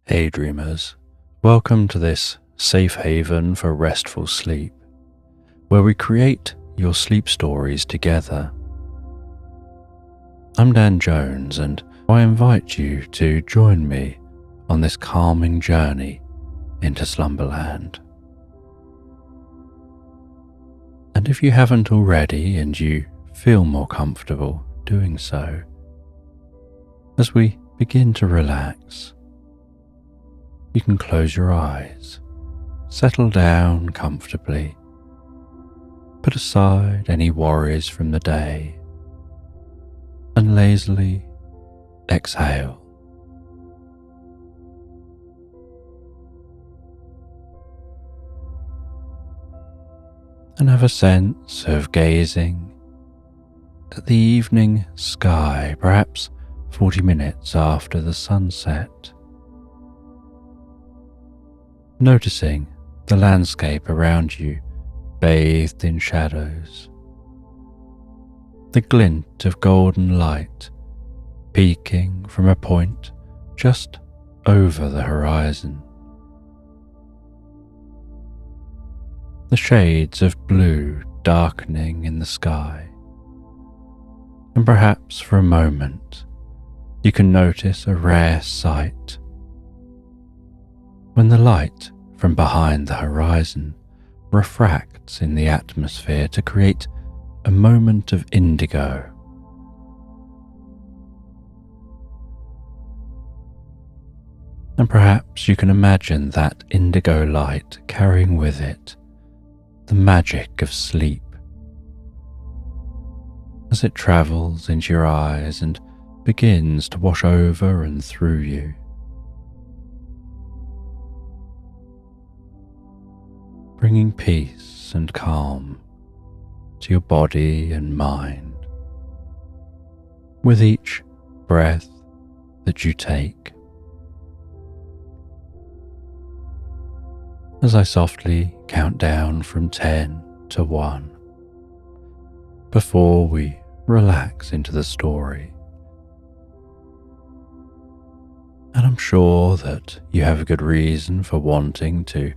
Hey dreamers, welcome to this safe haven for restful sleep, where we create your sleep stories together. I'm Dan Jones, and I invite you to join me on this calming journey into Slumberland. And if you haven't already and you feel more comfortable doing so, as we begin to relax, you can close your eyes, settle down comfortably, put aside any worries from the day, and lazily exhale. And have a sense of gazing at the evening sky, perhaps 40 minutes after the sunset. Noticing the landscape around you bathed in shadows, the glint of golden light peeking from a point just over the horizon, the shades of blue darkening in the sky, and perhaps for a moment you can notice a rare sight. When the light from behind the horizon refracts in the atmosphere to create a moment of indigo. And perhaps you can imagine that indigo light carrying with it the magic of sleep as it travels into your eyes and begins to wash over and through you. Bringing peace and calm to your body and mind with each breath that you take. As I softly count down from 10 to 1, before we relax into the story. And I'm sure that you have a good reason for wanting to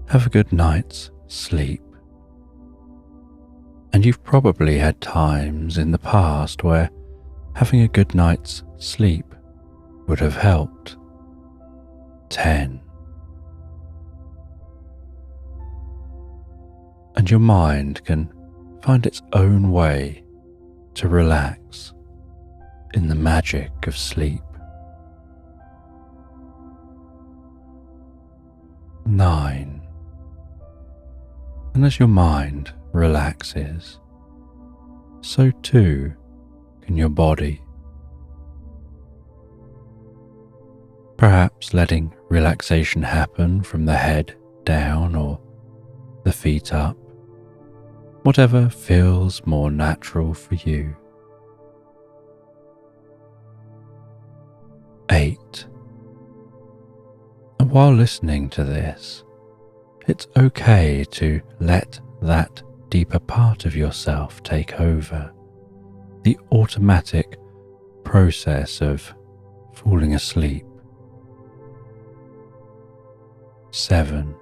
have a good night's sleep. And you've probably had times in the past where having a good night's sleep would have helped. 10. And your mind can find its own way to relax in the magic of sleep. 9. And as your mind relaxes, so too can your body. Perhaps letting relaxation happen from the head down or the feet up, whatever feels more natural for you. 8. And while listening to this, it's okay to let that deeper part of yourself take over, the automatic process of falling asleep. 7.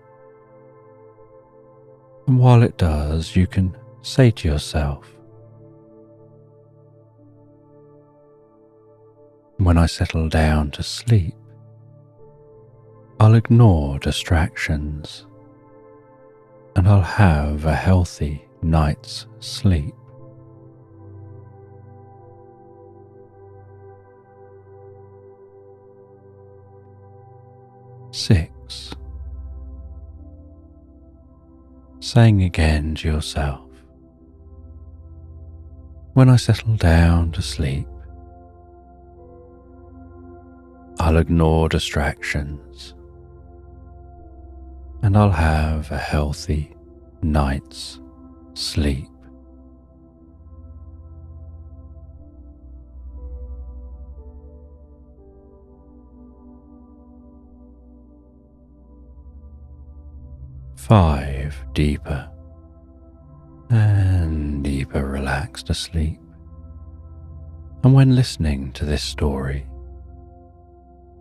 And while it does, you can say to yourself, when I settle down to sleep, I'll ignore distractions and I'll have a healthy night's sleep. 6. Saying again to yourself, when I settle down to sleep, I'll ignore distractions and I'll have a healthy night's sleep. 5 deeper and deeper relaxed asleep. And when listening to this story,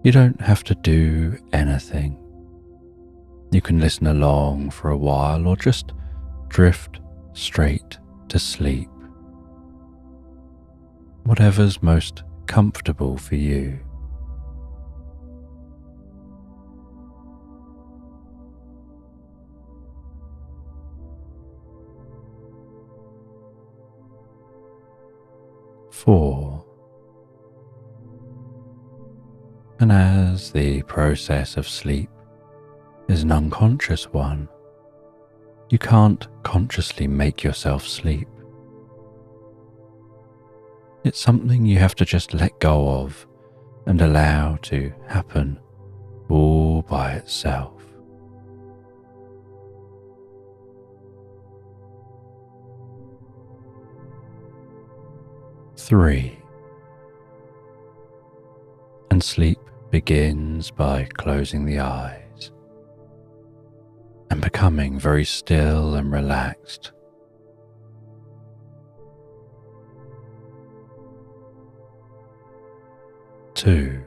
You don't have to do anything. You can listen along for a while or just drift straight to sleep. Whatever's most comfortable for you. Four. And as the process of sleep is an unconscious one, you can't consciously make yourself sleep. It's something you have to just let go of and allow to happen all by itself. Three. And sleep begins by closing the eyes and becoming very still and relaxed. Two.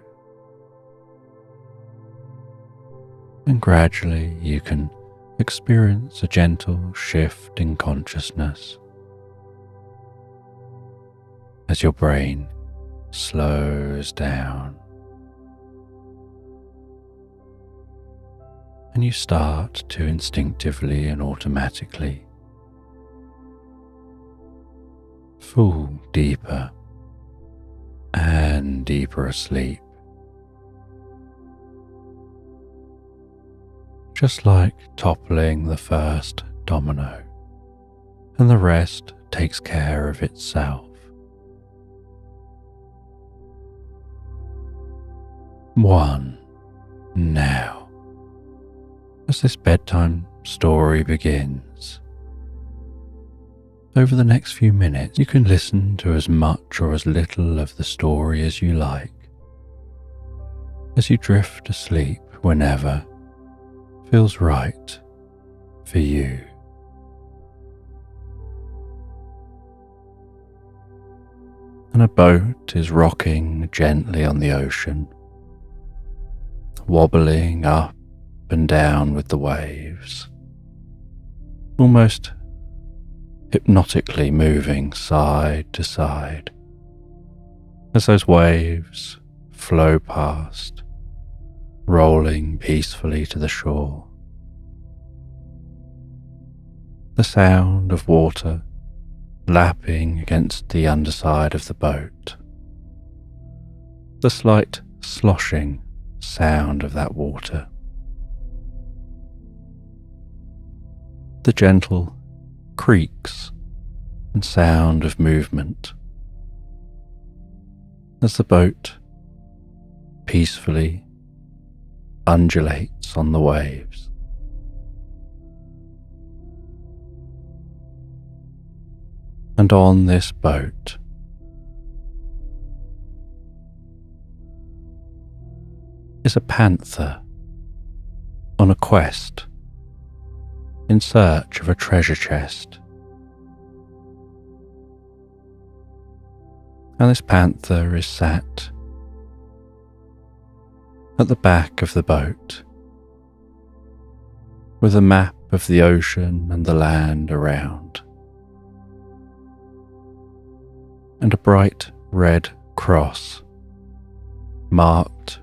And gradually you can experience a gentle shift in consciousness as your brain slows down and you start to instinctively and automatically fall deeper and deeper asleep, just like toppling the first domino, and the rest takes care of itself. One. Now, as this bedtime story begins, over the next few minutes you can listen to as much or as little of the story as you like, as you drift asleep whenever feels right for you. And a boat is rocking gently on the ocean, wobbling up and down with the waves, almost hypnotically moving side to side as those waves flow past, rolling peacefully to the shore. The sound of water lapping against the underside of the boat, the slight sloshing sound of that water, the gentle creaks and sound of movement as the boat peacefully undulates on the waves. And on this boat is a panther on a quest in search of a treasure chest. And this panther is sat at the back of the boat with a map of the ocean and the land around, and a bright red cross marked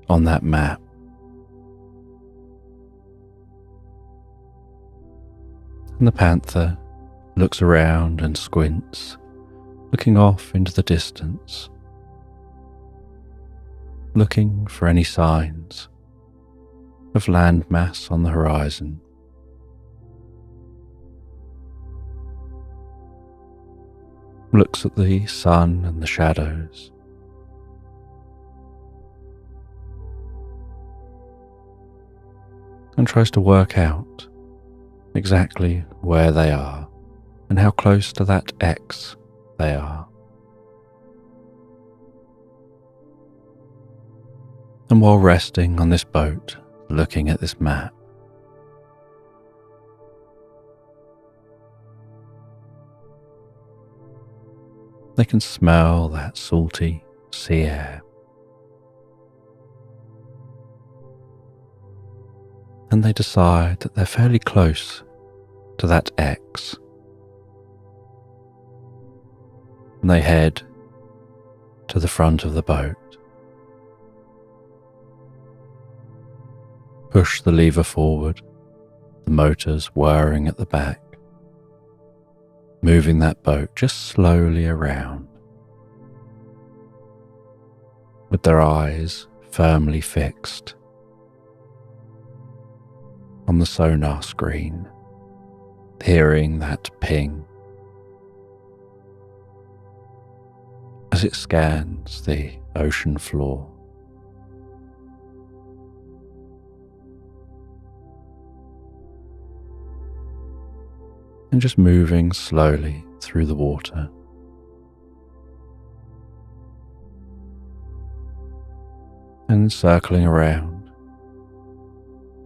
on that map. And the panther looks around and squints, looking off into the distance, looking for any signs of landmass on the horizon. Looks at the sun and the shadows, and tries to work out exactly where they are and how close to that X they are. And while resting on this boat, looking at this map, they can smell that salty sea air. and they decide that they're fairly close to that X. And they head to the front of the boat. Push the lever forward, the motors whirring at the back, moving that boat just slowly around, with their eyes firmly fixed on the sonar screen, hearing that ping as it scans the ocean floor. And just moving slowly through the water. And circling around,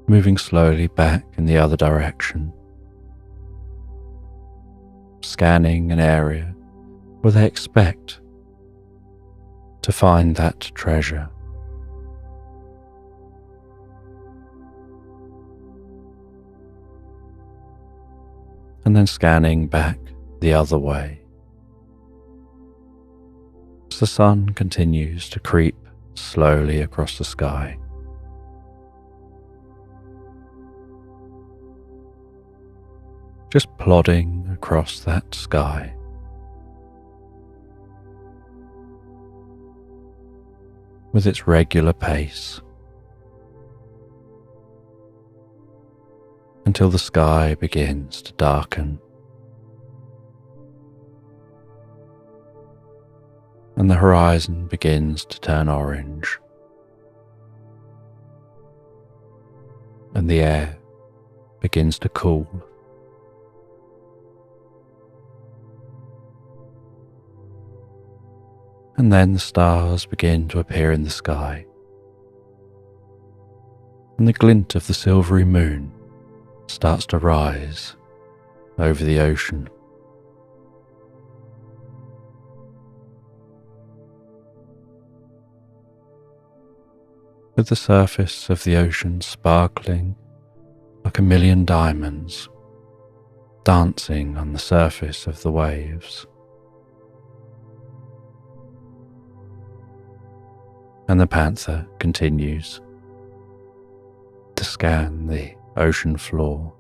moving slowly back in the other direction, scanning an area where they expect to find that treasure. And then scanning back the other way as the sun continues to creep slowly across the sky. Just plodding across that sky. With its regular pace, until the sky begins to darken and the horizon begins to turn orange and the air begins to cool. And then the stars begin to appear in the sky, and the glint of the silvery moon starts to rise over the ocean. With the surface of the ocean sparkling like a million diamonds dancing on the surface of the waves. And the panther continues to scan the ocean floor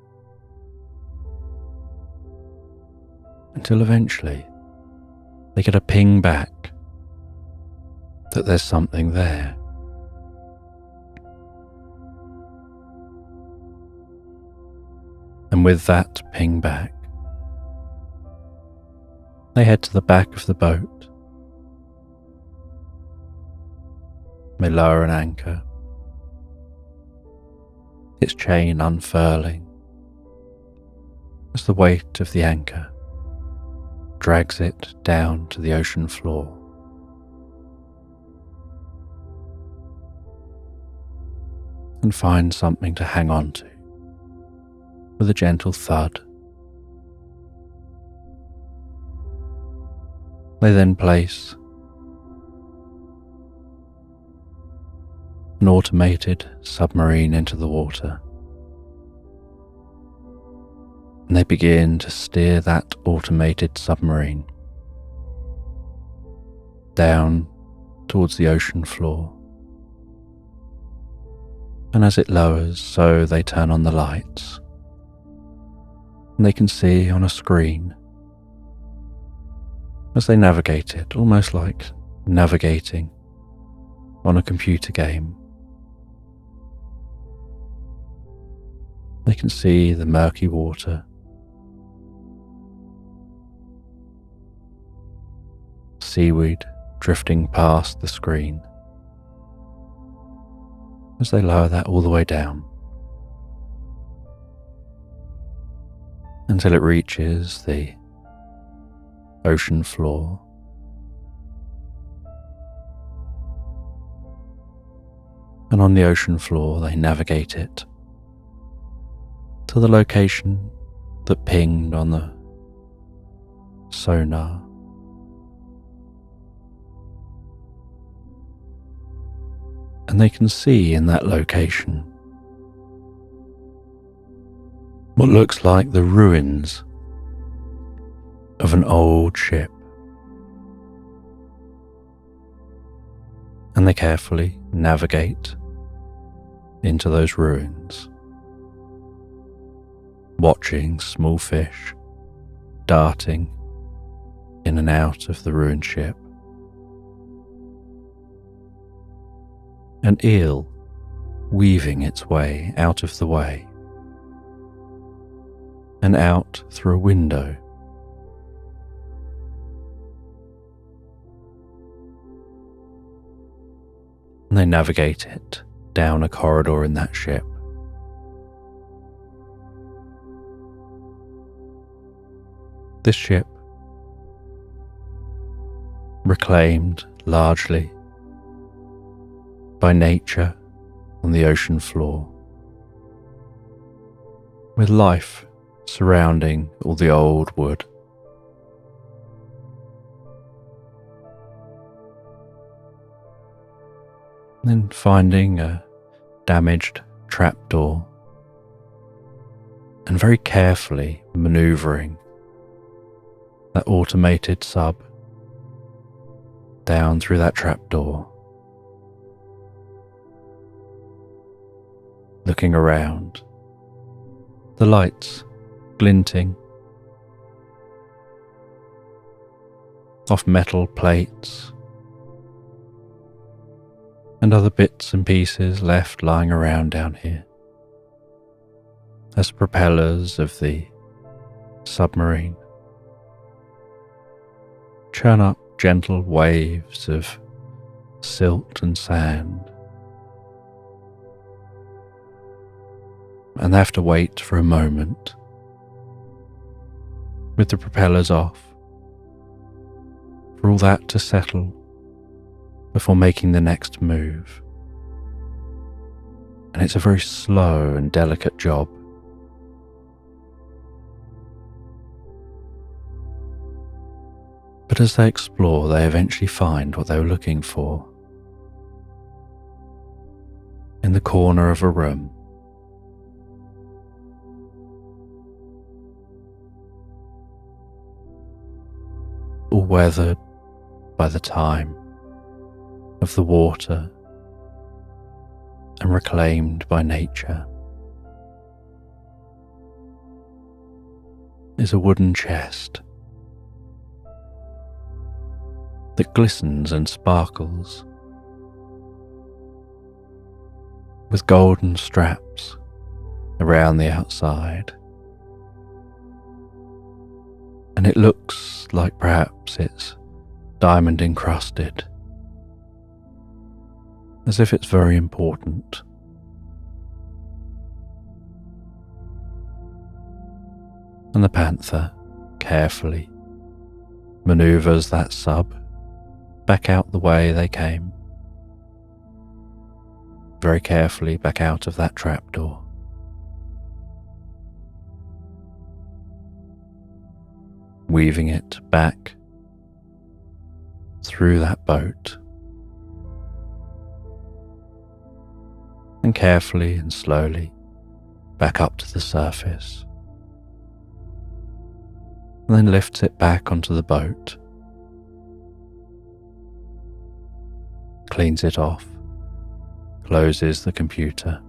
until eventually they get a ping back that there's something there. And with that ping back, they head to the back of the boat. They lower an anchor, its chain unfurling as the weight of the anchor drags it down to the ocean floor. And find something to hang on to with a gentle thud. They then place an automated submarine into the water, and they begin to steer that automated submarine down towards the ocean floor. And as it lowers, so they turn on the lights, and they can see on a screen as they navigate it, almost like navigating on a computer game. They can see the murky water, seaweed drifting past the screen as they lower that all the way down until it reaches the ocean floor. And on the ocean floor they navigate it to the location that pinged on the sonar. And they can see in that location what looks like the ruins of an old ship. And they carefully navigate into those ruins, watching small fish darting in and out of the ruined ship. An eel weaving its way out of the way and out through a window. And they navigate it down a corridor in that ship. This ship, reclaimed largely by nature on the ocean floor, with life surrounding all the old wood. Then finding a damaged trapdoor and very carefully manoeuvring that automated sub down through that trapdoor, looking around, the lights glinting off metal plates and other bits and pieces left lying around down here as the propellers of the submarine churn up gentle waves of silt and sand, and they have to wait for a moment with the propellers off for all that to settle before making the next move. And it's a very slow and delicate job. But as they explore, they eventually find what they were looking for. In the corner of a room, all weathered by the time of the water and reclaimed by nature, is a wooden chest that glistens and sparkles with golden straps around the outside, and it looks like perhaps it's diamond encrusted, as if it's very important. And the panther carefully maneuvers that sub back out the way they came, very carefully back out of that trapdoor. Weaving it back through that boat, and carefully and slowly back up to the surface, and then lifts it back onto the boat, cleans it off, closes the computer,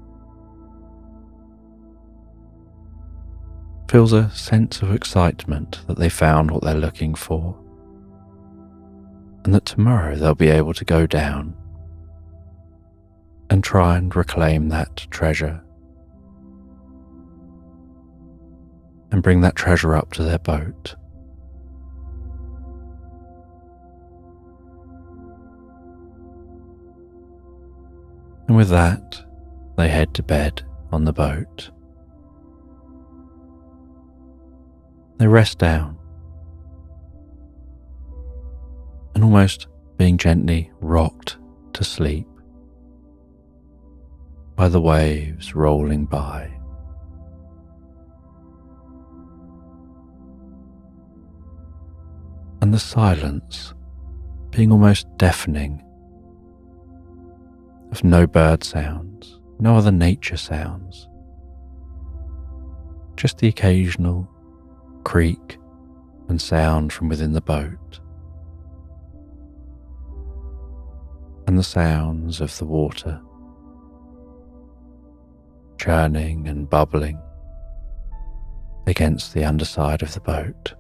feels a sense of excitement that they found what they're looking for, and that tomorrow they'll be able to go down and try and reclaim that treasure and bring that treasure up to their boat. And with that, they head to bed on the boat. They rest down, and almost being gently rocked to sleep by the waves rolling by. And the silence being almost deafening, of no bird sounds, no other nature sounds, just the occasional creak and sound from within the boat, and the sounds of the water churning and bubbling against the underside of the boat,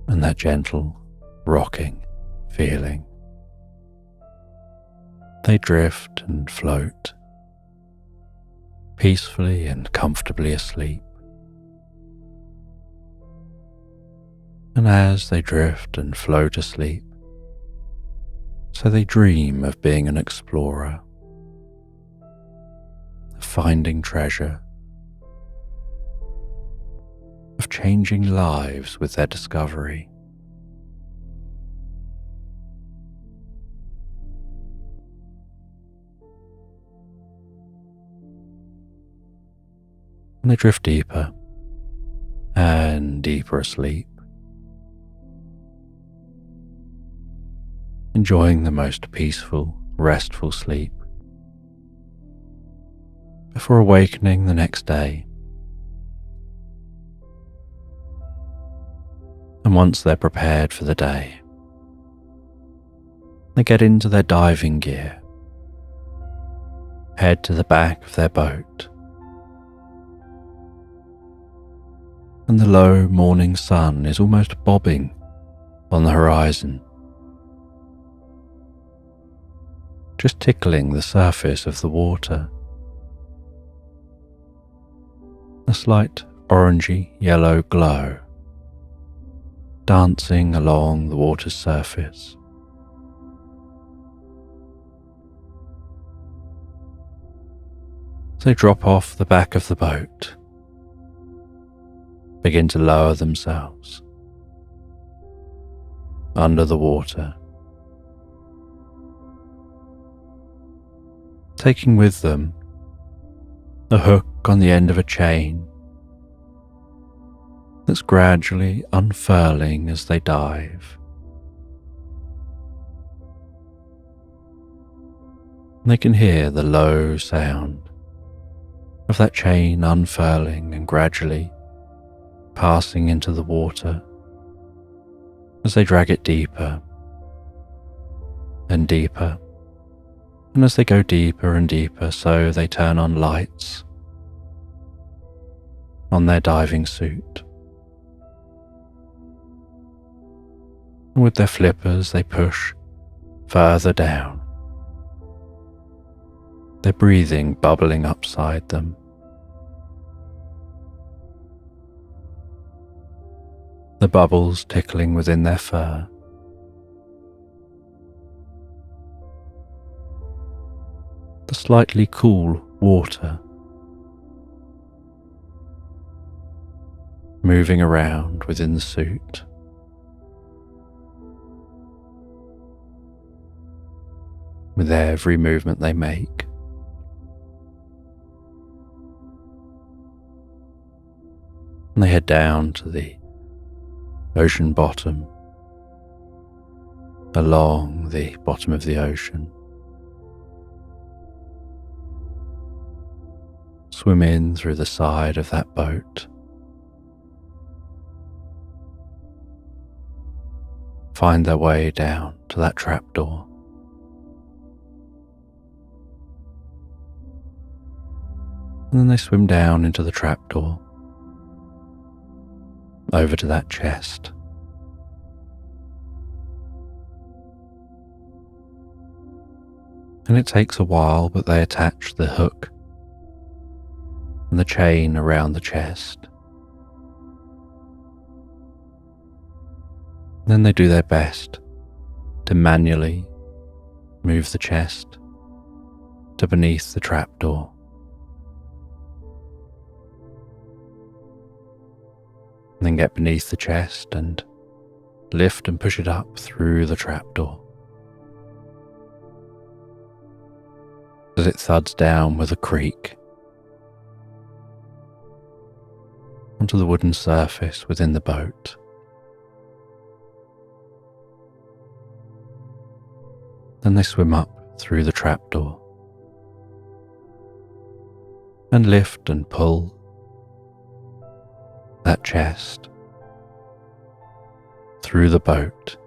and that gentle rocking feeling. They drift and float, peacefully and comfortably asleep. And as they drift and float asleep, so they dream of being an explorer, of finding treasure, of changing lives with their discovery. And they drift deeper and deeper asleep, enjoying the most peaceful, restful sleep, before awakening the next day. And once they're prepared for the day, they get into their diving gear, head to the back of their boat, and the low morning sun is almost bobbing on the horizon, just tickling the surface of the water. A slight orangey yellow glow dancing along the water's surface. They drop off the back of the boat, begin to lower themselves under the water, taking with them a hook on the end of a chain that's gradually unfurling as they dive. And they can hear the low sound of that chain unfurling and gradually passing into the water as they drag it deeper and deeper. And as they go deeper and deeper, so they turn on lights on their diving suit. And with their flippers, they push further down, their breathing bubbling upside them. The bubbles tickling within their fur. The slightly cool water moving around within the suit. With every movement they make. And they head down to the ocean bottom, along the bottom of the ocean. Swim in through the side of that boat. Find their way down to that trapdoor. And then they swim down into the trapdoor, over to that chest. And it takes a while, but they attach the hook and the chain around the chest. Then they do their best to manually move the chest to beneath the trapdoor. And then get beneath the chest and lift and push it up through the trapdoor. As it thuds down with a creak onto the wooden surface within the boat. Then they swim up through the trapdoor, and lift and pull that chest through the boat,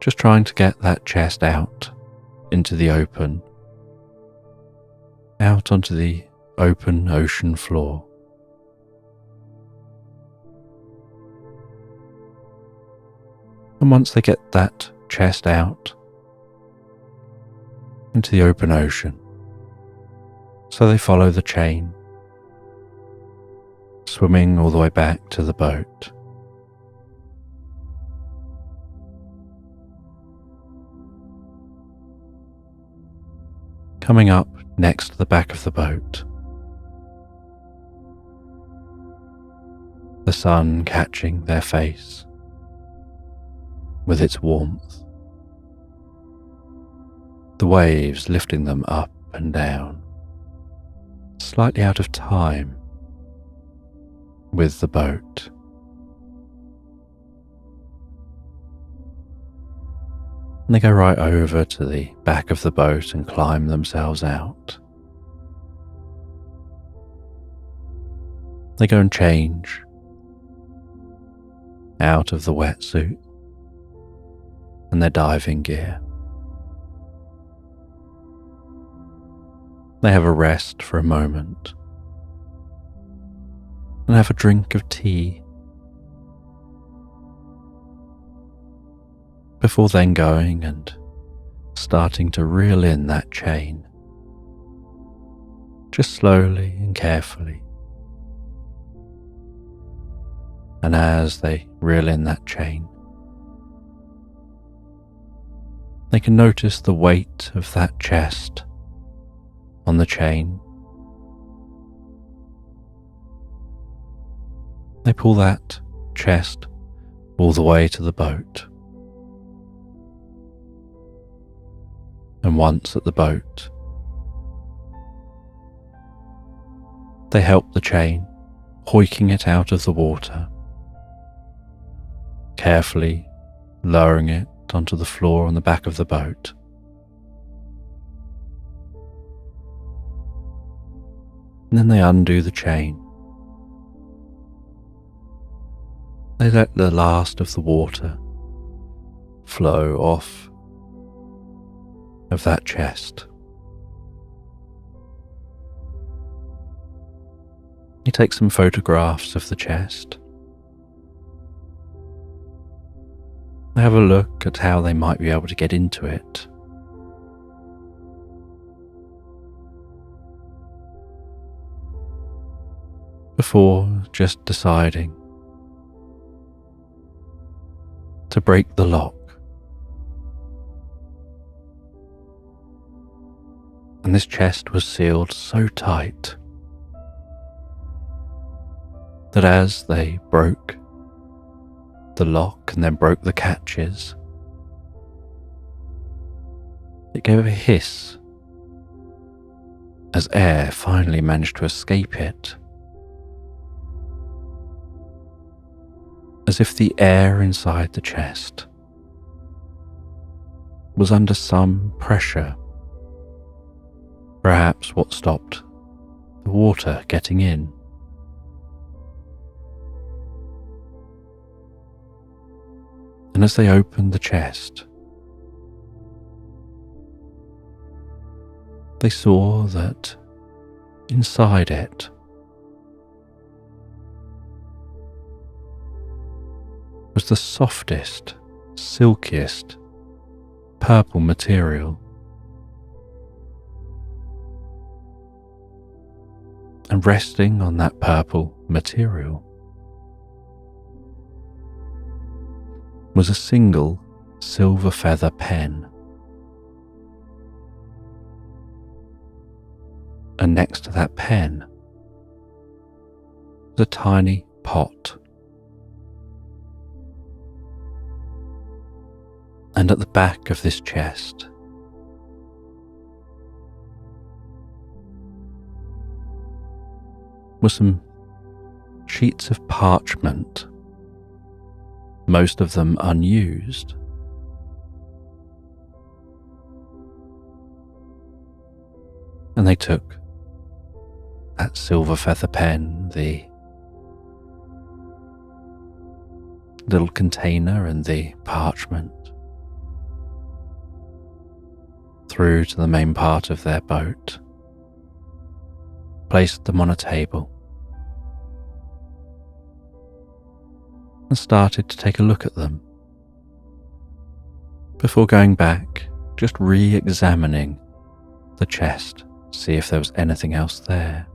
just trying to get that chest out into the open, out onto the open ocean floor. And once they get that chest out into the open ocean, so they follow the chain, swimming all the way back to the boat. Coming up next to the back of the boat, the sun catching their face with its warmth, the waves lifting them up and down, slightly out of time with the boat. And they go right over to the back of the boat and climb themselves out. They go and change out of the wetsuit and their diving gear. They have a rest for a moment and have a drink of tea before then going and starting to reel in that chain, just slowly and carefully. And as they reel in that chain, they can notice the weight of that chest on the chain. They pull that chest all the way to the boat. And once at the boat, they help the chain, hoiking it out of the water, carefully lowering it onto the floor on the back of the boat. And then they undo the chain. They let the last of the water flow off of that chest. You take some photographs of the chest. They have a look at how they might be able to get into it. Before just deciding to break the lock. And this chest was sealed so tight that as they broke the lock and then broke the catches, it gave a hiss as air finally managed to escape it, as if the air inside the chest was under some pressure. Perhaps what stopped the water getting in. And as they opened the chest, they saw that inside it was the softest, silkiest purple material. And resting on that purple material was a single silver feather pen. And next to that pen was a tiny pot. And at the back of this chest were some sheets of parchment, most of them unused. And they took that silver feather pen, the little container and the parchment through to the main part of their boat, placed them on a table, and started to take a look at them before going back, just re-examining the chest to see if there was anything else there.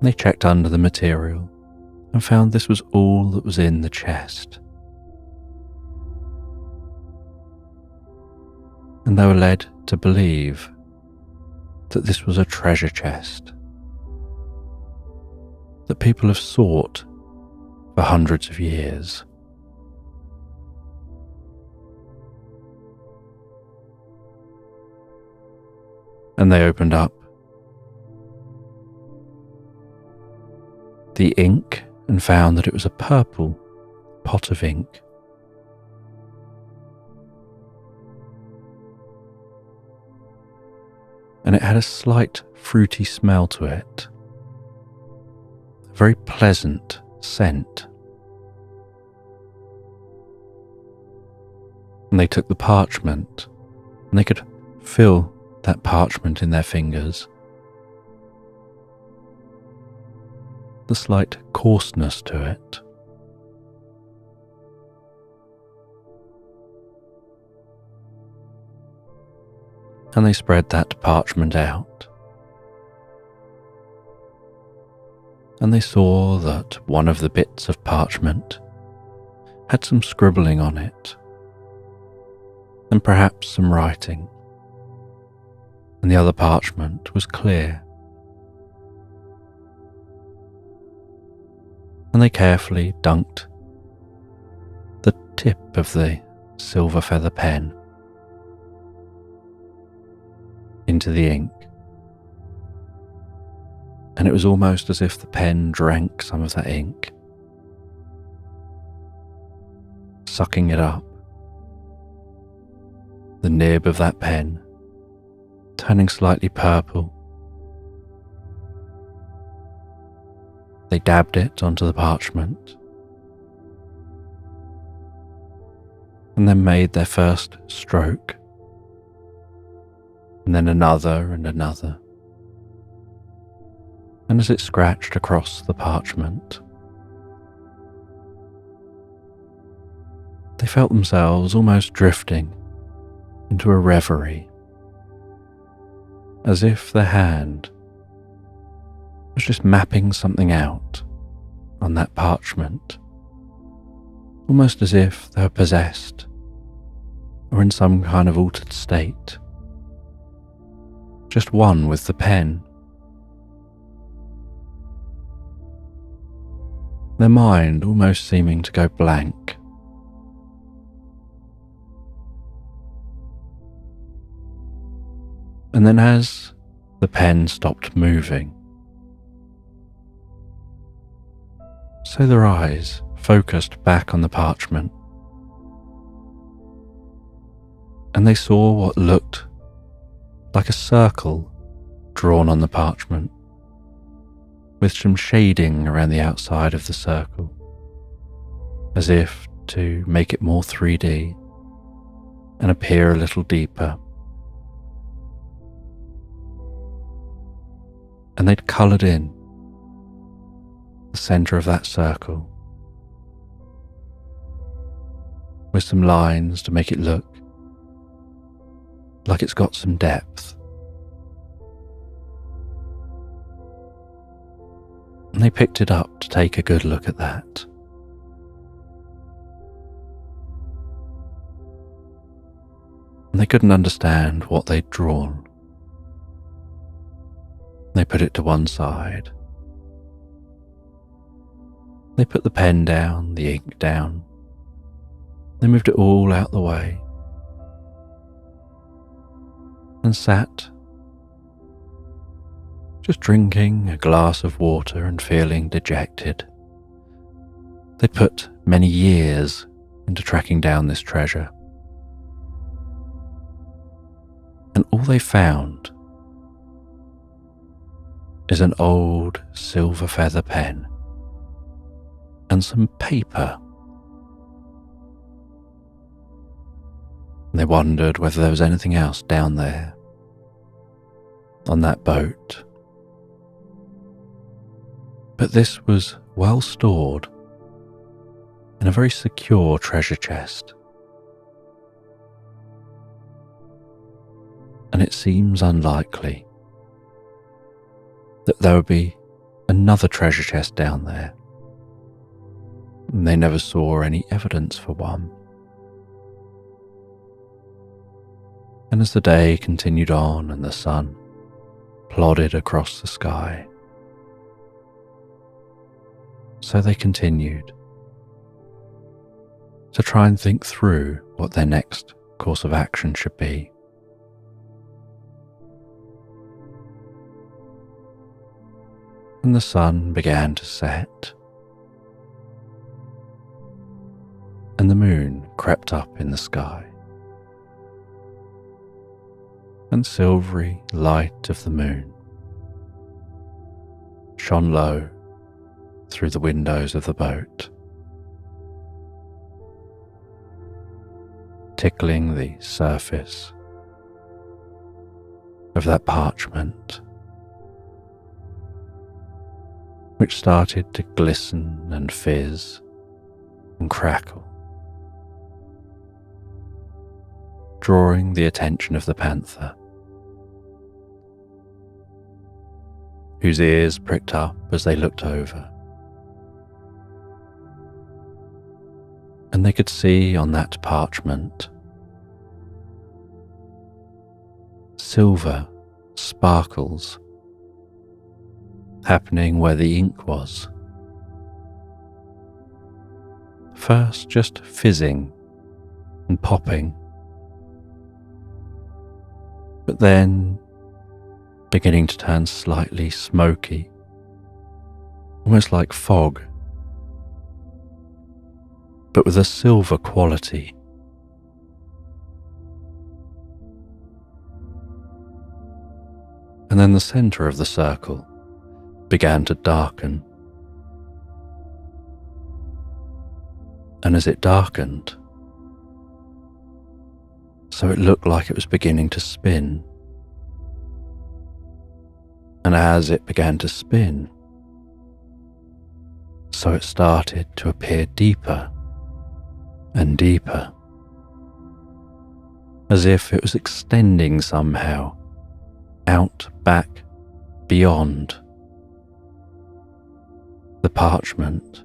They checked under the material and found this was all that was in the chest. And they were led to believe that this was a treasure chest that people have sought for hundreds of years. And they opened up the ink and found that it was a purple pot of ink. And it had a slight fruity smell to it, a very pleasant scent. And they took the parchment, and they could feel that parchment in their fingers, the slight coarseness to it. And they spread that parchment out, and they saw that one of the bits of parchment had some scribbling on it, and perhaps some writing, and the other parchment was clear. And they carefully dunked the tip of the silver feather pen into the ink, and it was almost as if the pen drank some of that ink, sucking it up, the nib of that pen turning slightly purple. They dabbed it onto the parchment and then made their first stroke, and then another and another. And as it scratched across the parchment, they felt themselves almost drifting into a reverie, as if their hand was just mapping something out on that parchment, almost as if they were possessed or in some kind of altered state, just one with the pen. Their mind almost seeming to go blank. And then as the pen stopped moving, so their eyes focused back on the parchment, and they saw what looked like a circle drawn on the parchment, with some shading around the outside of the circle, as if to make it more 3D and appear a little deeper. And they'd coloured in the centre of that circle with some lines to make it look like it's got some depth. And they picked it up to take a good look at that. And they couldn't understand what they'd drawn. They put it to one side. They put the pen down, the ink down. They moved it all out the way and sat just drinking a glass of water and feeling dejected. They'd put many years into tracking down this treasure, and all they found is an old silver feather pen and some paper. They wondered whether there was anything else down there on that boat. But this was well stored in a very secure treasure chest. And it seems unlikely that there would be another treasure chest down there. And they never saw any evidence for one. And as the day continued on and the sun plodded across the sky, so they continued to try and think through what their next course of action should be. And the sun began to set, and the moon crept up in the sky, and silvery light of the moon shone low through the windows of the boat, tickling the surface of that parchment, which started to glisten and fizz and crackle, drawing the attention of the panther, whose ears pricked up as they looked over. And they could see on that parchment silver sparkles happening where the ink was. First just fizzing and popping, but then beginning to turn slightly smoky, almost like fog, but with a silver quality. And then the centre of the circle began to darken. And as it darkened, so it looked like it was beginning to spin. And as it began to spin, so it started to appear deeper and deeper, as if it was extending somehow out, back, beyond the parchment.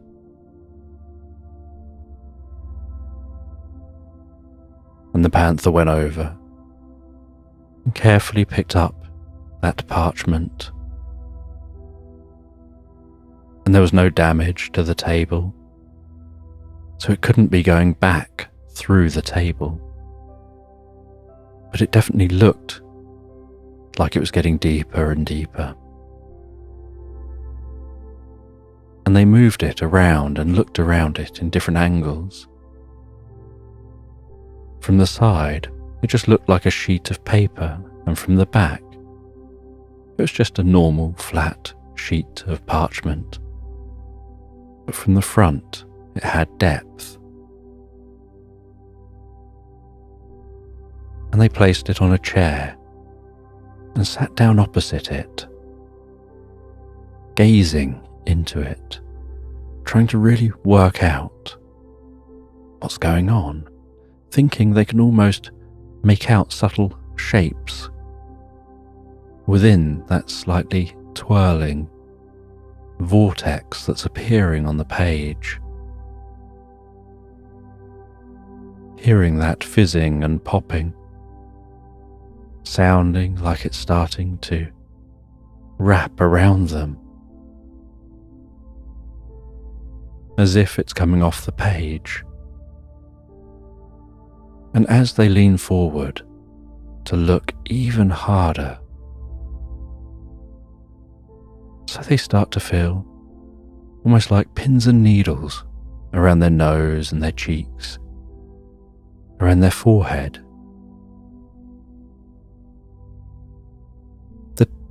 And the panther went over and carefully picked up that parchment, and there was no damage to the table, so it couldn't be going back through the table, but it definitely looked like it was getting deeper and deeper. And they moved it around and looked around it in different angles. From the side, it just looked like a sheet of paper, and from the back, it was just a normal flat sheet of parchment. But from the front, it had depth. And they placed it on a chair and sat down opposite it, gazing into it, trying to really work out what's going on, thinking they can almost make out subtle shapes within that slightly twirling vortex that's appearing on the page. Hearing that fizzing and popping, sounding like it's starting to wrap around them, as if it's coming off the page. And as they lean forward to look even harder, so they start to feel almost like pins and needles around their nose and their cheeks, around their forehead.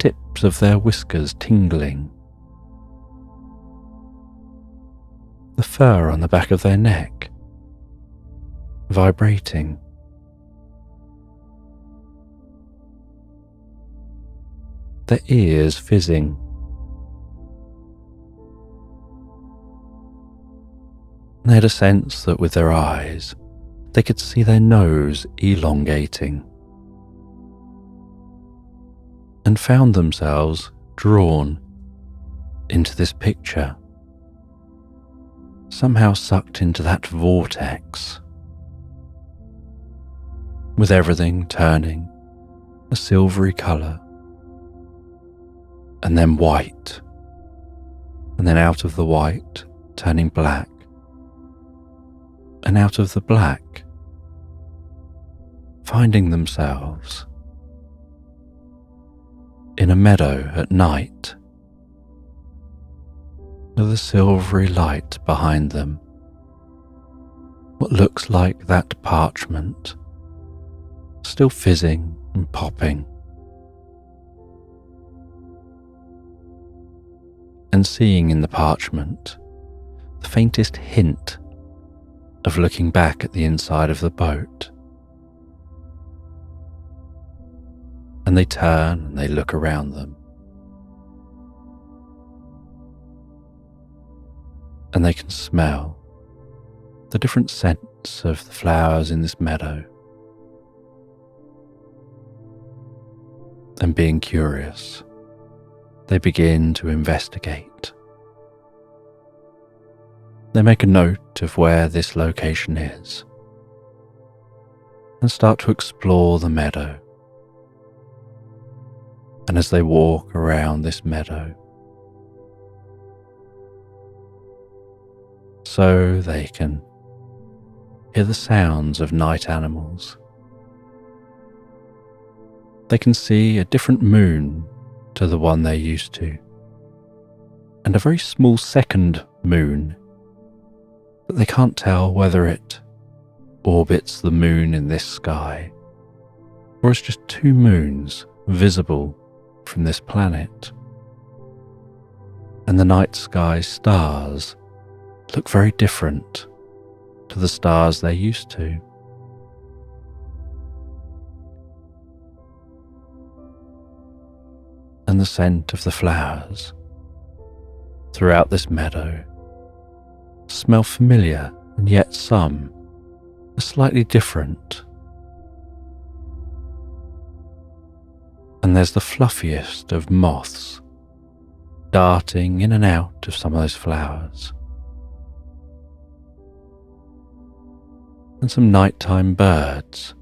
tips of their whiskers tingling, the fur on the back of their neck vibrating, their ears fizzing, and they had a sense that with their eyes they could see their nose elongating, and found themselves drawn into this picture, somehow sucked into that vortex, with everything turning a silvery colour, and then white, and then out of the white turning black, and out of the black finding themselves in a meadow at night, with a silvery light behind them, what looks like that parchment still fizzing and popping, and seeing in the parchment the faintest hint of looking back at the inside of the boat. And they turn and they look around them, and they can smell the different scents of the flowers in this meadow. And being curious, they begin to investigate. They make a note of where this location is and start to explore the meadow. And as they walk around this meadow, so they can hear the sounds of night animals. They can see a different moon to the one they're used to, and a very small second moon, but they can't tell whether it orbits the moon in this sky, or it's just two moons visible from this planet. And the night sky stars look very different to the stars they're used to. And the scent of the flowers throughout this meadow smell familiar, and yet some are slightly different. And there's the fluffiest of moths darting in and out of some of those flowers, and some nighttime birds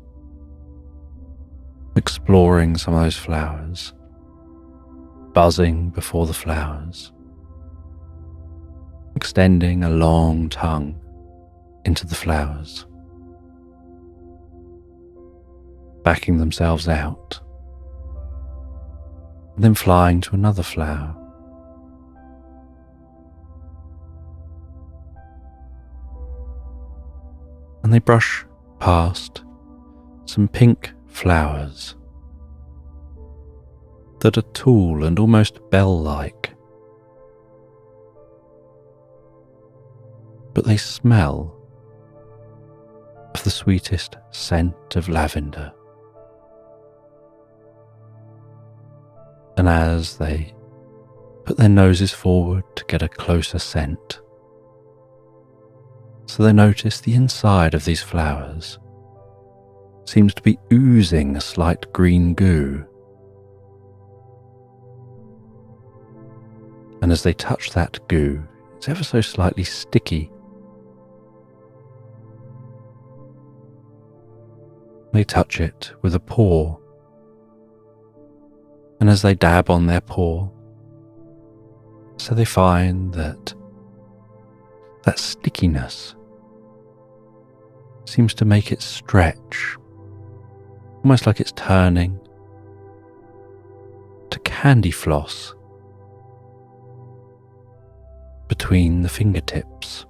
exploring some of those flowers, buzzing before the flowers, extending a long tongue into the flowers, backing themselves out, and then flying to another flower. And they brush past some pink flowers that are tall and almost bell-like, but they smell of the sweetest scent of lavender. And as they put their noses forward to get a closer scent, so they notice the inside of these flowers seems to be oozing a slight green goo. And as they touch that goo, it's ever so slightly sticky. They touch it with a paw, and as they dab on their paw, so they find that that stickiness seems to make it stretch, almost like it's turning to candy floss between the fingertips.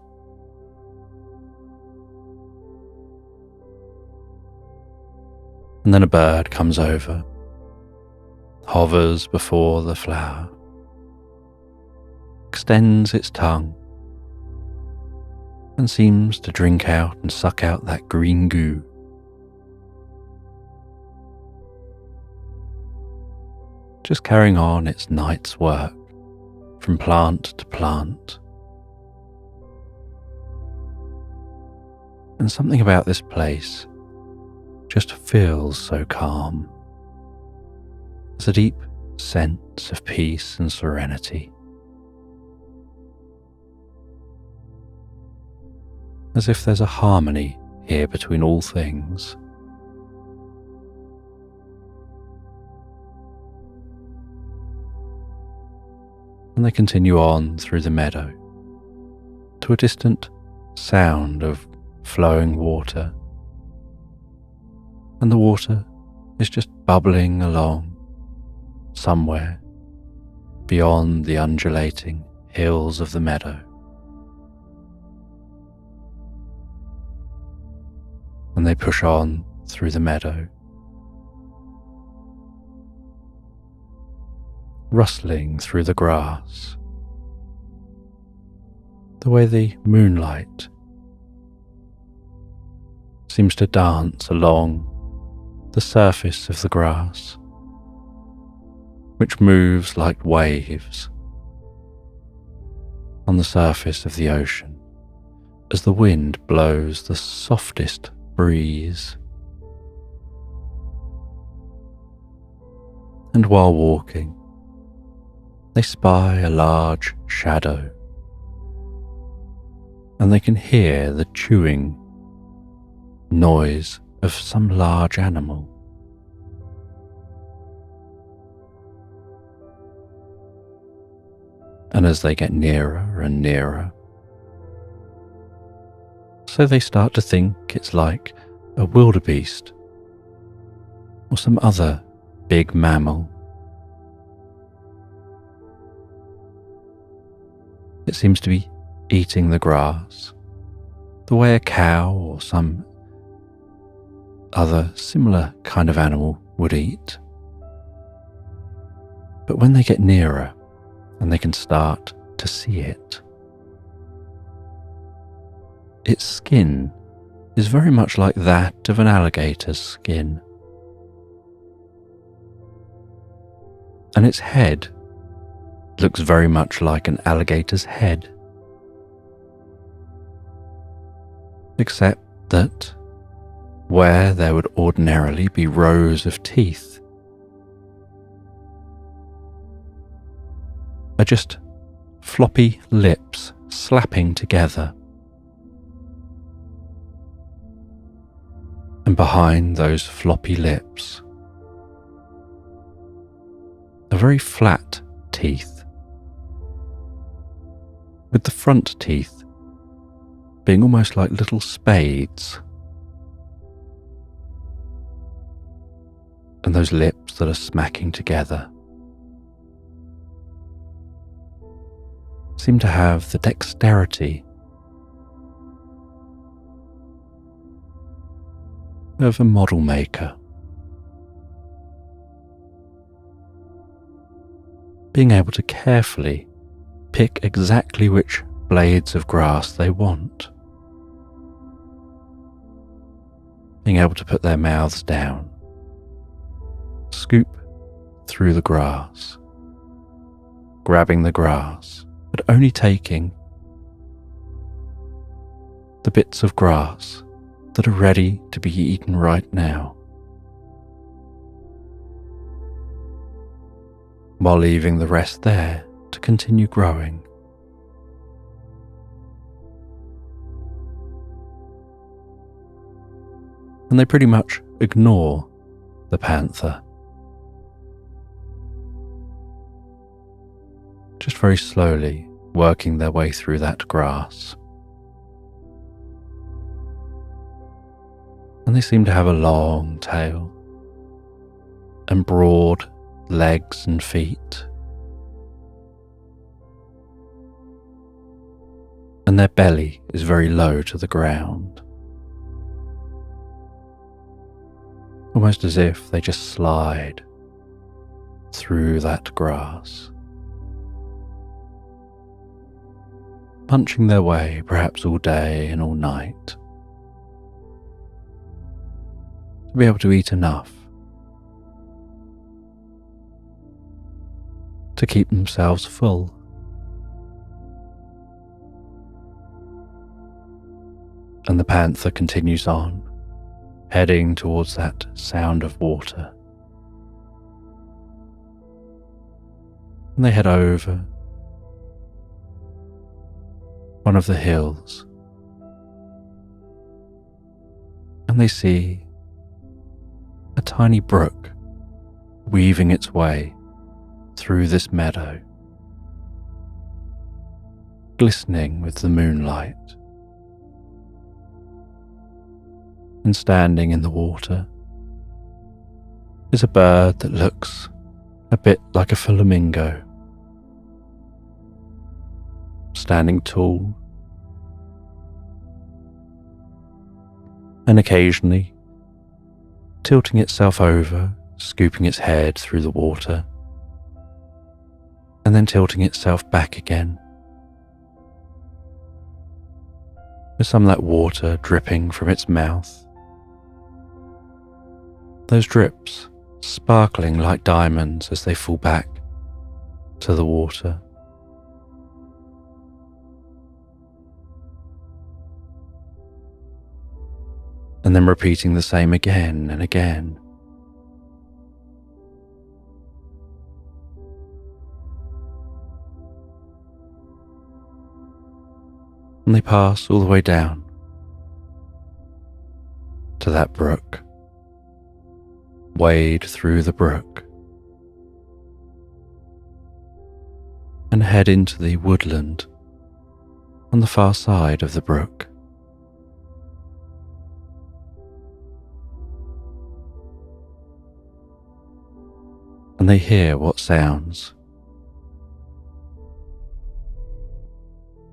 And then a bird comes over, hovers before the flower, extends its tongue, and seems to drink out and suck out that green goo. Just carrying on its night's work from plant to plant. And something about this place just feels so calm. There's a deep sense of peace and serenity. As if there's a harmony here between all things. And they continue on through the meadow to a distant sound of flowing water. And the water is just bubbling along somewhere beyond the undulating hills of the meadow. And they push on through the meadow, rustling through the grass, the way the moonlight seems to dance along the surface of the grass, which moves like waves on the surface of the ocean as the wind blows the softest breeze. And while walking, they spy a large shadow, and they can hear the chewing noise of some large animal. And as they get nearer and nearer, so they start to think it's like a wildebeest or some other big mammal. It seems to be eating the grass the way a cow or some other similar kind of animal would eat. But when they get nearer and they can start to see it, its skin is very much like that of an alligator's skin. And its head looks very much like an alligator's head, except that where there would ordinarily be rows of teeth are just floppy lips slapping together. And behind those floppy lips are very flat teeth, with the front teeth being almost like little spades, and those lips that are smacking together seem to have the dexterity of a model maker, being able to carefully pick exactly which blades of grass they want, being able to put their mouths down, scoop through the grass, grabbing the grass, but only taking the bits of grass that are ready to be eaten right now, while leaving the rest there to continue growing. And they pretty much ignore the panther, just very slowly working their way through that grass. And they seem to have a long tail and broad legs and feet, and their belly is very low to the ground, almost as if they just slide through that grass, punching their way perhaps all day and all night to be able to eat enough to keep themselves full. And the panther continues on, heading towards that sound of water. And they head over one of the hills, and they see a tiny brook weaving its way through this meadow, glistening with the moonlight. And standing in the water is a bird that looks a bit like a flamingo, standing tall, and occasionally tilting itself over, scooping its head through the water, and then tilting itself back again, with some of that water dripping from its mouth. Those drips sparkling like diamonds as they fall back to the water. And then repeating the same again and again. And they pass all the way down to that brook, wade through the brook, and head into the woodland on the far side of the brook. And they hear what sounds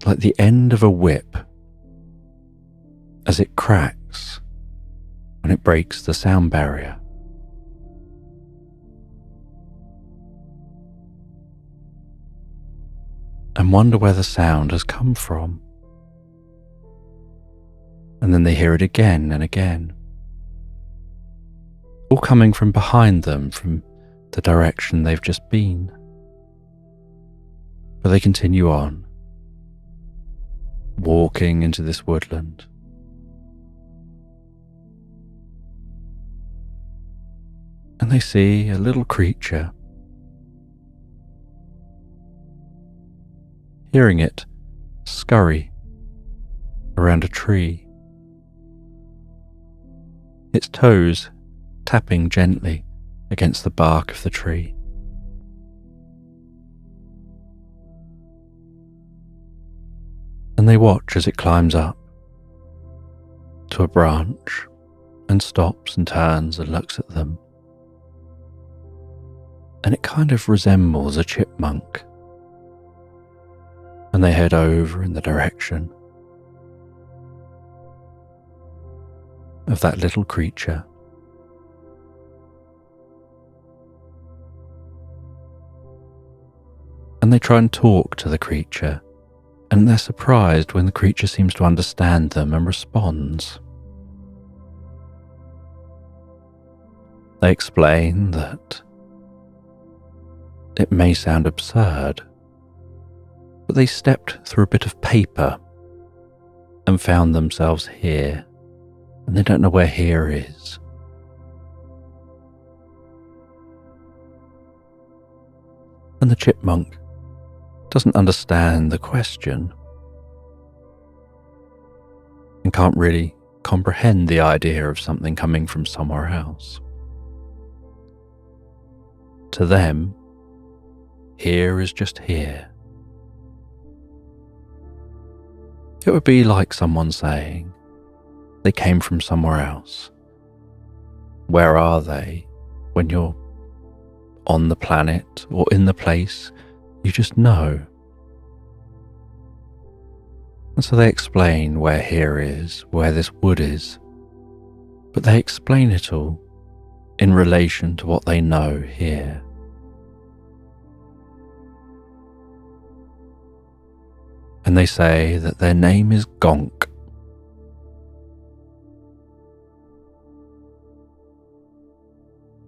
like the end of a whip as it cracks when it breaks the sound barrier. And wonder where the sound has come from. And then they hear it again and again, all coming from behind them, from the direction they've just been. But they continue on, walking into this woodland. And they see a little creature. Hearing it scurry around a tree, its toes tapping gently against the bark of the tree. And they watch as it climbs up to a branch and stops and turns and looks at them. And it kind of resembles a chipmunk. And they head over in the direction of that little creature. And they try and talk to the creature, and they're surprised when the creature seems to understand them and responds. They explain that it may sound absurd, but they stepped through a bit of paper and found themselves here, and they don't know where here is. And the chipmunk doesn't understand the question and can't really comprehend the idea of something coming from somewhere else. To them, here is just here. It would be like someone saying they came from somewhere else. Where are they when you're on the planet or in the place you just know? And so they explain where here is, where this wood is, but they explain it all in relation to what they know here and they say that their name is Gonk.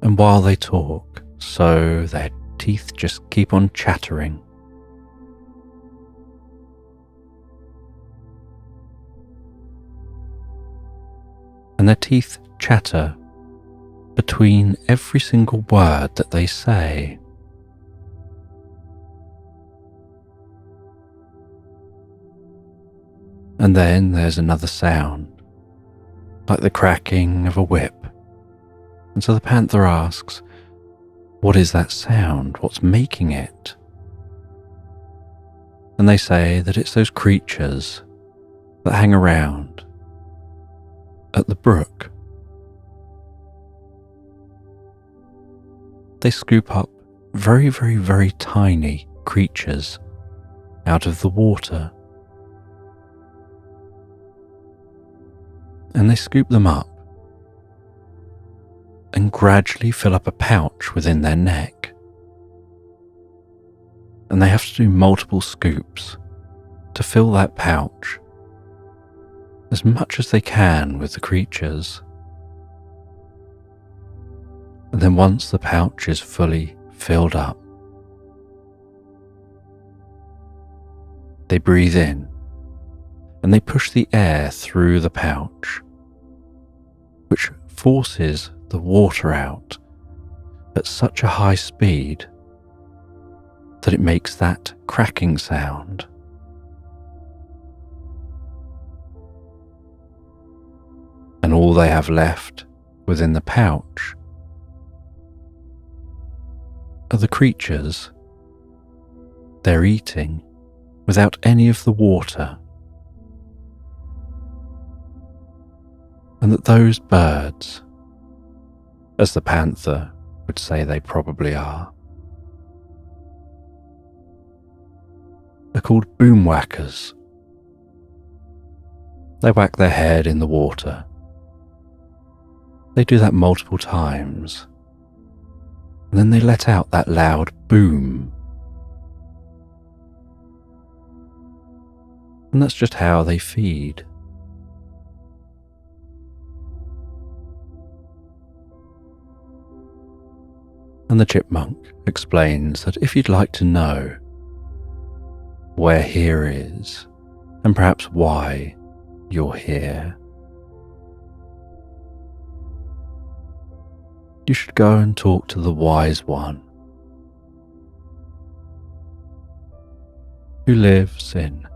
And while they talk, so their teeth just keep on chattering. And their teeth chatter between every single word that they say. And then there's another sound, like the cracking of a whip. And so the panther asks, "What is that sound? What's making it?" And they say that it's those creatures that hang around at the brook. They scoop up very, very, very tiny creatures out of the water. And they scoop them up and gradually fill up a pouch within their neck. And they have to do multiple scoops to fill that pouch as much as they can with the creatures. And then once the pouch is fully filled up, they breathe in and they push the air through the pouch, which forces the water out at such a high speed that it makes that cracking sound. And all they have left within the pouch are the creatures they're eating without any of the water. And that those birds, as the panther would say they probably are called boomwhackers. They whack their head in the water. They do that multiple times, and then they let out that loud boom. And that's just how they feed. And the chipmunk explains that if you'd like to know where here is, and perhaps why you're here, you should go and talk to the wise one who lives in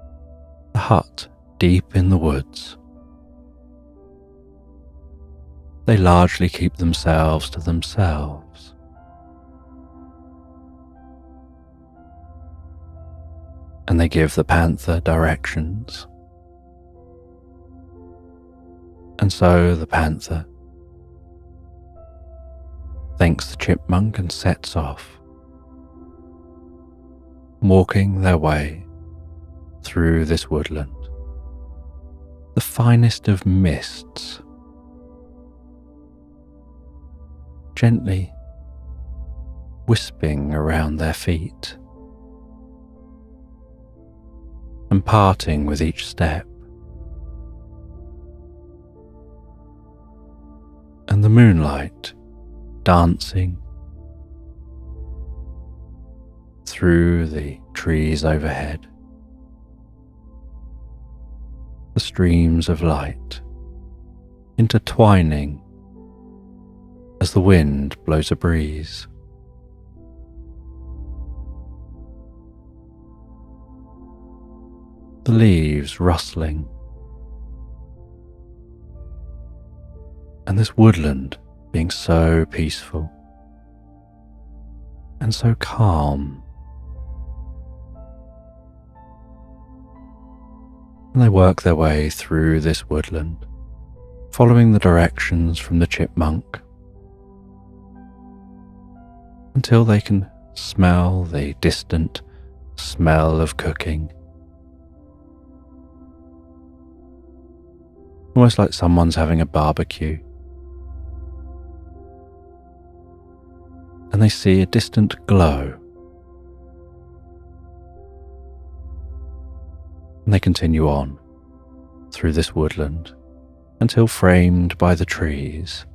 a hut deep in the woods. They largely keep themselves to themselves. And they give the panther directions. And so the panther thanks the chipmunk and sets off, walking their way through this woodland, the finest of mists, gently wisping around their feet and parting with each step. And the moonlight dancing through the trees overhead, the streams of light intertwining as the wind blows a breeze. The leaves rustling, and this woodland being so peaceful and so calm. And they work their way through this woodland, following the directions from the chipmunk, until they can smell the distant smell of cooking. Almost like someone's having a barbecue. And they see a distant glow. And they continue on through this woodland until, framed by the trees,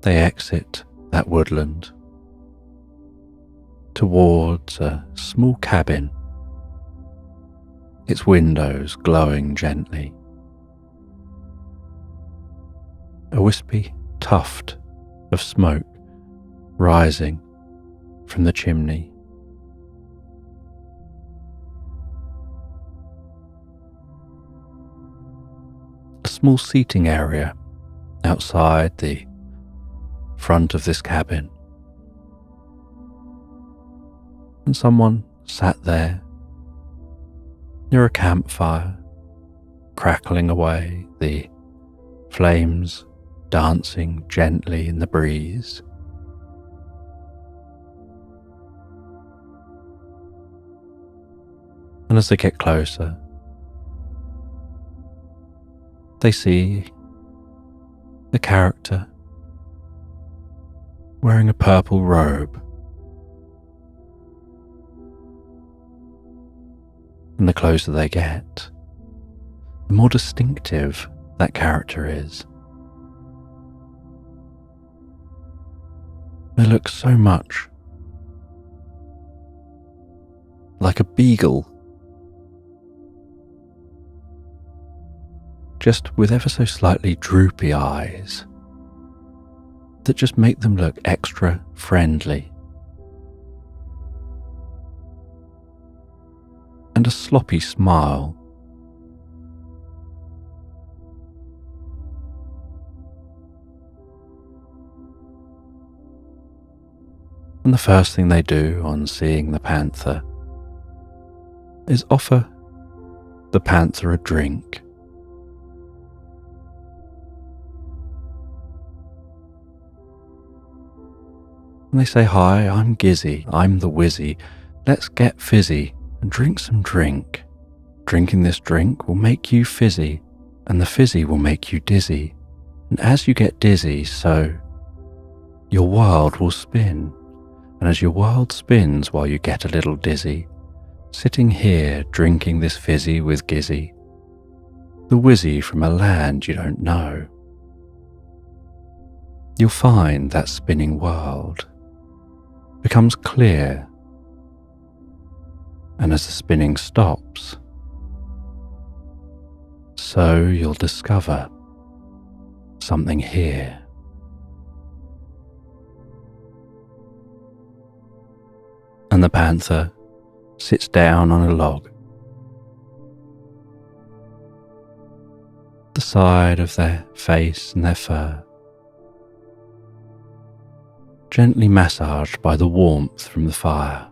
they exit that woodland towards a small cabin, its windows glowing gently. A wispy tuft of smoke rising from the chimney. A small seating area outside the front of this cabin, and someone sat there near a campfire, crackling away, the flames dancing gently in the breeze. And as they get closer, they see the character wearing a purple robe. And the closer they get, the more distinctive that character is. They look so much like a beagle, just with ever so slightly droopy eyes that just make them look extra friendly, and a sloppy smile. And the first thing they do on seeing the panther is offer the panther a drink. And they say, "Hi, I'm Gizzy, I'm the Wizzy. Let's get fizzy and drink some drink. Drinking this drink will make you fizzy, and the fizzy will make you dizzy. And as you get dizzy, so your world will spin. And as your world spins while you get a little dizzy, sitting here drinking this fizzy with Gizzy, the Wizzy from a land you don't know, you'll find that spinning world becomes clear, and as the spinning stops, so you'll discover something here." And the panther sits down on a log, the side of their face and their fur gently massaged by the warmth from the fire,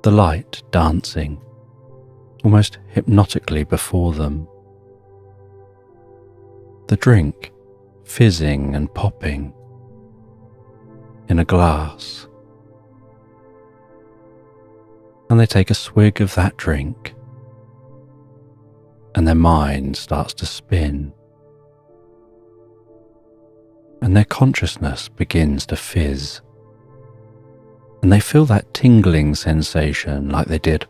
the light dancing almost hypnotically before them, the drink fizzing and popping in a glass. And they take a swig of that drink, and their mind starts to spin, and their consciousness begins to fizz, and they feel that tingling sensation like they did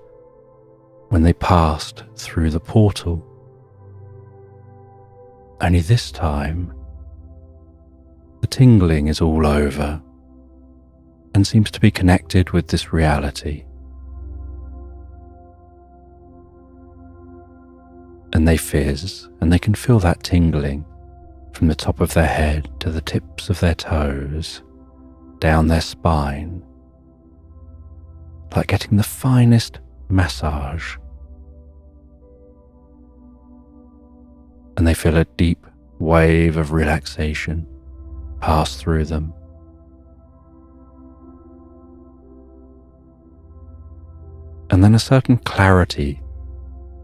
when they passed through the portal. Only this time, the tingling is all over and seems to be connected with this reality. And they fizz, and they can feel that tingling from the top of their head to the tips of their toes, down their spine, like getting the finest massage. And they feel a deep wave of relaxation pass through them. And then a certain clarity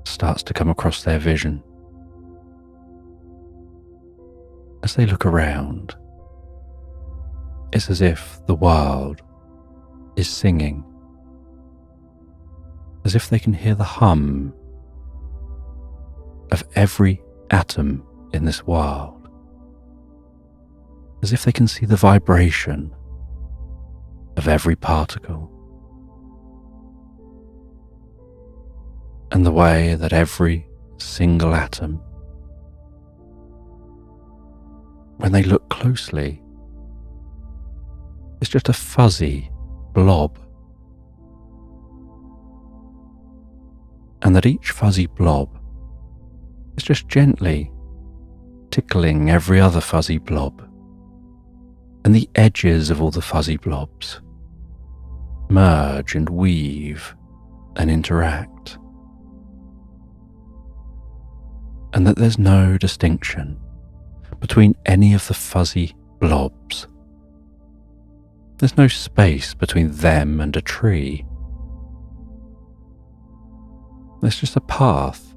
starts to come across their vision. As they look around, it's as if the world is singing, as if they can hear the hum of every atom in this world, as if they can see the vibration of every particle, and the way that every single atom, when they look closely, is just a fuzzy blob, and that each fuzzy blob is just gently tickling every other fuzzy blob, and the edges of all the fuzzy blobs merge and weave and interact, and that there's no distinction between any of the fuzzy blobs. There's no space between them and a tree. There's just a path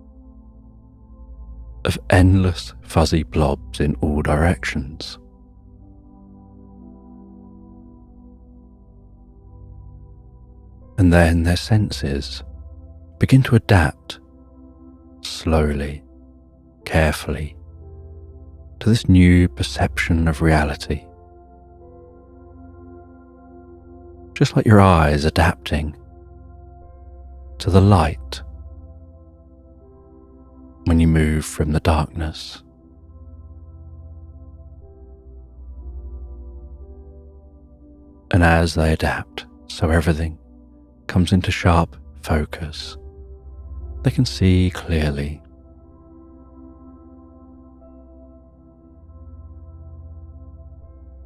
of endless fuzzy blobs in all directions. And then their senses begin to adapt slowly, carefully, to this new perception of reality. Just like your eyes adapting to the light when you move from the darkness. And as they adapt, so everything comes into sharp focus, they can see clearly.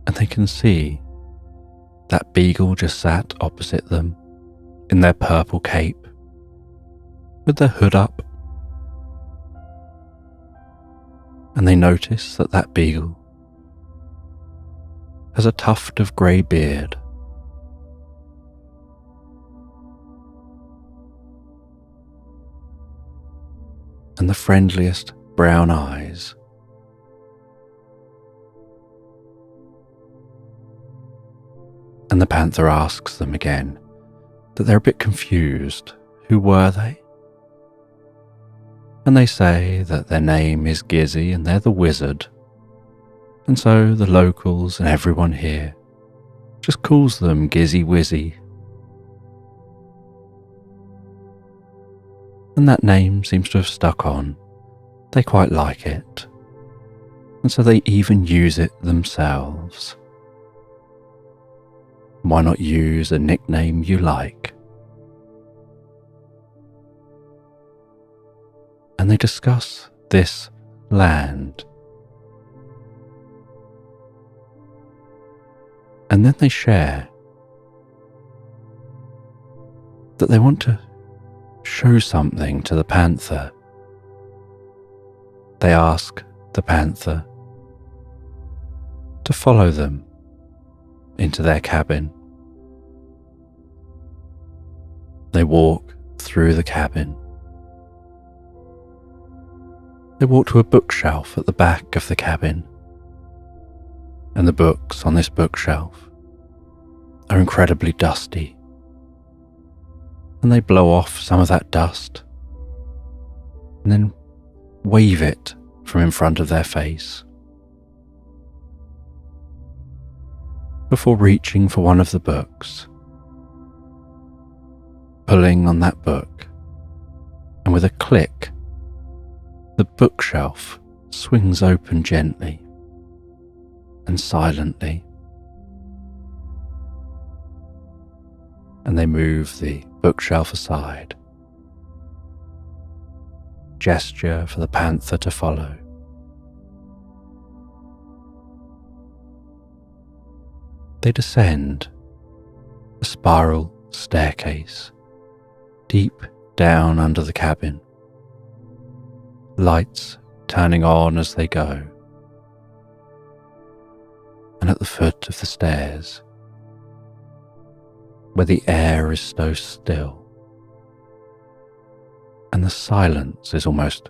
And they can see that beagle just sat opposite them in their purple cape with their hood up. And they notice that that beagle has a tuft of grey beard, and the friendliest brown eyes. And the panther asks them again that they're a bit confused. Who were they? And they say that their name is Gizz and they're the wizard. And so the locals and everyone here just calls them Gizzy Wizzy. And that name seems to have stuck on. They quite like it. And so they even use it themselves. Why not use a nickname you like? And they discuss this land. And then they share that they want to show something to the panther. They ask the panther to follow them into their cabin. They walk through the cabin. They walk to a bookshelf at the back of the cabin, and the books on this bookshelf are incredibly dusty, and they blow off some of that dust and then wave it from in front of their face before reaching for one of the books, pulling on that book, and with a click, the bookshelf swings open gently and silently, and they move the bookshelf aside, gesture for the panther to follow. They descend a spiral staircase deep down under the cabin, lights turning on as they go. And at the foot of the stairs, where the air is so still and the silence is almost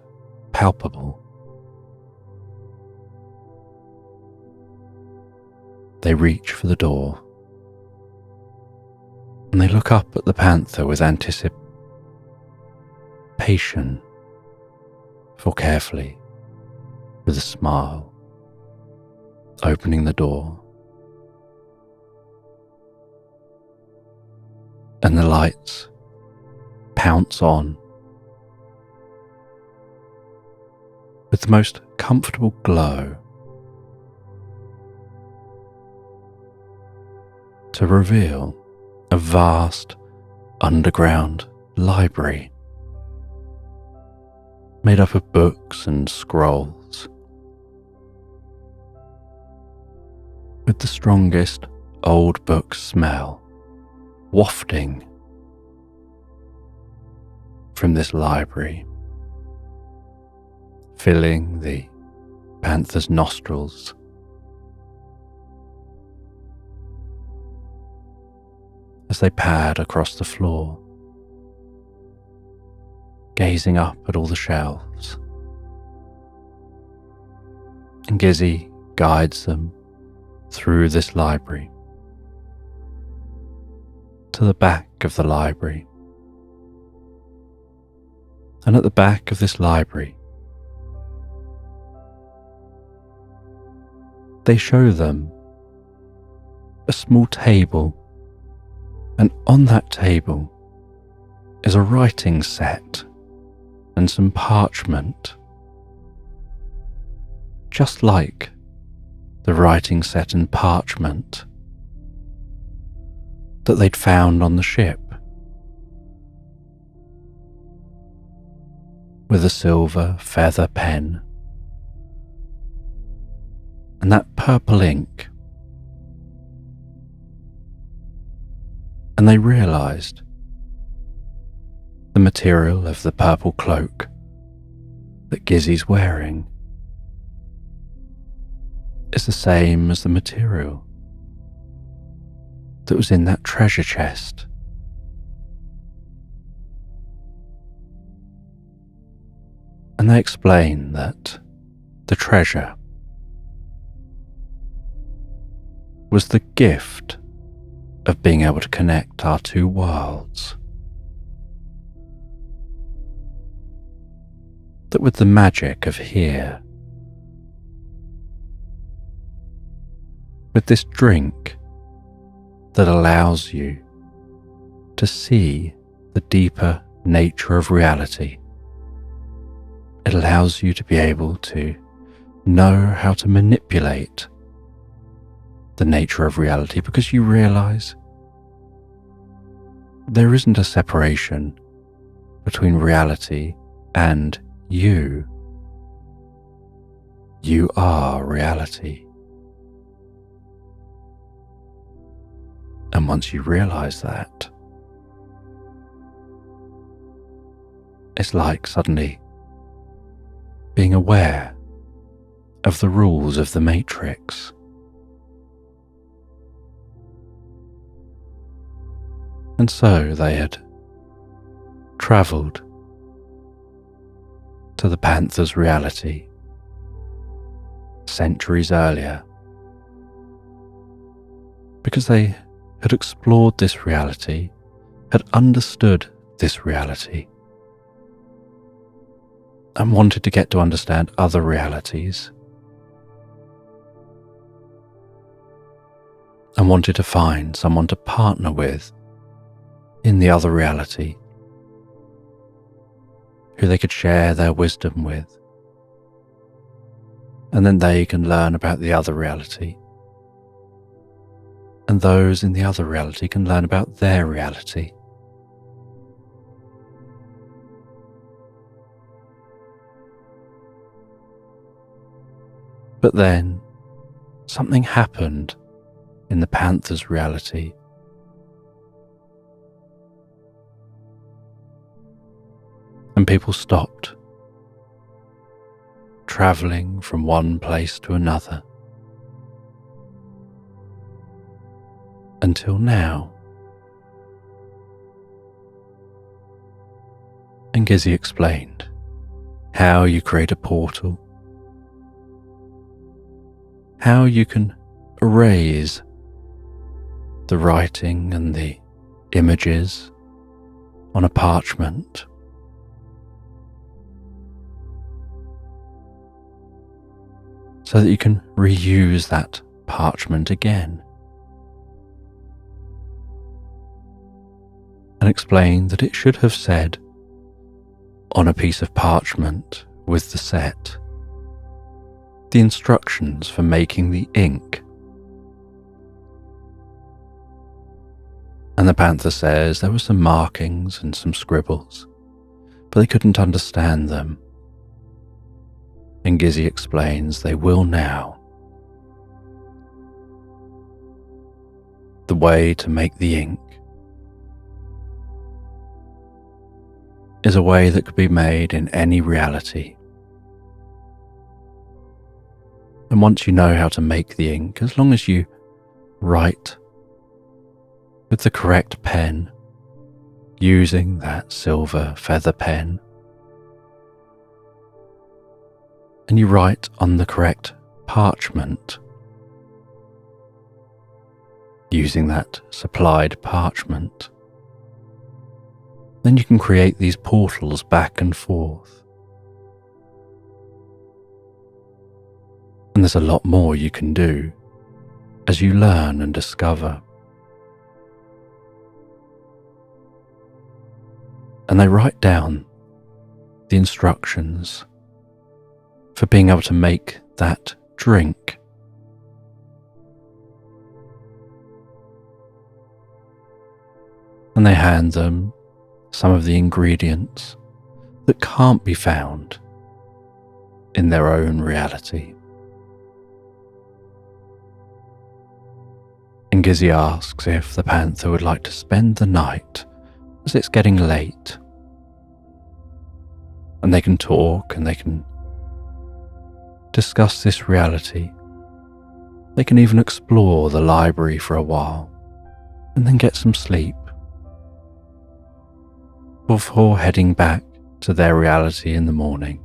palpable, they reach for the door, and they look up at the panther with anticipation, for carefully, with a smile, opening the door, and the lights pounce on with the most comfortable glow to reveal a vast underground library made up of books and scrolls, with the strongest old book smell wafting from this library, filling the panther's nostrils. As they pad across the floor, gazing up at all the shelves, and Gizzy guides them through this library to the back of the library. And at the back of this library, they show them a small table, and on that table is a writing set and some parchment, just like the writing set and parchment that they'd found on the ship, with a silver feather pen and that purple ink. And they realised the material of the purple cloak that Gizzy's wearing is the same as the material that was in that treasure chest. And they explain that the treasure was the gift of being able to connect our two worlds. That with the magic of here, with this drink that allows you to see the deeper nature of reality, it allows you to be able to know how to manipulate the nature of reality, because you realize there isn't a separation between reality and you. You are reality. And once you realize that, it's like suddenly being aware of the rules of the Matrix. And so they had travelled to the panther's reality centuries earlier, because they had explored this reality, had understood this reality, and wanted to get to understand other realities, and wanted to find someone to partner with in the other reality, who they could share their wisdom with, and then they can learn about the other reality, and those in the other reality can learn about their reality. But then something happened in the panther's reality. And people stopped travelling from one place to another until now. And Gizzy explained how you create a portal, how you can erase the writing and the images on a parchment, so that you can reuse that parchment again, and explain that it should have said on a piece of parchment with the set the instructions for making the ink. And the panther says there were some markings and some scribbles, but they couldn't understand them. And Gizzy explains they will now. The way to make the ink is a way that could be made in any reality. And once you know how to make the ink, as long as you write with the correct pen, using that silver feather pen, and you write on the correct parchment, using that supplied parchment, then you can create these portals back and forth. And there's a lot more you can do as you learn and discover. And they write down the instructions for being able to make that drink. And they hand them some of the ingredients that can't be found in their own reality. And Gizzy asks if the panther would like to spend the night, as it's getting late. And they can talk and they can discuss this reality. They can even explore the library for a while and then get some sleep before heading back to their reality in the morning.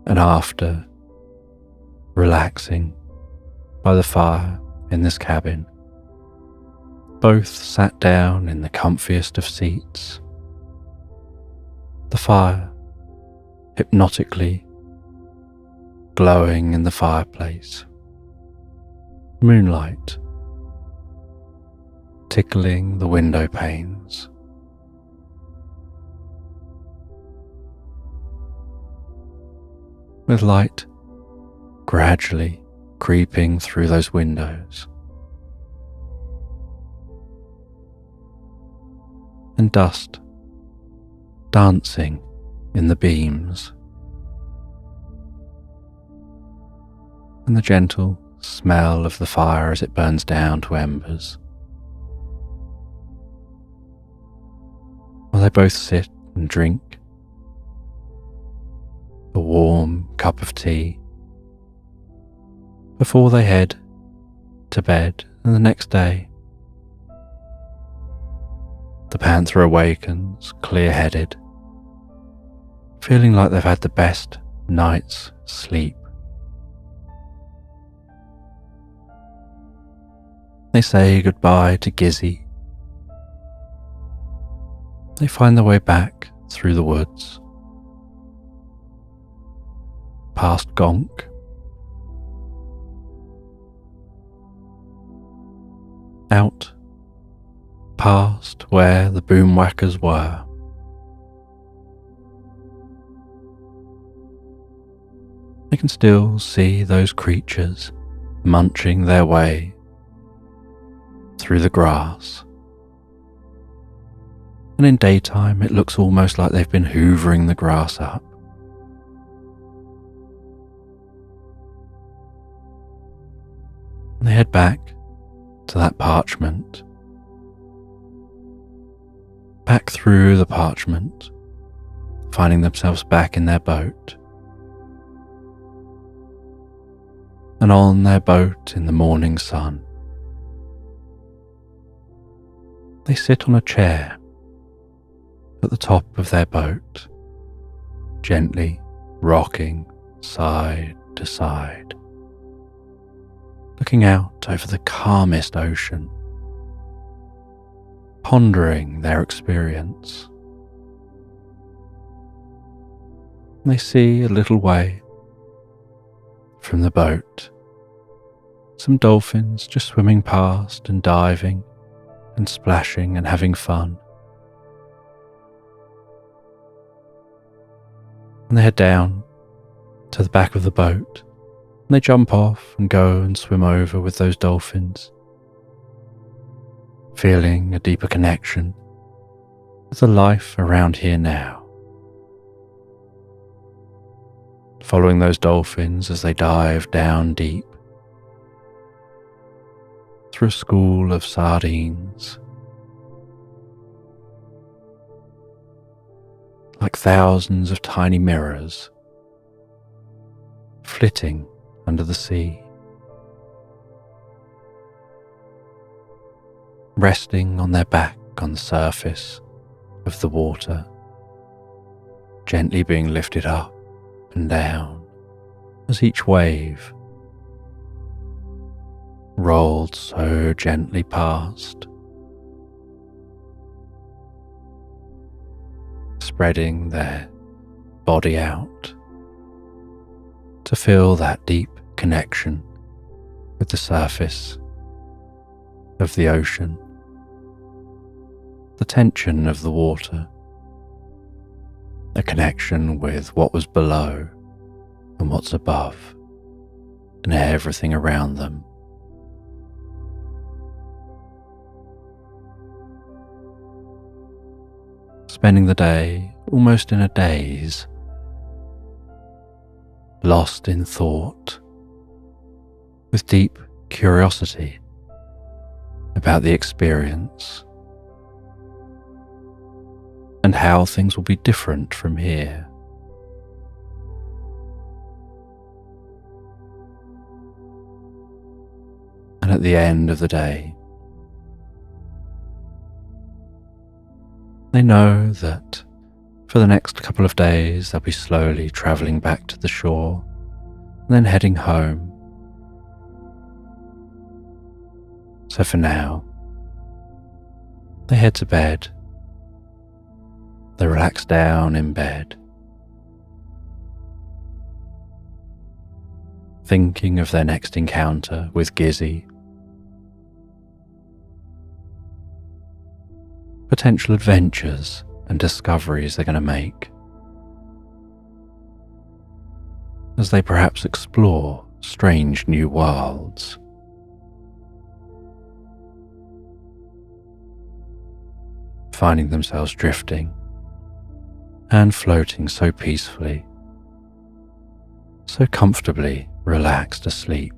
And after relaxing by the fire in this cabin, both sat down in the comfiest of seats, the fire hypnotically glowing in the fireplace, moonlight tickling the window panes. With light gradually creeping through those windows, and dust dancing in the beams, and the gentle smell of the fire as it burns down to embers. While they both sit and drink a warm cup of tea before they head to bed, and the next day the panther awakens clear-headed, feeling like they've had the best night's sleep. They say goodbye to Gizzy. They find their way back through the woods, past Gonk, out past where the boomwhackers were. They can still see those creatures munching their way through the grass. And in daytime it looks almost like they've been hoovering the grass up. And they head back to that parchment, back through the parchment, finding themselves back in their boat. And on their boat in the morning sun, they sit on a chair at the top of their boat, gently rocking side to side, looking out over the calmest ocean, pondering their experience. They see a little way from the boat some dolphins just swimming past and diving and splashing and having fun. and they head down to the back of the boat, and they jump off and go and swim over with those dolphins, feeling a deeper connection with the life around here now. Following those dolphins as they dive down deep through a school of sardines, like thousands of tiny mirrors flitting under the sea, resting on their back on the surface of the water, gently being lifted up and down as each wave rolled so gently past, spreading their body out to feel that deep connection with the surface of the ocean, the tension of the water, a connection with what was below and what's above and everything around them. Spending the day almost in a daze, lost in thought, with deep curiosity about the experience and how things will be different from here. And at the end of the day, they know that for the next couple of days they'll be slowly travelling back to the shore and then heading home. So for now, they head to bed. They relax down in bed, thinking of their next encounter with Gizz, potential adventures and discoveries they're going to make as they perhaps explore strange new worlds. Finding themselves drifting and floating so peacefully, so comfortably relaxed asleep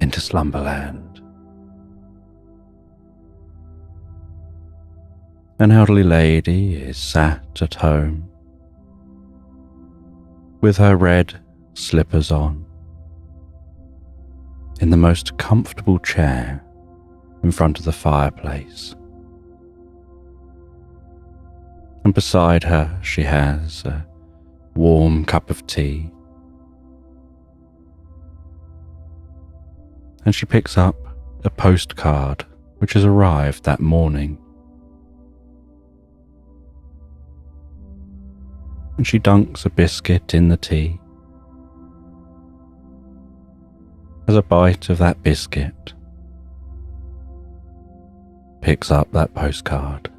into Slumberland. An elderly lady is sat at home with her red slippers on in the most comfortable chair in front of the fireplace. And beside her she has a warm cup of tea. And she picks up a postcard which has arrived that morning. And she dunks a biscuit in the tea. Has a bite of that biscuit. Picks up that postcard.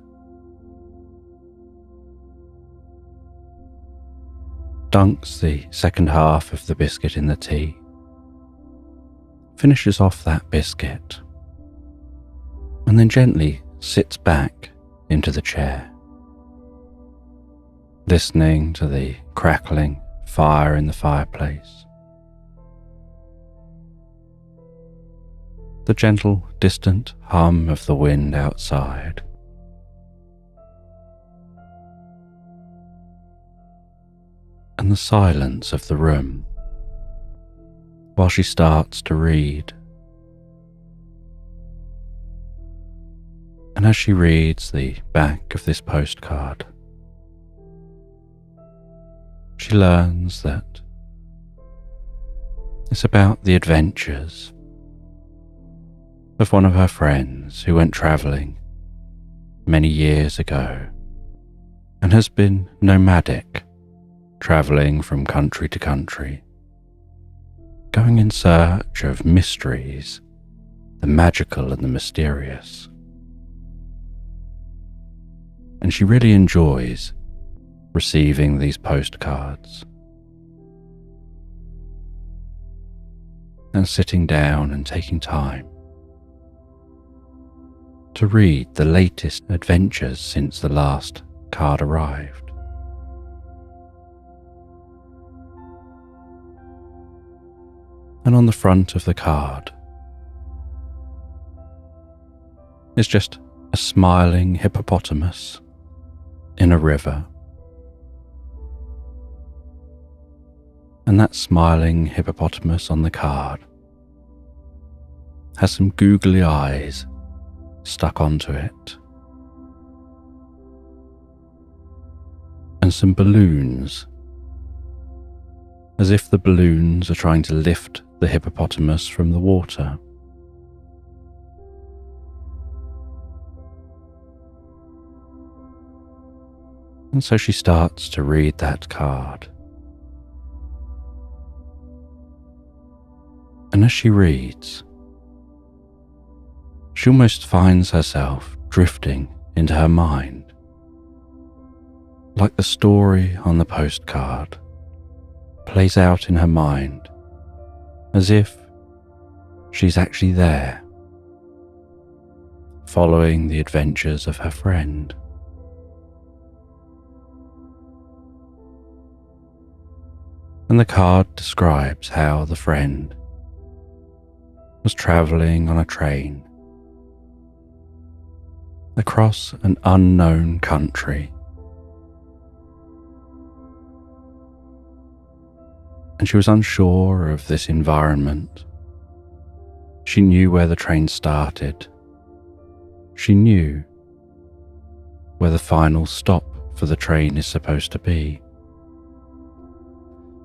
Dunks the second half of the biscuit in the tea. Finishes off that biscuit. And then gently sits back into the chair, listening to the crackling fire in the fireplace, the gentle, distant hum of the wind outside, and the silence of the room while she starts to read. And as she reads the back of this postcard, she learns that it's about the adventures of one of her friends who went travelling many years ago and has been nomadic, travelling from country to country, going in search of mysteries, the magical and the mysterious. And she really enjoys receiving these postcards and sitting down and taking time to read the latest adventures since the last card arrived. And on the front of the card is just a smiling hippopotamus in a river. And that smiling hippopotamus on the card has some googly eyes stuck onto it, and some balloons, as if the balloons are trying to lift the hippopotamus from the water. And so she starts to read that card. And as she reads, she almost finds herself drifting into her mind, like the story on the postcard plays out in her mind, as if she's actually there, following the adventures of her friend. And the card describes how the friend was travelling on a train across an unknown country, and she was unsure of this environment. She knew where the train started. She knew where the final stop for the train is supposed to be.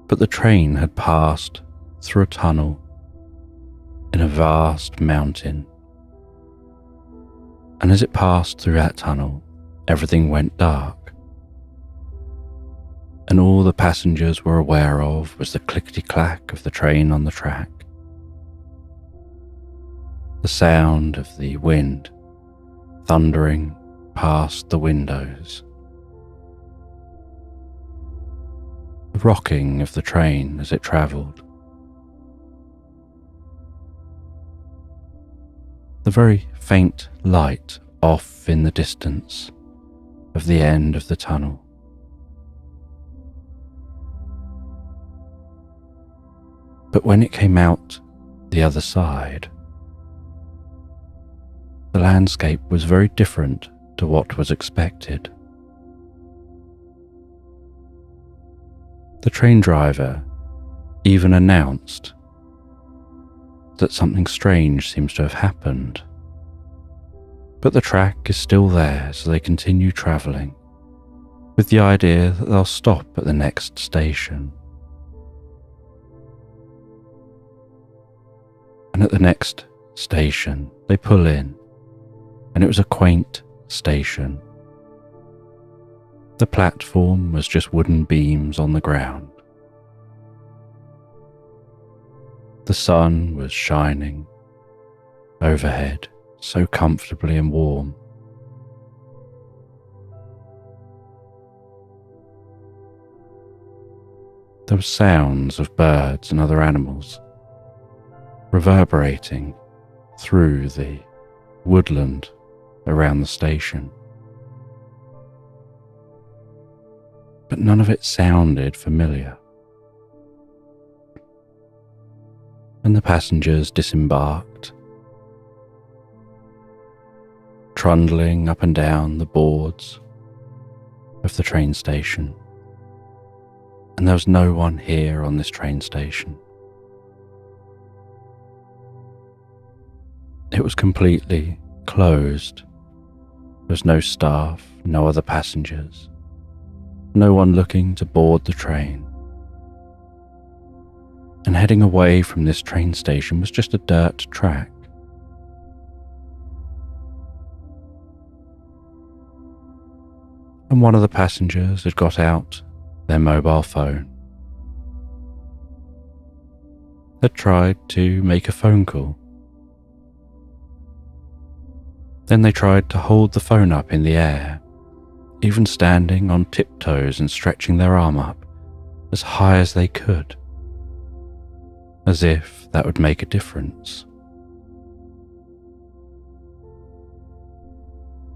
But the train had passed through a tunnel in a vast mountain. And as it passed through that tunnel, everything went dark. And all the passengers were aware of was the clickety-clack of the train on the track, the sound of the wind thundering past the windows, the rocking of the train as it travelled, the very faint light off in the distance of the end of the tunnel. But when it came out the other side, the landscape was very different to what was expected. The train driver even announced that something strange seems to have happened. But the track is still there, so they continue travelling, with the idea that they'll stop at the next station. And at the next station, they pull in, and it was a quaint station. The platform was just wooden beams on the ground. The sun was shining overhead so comfortably and warm. There were sounds of birds and other animals reverberating through the woodland around the station. But none of it sounded familiar. And the passengers disembarked, trundling up and down the boards of the train station. And there was no one here on this train station. It was completely closed. There was no staff, no other passengers, no one looking to board the train. And heading away from this train station was just a dirt track. And one of the passengers had got out their mobile phone. Had tried to make a phone call. Then they tried to hold the phone up in the air even standing on tiptoes and stretching their arm up as high as they could, as if that would make a difference.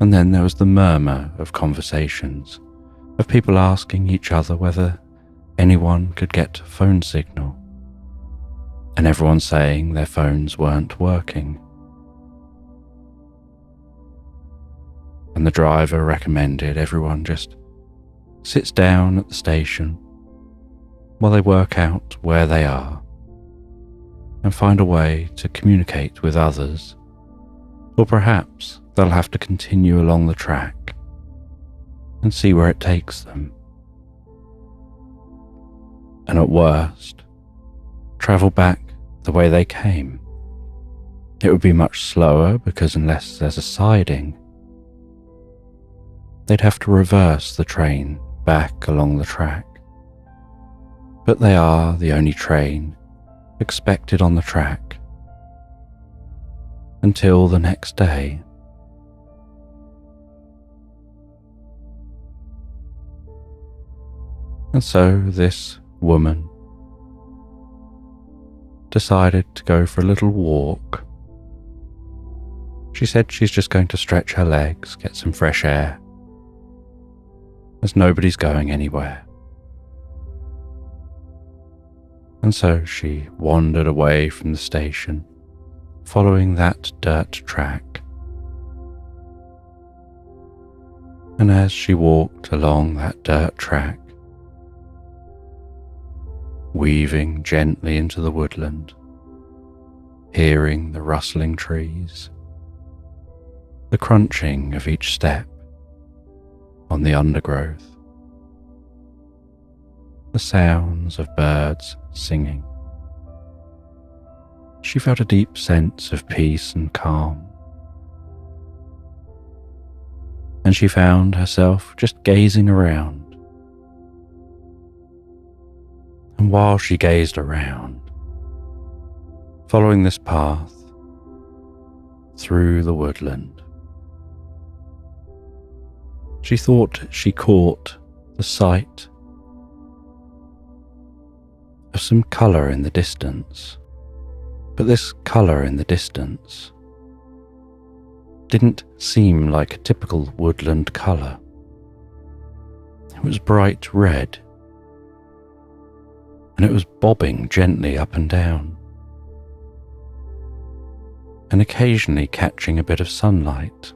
And then there was the murmur of conversations, of people asking each other whether anyone could get phone signal, and everyone saying their phones weren't working. And the driver recommended everyone just sits down at the station while they work out where they are and find a way to communicate with others, or perhaps they'll have to continue along the track and see where it takes them. And at worst, travel back the way they came. It would be much slower because unless there's a siding, they'd have to reverse the train back along the track. But they are the only train expected on the track until the next day. And so this woman decided to go for a little walk. She said she's just going to stretch her legs, get some fresh air, as nobody's going anywhere. And so she wandered away from the station, following that dirt track. And as she walked along that dirt track, weaving gently into the woodland, hearing the rustling trees, the crunching of each step on the undergrowth, the sounds of birds singing, she felt a deep sense of peace and calm. And she found herself just gazing around. And while she gazed around, following this path through the woodland, she thought she caught the sight of some colour in the distance. But this colour in the distance didn't seem like a typical woodland colour. It was bright red, and it was bobbing gently up and down, and occasionally catching a bit of sunlight.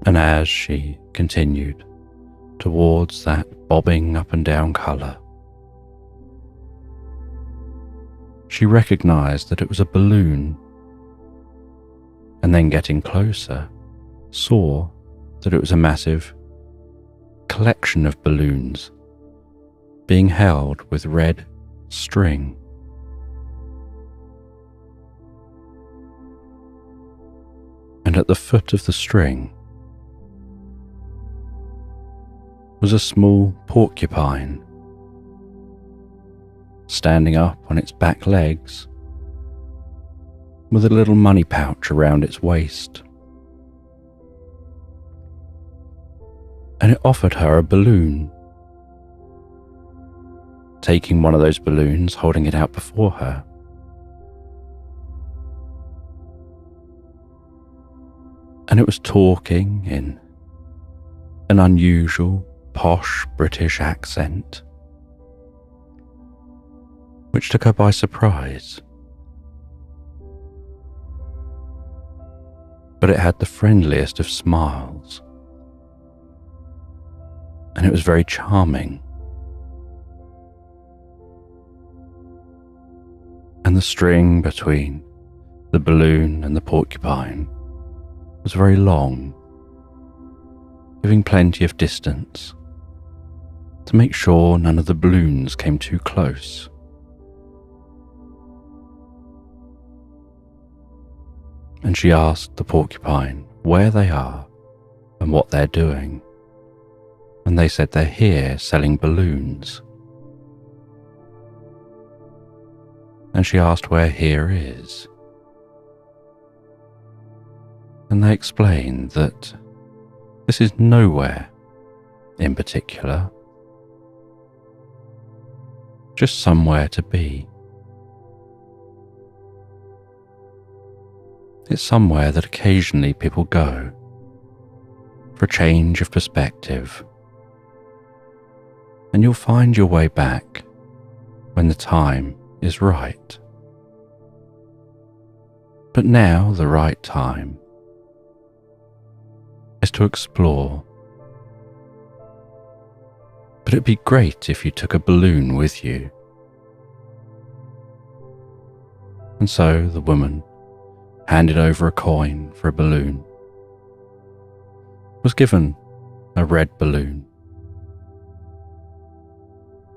And as she continued towards that bobbing up and down colour, she recognised that it was a balloon, and then getting closer, saw that it was a massive collection of balloons being held with red string. And at the foot of the string was a small porcupine, standing up on its back legs with a little money pouch around its waist. And it offered her a balloon. Taking one of those balloons, holding it out before her, and it was talking in an unusual, posh British accent, which took her by surprise. But it had the friendliest of smiles, and it was very charming. And the string between the balloon and the porcupine was very long, giving plenty of distance to make sure none of the balloons came too close. And she asked the porcupine where they are and what they're doing, and they said they're here selling balloons. And she asked where here is, and they explained that this is nowhere in particular, just somewhere to be. It's somewhere that occasionally people go for a change of perspective, and you'll find your way back when the time is right. But now the right time is to explore. But it'd be great if you took a balloon with you. And so the woman handed over a coin for a balloon, was given a red balloon,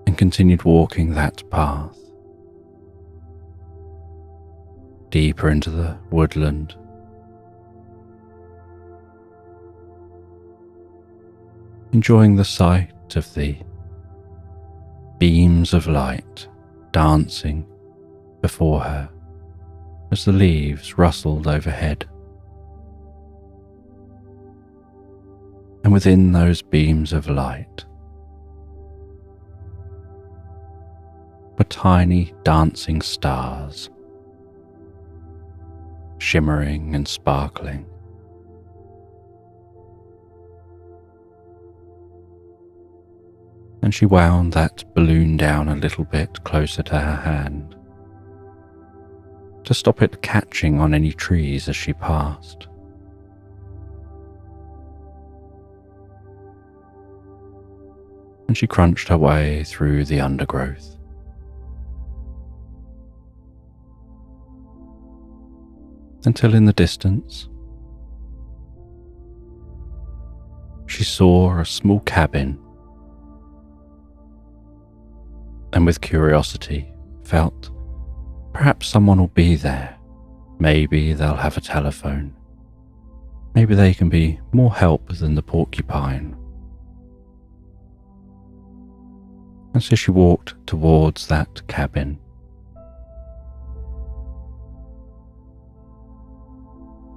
and continued walking that path deeper into the woodland. Enjoying the sight of the beams of light dancing before her as the leaves rustled overhead. And within those beams of light were tiny dancing stars, shimmering and sparkling. And she wound that balloon down a little bit closer to her hand to stop it catching on any trees as she passed. And she crunched her way through the undergrowth. Until in the distance, she saw a small cabin, and with curiosity felt perhaps someone will be there. Maybe they'll have a telephone. Maybe they can be more help than the porcupine. And so she walked towards that cabin.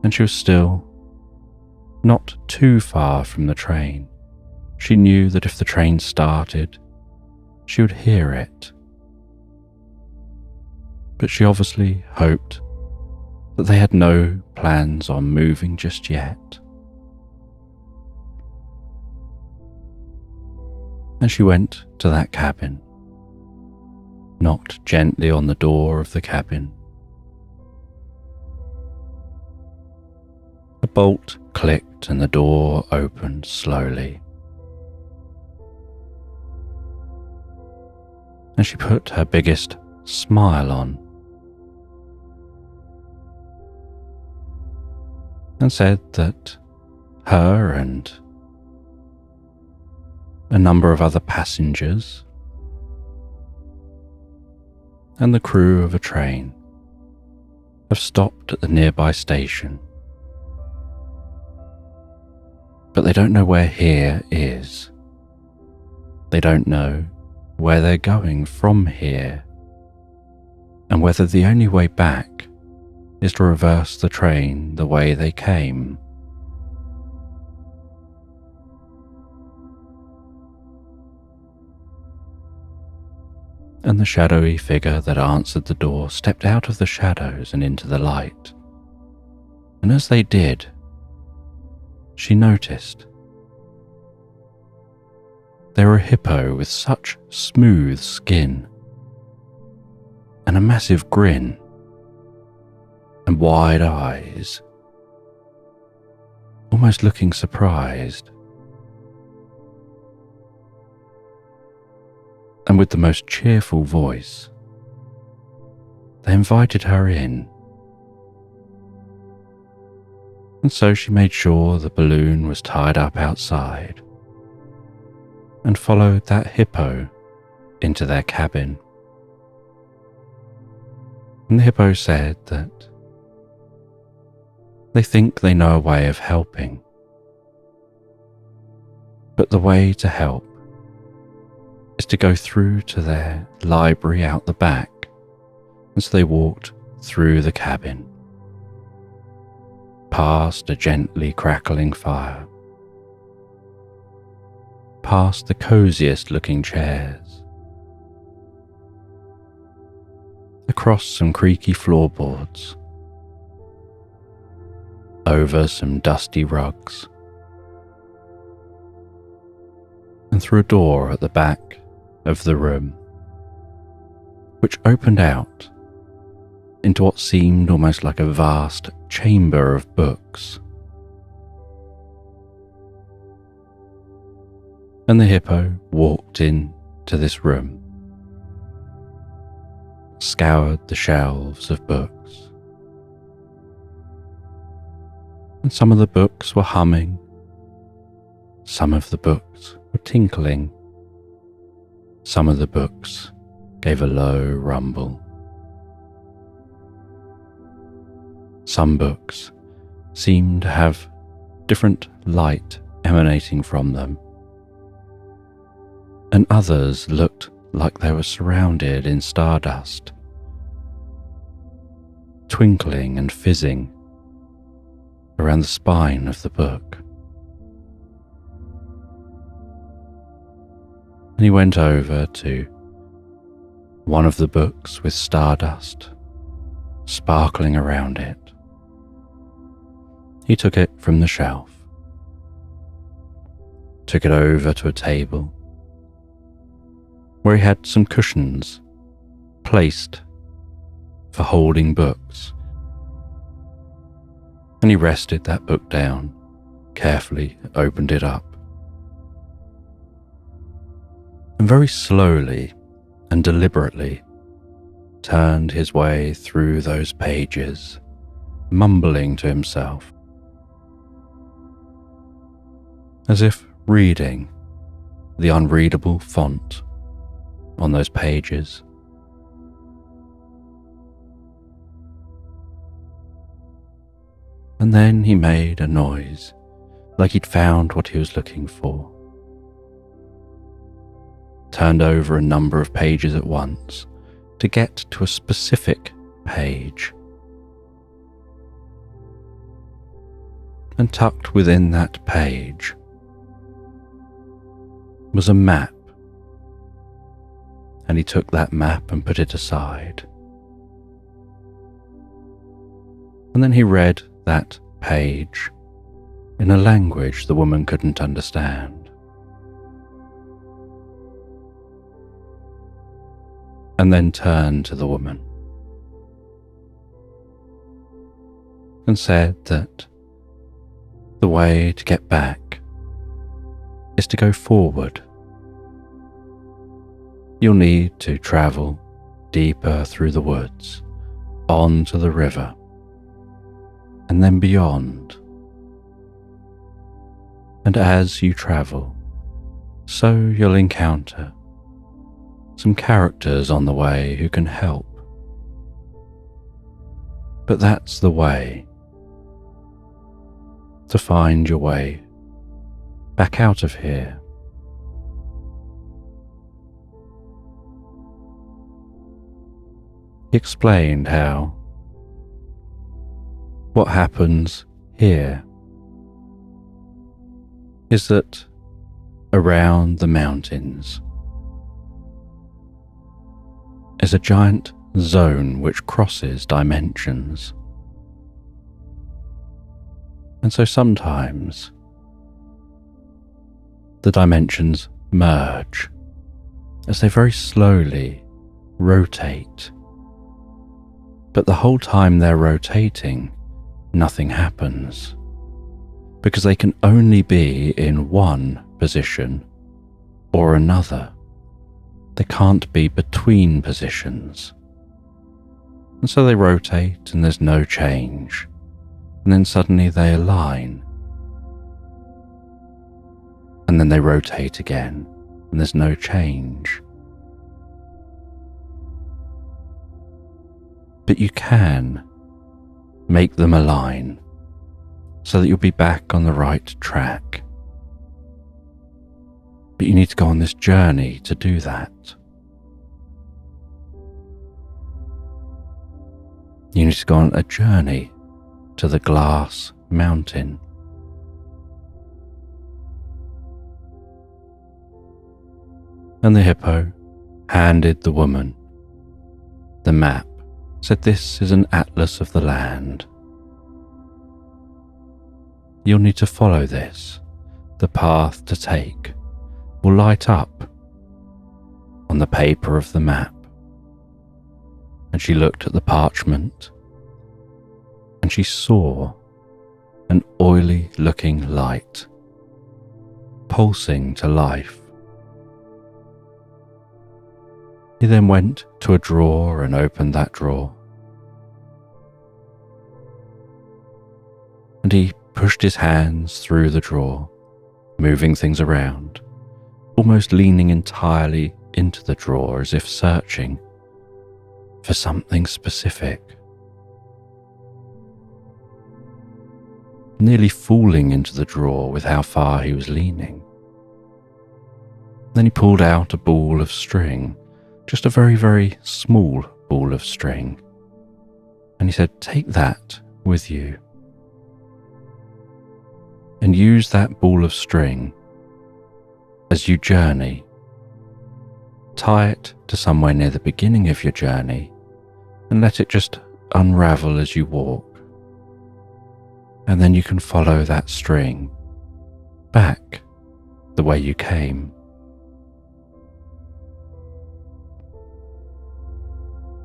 And she was still not too far from the train. She knew that if the train started, she would hear it. But she obviously hoped that they had no plans on moving just yet. And she went to that cabin, knocked gently on the door of the cabin. A bolt clicked and the door opened slowly. And she put her biggest smile on and said that her and a number of other passengers and the crew of a train have stopped at the nearby station. But they don't know where here is. They don't know where they're going from here, and whether the only way back is to reverse the train the way they came. And the shadowy figure that answered the door stepped out of the shadows and into the light. And as they did, she noticed they were a hippo with such smooth skin and a massive grin and wide eyes, almost looking surprised. And with the most cheerful voice, they invited her in. And so she made sure the balloon was tied up outside and followed that hippo into their cabin. And the hippo said that they think they know a way of helping, but the way to help is to go through to their library out the back. And so they walked through the cabin past a gently crackling fire, past the coziest looking chairs, across some creaky floorboards, over some dusty rugs, and through a door at the back of the room, which opened out into what seemed almost like a vast chamber of books. And the hippo walked into this room, scoured the shelves of books, and some of the books were humming, some of the books were tinkling, some of the books gave a low rumble. Some books seemed to have different light emanating from them, and others looked like they were surrounded in stardust, twinkling and fizzing around the spine of the book. And he went over to one of the books with stardust sparkling around it. He took it from the shelf, took it over to a table where he had some cushions placed for holding books, and he rested that book down, carefully opened it up, and very slowly and deliberately turned his way through those pages, mumbling to himself, as if reading the unreadable font on those pages. And then he made a noise, like he'd found what he was looking for, turned over a number of pages at once to get to a specific page, and tucked within that page was a map, and he took that map and put it aside. And then he read that page in a language the woman couldn't understand. And then turned to the woman and said that the way to get back is to go forward. You'll need to travel deeper through the woods, on to the river, and then beyond. And as you travel, so you'll encounter some characters on the way who can help. But that's the way to find your way back out of here. He explained how what happens here is that around the mountains is a giant zone which crosses dimensions. And so sometimes the dimensions merge as they very slowly rotate. But the whole time they're rotating, nothing happens, because they can only be in one position or another. They can't be between positions. And so they rotate and there's no change. And then suddenly they align. And then they rotate again and there's no change. But you can make them align so that you'll be back on the right track. But you need to go on this journey to do that. You need to go on a journey to the glass mountain. And the hippo handed the woman the map, said, "This is an atlas of the land. You'll need to follow this. The path to take will light up on the paper of the map." And she looked at the parchment, and she saw an oily looking light pulsing to life. He then went to a drawer and opened that drawer. And he pushed his hands through the drawer, moving things around, almost leaning entirely into the drawer as if searching for something specific. Nearly falling into the drawer with how far he was leaning. Then he pulled out a ball of string, just a very, very small ball of string. And he said, "Take that with you. And use that ball of string as you journey. Tie it to somewhere near the beginning of your journey and let it just unravel as you walk. And then you can follow that string back the way you came."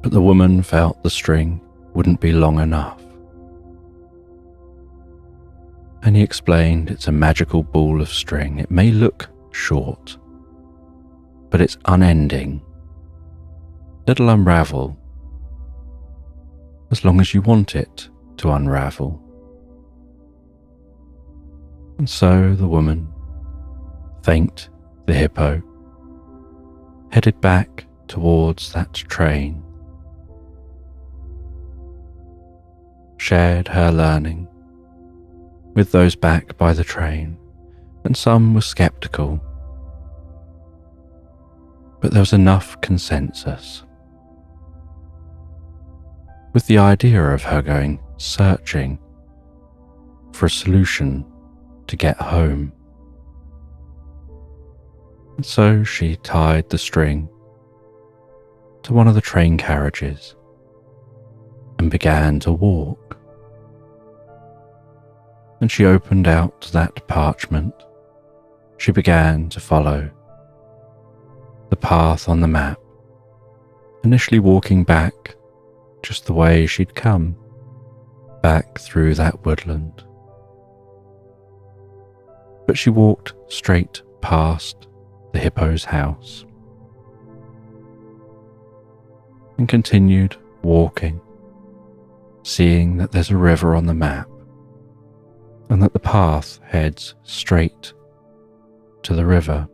But the woman felt the string wouldn't be long enough. And he explained, it's a magical ball of string. It may look short, but it's unending. It'll unravel as long as you want it to unravel. And so the woman thanked the hippo, headed back towards that train, shared her learning with those back by the train, and some were skeptical, but there was enough consensus with the idea of her going searching for a solution to get home. And so she tied the string to one of the train carriages and began to walk. And she opened out that parchment. She began to follow the path on the map, initially walking back just the way she'd come, back through that woodland. But she walked straight past the hippo's house and continued walking, seeing that there's a river on the map and that the path heads straight to the river.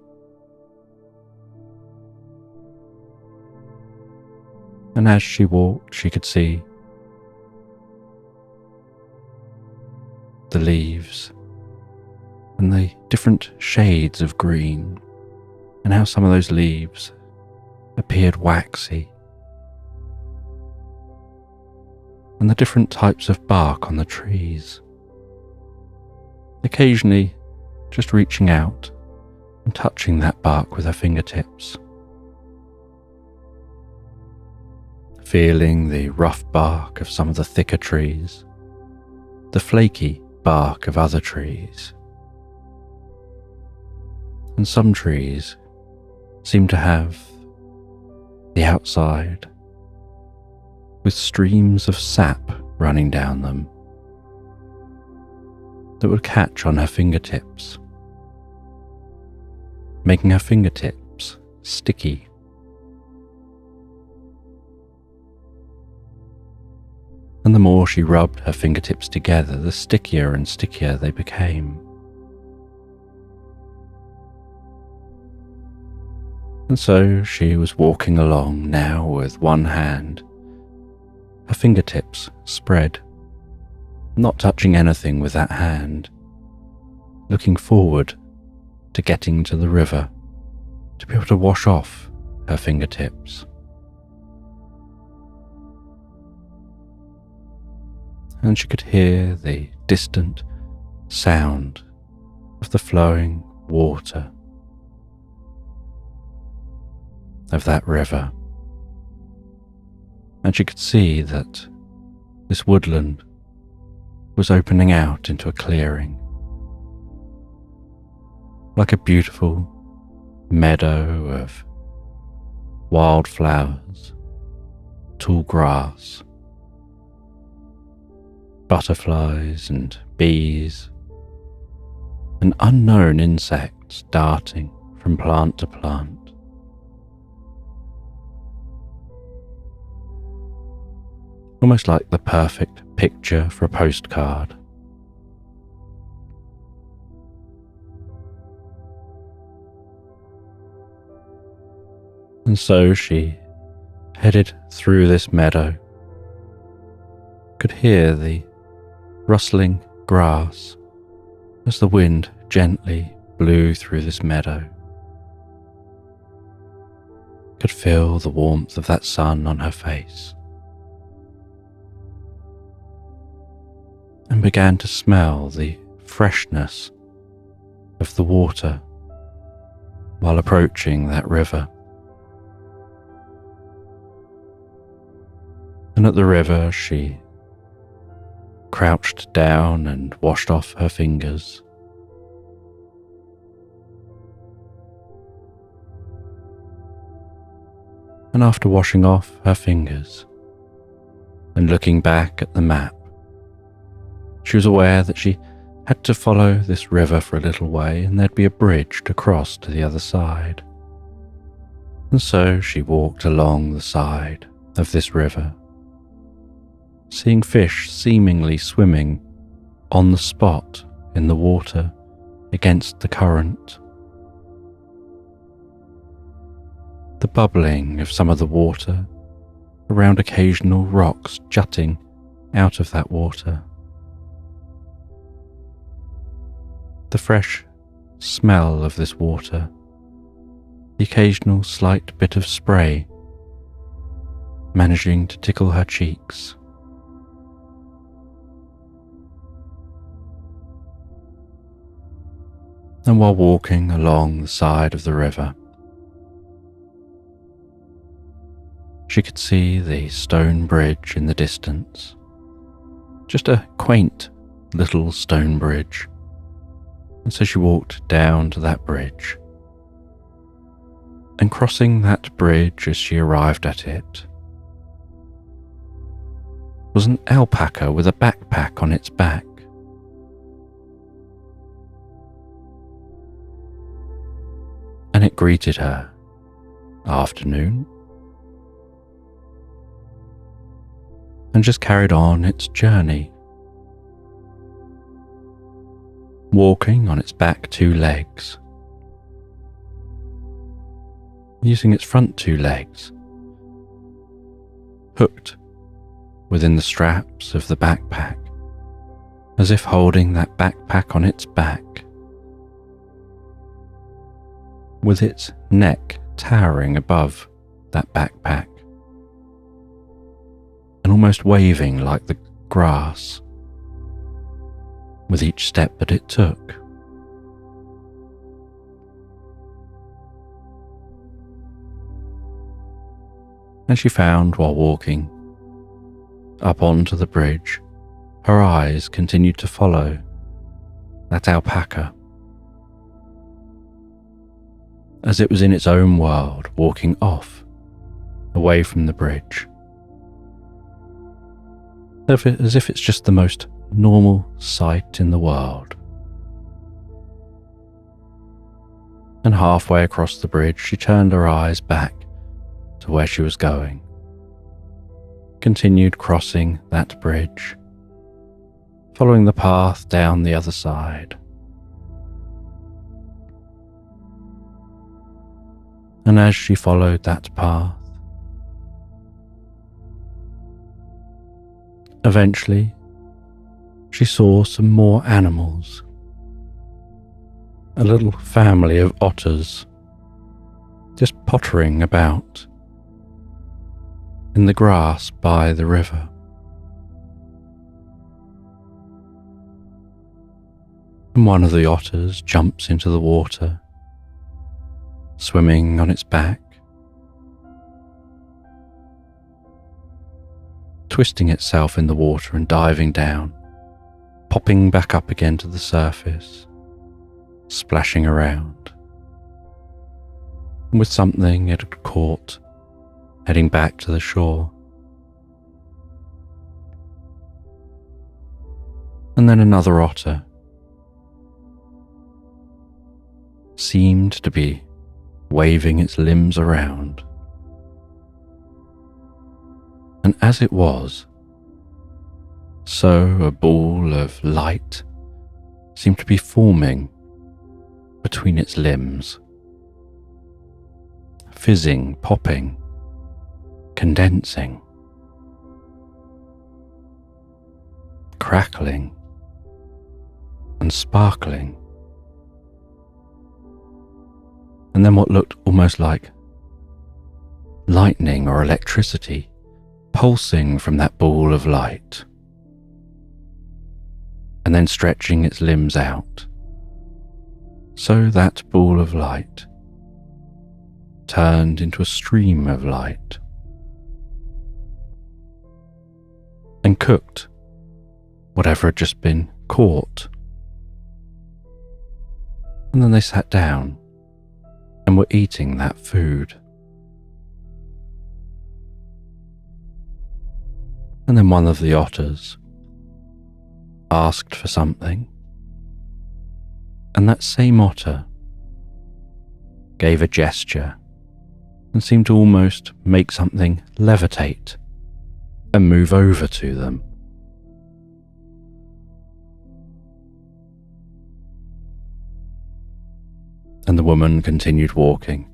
And as she walked, she could see the leaves and the different shades of green, and how some of those leaves appeared waxy, and the different types of bark on the trees, occasionally just reaching out and touching that bark with her fingertips, feeling the rough bark of some of the thicker trees, the flaky bark of other trees. And some trees seem to have the outside with streams of sap running down them that would catch on her fingertips, making her fingertips sticky. And the more she rubbed her fingertips together, the stickier and stickier they became. And so she was walking along now with one hand, her fingertips spread, not touching anything with that hand, looking forward to getting to the river to be able to wash off her fingertips. and she could hear the distant sound of the flowing water of that river. And she could see that this woodland was opening out into a clearing, like a beautiful meadow of wildflowers, tall grass, butterflies and bees, and unknown insects darting from plant to plant. Almost like the perfect picture for a postcard. And so she headed through this meadow, could hear the rustling grass as the wind gently blew through this meadow, could feel the warmth of that sun on her face, and began to smell the freshness of the water while approaching that river. And at the river she crouched down and washed off her fingers. And after washing off her fingers and looking back at the map, she was aware that she had to follow this river for a little way and there'd be a bridge to cross to the other side. And so she walked along the side of this river, seeing fish seemingly swimming on the spot in the water against the current. The bubbling of some of the water around occasional rocks jutting out of that water. The fresh smell of this water, the occasional slight bit of spray managing to tickle her cheeks. And while walking along the side of the river, she could see the stone bridge in the distance, just a quaint little stone bridge. And so she walked down to that bridge, and crossing that bridge as she arrived at it was an alpaca with a backpack on its back. And it greeted her, "Afternoon," and just carried on its journey, walking on its back 2 legs, using its front 2 legs hooked within the straps of the backpack, as if holding that backpack on its back, with its neck towering above that backpack, and almost waving like the grass with each step that it took. And she found, while walking up onto the bridge, her eyes continued to follow that alpaca as it was in its own world, walking off, away from the bridge, as if it's just the most normal sight in the world. And halfway across the bridge, she turned her eyes back to where she was going, continued crossing that bridge, following the path down the other side. And as she followed that path, eventually she saw some more animals, a little family of otters just pottering about in the grass by the river. and one of the otters jumps into the water, swimming on its back, twisting itself in the water and diving down, popping back up again to the surface, splashing around, and with something it had caught, heading back to the shore. And then another otter seemed to be waving its limbs around, and as it was, so a ball of light seemed to be forming between its limbs, fizzing, popping, condensing, crackling, and sparkling. And then what looked almost like lightning or electricity pulsing from that ball of light, and then stretching its limbs out, so that ball of light turned into a stream of light and cooked whatever had just been caught. And then they sat down and were eating that food. And then one of the otters asked for something, and that same otter gave a gesture and seemed to almost make something levitate and move over to them. And the woman continued walking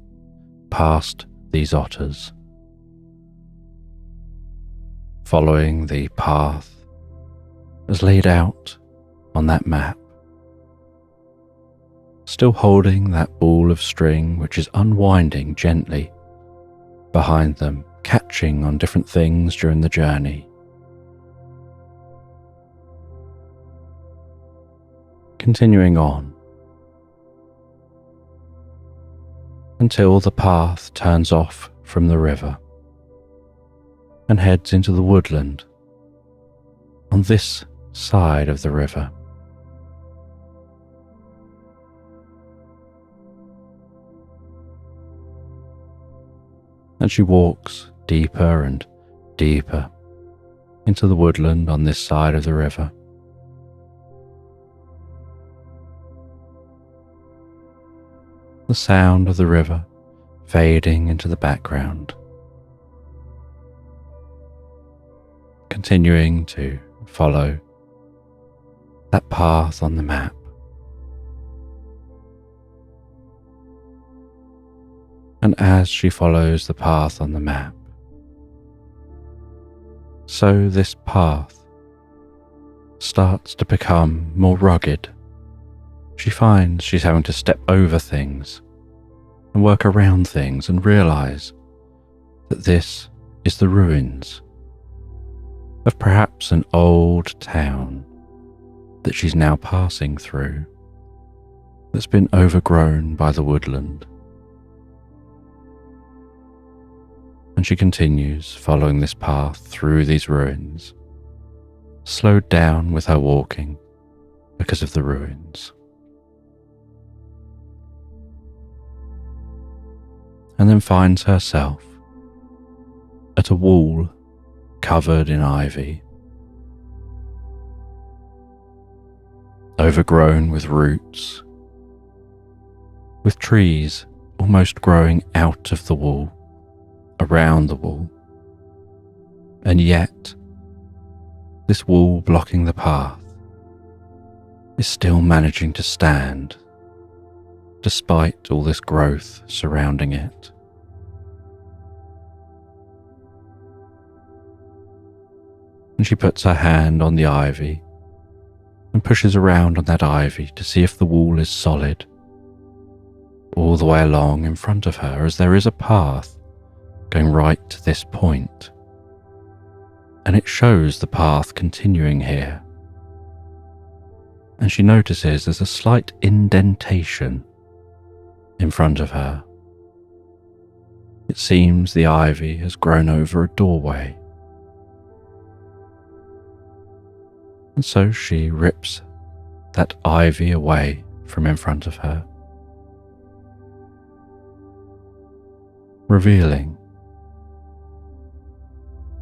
past these otters, following the path as laid out on that map, still holding that ball of string which is unwinding gently behind them, catching on different things during the journey. Continuing on until the path turns off from the river and heads into the woodland on this side of the river. And she walks deeper and deeper into the woodland on this side of the river. The sound of the river fading into the background, continuing to follow that path on the map. And as she follows the path on the map, so this path starts to become more rugged. She finds she's having to step over things and work around things and realize that this is the ruins of perhaps an old town that she's now passing through, that's been overgrown by the woodland. And she continues following this path through these ruins, slowed down with her walking because of the ruins. And then finds herself at a wall covered in ivy, overgrown with roots, with trees almost growing out of the wall, around the wall, and yet this wall blocking the path is still managing to stand despite all this growth surrounding it. And she puts her hand on the ivy and pushes around on that ivy to see if the wall is solid all the way along in front of her, as there is a path going right to this point, and it shows the path continuing here. and she notices there's a slight indentation in front of her. It seems the ivy has grown over a doorway. And so she rips that ivy away from in front of her, revealing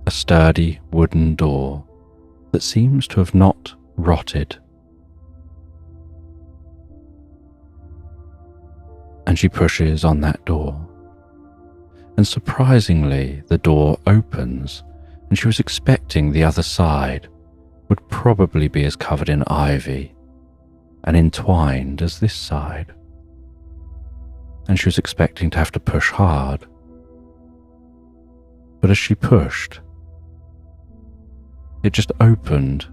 a sturdy wooden door that seems to have not rotted. And she pushes on that door, and surprisingly the door opens, and she was expecting the other side would probably be as covered in ivy and entwined as this side, and she was expecting to have to push hard. But as she pushed, it just opened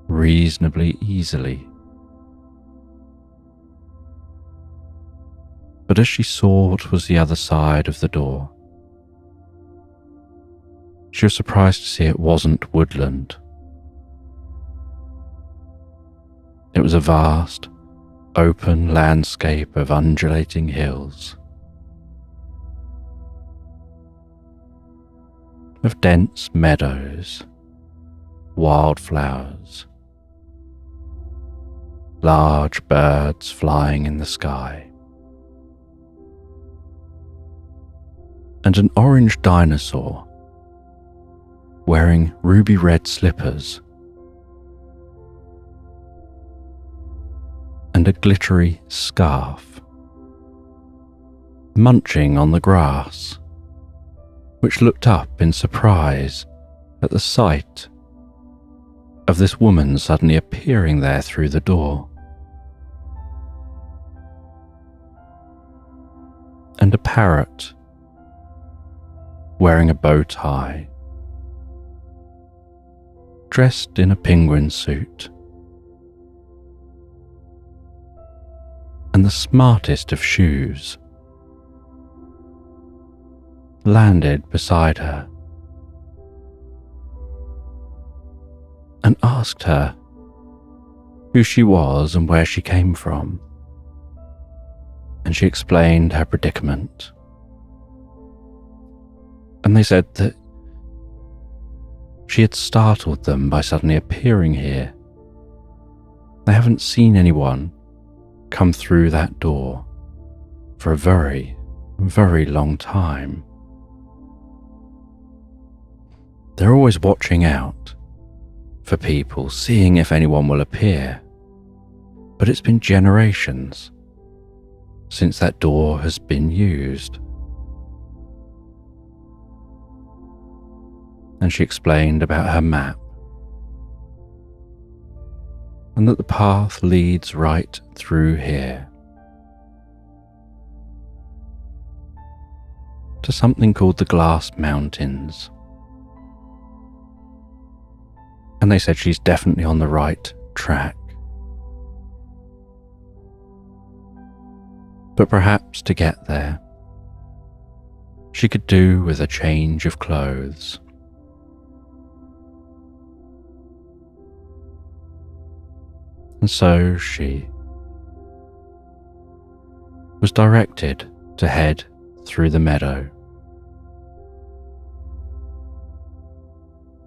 reasonably easily. But as she saw what was the other side of the door, she was surprised to see it wasn't woodland. It was a vast, open landscape of undulating hills, of dense meadows, wildflowers, large birds flying in the sky, and an orange dinosaur wearing ruby red slippers and a glittery scarf, munching on the grass, which looked up in surprise at the sight of this woman suddenly appearing there through the door. And a parrot wearing a bow tie, dressed in a penguin suit, and the smartest of shoes, landed beside her and asked her who she was and where she came from, and she explained her predicament. And they said that she had startled them by suddenly appearing here. They haven't seen anyone come through that door for a very, very long time. They're always watching out for people, seeing if anyone will appear, but it's been generations since that door has been used. And she explained about her map, and that the path leads right through here to something called the Glass Mountains. And they said she's definitely on the right track. But perhaps to get there, she could do with a change of clothes. And so she was directed to head through the meadow.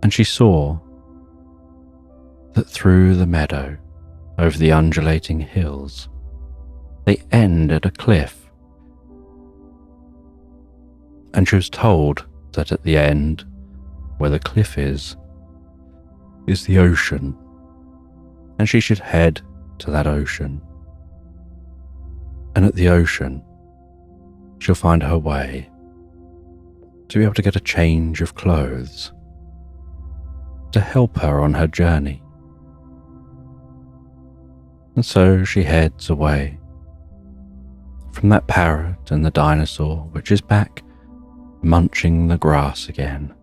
And she saw that through the meadow, over the undulating hills, they end at a cliff. And she was told that at the end, where the cliff is the ocean, and she should head to that ocean. And at the ocean, she'll find her way to be able to get a change of clothes to help her on her journey. And so she heads away from that parrot and the dinosaur, which is back munching the grass again.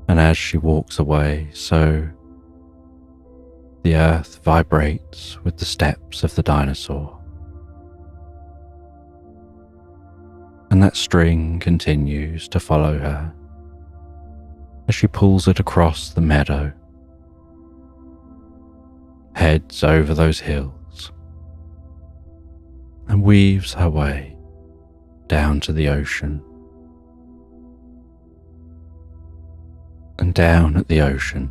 And as she walks away, so the earth vibrates with the steps of the dinosaur. And that string continues to follow her as she pulls it across the meadow heads over those hills and weaves her way down to the ocean. And down at the ocean,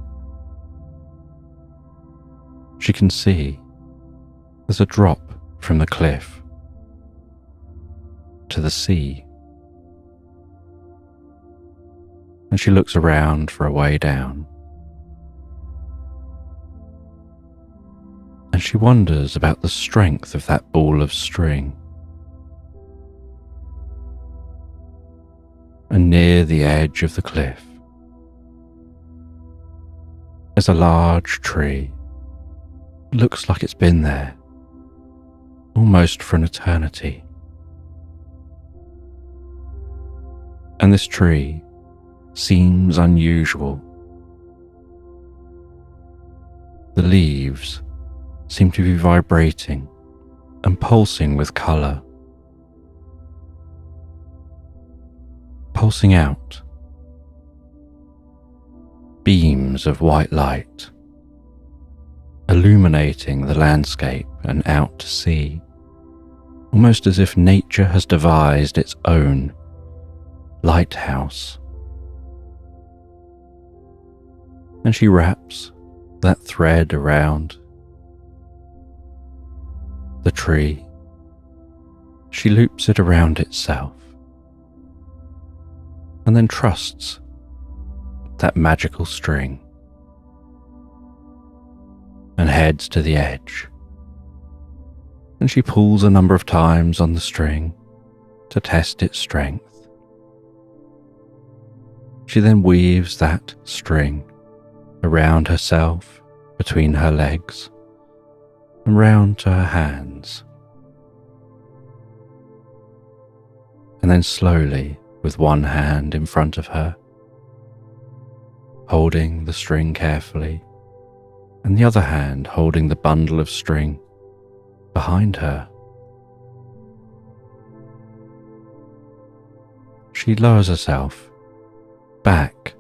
she can see there's a drop from the cliff to the sea. And she looks around for a way down. And she wonders about the strength of that ball of string. And near the edge of the cliff is a large tree. It looks like it's been there almost for an eternity. And this tree seems unusual. The leaves seem to be vibrating and pulsing with colour, pulsing out beams of white light, illuminating the landscape and out to sea, almost as if nature has devised its own lighthouse. And she wraps that thread around the tree. She loops it around itself and then trusts that magical string and heads to the edge. And she pulls a number of times on the string to test its strength. She then weaves that string around herself, between her legs, and round to her hands. And then slowly, with one hand in front of her, holding the string carefully, and the other hand holding the bundle of string behind her, she lowers herself back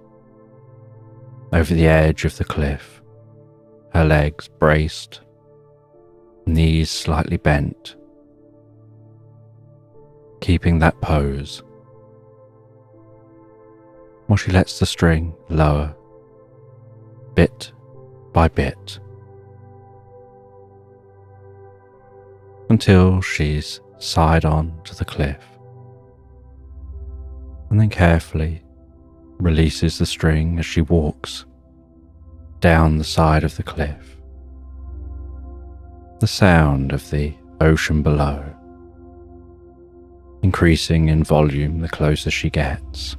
over the edge of the cliff, her legs braced, knees slightly bent, keeping that pose while she lets the string lower bit by bit until she's side on to the cliff, and then carefully releases the string as she walks down the side of the cliff. The sound of the ocean below increasing in volume the closer she gets.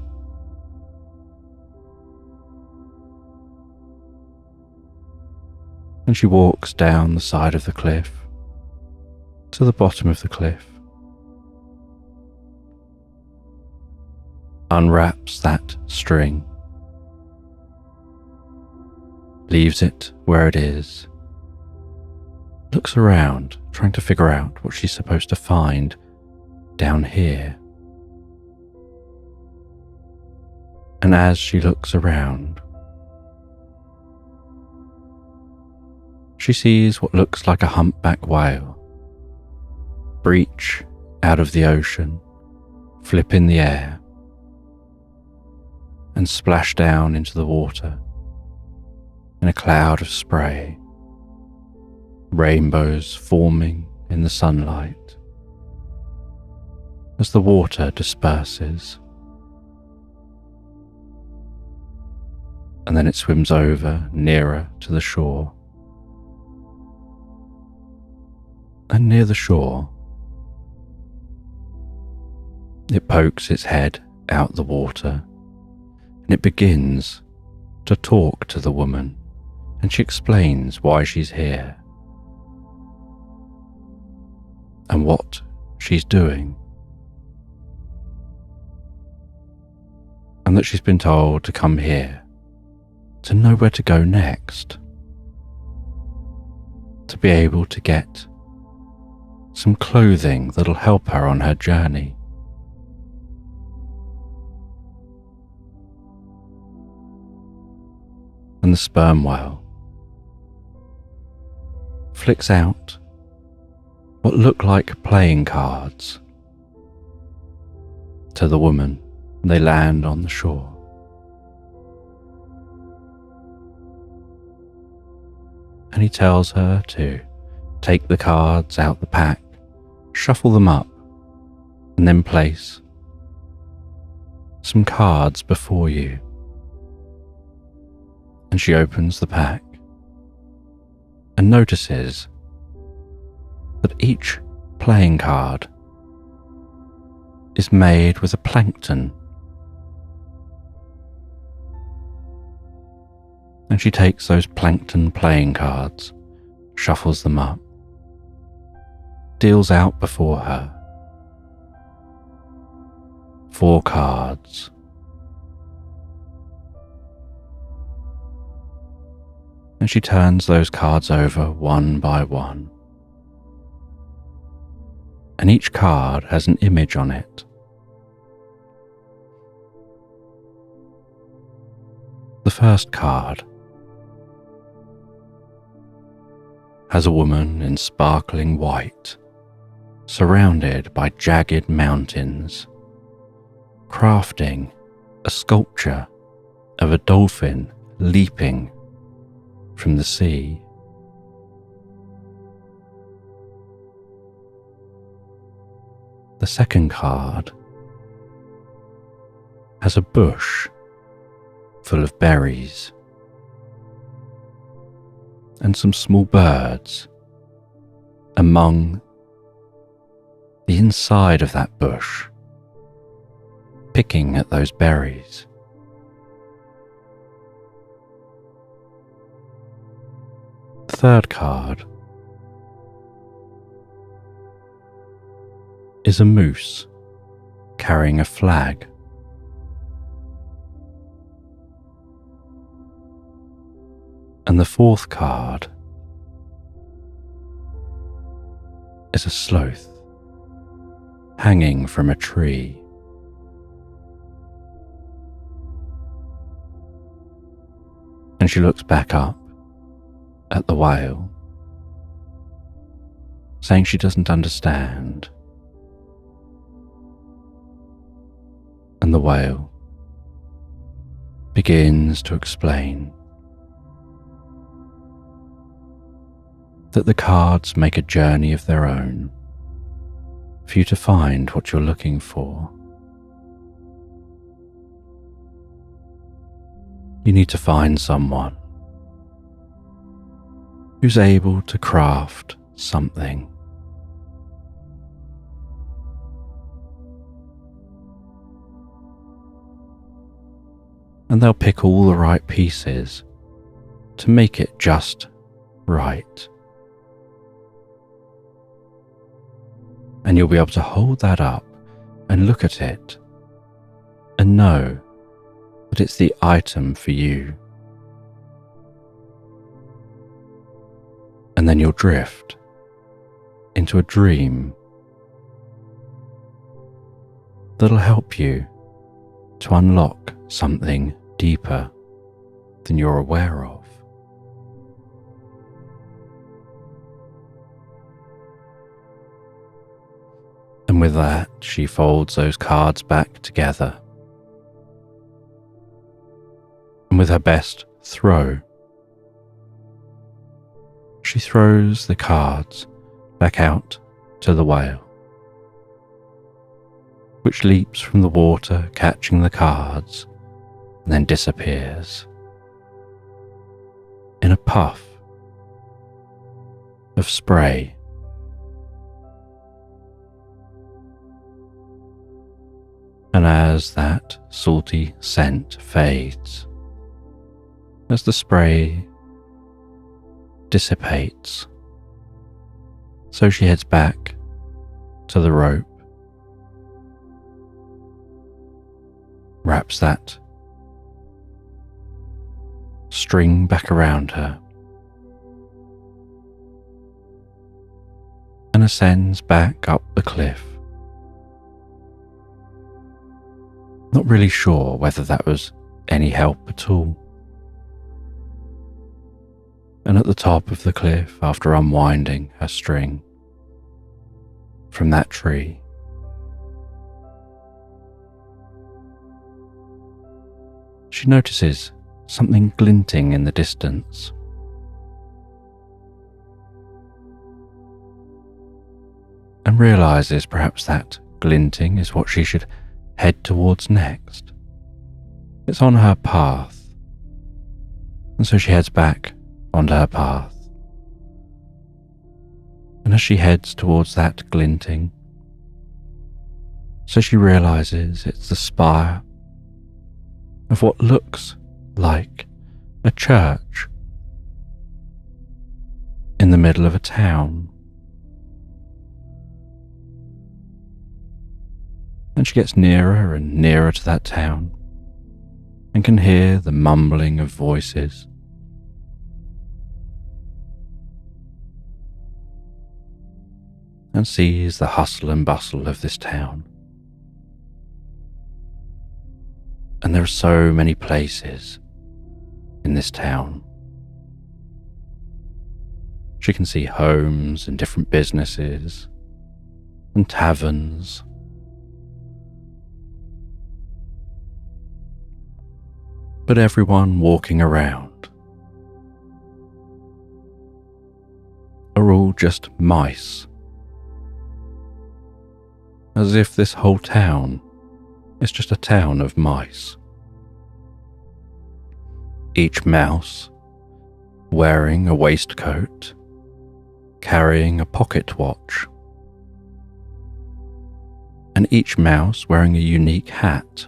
And she walks down the side of the cliff to the bottom of the cliff, unwraps that string, leaves it where it is, looks around, trying to figure out what she's supposed to find down here. And as she looks around, she sees what looks like a humpback whale breach out of the ocean, flip in the air, and splash down into the water in a cloud of spray, rainbows forming in the sunlight as the water disperses. And then it swims over nearer to the shore. And near the shore, it pokes its head out the water, and it begins to talk to the woman, and she explains why she's here and what she's doing, and that she's been told to come here to know where to go next, to be able to get some clothing that'll help her on her journey. And the sperm whale flicks out what look like playing cards to the woman. They land on the shore. And he tells her to take the cards out the pack, shuffle them up, and then place some cards before you. And she opens the pack and notices that each playing card is made with a plankton. And she takes those plankton playing cards, shuffles them up, deals out before her 4 cards. And she turns those cards over one by one. And each card has an image on it. The first card has a woman in sparkling white, surrounded by jagged mountains, crafting a sculpture of a dolphin leaping from the sea. The second card has a bush full of berries and some small birds among the inside of that bush, picking at those berries. The third card is a moose carrying a flag. And the fourth card is a sloth hanging from a tree. And she looks back up at the whale, saying she doesn't understand. And the whale begins to explain that the cards make a journey of their own for you to find what you're looking for. You need to find someone who's able to craft something. And they'll pick all the right pieces to make it just right. And you'll be able to hold that up and look at it and know that it's the item for you. And then you'll drift into a dream that'll help you to unlock something deeper than you're aware of. And with that, she folds those cards back together. And with her best throw, she throws the cards back out to the whale, which leaps from the water, catching the cards, and then disappears in a puff of spray. And as that salty scent fades, as the spray dissipates, so she heads back to the rope, wraps that string back around her, and ascends back up the cliff. Not really sure whether that was any help at all. And at the top of the cliff, after unwinding her string from that tree, she notices something glinting in the distance. And realizes perhaps that glinting is what she should head towards next. It's on her path, and so she heads back onto her path. And as she heads towards that glinting, so she realizes it's the spire of what looks like a church in the middle of a town. And she gets nearer and nearer to that town and can hear the mumbling of voices. And sees the hustle and bustle of this town. And there are so many places in this town. She can see homes and different businesses and taverns. But everyone walking around are all just mice. As if this whole town is just a town of mice. Each mouse wearing a waistcoat, carrying a pocket watch, and each mouse wearing a unique hat.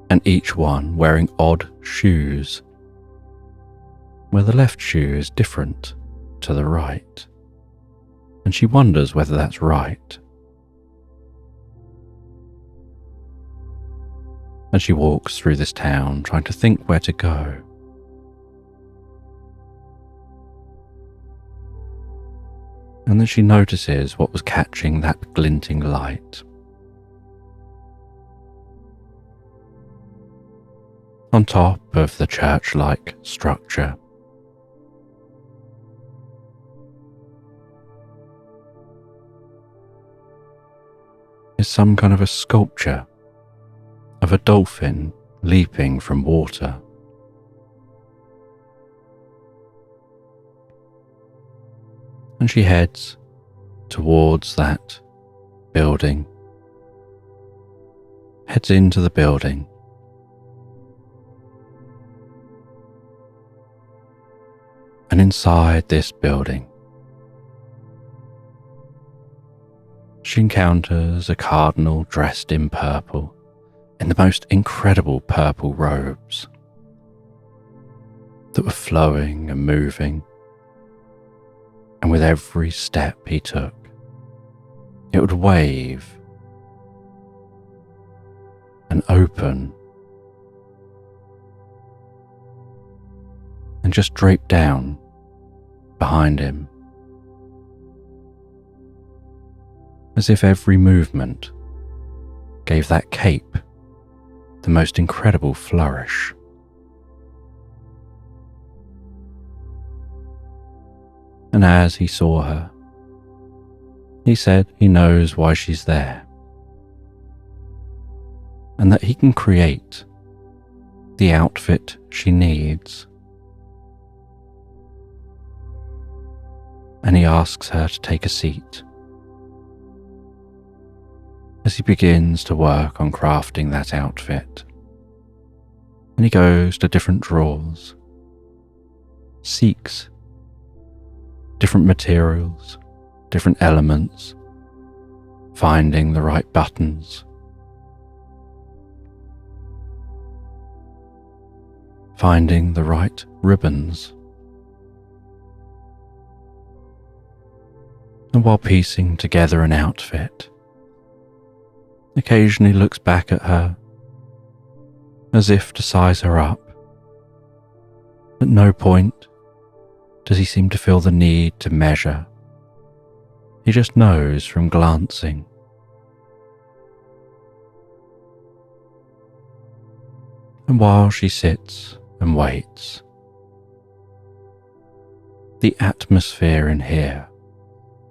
And each one wearing odd shoes, where the left shoe is different to the right, and she wonders whether that's right. And she walks through this town trying to think where to go. And then she notices what was catching that glinting light. On top of the church-like structure is some kind of a sculpture of a dolphin leaping from water. And she heads towards that building, heads into the building. And inside this building, she encounters a cardinal dressed in purple, in the most incredible purple robes that were flowing and moving. And with every step he took, it would wave and open and just drape down behind him, as if every movement gave that cape the most incredible flourish. And as he saw her, he said he knows why she's there, and that he can create the outfit she needs. And he asks her to take a seat as he begins to work on crafting that outfit. And he goes to different drawers, seeks different materials, different elements, finding the right buttons, finding the right ribbons. And while piecing together an outfit, occasionally looks back at her as if to size her up. At no point does he seem to feel the need to measure. He just knows from glancing. And while she sits and waits, the atmosphere in here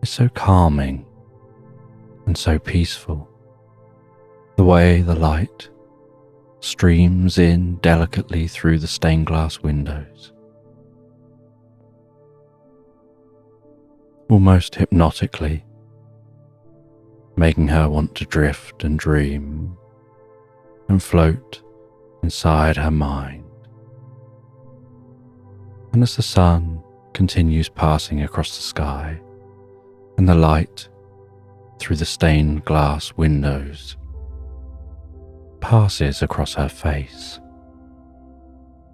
is so calming and so peaceful. The way the light streams in delicately through the stained glass windows, almost hypnotically, making her want to drift and dream and float inside her mind. And as the sun continues passing across the sky and the light through the stained glass windows passes across her face,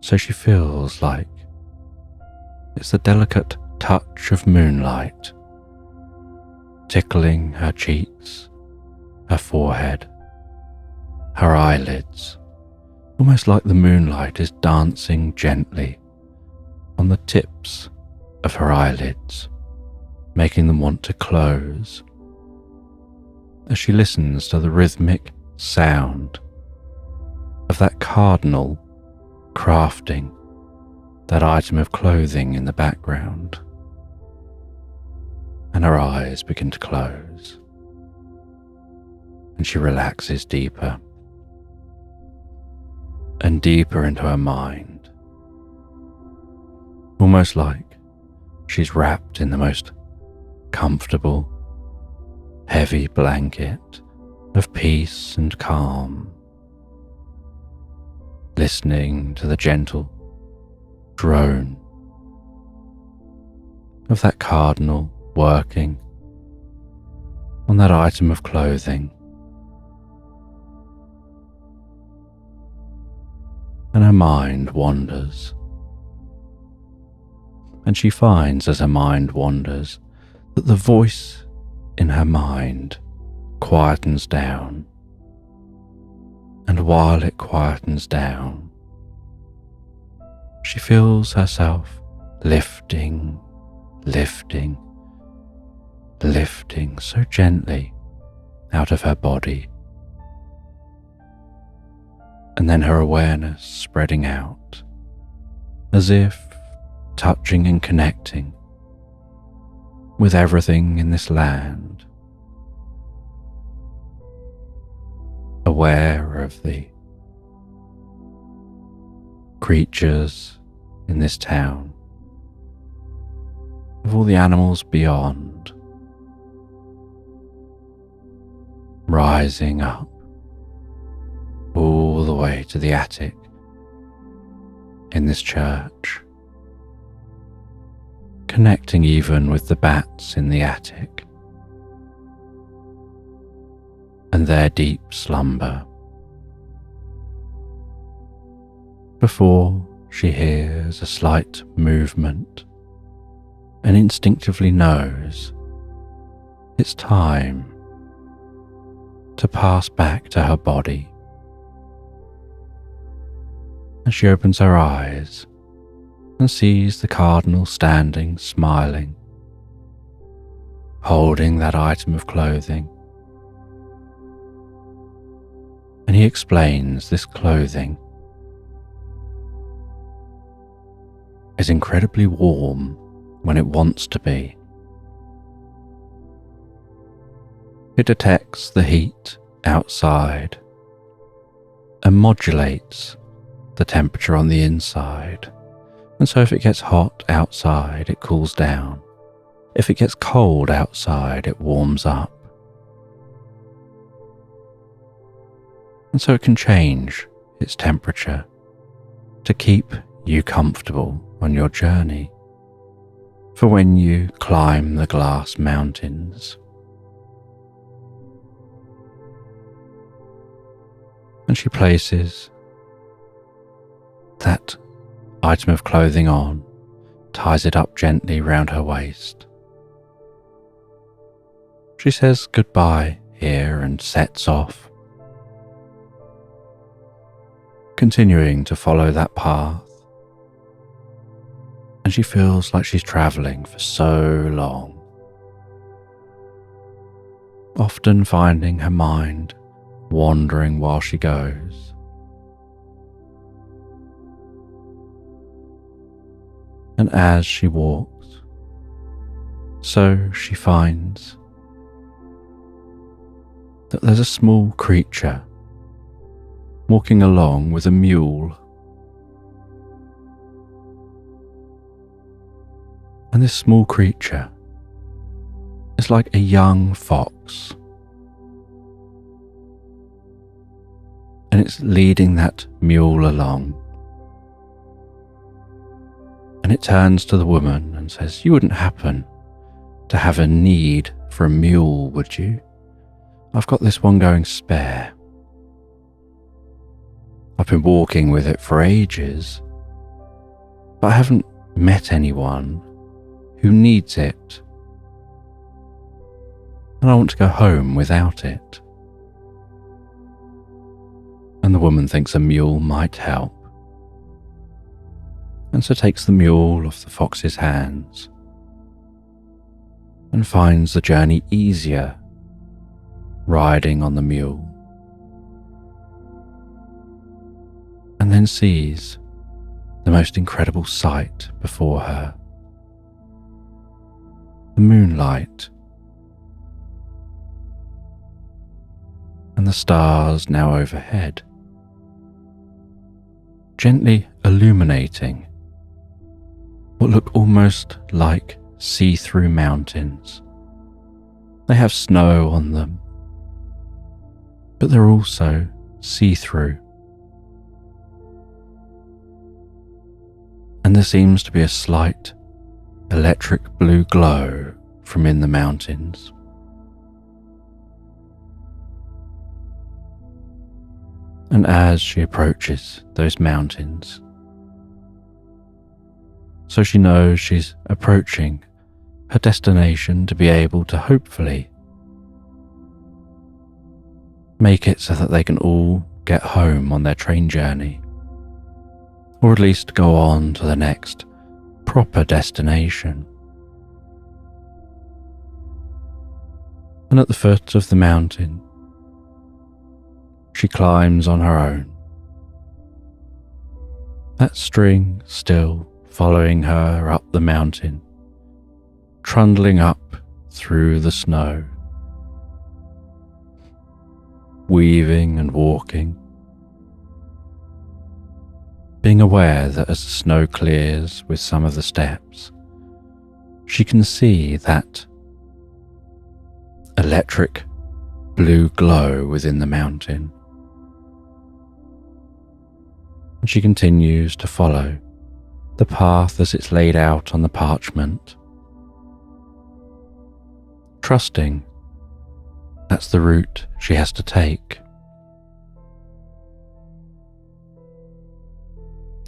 so she feels like it's the delicate touch of moonlight tickling her cheeks, her forehead, her eyelids, almost like the moonlight is dancing gently on the tips of her eyelids, making them want to close as she listens to the rhythmic sound of that cardinal crafting that item of clothing in the background, and her eyes begin to close, and she relaxes deeper and deeper into her mind, almost like she's wrapped in the most comfortable, heavy blanket of peace and calm, listening to the gentle drone of that cardinal working on that item of clothing. And her mind wanders, and she finds as her mind wanders that the voice in her mind quietens down, and while it quietens down, she feels herself lifting so gently out of her body, and then her awareness spreading out as if touching and connecting with everything in this land, aware of the creatures in this town, of all the animals beyond, rising up all the way to the attic in this church, connecting even with the bats in the attic and their deep slumber, before she hears a slight movement and instinctively knows it's time to pass back to her body. And she opens her eyes and sees the cardinal standing smiling, holding that item of clothing. And he explains this clothing is incredibly warm when it wants to be. It detects the heat outside and modulates the temperature on the inside, and so if it gets hot outside, it cools down. If it gets cold outside, it warms up. And so it can change its temperature to keep you comfortable on your journey for when you climb the glass mountains. And she places that item of clothing on, ties it up gently round her waist. She says goodbye here and sets off, continuing to follow that path. And she feels like she's travelling for so long, often finding her mind wandering while she goes. And as she walks, so she finds that there's a small creature walking along with a mule. And this small creature is like a young fox. And it's leading that mule along. And it turns to the woman and says, "You wouldn't happen to have a need for a mule, would you? I've got this one going spare. I've been walking with it for ages, but I haven't met anyone who needs it. And I want to go home without it." And the woman thinks a mule might help, and so takes the mule off the fox's hands and finds the journey easier riding on the mule, and then sees the most incredible sight before her. The moonlight and the stars now overhead, gently illuminating what look almost like see-through mountains. They have snow on them, but they're also see-through. And there seems to be a slight electric blue glow from in the mountains. And as she approaches those mountains, so she knows she's approaching her destination to be able to hopefully make it so that they can all get home on their train journey, or at least go on to the next proper destination. And at the foot of the mountain, she climbs on her own, that string still following her up the mountain, trundling up through the snow, weaving and walking, being aware that as the snow clears with some of the steps, she can see that electric blue glow within the mountain. And she continues to follow the path as it's laid out on the parchment, trusting that's the route she has to take.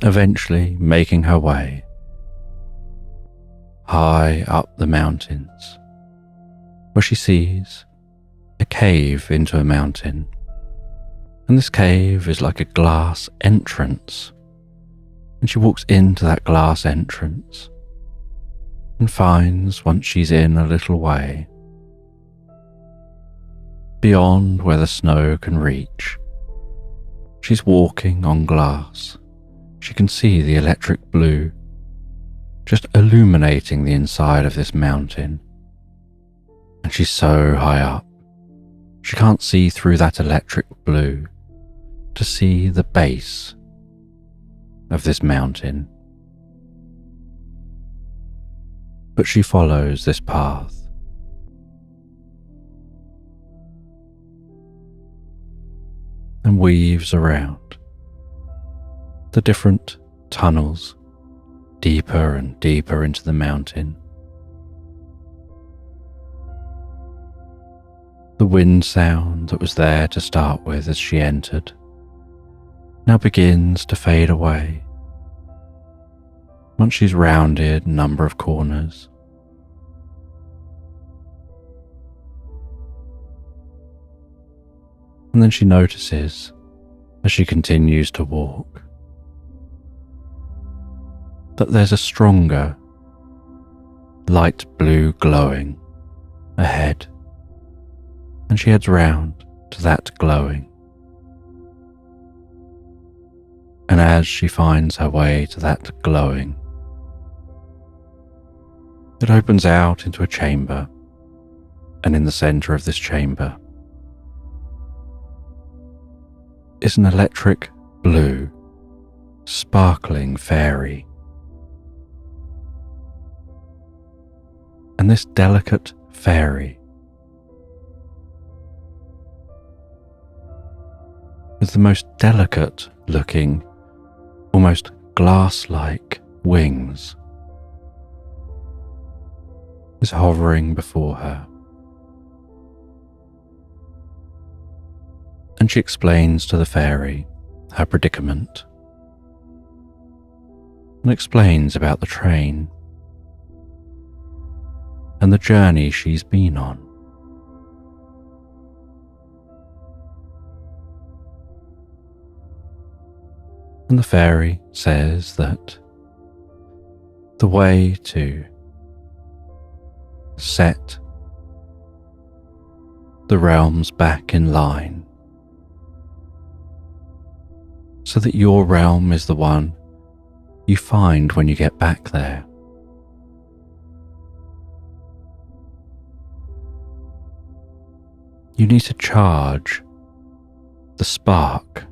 Eventually making her way high up the mountains, where she sees a cave into a mountain. And this cave is like a glass entrance. And she walks into that glass entrance and finds, once she's in a little way, beyond where the snow can reach, she's walking on glass. She can see the electric blue just illuminating the inside of this mountain. And she's so high up, she can't see through that electric blue to see the base of this mountain. But she follows this path. And weaves around the different tunnels deeper and deeper into the mountain. The wind sound that was there to start with as she entered now begins to fade away once she's rounded a number of corners. And then she notices, as she continues to walk, that there's a stronger light blue glowing ahead, and she heads round to that glowing. And as she finds her way to that glowing, It opens out into a chamber, and in the centre of this chamber is an electric blue, sparkling fairy. And this delicate fairy, with the most delicate looking, almost glass-like wings, is hovering before her. And she explains to the fairy her predicament, and explains about the train and the journey she's been on. And the fairy says that the way to set the realms back in line so that your realm is the one you find when you get back there, you need to charge the spark.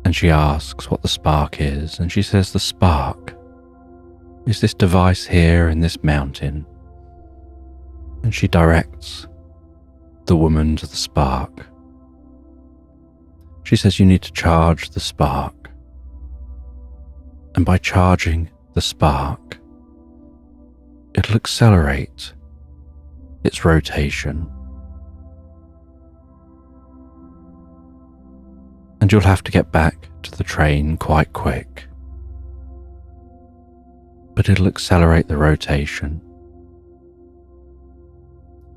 And she asks what the spark is, and she says the spark is this device here in this mountain. And she directs the woman to the spark. She says you need to charge the spark, and by charging the spark, it'll accelerate its rotation. And you'll have to get back to the train quite quick. But it'll accelerate the rotation,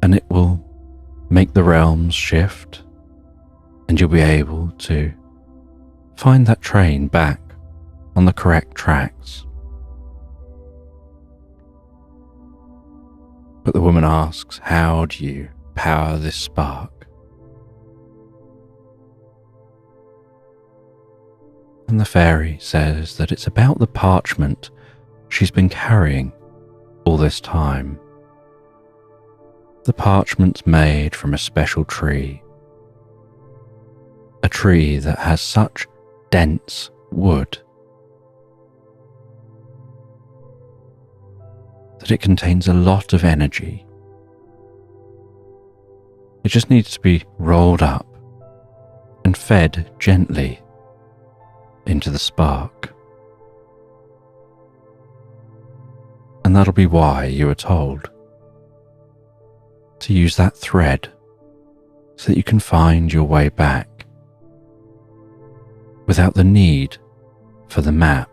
and it will make the realms shift, and you'll be able to find that train back on the correct tracks. But the woman asks, how do you power this spark? And the fairy says that it's about the parchment she's been carrying all this time. The parchment's made from a special tree, a tree that has such dense wood that it contains a lot of energy. It just needs to be rolled up and fed gently into the spark. And that'll be why you were told to use that thread so that you can find your way back without the need for the map.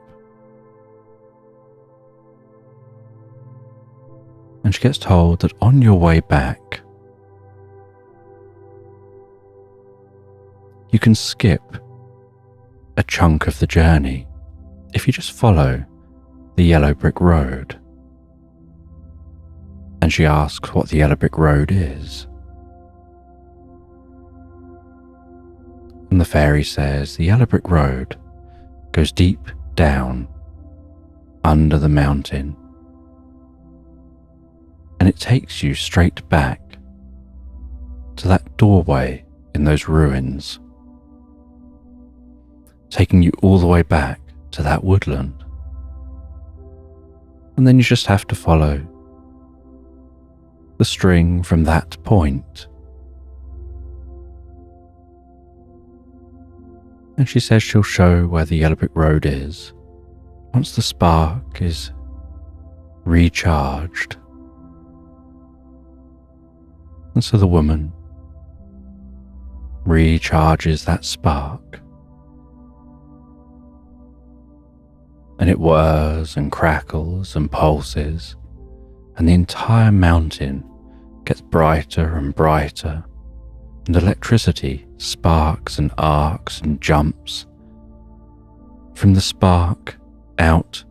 And she gets told that on your way back, you can skip a chunk of the journey if you just follow the yellow brick road. And she asks what the yellow brick road is. And the fairy says the yellow brick road goes deep down under the mountain, and it takes you straight back to that doorway in those ruins, taking you all the way back to that woodland. And then you just have to follow the string from that point. And she says she'll show where the yellow brick road is once the spark is recharged. And so the woman recharges that spark, and it whirs and crackles and pulses, and the entire mountain gets brighter and brighter, and electricity sparks and arcs and jumps from the spark out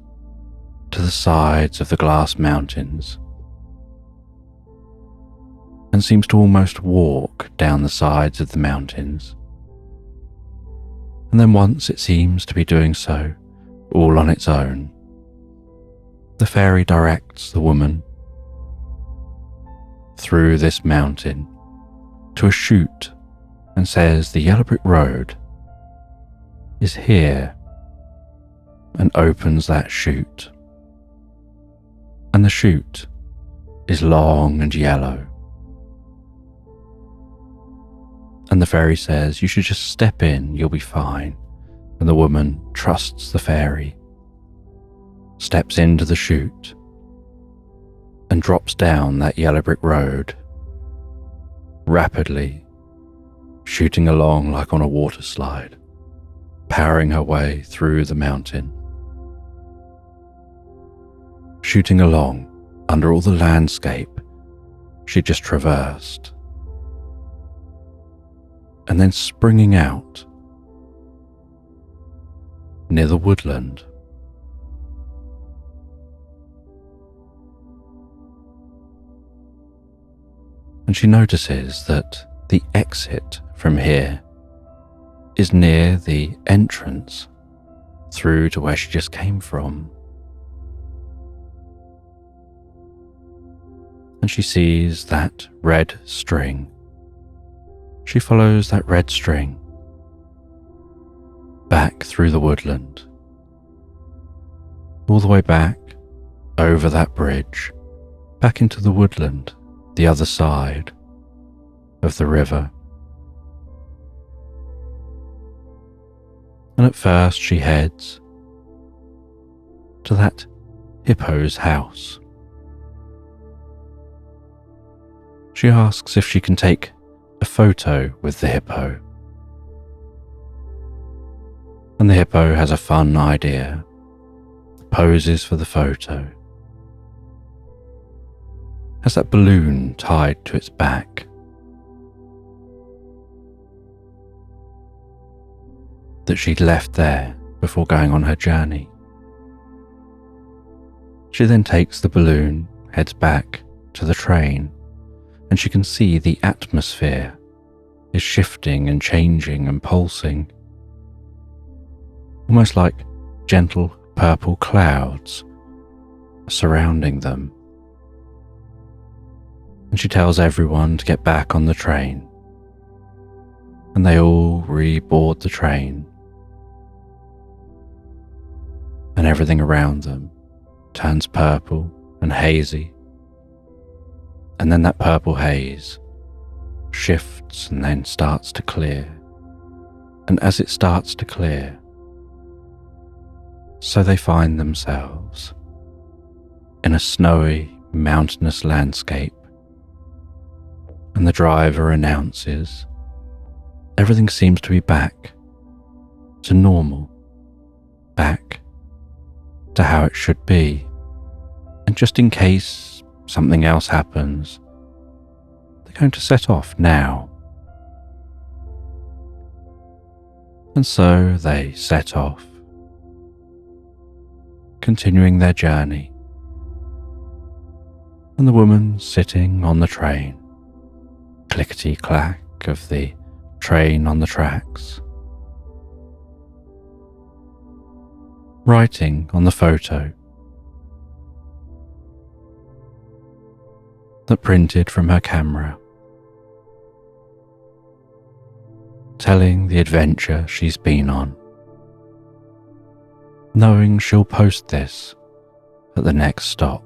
to the sides of the glass mountains, and seems to almost walk down the sides of the mountains. And then once it seems to be doing so all on its own, the fairy directs the woman through this mountain to a chute and says the yellow brick road is here, and opens that chute. And the chute is long and yellow. And the fairy says, you should just step in, you'll be fine. And the woman trusts the fairy, steps into the chute, and drops down that yellow brick road, rapidly, shooting along like on a water slide, powering her way through the mountain. Shooting along under all the landscape she'd just traversed, and then springing out near the woodland. And she notices that the exit from here is near the entrance through to where she just came from. And she sees that red string. She follows that red string back through the woodland, all the way back over that bridge, back into the woodland, the other side of the river. And at first she heads to that hippo's house. She asks if she can take a photo with the hippo. And the hippo has a fun idea, poses for the photo, has that balloon tied to its back. That she'd left there before going on her journey. She then takes the balloon, heads back to the train, and she can see the atmosphere is shifting and changing and pulsing, almost like gentle purple clouds surrounding them. And she tells everyone to get back on the train, and they all reboard the train, and everything around them turns purple and hazy. And then that purple haze shifts and then starts to clear. And as it starts to clear, so they find themselves in a snowy, mountainous landscape. And the driver announces everything seems to be back to normal, back to how it should be. And just in case something else happens, they're going to set off now. And so they set off, continuing their journey. And the woman sitting on the train, clickety-clack of the train on the tracks, writing on the photo that printed from her camera, telling the adventure she's been on, knowing she'll post this at the next stop.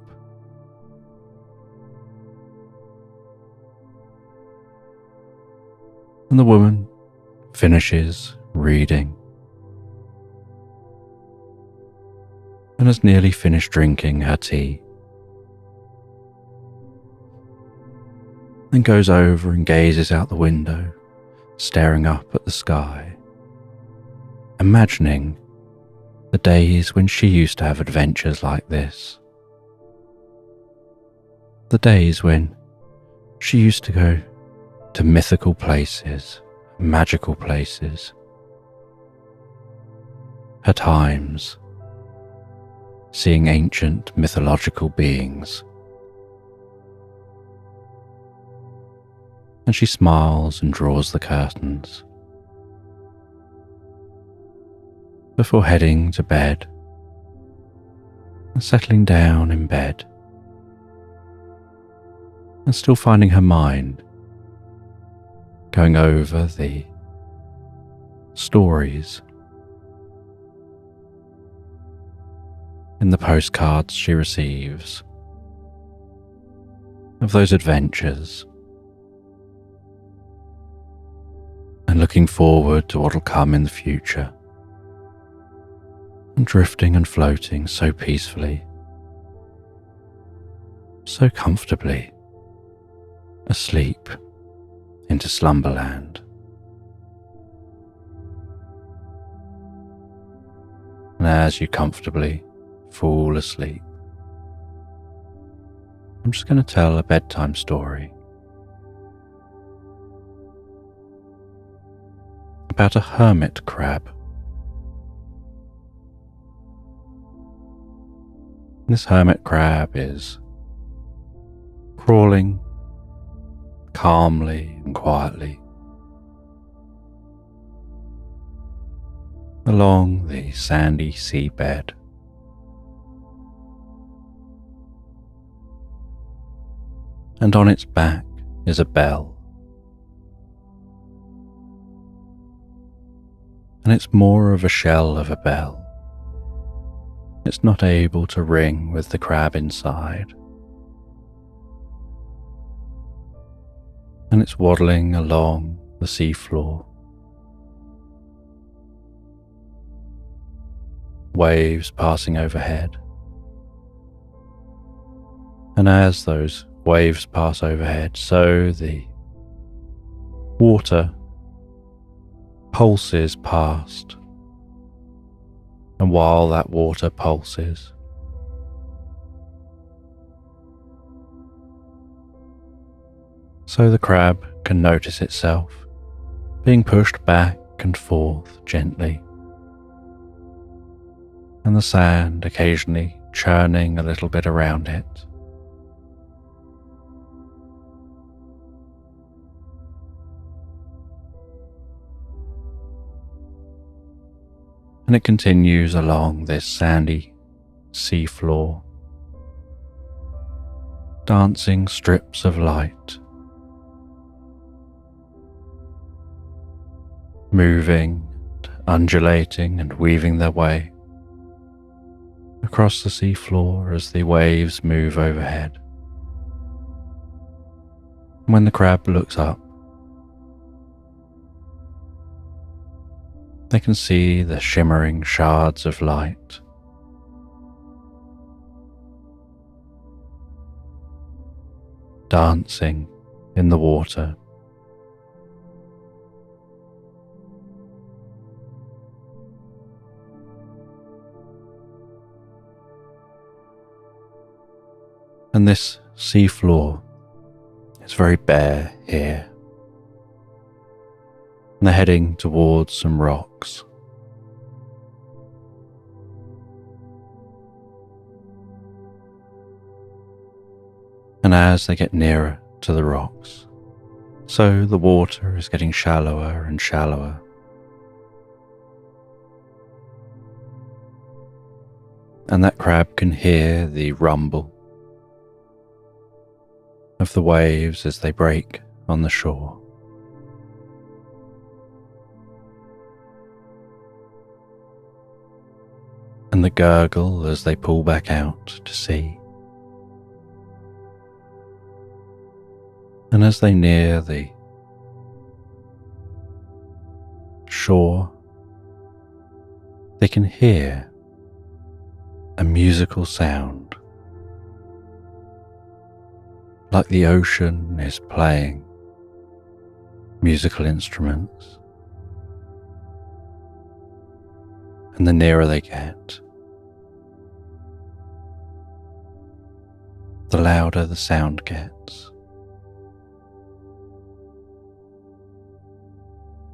And the woman finishes reading and has nearly finished drinking her tea. Then goes over and gazes out the window, staring up at the sky, imagining the days when she used to have adventures like this. The days when she used to go to mythical places, magical places. Her times seeing ancient mythological beings. And she smiles and draws the curtains before heading to bed and settling down in bed, and still finding her mind going over the stories in the postcards she receives of those adventures, and looking forward to what'll come in the future, and drifting and floating so peacefully, so comfortably, asleep into Slumberland. And as you comfortably fall asleep, I'm just going to tell a bedtime story about a hermit crab. This hermit crab is crawling calmly and quietly along the sandy seabed. And on its back is a bell. And it's more of a shell of a bell. It's not able to ring with the crab inside. And it's waddling along the seafloor. Waves passing overhead. And as those waves pass overhead, so the water pulses past. And while that water pulses, so the crab can notice itself being pushed back and forth gently, and the sand occasionally churning a little bit around it. And it continues along this sandy seafloor, dancing strips of light, moving, undulating and weaving their way across the seafloor as the waves move overhead. And when the crab looks up, they can see the shimmering shards of light dancing in the water. And this seafloor is very bare here. And they're heading towards some rocks. And as they get nearer to the rocks, so the water is getting shallower and shallower. And that crab can hear the rumble of the waves as they break on the shore. And the gurgle as they pull back out to sea. And as they near the shore, they can hear a musical sound, like the ocean is playing musical instruments. And the nearer they get, the louder the sound gets.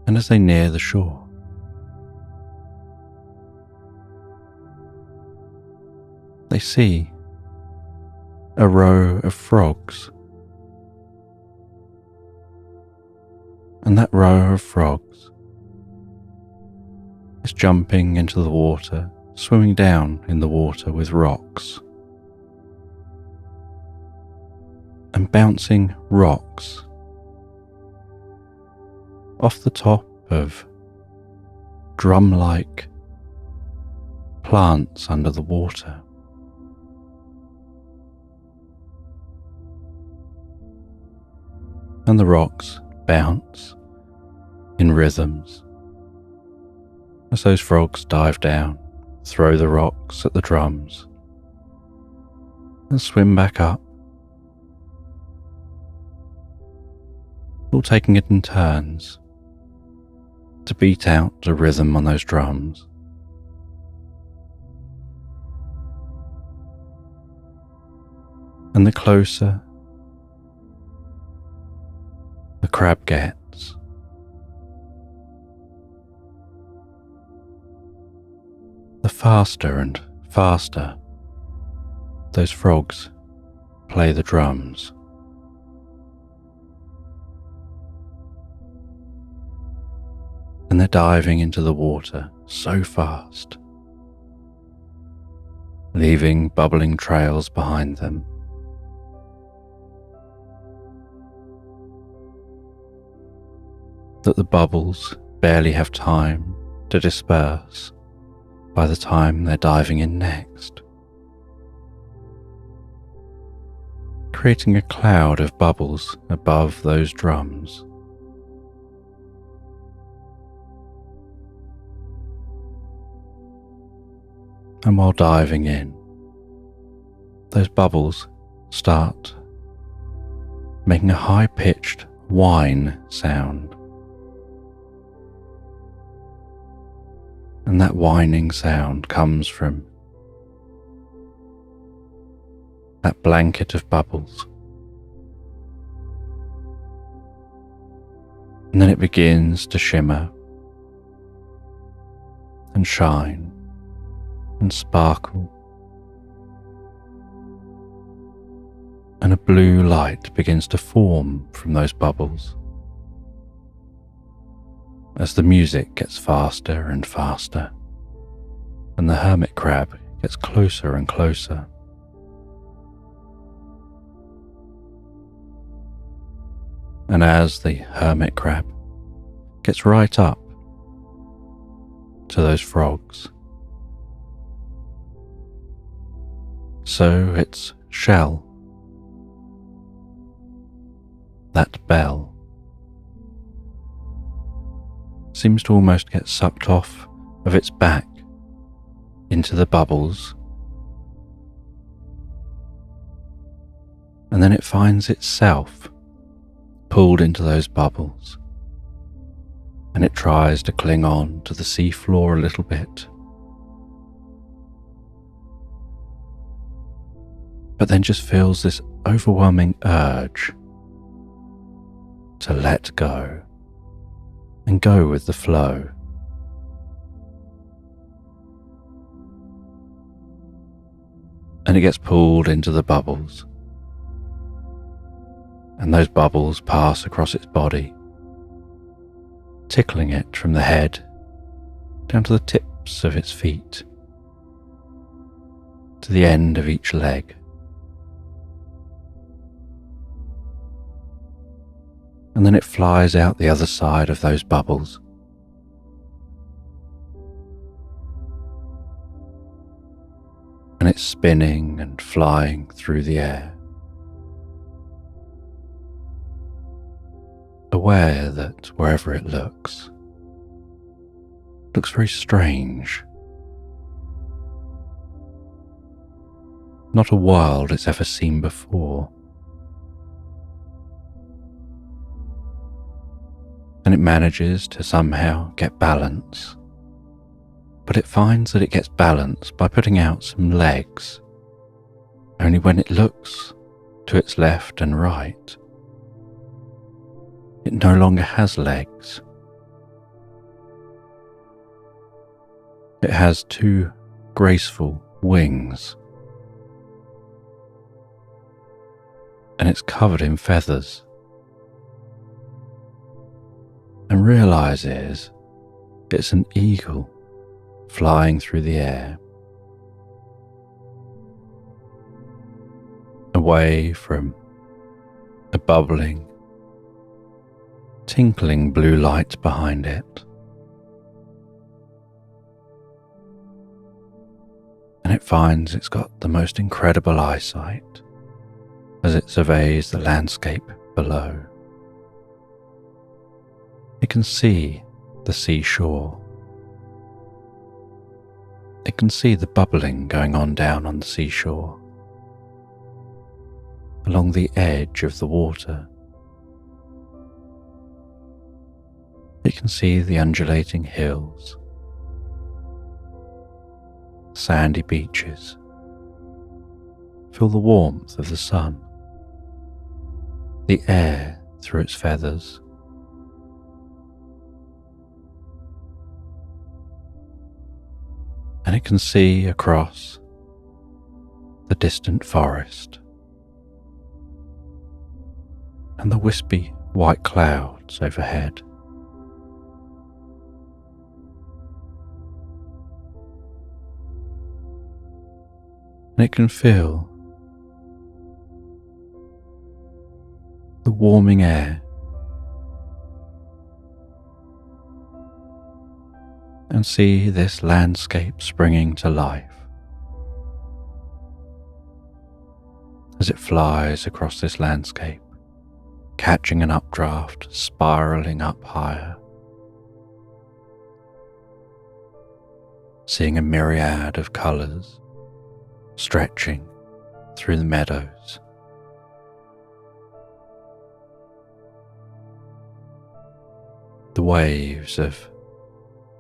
And as they near the shore, they see a row of frogs. And that row of frogs is jumping into the water swimming down in the water with rocks and bouncing rocks off the top of drum-like plants under the water. And the rocks bounce in rhythms as those frogs dive down, throw the rocks at the drums, and swim back up, all taking it in turns to beat out the rhythm on those drums. And the closer the crab gets, the faster and faster those frogs play the drums. And they're diving into the water so fast, leaving bubbling trails behind them. That the bubbles barely have time to disperse by the time they're diving in next, creating a cloud of bubbles above those drums. And while diving in, those bubbles start making a high-pitched whine sound. And that whining sound comes from that blanket of bubbles. And then it begins to shimmer and shine and sparkle, and a blue light begins to form from those bubbles as the music gets faster and faster, and the hermit crab gets closer and closer. And as the hermit crab gets right up to those frogs, so its shell, that bell, seems to almost get sucked off of its back into the bubbles, and then it finds itself pulled into those bubbles, and it tries to cling on to the seafloor a little bit, but then just feels this overwhelming urge to let go and go with the flow. And it gets pulled into the bubbles, and those bubbles pass across its body, tickling it from the head down to the tips of its feet, to the end of each leg. And then it flies out the other side of those bubbles, and it's spinning and flying through the air, aware that wherever it looks very strange, not a world it's ever seen before. And it manages to somehow get balance, but it finds that it gets balance by putting out some legs, only when it looks to its left and right, it no longer has legs. It has two graceful wings, and it's covered in feathers, and realizes it's an eagle flying through the air. away from the bubbling, tinkling blue light behind it. And it finds it's got the most incredible eyesight as it surveys the landscape below. It can see the seashore. It can see the bubbling going on down on the seashore, along the edge of the water. It can see the undulating hills, sandy beaches, feel the warmth of the sun, the air through its feathers. And it can see across the distant forest and the wispy white clouds overhead. And it can feel the warming air and see this landscape springing to life as it flies across this landscape, catching an updraft, spiraling up higher, seeing a myriad of colours stretching through the meadows. The waves of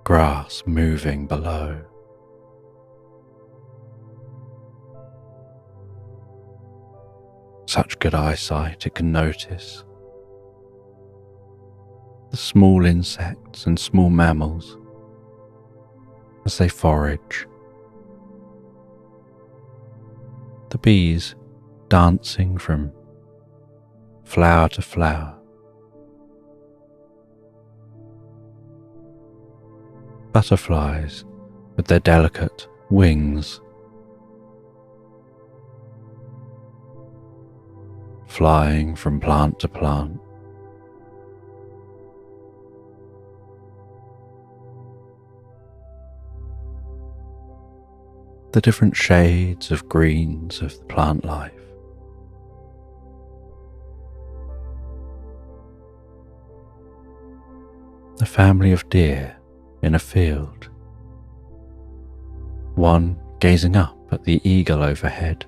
grass moving below. Such good eyesight it can notice the small insects and small mammals as they forage. The bees dancing from flower to flower. Butterflies with their delicate wings flying from plant to plant. The different shades of greens of the plant life. A family of deer in a field, one gazing up at the eagle overhead.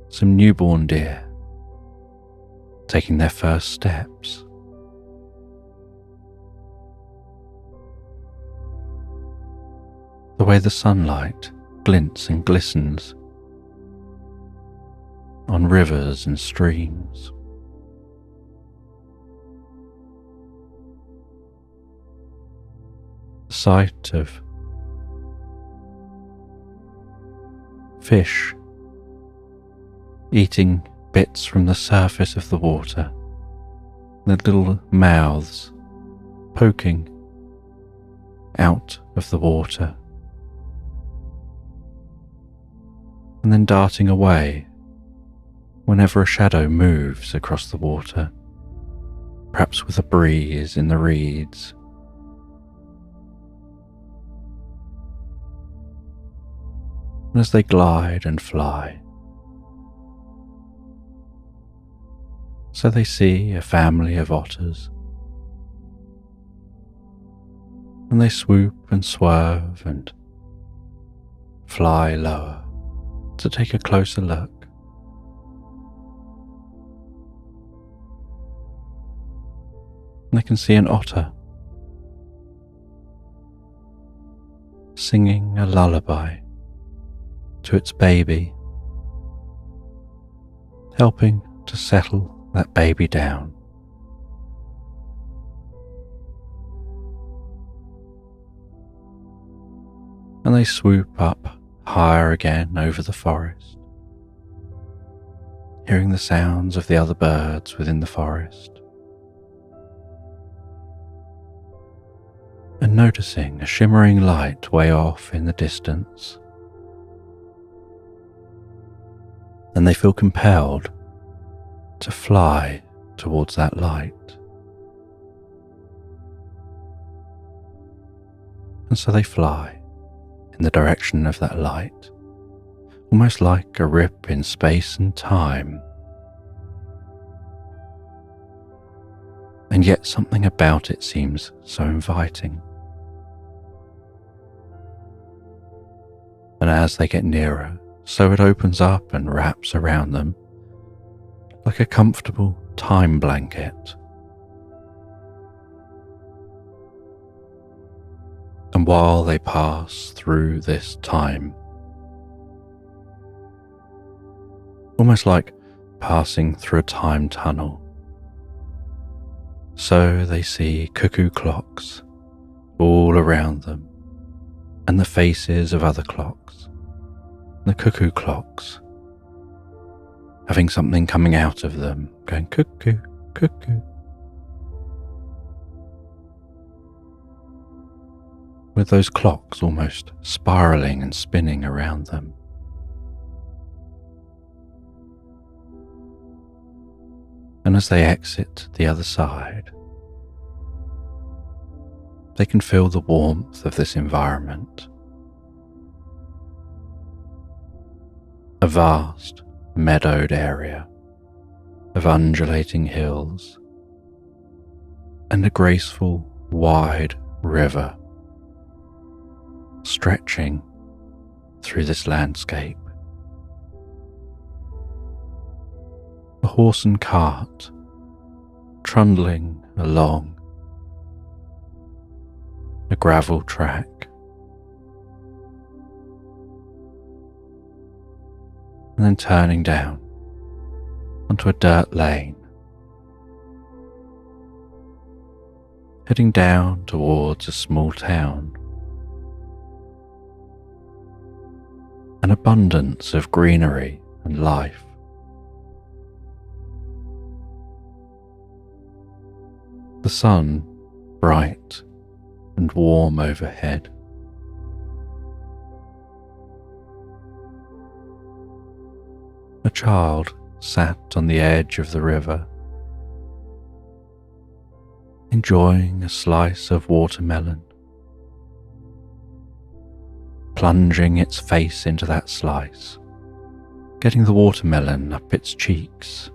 Some newborn deer taking their first steps. The way the sunlight glints and glistens on rivers and streams. The sight of fish eating bits from the surface of the water, their little mouths poking out of the water, and then darting away whenever a shadow moves across the water, perhaps with a breeze in the reeds. And as they glide and fly, so they see a family of otters, and they swoop and swerve and fly lower to take a closer look. And they can see an otter singing a lullaby to its baby, helping to settle that baby down. And they swoop up higher again over the forest, hearing the sounds of the other birds within the forest, and noticing a shimmering light way off in the distance, then they feel compelled to fly towards that light. And so they fly in the direction of that light, almost like a rip in space and time. And yet something about it seems so inviting. And as they get nearer, so it opens up and wraps around them like a comfortable time blanket. And while they pass through this time, almost like passing through a time tunnel, so they see cuckoo clocks all around them and the faces of other clocks. The cuckoo clocks having something coming out of them, going cuckoo, cuckoo. With those clocks almost spiraling and spinning around them. And as they exit the other side, they can feel the warmth of this environment. A vast, meadowed area of undulating hills and a graceful, wide river stretching through this landscape. A horse and cart trundling along a gravel track. And then turning down onto a dirt lane, heading down towards a small town. An abundance of greenery and life. The sun bright and warm overhead. A child sat on the edge of the river, enjoying a slice of watermelon, plunging its face into that slice, getting the watermelon up its cheeks,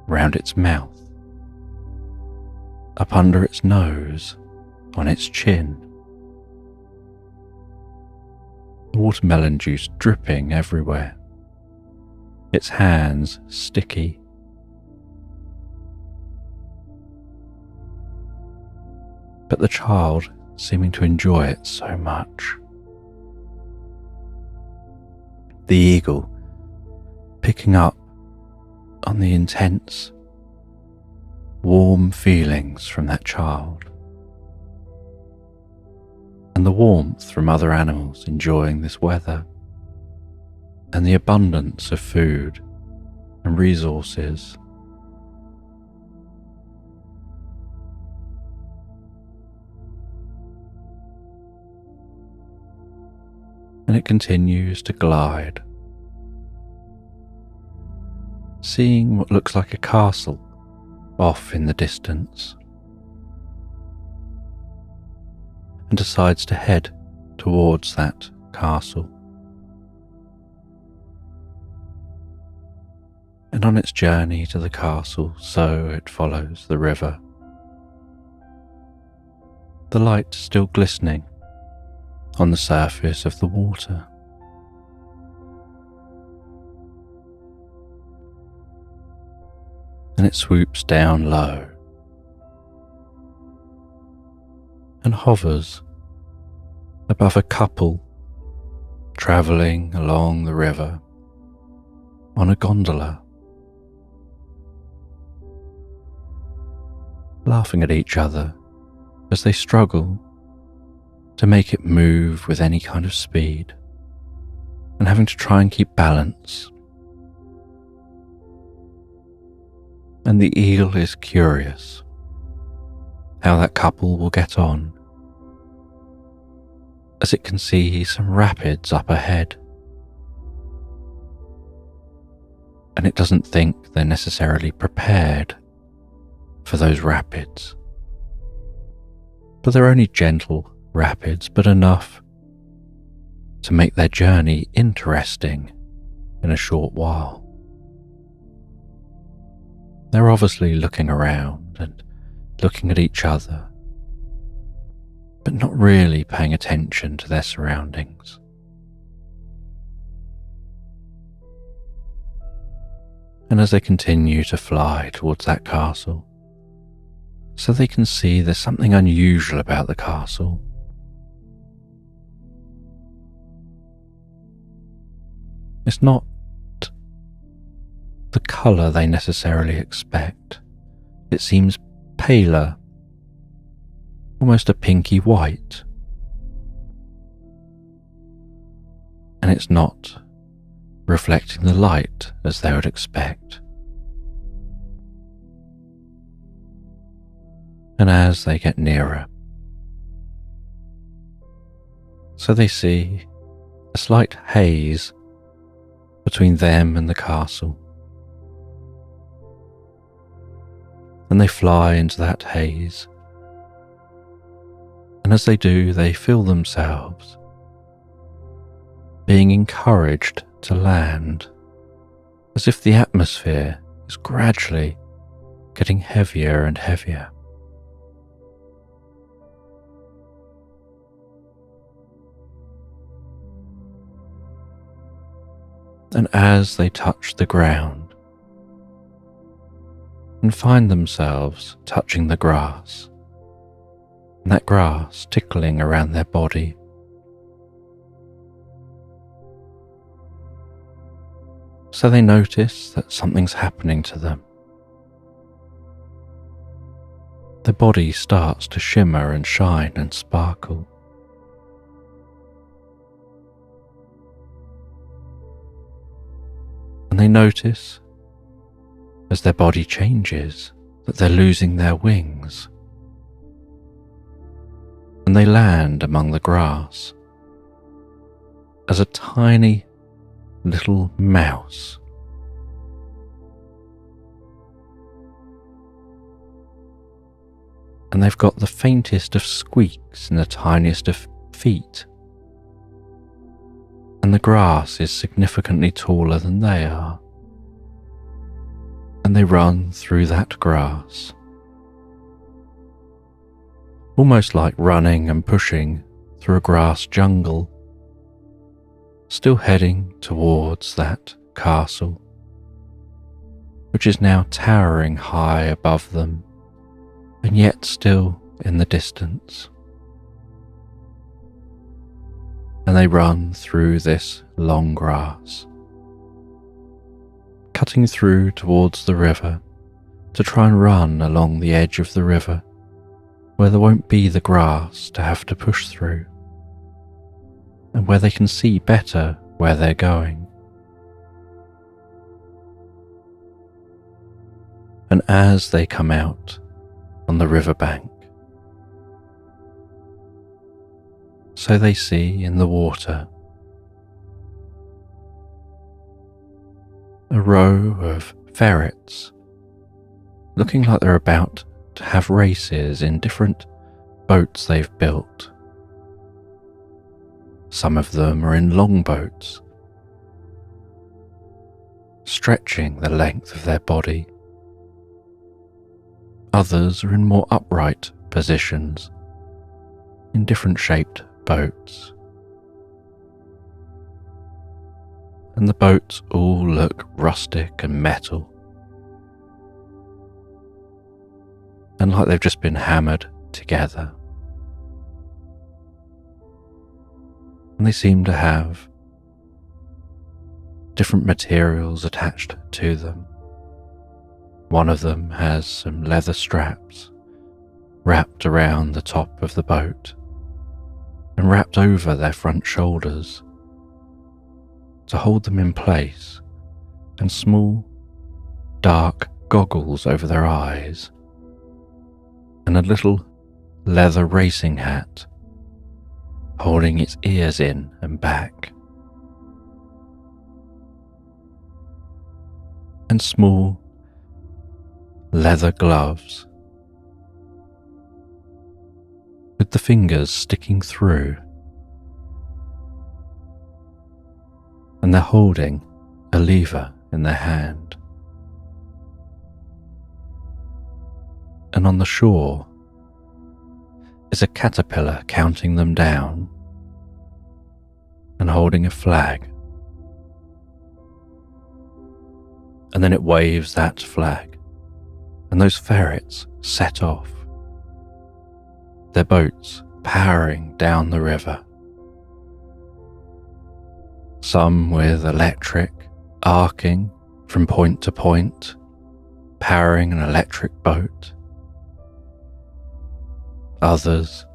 round its mouth, up under its nose, on its chin. The watermelon juice dripping everywhere, its hands sticky. But the child seeming to enjoy it so much. The eagle picking up on the intense, warm feelings from that child, and the warmth from other animals enjoying this weather, and the abundance of food and resources. And it continues to glide, seeing what looks like a castle off in the distance, and decides to head towards that castle. And on its journey to the castle, so it follows the river, the light still glistening on the surface of the water. And it swoops down low and hovers above a couple travelling along the river on a gondola, laughing at each other as they struggle to make it move with any kind of speed, and having to try and keep balance. And the eagle is curious how that couple will get on, as it can see some rapids up ahead. and it doesn't think they're necessarily prepared for those rapids. But they're only gentle rapids, but enough to make their journey interesting in a short while. They're obviously looking around and looking at each other, but not really paying attention to their surroundings. And as they continue to fly towards that castle, so they can see there's something unusual about the castle. It's not the colour they necessarily expect. It seems paler, almost a pinky white. And it's not reflecting the light as they would expect. And as they get nearer, so they see a slight haze between them and the castle. And they fly into that haze. And as they do, they feel themselves being encouraged to land, as if the atmosphere is gradually getting heavier and heavier. And as they touch the ground and find themselves touching the grass, and that grass tickling around their body, so they notice that something's happening to them. Their body starts to shimmer and shine and sparkle. And they notice, as their body changes, that they're losing their wings. And they land among the grass as a tiny little mouse. And they've got the faintest of squeaks and the tiniest of feet. And the grass is significantly taller than they are. And they run through that grass, almost like running and pushing through a grass jungle, still heading towards that castle, which is now towering high above them, and yet still in the distance. And they run through this long grass, cutting through towards the river to try and run along the edge of the river where there won't be the grass to have to push through, and where they can see better where they're going. And as they come out on the riverbank, so they see in the water a row of ferrets looking like they're about to have races in different boats they've built. Some of them are in long boats, stretching the length of their body. Others are in more upright positions, in different shaped boats. And the boats all look rustic and metal, and like they've just been hammered together. And they seem to have different materials attached to them. One of them has some leather straps wrapped around the top of the boat and wrapped over their front shoulders to hold them in place, and small, dark goggles over their eyes, and a little leather racing hat holding its ears in and back. and small leather gloves with the fingers sticking through, and they're holding a lever in their hand. And on the shore is a caterpillar counting them down and holding a flag. And then it waves that flag, and those ferrets set off, their boats powering down the river. Some with electric arcing from point to point, powering an electric boat. Others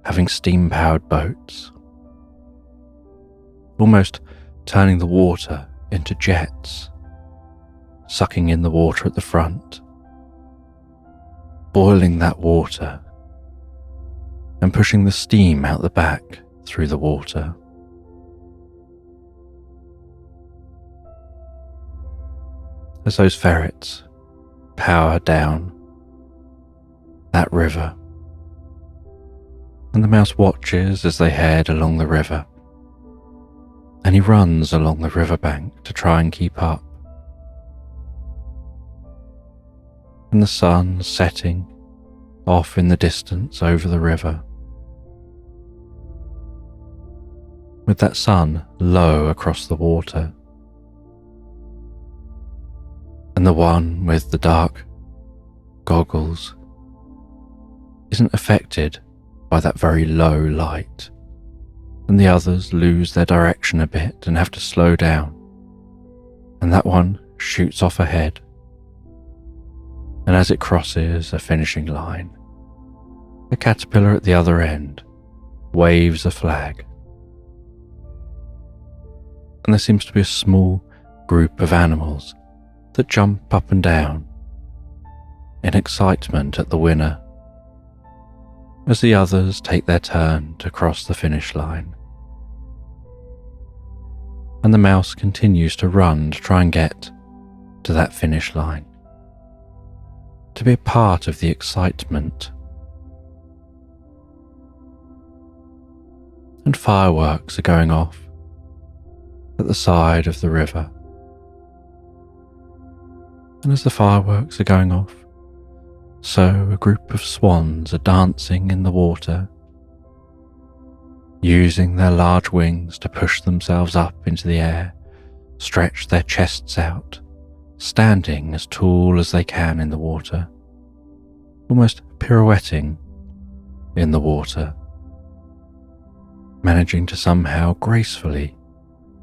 having steam-powered boats, almost turning the water into jets, sucking in the water at the front, boiling that water and pushing the steam out the back through the water. As those ferrets power down that river, and the mouse watches as they head along the river, and he runs along the riverbank to try and keep up. And the sun setting off in the distance over the river, with that sun low across the water, and the one with the dark goggles isn't affected by that very low light, and the others lose their direction a bit and have to slow down, and that one shoots off ahead, and as it crosses a finishing line, the caterpillar at the other end waves a flag, and there seems to be a small group of animals that jump up and down in excitement at the winner, as the others take their turn to cross the finish line. And the mouse continues to run to try and get to that finish line, to be a part of the excitement. And fireworks are going off at the side of the river. And as the fireworks are going off, so a group of swans are dancing in the water, using their large wings to push themselves up into the air, stretch their chests out, standing as tall as they can in the water, almost pirouetting in the water, managing to somehow gracefully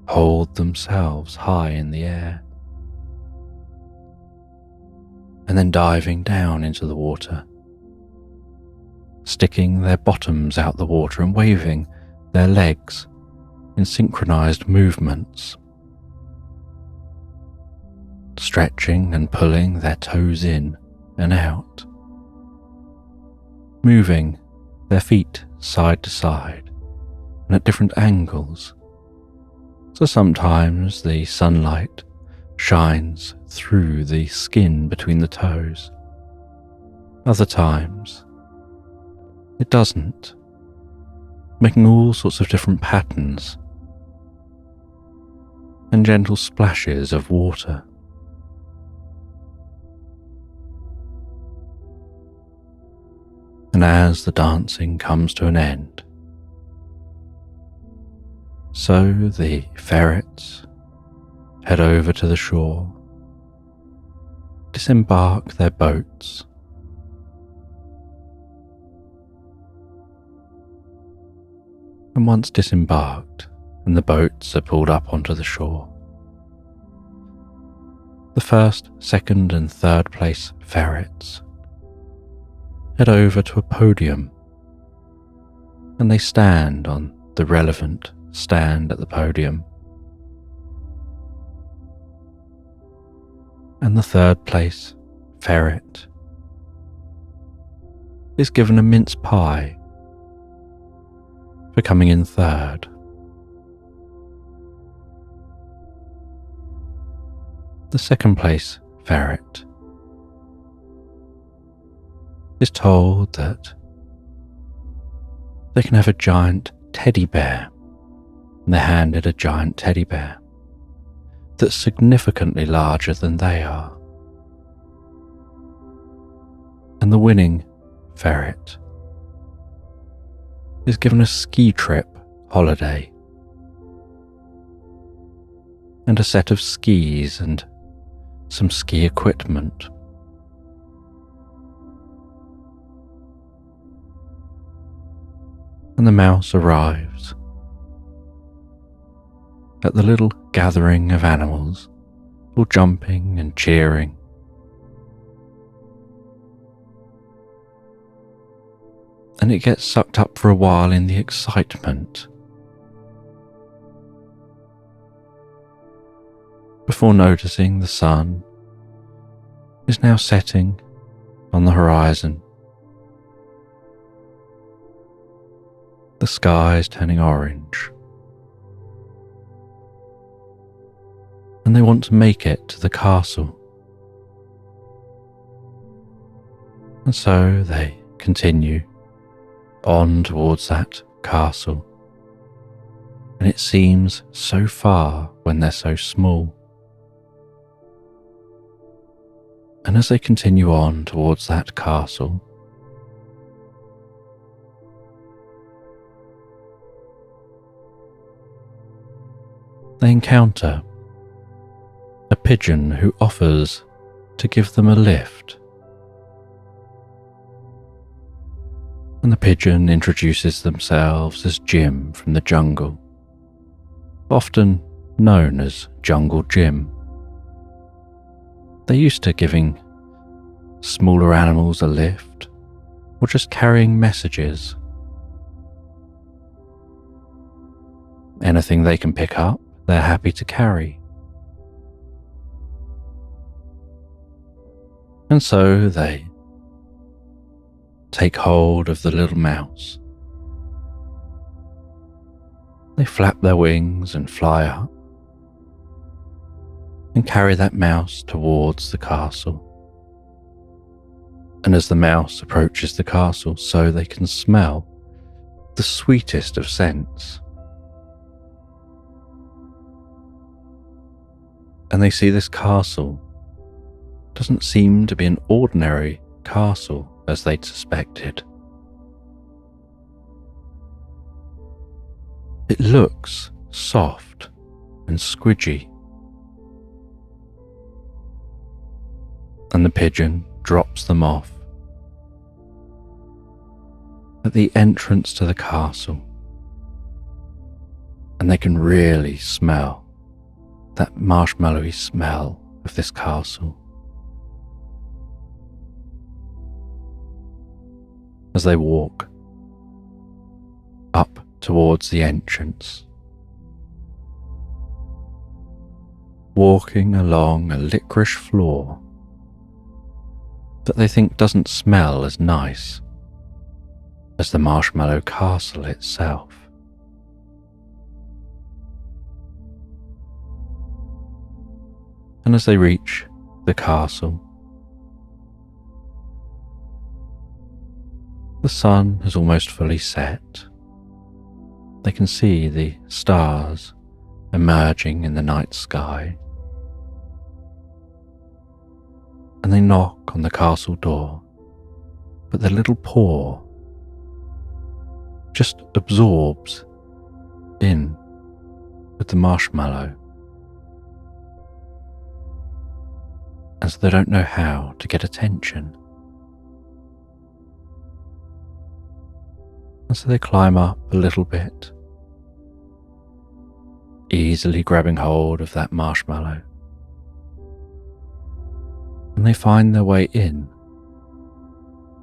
hold themselves high in the air, and then diving down into the water, sticking their bottoms out the water and waving their legs in synchronized movements, stretching and pulling their toes in and out, moving their feet side to side and at different angles, so sometimes the sunlight shines through the skin between the toes. Other times, it doesn't, making all sorts of different patterns and gentle splashes of water. And as the dancing comes to an end, so the ferrets head over to the shore, disembark their boats, and once disembarked and the boats are pulled up onto the shore, the first, second and third place ferrets head over to a podium, and they stand on the relevant stand at the podium. And the third place ferret is given a mince pie for coming in third. The second place ferret is told that they can have a giant teddy bear, and they're handed a giant teddy bear that's significantly larger than they are. And the winning ferret is given a ski trip holiday and a set of skis and some ski equipment. And the mouse arrives at the little gathering of animals, all jumping and cheering. And it gets sucked up for a while in the excitement, before noticing the sun is now setting on the horizon. The sky is turning orange, and they want to make it to the castle. And so they continue on towards that castle, and it seems so far when they're so small. And as they continue on towards that castle, they encounter a pigeon who offers to give them a lift. And the pigeon introduces themselves as Jim from the jungle, often known as Jungle Jim. They're used to giving smaller animals a lift or just carrying messages. Anything they can pick up, they're happy to carry. And so they take hold of the little mouse. They flap their wings and fly up and carry that mouse towards the castle. And as the mouse approaches the castle, so they can smell the sweetest of scents. And they see this castle doesn't seem to be an ordinary castle as they'd suspected. It looks soft and squidgy. And the pigeon drops them off at the entrance to the castle, and they can really smell that marshmallowy smell of this castle. As they walk up towards the entrance, walking along a licorice floor that they think doesn't smell as nice as the marshmallow castle itself. And as they reach the castle, the sun has almost fully set. They can see the stars emerging in the night sky. And they knock on the castle door, but their little paw just absorbs in with the marshmallow, and so they don't know how to get attention. And so they climb up a little bit, easily grabbing hold of that marshmallow. And they find their way in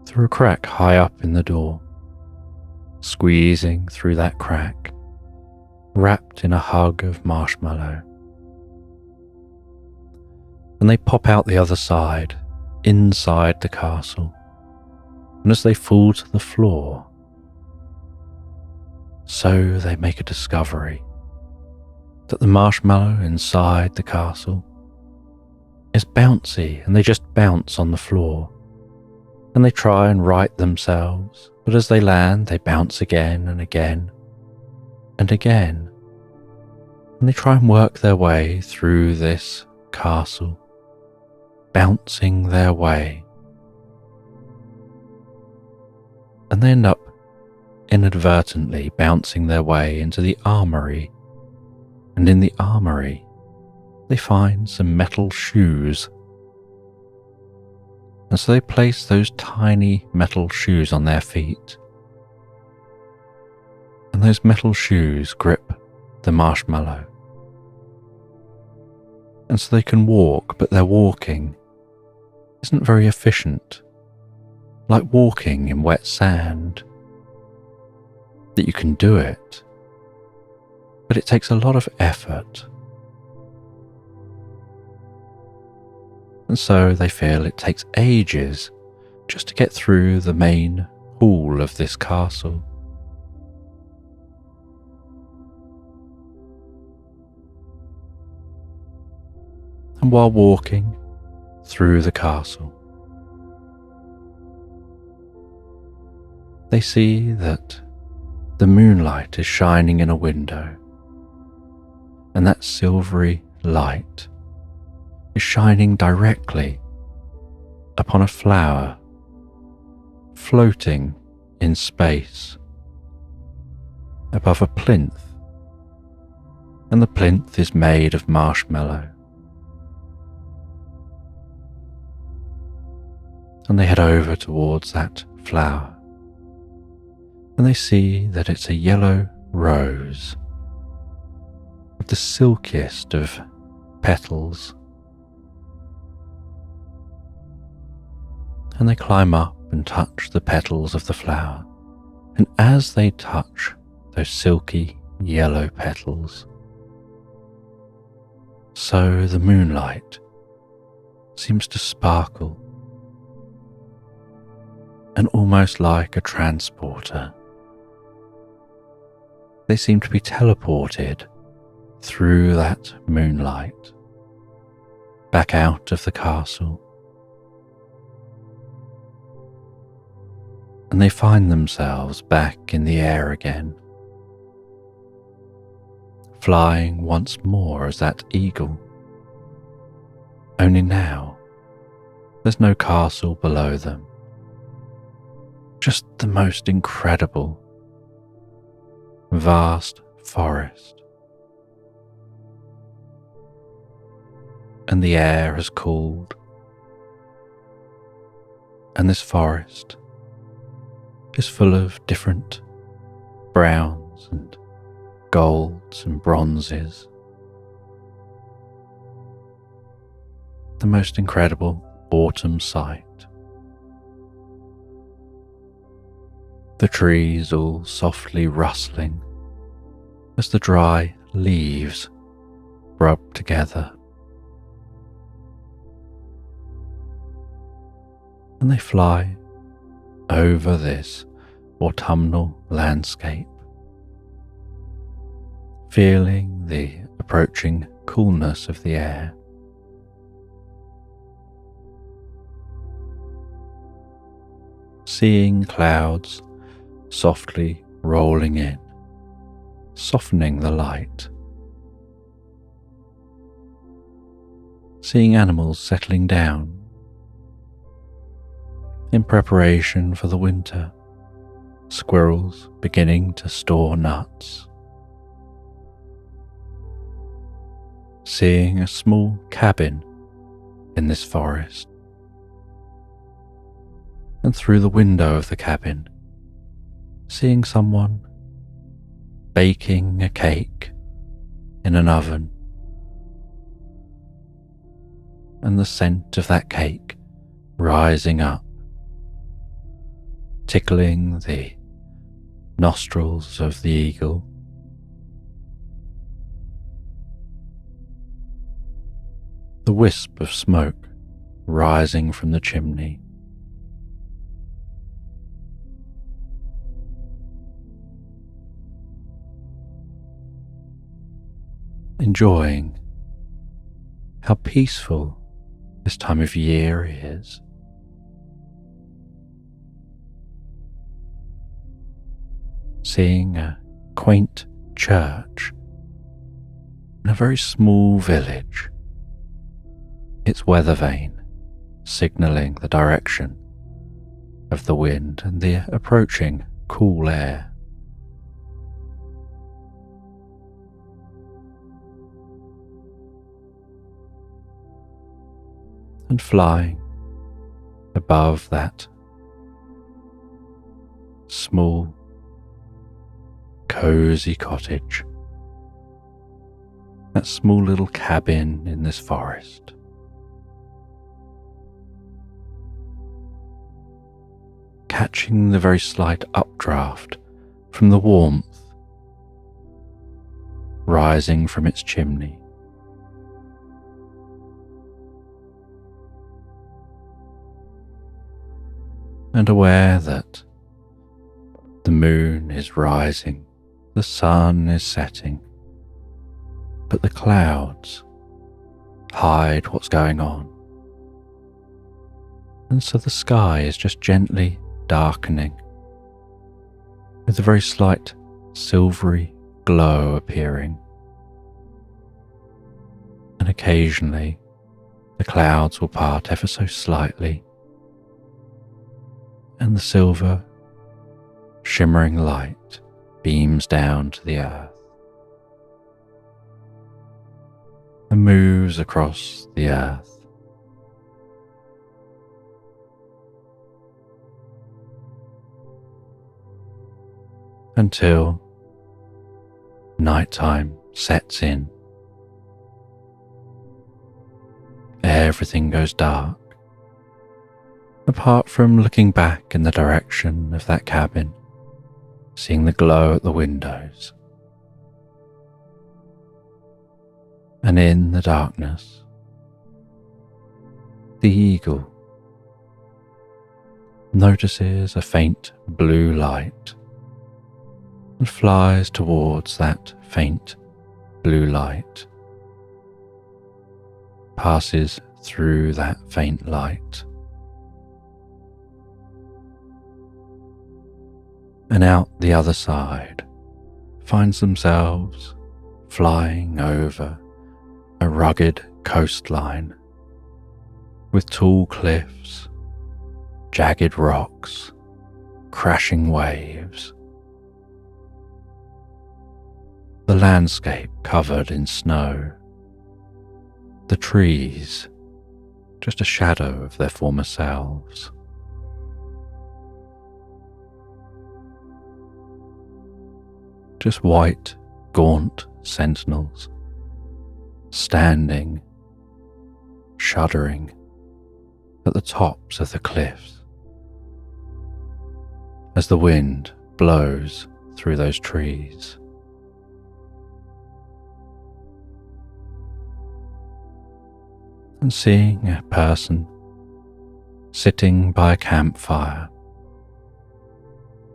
through a crack high up in the door, squeezing through that crack, wrapped in a hug of marshmallow. And they pop out the other side, inside the castle, and as they fall to the floor, so they make a discovery that the marshmallow inside the castle is bouncy, and they just bounce on the floor. And they try and right themselves, but as they land, they bounce again and again and again. And they try and work their way through this castle, bouncing their way. And they end up inadvertently bouncing their way into the armory. And in the armory, they find some metal shoes. And so they place those tiny metal shoes on their feet. And those metal shoes grip the marshmallow. And so they can walk, but their walking isn't very efficient. Like walking in wet sand. That you can do it, but it takes a lot of effort. And so they feel it takes ages just to get through the main hall of this castle. And while walking through the castle, they see that the moonlight is shining in a window, and that silvery light is shining directly upon a flower floating in space above a plinth, and the plinth is made of marshmallow. And they head over towards that flower, and they see that it's a yellow rose with the silkiest of petals. And they climb up and touch the petals of the flower, and as they touch those silky yellow petals, so the moonlight seems to sparkle, and almost like a transporter, they seem to be teleported through that moonlight back out of the castle. And they find themselves back in the air again, flying once more as that eagle. Only now, there's no castle below them, just the most incredible, vast forest. And the air has cooled, and this forest is full of different browns and golds and bronzes. The most incredible autumn sight. The trees all softly rustling as the dry leaves rub together. And they fly over this autumnal landscape, feeling the approaching coolness of the air. Seeing clouds softly rolling in, softening the light. Seeing animals settling down in preparation for the winter, squirrels beginning to store nuts. Seeing a small cabin in this forest, and through the window of the cabin, seeing someone baking a cake in an oven, and the scent of that cake rising up, tickling the nostrils of the eagle. The wisp of smoke rising from the chimney. Enjoying how peaceful this time of year is. Seeing a quaint church in a very small village, its weather vane signalling the direction of the wind and the approaching cool air. And flying above that small, cozy cottage, that small little cabin in this forest. Catching the very slight updraft from the warmth rising from its chimney. And aware that the moon is rising, the sun is setting, but the clouds hide what's going on. And so the sky is just gently darkening, with a very slight silvery glow appearing. And occasionally the clouds will part ever so slightly, and the silver, shimmering light beams down to the earth and moves across the earth. Until nighttime sets in. Everything goes dark, apart from looking back in the direction of that cabin, seeing the glow at the windows. And in the darkness, the eagle notices a faint blue light and flies towards that faint blue light, passes through that faint light, and out the other side finds themselves flying over a rugged coastline with tall cliffs, jagged rocks, crashing waves. The landscape covered in snow, the trees just a shadow of their former selves. Just white, gaunt sentinels, standing, shuddering at the tops of the cliffs as the wind blows through those trees. And seeing a person sitting by a campfire,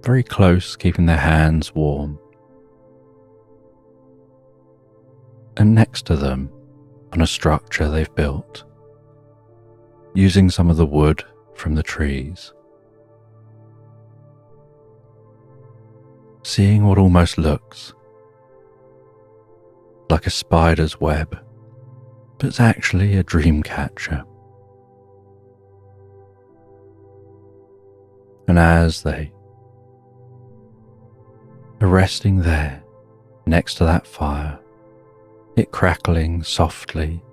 very close, keeping their hands warm, and next to them on a structure they've built, using some of the wood from the trees. Seeing what almost looks like a spider's web, but it's actually a dream catcher. And as they are resting there next to that fire, it crackling softly,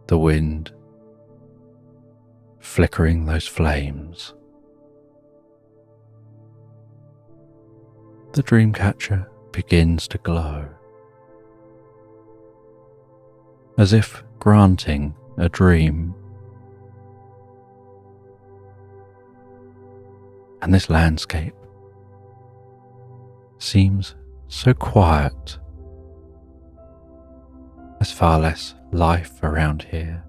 the wind flickering those flames, the dream catcher begins to glow, as if granting a dream. And this landscape seems so quiet. There's far less life around here,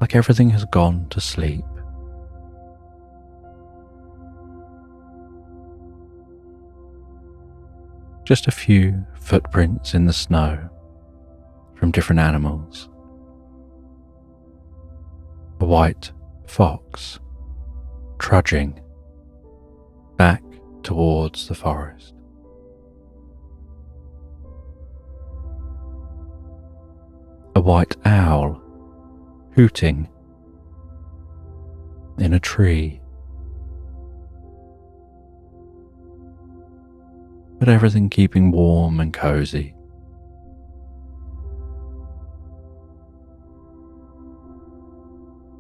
like everything has gone to sleep. Just a few footprints in the snow from different animals, a white fox trudging back towards the forest. A white owl hooting in a tree. But everything keeping warm and cozy.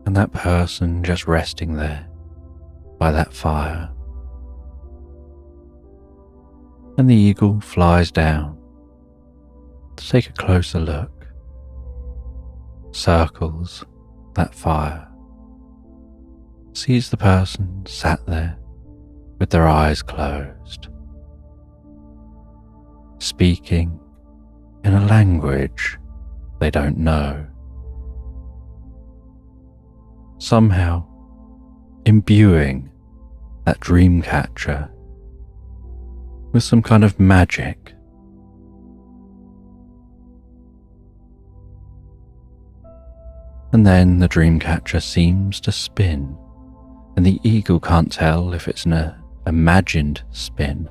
And that person just resting there by that fire. And the eagle flies down to take a closer look, circles that fire, sees the person sat there with their eyes closed, speaking in a language they don't know, somehow imbuing that dream catcher with some kind of magic. And then the dream catcher seems to spin, and the eagle can't tell if it's an imagined spin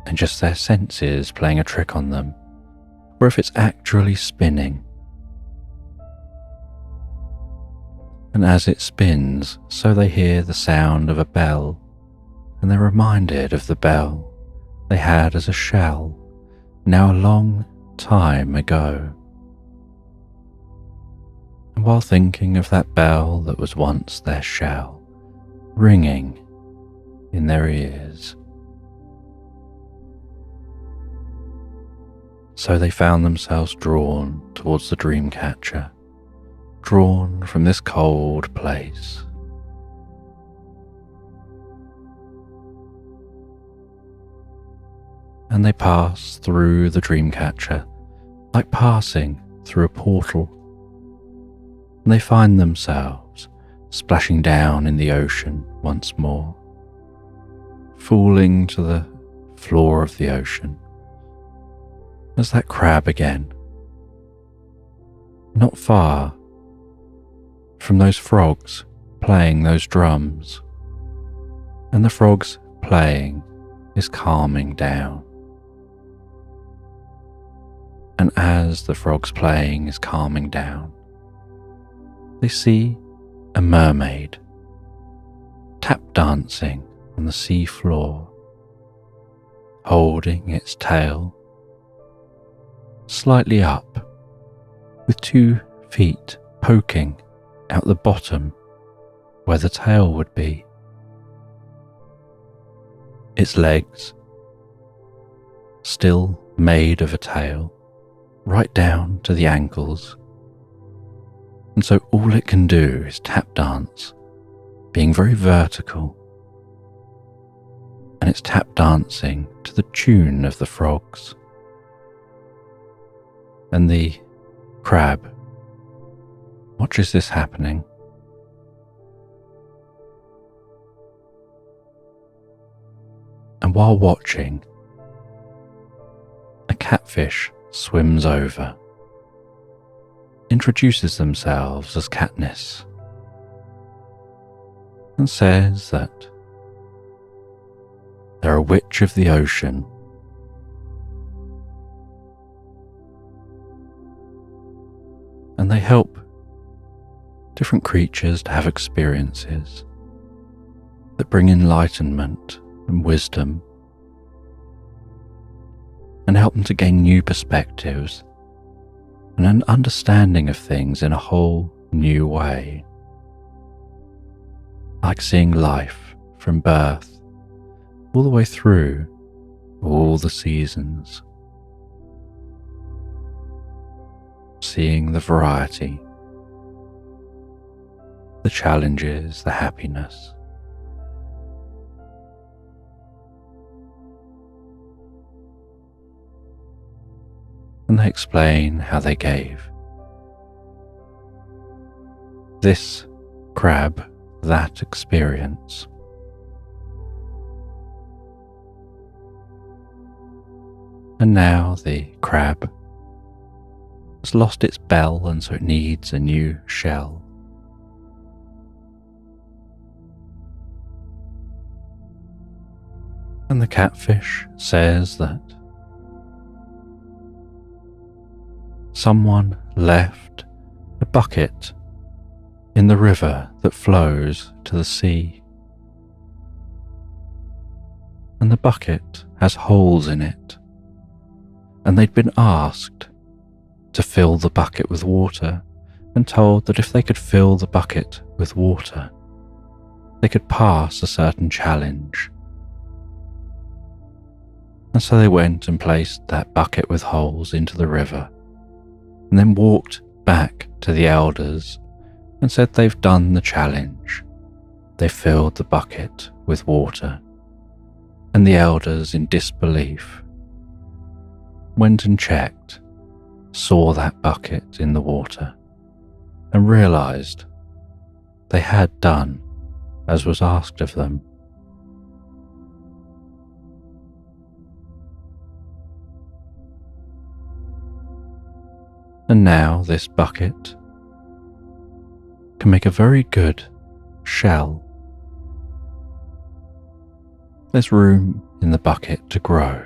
and just their senses playing a trick on them, or if it's actually spinning. And as it spins, so they hear the sound of a bell, and they're reminded of the bell they had as a shell, now a long time ago. And while thinking of that bell that was once their shell, ringing in their ears, so they found themselves drawn towards the dream catcher, drawn from this cold place. And they pass through the dream catcher like passing through a portal. And they find themselves splashing down in the ocean once more, falling to the floor of the ocean as that crab again, not far from those frogs playing those drums, and the frogs playing is calming down. And as the frogs playing is calming down, they see a mermaid tap dancing on the sea floor, holding its tail slightly up, with 2 feet poking out the bottom where the tail would be. Its legs, still made of a tail, right down to the ankles. And so all it can do is tap dance, being very vertical. And it's tap dancing to the tune of the frogs. And the crab watches this happening. And while watching, a catfish swims over, introduces themselves as Katniss, and says that they're a witch of the ocean, and they help different creatures to have experiences that bring enlightenment and wisdom, and help them to gain new perspectives and an understanding of things in a whole new way, like seeing life from birth all the way through all the seasons, seeing the variety, the challenges, the happiness. And they explain how they gave this crab that experience. And now the crab has lost its bell and so it needs a new shell. And the catfish says that someone left a bucket in the river that flows to the sea. And the bucket has holes in it, and they'd been asked to fill the bucket with water and told that if they could fill the bucket with water, they could pass a certain challenge. And so they went and placed that bucket with holes into the river, and then walked back to the elders and said they've done the challenge. They filled the bucket with water. And the elders, in disbelief, went and checked, saw that bucket in the water, and realized they had done as was asked of them. And now this bucket can make a very good shell. There's room in the bucket to grow.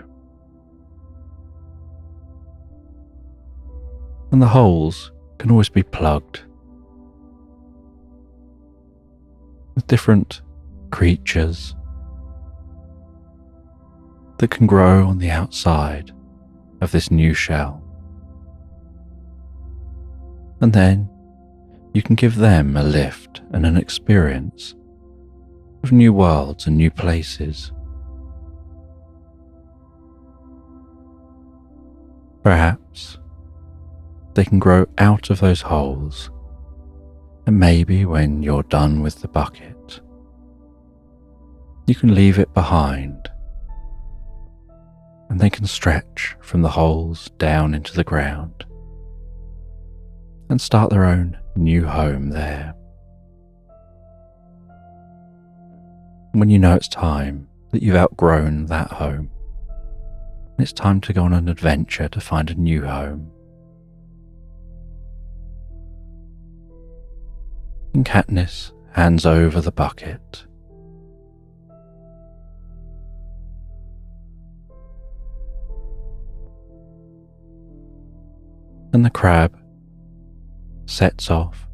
And the holes can always be plugged with different creatures that can grow on the outside of this new shell. And then you can give them a lift and an experience of new worlds and new places. Perhaps they can grow out of those holes, and maybe when you're done with the bucket, you can leave it behind, and they can stretch from the holes down into the ground and start their own new home there. When you know it's time that you've outgrown that home, it's time to go on an adventure to find a new home. And Katniss hands over the bucket. And the crab sets off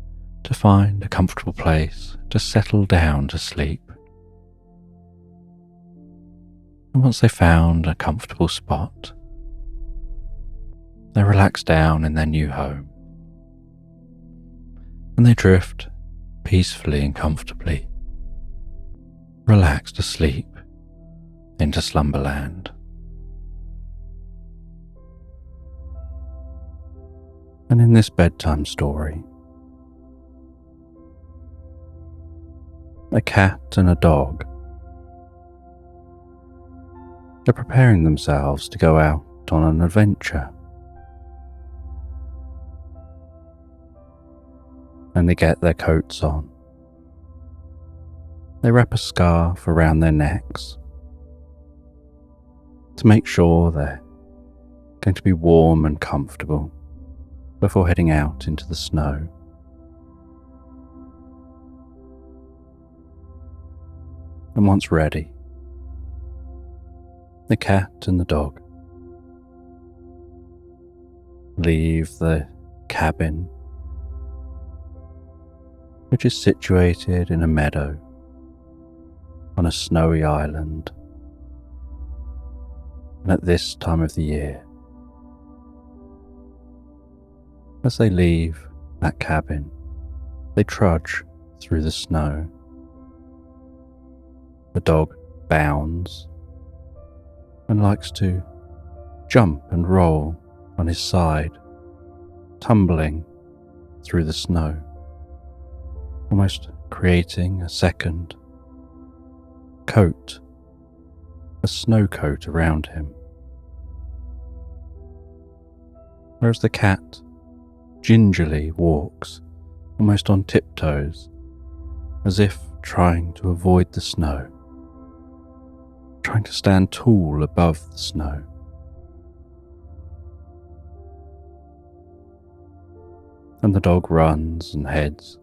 to find a comfortable place to settle down to sleep. And once they found a comfortable spot, they relax down in their new home. And they drift peacefully and comfortably, relaxed asleep into Slumberland. And in this bedtime story, a cat and a dog are preparing themselves to go out on an adventure. And they get their coats on. They wrap a scarf around their necks to make sure they're going to be warm and comfortable before heading out into the snow. And once ready, the cat and the dog leave the cabin, which is situated in a meadow on a snowy island. And at this time of the year, as they leave that cabin, they trudge through the snow. The dog bounds and likes to jump and roll on his side, tumbling through the snow, almost creating a second coat, a snow coat around him. Whereas the cat gingerly walks almost on tiptoes, as if trying to avoid the snow, trying to stand tall above the snow. and the dog runs and heads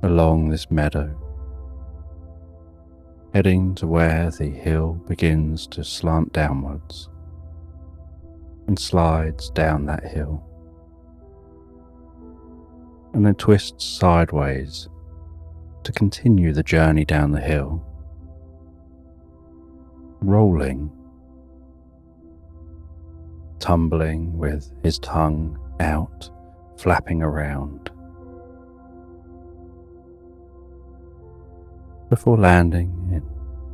along this meadow, heading to where the hill begins to slant downwards and slides down that hill, and then twists sideways to continue the journey down the hill, rolling, tumbling with his tongue out, flapping around, before landing in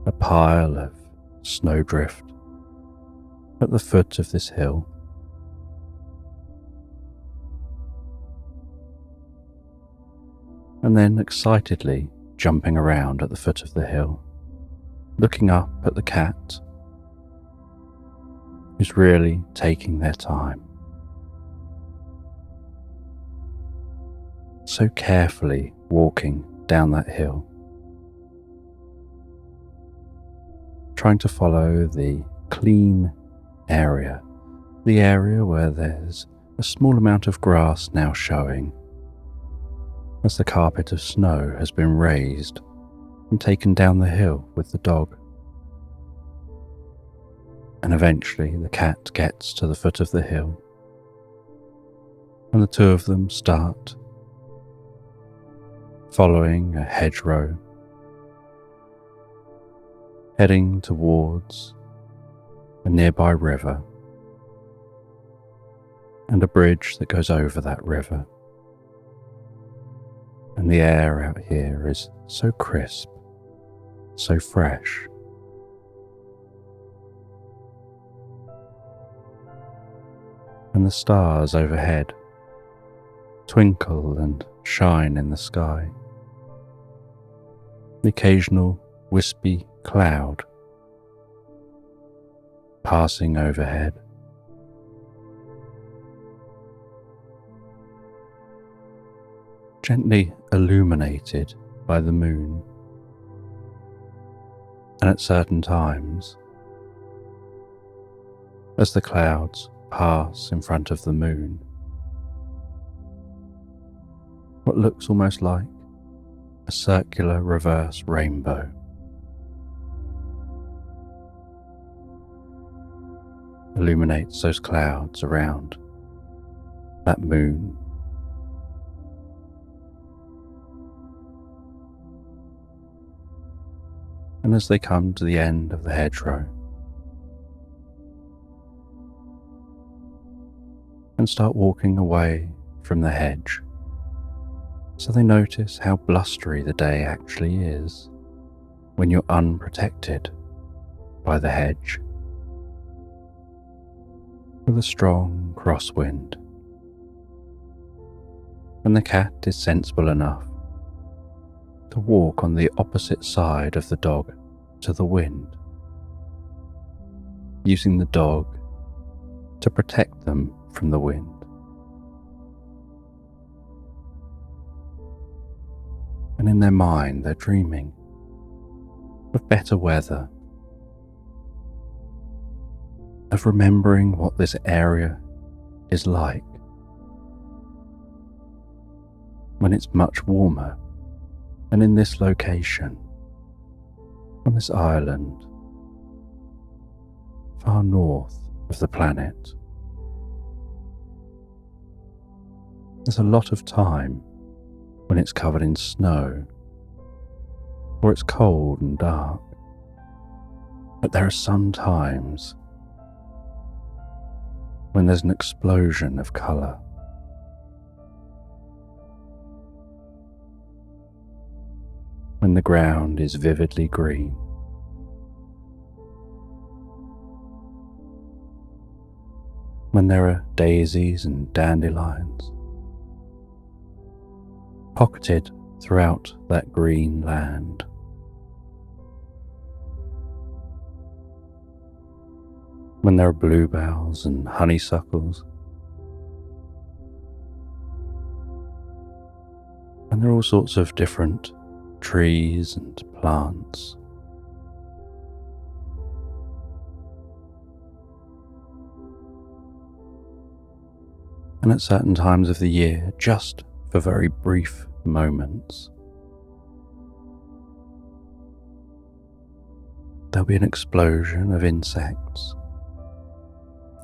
a pile of snowdrift at the foot of this hill. And then excitedly jumping around at the foot of the hill, looking up at the cat, who's really taking their time, so carefully walking down that hill, trying to follow the clean area, the area where there's a small amount of grass now showing, as the carpet of snow has been raised and taken down the hill with the dog. And eventually the cat gets to the foot of the hill, and the two of them start following a hedgerow, heading towards a nearby river and a bridge that goes over that river. And the air out here is so crisp, so fresh. And the stars overhead twinkle and shine in the sky. The occasional wispy cloud passing overhead. Gently illuminated by the moon, and at certain times, as the clouds pass in front of the moon, what looks almost like a circular reverse rainbow. Illuminates those clouds around that moon. And as they come to the end of the hedgerow and start walking away from the hedge, so they notice how blustery the day actually is when you're unprotected by the hedge, with a strong crosswind. And the cat is sensible enough to walk on the opposite side of the dog to the wind, using the dog to protect them from the wind. And in their mind they're dreaming of better weather, of remembering what this area is like when it's much warmer, and in this location, on this island, far north of the planet. There's a lot of time when it's covered in snow, or it's cold and dark, but there are some times when there's an explosion of colour. When the ground is vividly green. When there are daisies and dandelions pocketed throughout that green land. When there are bluebells and honeysuckles. And there are all sorts of different trees and plants. And at certain times of the year, just for very brief moments, there'll be an explosion of insects,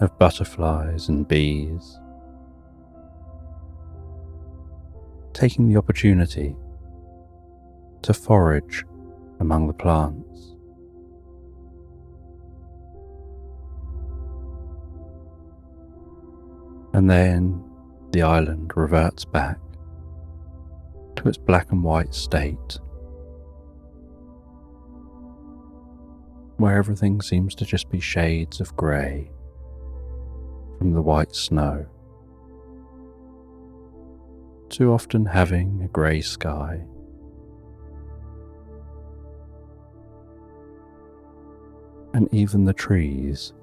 of butterflies and bees, taking the opportunity to forage among the plants. And then the island reverts back to its black and white state, where everything seems to just be shades of grey from the white snow, to often having a grey sky. And even the trees,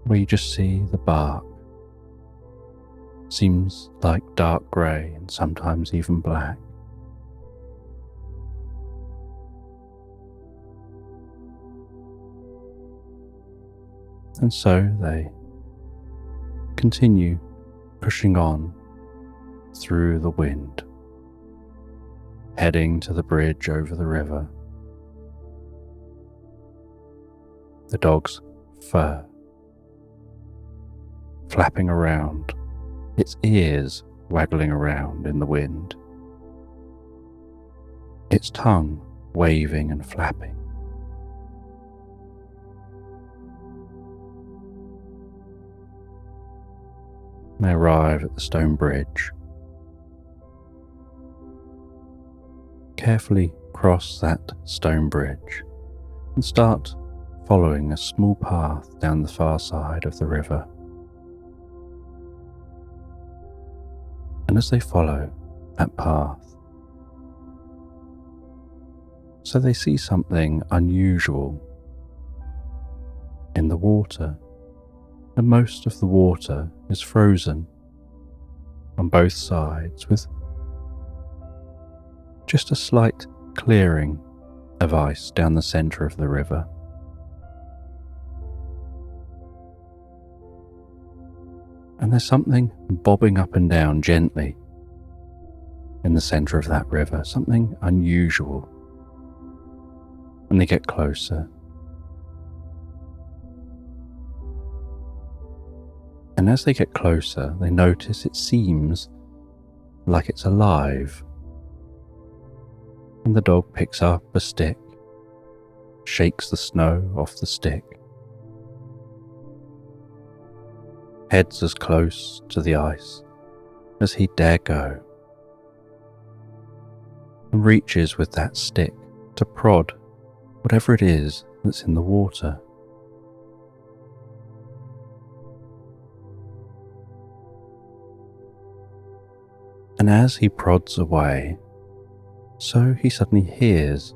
where you just see the bark, seems like dark grey and sometimes even black. And so they continue pushing on through the wind, heading to the bridge over the river. The dog's fur flapping around, its ears waggling around in the wind, its tongue waving and flapping. They arrive at the stone bridge, carefully cross that stone bridge and start following a small path down the far side of the river. And as they follow that path, so they see something unusual in the water, and most of the water is frozen on both sides, with just a slight clearing of ice down the centre of the river. And there's something bobbing up and down gently in the centre of that river, something unusual. And they get closer. And as they get closer, they notice it seems like it's alive. And the dog picks up a stick, shakes the snow off the stick, heads as close to the ice as he dare go, and reaches with that stick to prod whatever it is that's in the water. And as he prods away, so he suddenly hears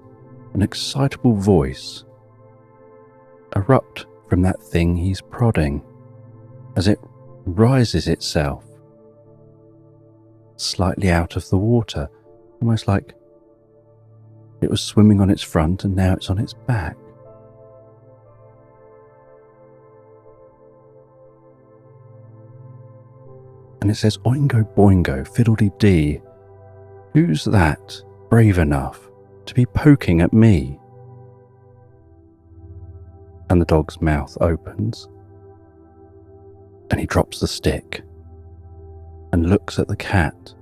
an excitable voice erupt from that thing he's prodding, as it rises itself slightly out of the water, almost like it was swimming on its front and now it's on its back. And it says, "Oingo boingo, fiddle-dee-dee, who's that brave enough to be poking at me?" And the dog's mouth opens, and he drops the stick and looks at the cat,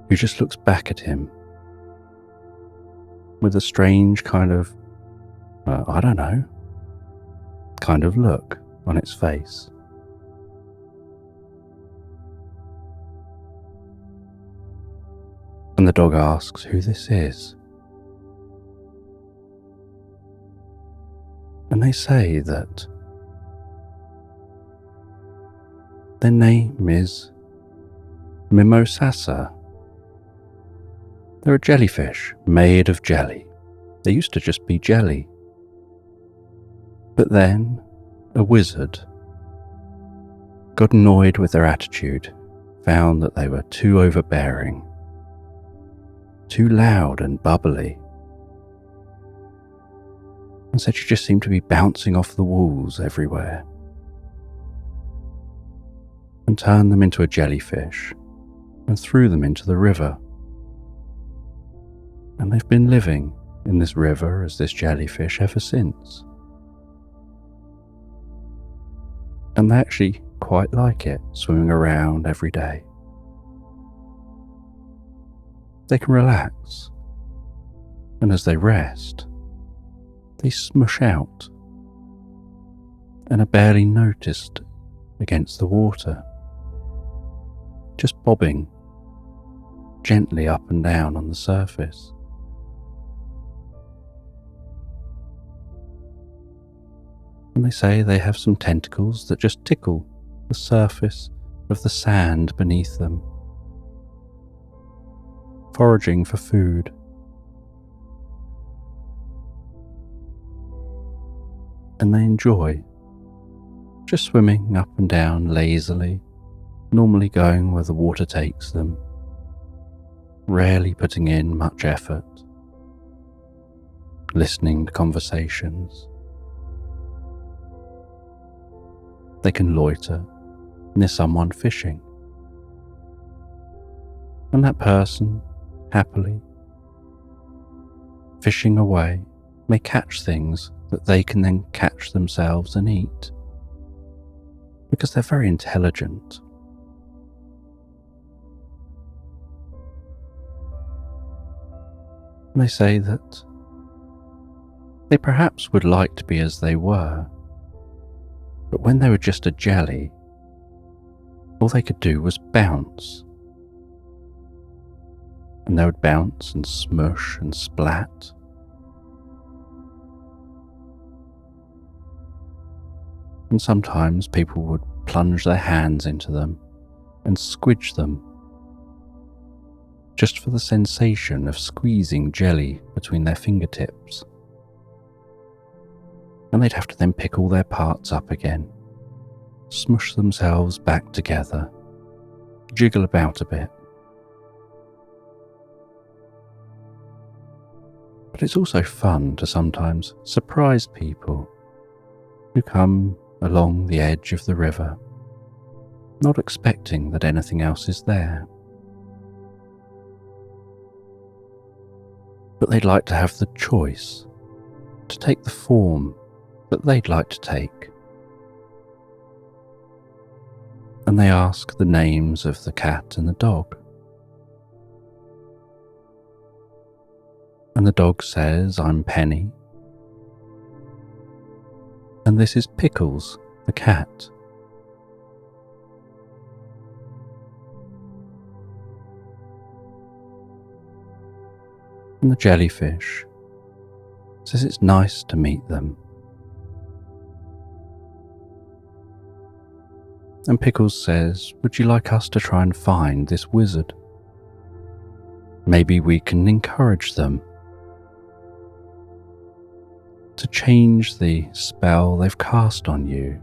who just looks back at him with a strange kind of, I don't know, kind of look on its face. And the dog asks who this is. And they say that their name is Mimosassa. They're a jellyfish made of jelly. They used to just be jelly. But then a wizard got annoyed with their attitude, found that they were too overbearing, too loud and bubbly, and said you just seemed to be bouncing off the walls everywhere. and turned them into a jellyfish and threw them into the river. And they've been living in this river as this jellyfish ever since. And they actually quite like it, swimming around every day. They can relax, and as they rest, they smush out and are barely noticed against the water, just bobbing gently up and down on the surface. And they say they have some tentacles that just tickle the surface of the sand beneath them, foraging for food. And they enjoy just swimming up and down lazily, normally going where the water takes them, rarely putting in much effort, listening to conversations. They can loiter near someone fishing, and that person, happily fishing away, may catch things that they can then catch themselves and eat, because they're very intelligent. And they say that they perhaps would like to be as they were, but when they were just a jelly, all they could do was bounce. And they would bounce and smush and splat. And sometimes people would plunge their hands into them and squidge them, just for the sensation of squeezing jelly between their fingertips. And they'd have to then pick all their parts up again, smush themselves back together, jiggle about a bit. But it's also fun to sometimes surprise people who come along the edge of the river, not expecting that anything else is there. But they'd like to have the choice to take the form that they'd like to take. And they ask the names of the cat and the dog. And the dog says, "I'm Penny." And this is Pickles, the cat. And the jellyfish says it's nice to meet them. And Pickles says, "Would you like us to try and find this wizard? Maybe we can encourage them to change the spell they've cast on you."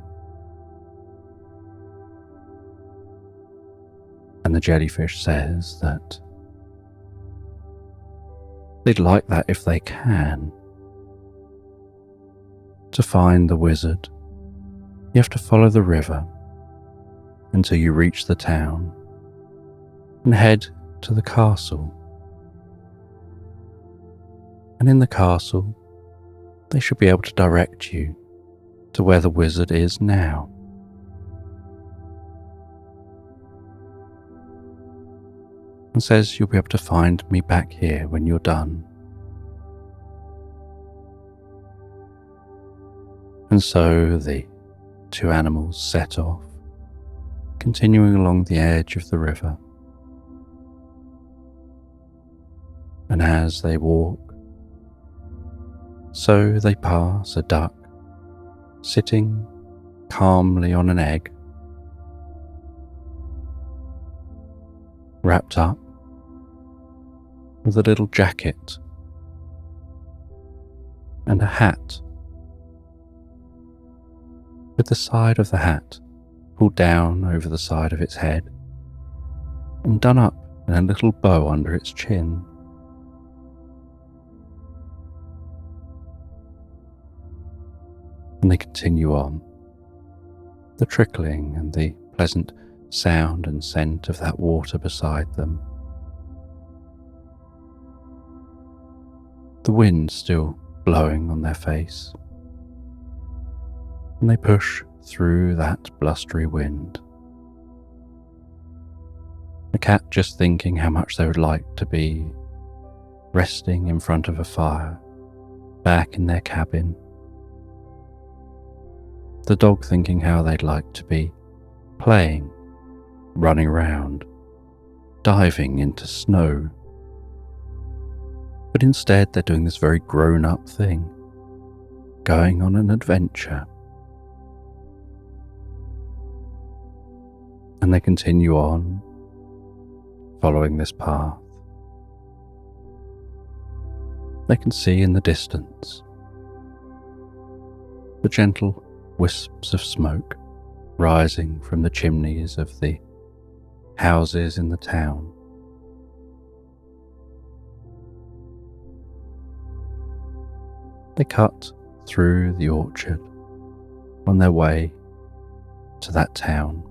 And the jellyfish says that they'd like that if they can. To find the wizard, you have to follow the river until you reach the town and head to the castle. And in the castle, they should be able to direct you to where the wizard is now. And says you'll be able to find me back here when you're done. And so the two animals set off, continuing along the edge of the river. And as they walk, so they pass a duck sitting calmly on an egg, wrapped up with a little jacket and a hat, with the side of the hat pulled down over the side of its head and done up in a little bow under its chin. And they continue on, the trickling and the pleasant sound and scent of that water beside them. The wind still blowing on their face, and they push through that blustery wind. The cat just thinking how much they would like to be resting in front of a fire, back in their cabin. The dog thinking how they'd like to be playing, running around, diving into snow. But instead they're doing this very grown-up thing, going on an adventure. And they continue on, following this path. They can see in the distance the gentle wisps of smoke rising from the chimneys of the houses in the town. They cut through the orchard on their way to that town.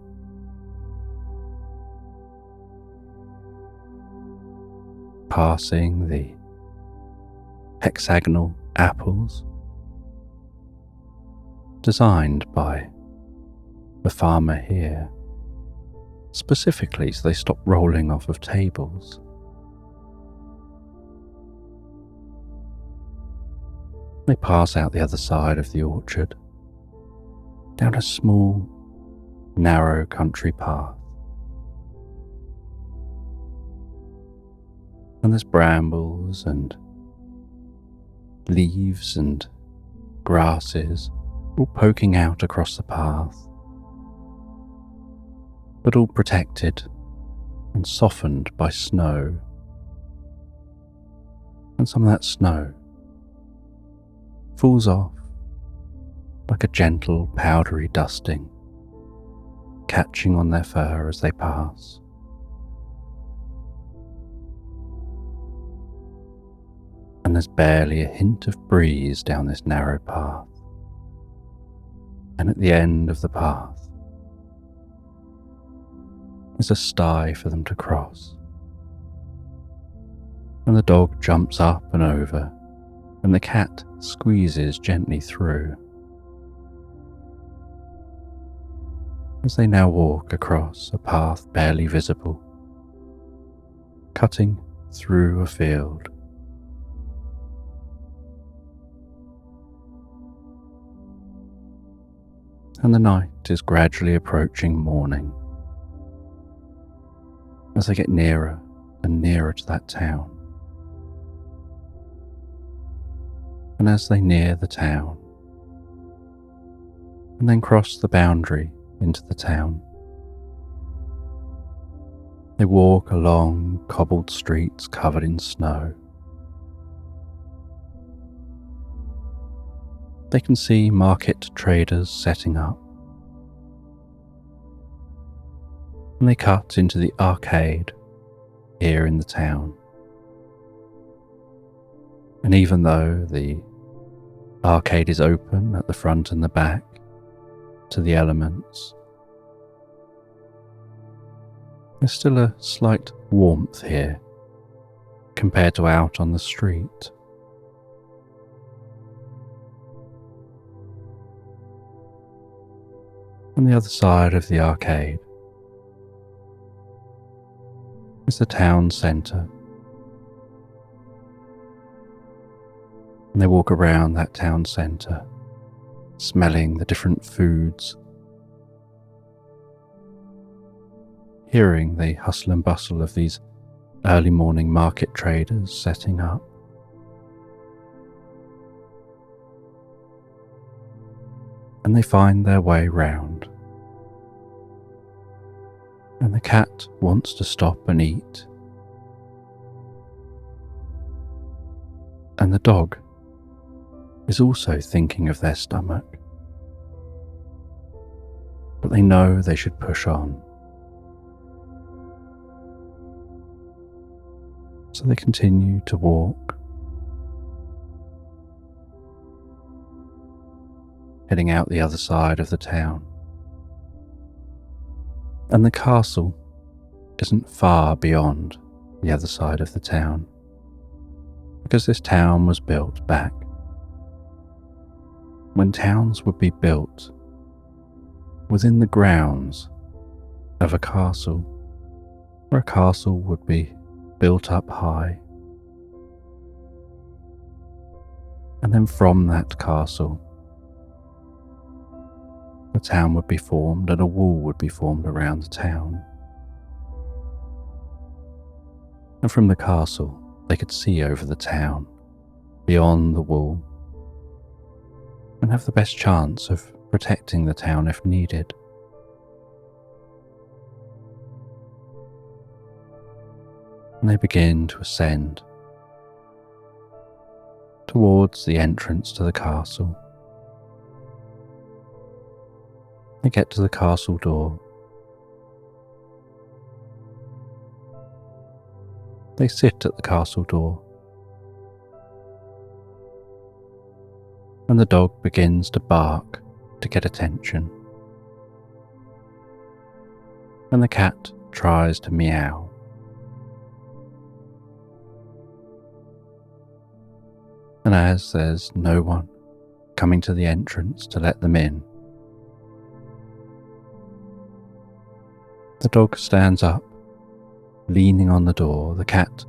Passing the hexagonal apples designed by the farmer here, specifically so they stop rolling off of tables. They pass out the other side of the orchard, down a small, narrow country path. And there's brambles and leaves and grasses all poking out across the path, but all protected and softened by snow. And some of that snow falls off like a gentle powdery dusting, catching on their fur as they pass. And there's barely a hint of breeze down this narrow path. And at the end of the path is a sty for them to cross. And the dog jumps up and over, and the cat squeezes gently through. As they now walk across a path barely visible, cutting through a field. And the night is gradually approaching morning as they get nearer and nearer to that town. And as they near the town and then cross the boundary into the town, they walk along cobbled streets covered in snow. They can see market traders setting up, and they cut into the arcade here in the town. And even though the arcade is open at the front and the back to the elements, there's still a slight warmth here compared to out on the street. On the other side of the arcade is the town centre. And they walk around that town centre, smelling the different foods, hearing the hustle and bustle of these early morning market traders setting up. And they find their way round. And the cat wants to stop and eat. And the dog is also thinking of their stomach. But they know they should push on. So they continue to walk, heading out the other side of the town. And the castle isn't far beyond the other side of the town, because this town was built back when towns would be built within the grounds of a castle, where a castle would be built up high. And then from that castle, the town would be formed and a wall would be formed around the town. And from the castle, they could see over the town, beyond the wall, and have the best chance of protecting the town if needed. And they begin to ascend towards the entrance to the castle. They get to the castle door. They sit at the castle door, and the dog begins to bark to get attention, and the cat tries to meow. And as there's no one coming to the entrance to let them in, the dog stands up, leaning on the door. The cat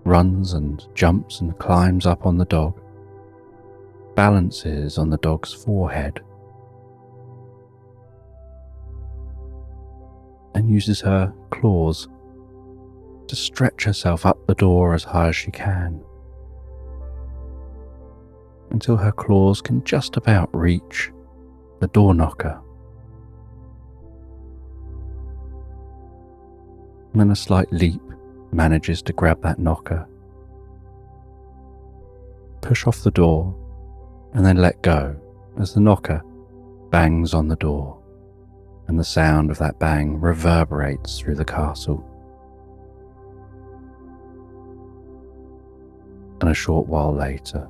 runs and jumps and climbs up on the dog, balances on the dog's forehead, and uses her claws to stretch herself up the door as high as she can, until her claws can just about reach the door knocker. And then a slight leap manages to grab that knocker, push off the door, and then let go as the knocker bangs on the door, and the sound of that bang reverberates through the castle. And a short while later,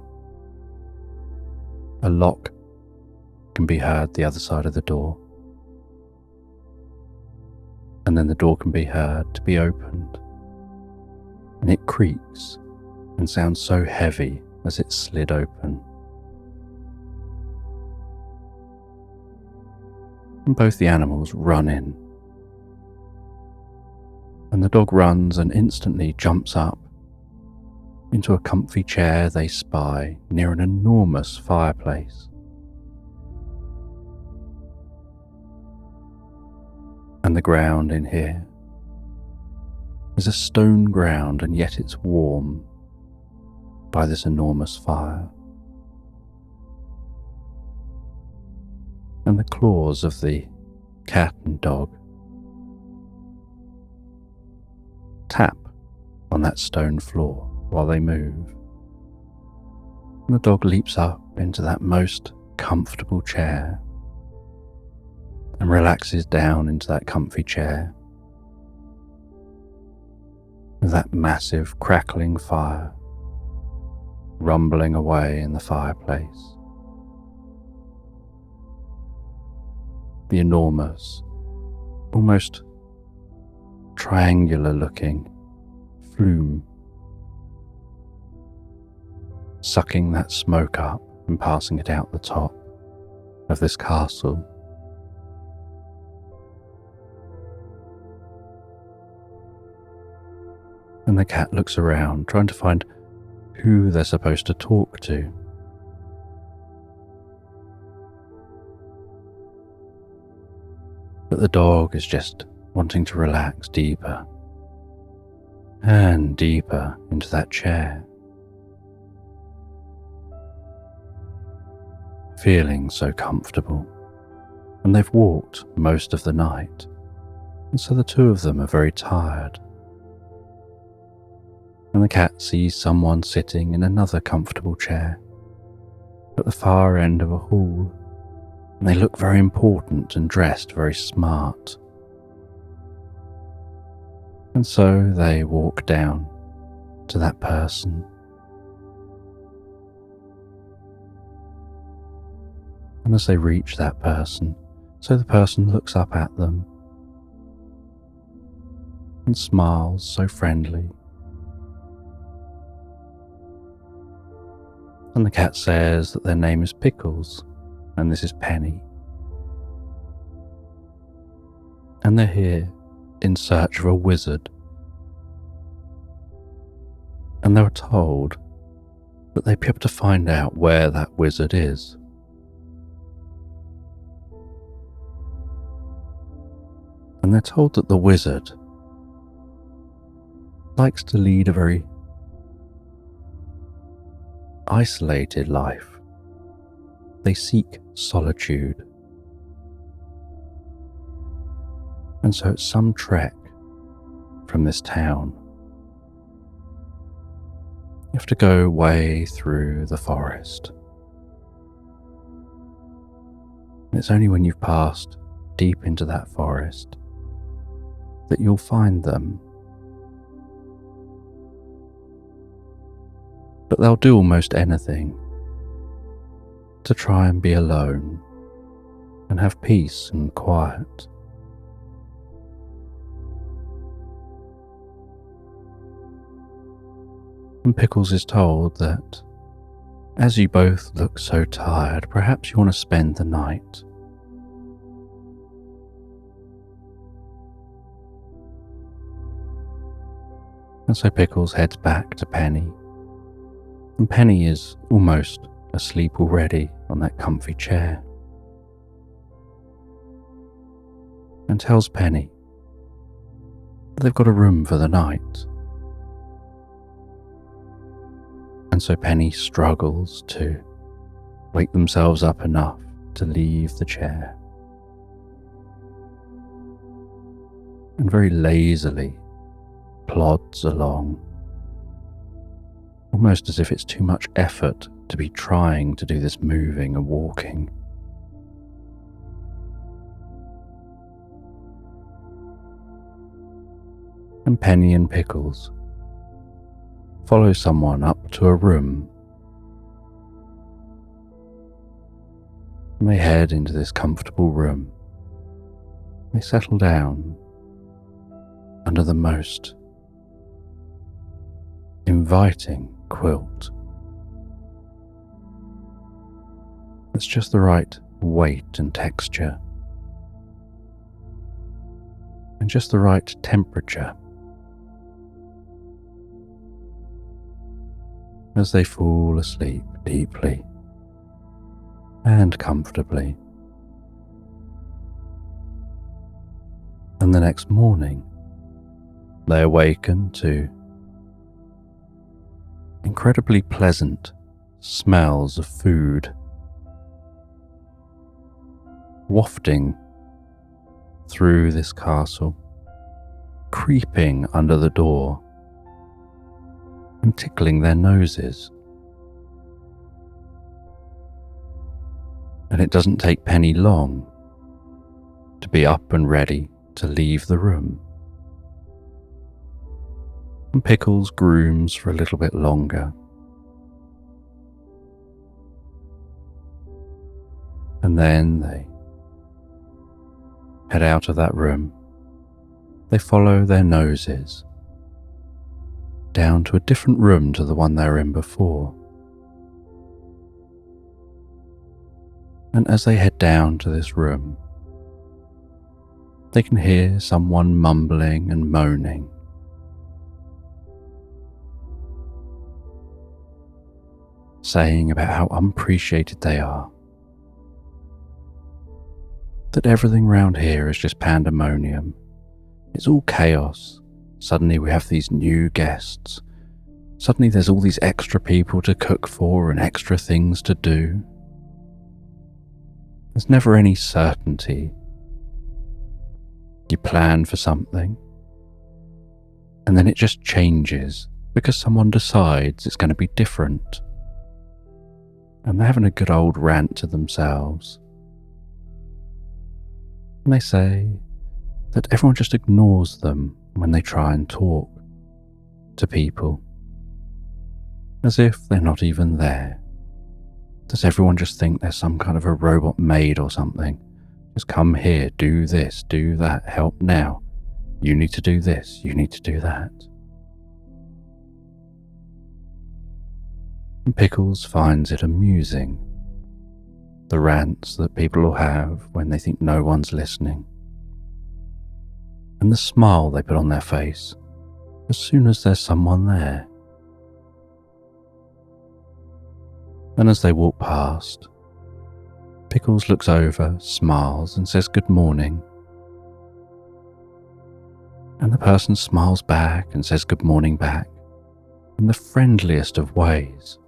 a lock can be heard the other side of the door, and then the door can be heard to be opened, and it creaks and sounds so heavy as it slid open. And both the animals run in, and the dog runs and instantly jumps up into a comfy chair they spy near an enormous fireplace. And the ground in here is a stone ground, and yet it's warm by this enormous fire. And the claws of the cat and dog tap on that stone floor while they move. And the dog leaps up into that most comfortable chair and relaxes down into that comfy chair with that massive crackling fire rumbling away in the fireplace. The enormous, almost triangular looking flume sucking that smoke up and passing it out the top of this castle. And the cat looks around, trying to find who they're supposed to talk to. But the dog is just wanting to relax deeper and deeper into that chair, feeling so comfortable. And they've walked most of the night, and so the two of them are very tired. And the cat sees someone sitting in another comfortable chair at the far end of a hall, and they look very important and dressed very smart. And so they walk down to that person. And as they reach that person, so the person looks up at them and smiles so friendly. And the cat says that their name is Pickles and this is Penny. And they're here in search of a wizard. And they were told that they'd be able to find out where that wizard is. And they're told that the wizard likes to lead a very isolated life. They seek solitude. And so it's some trek from this town. You have to go way through the forest. And it's only when you've passed deep into that forest that you'll find them. But they'll do almost anything to try and be alone and have peace and quiet. And Pickles is told that as you both look so tired, perhaps you want to spend the night. And so Pickles heads back to Penny. And Penny is almost asleep already on that comfy chair. And tells Penny that they've got a room for the night. And so Penny struggles to wake themselves up enough to leave the chair. And very lazily plods along, almost as if it's too much effort to be trying to do this moving and walking. And Penny and Pickles follow someone up to a room. And they head into this comfortable room. They settle down under the most inviting quilt. It's just the right weight and texture, and just the right temperature. As they fall asleep deeply and comfortably. And the next morning, they awaken to incredibly pleasant smells of food wafting through this castle, creeping under the door and tickling their noses. And it doesn't take Penny long to be up and ready to leave the room. And Pickles grooms for a little bit longer. And then they head out of that room. They follow their noses down to a different room to the one they were in before. And as they head down to this room, they can hear someone mumbling and moaning. Saying about how unappreciated they are. That everything round here is just pandemonium. It's all chaos. Suddenly we have these new guests. Suddenly there's all these extra people to cook for and extra things to do. There's never any certainty. You plan for something, and then it just changes because someone decides it's going to be different. And they're having a good old rant to themselves. And they say that everyone just ignores them when they try and talk to people, as if they're not even there. Does everyone just think they're some kind of a robot maid or something? Just come here, do this, do that, help now. You need to do this, you need to do that. And Pickles finds it amusing, the rants that people will have when they think no one's listening, and the smile they put on their face as soon as there's someone there. And as they walk past, Pickles looks over, smiles, and says good morning. And the person smiles back and says good morning back in the friendliest of ways.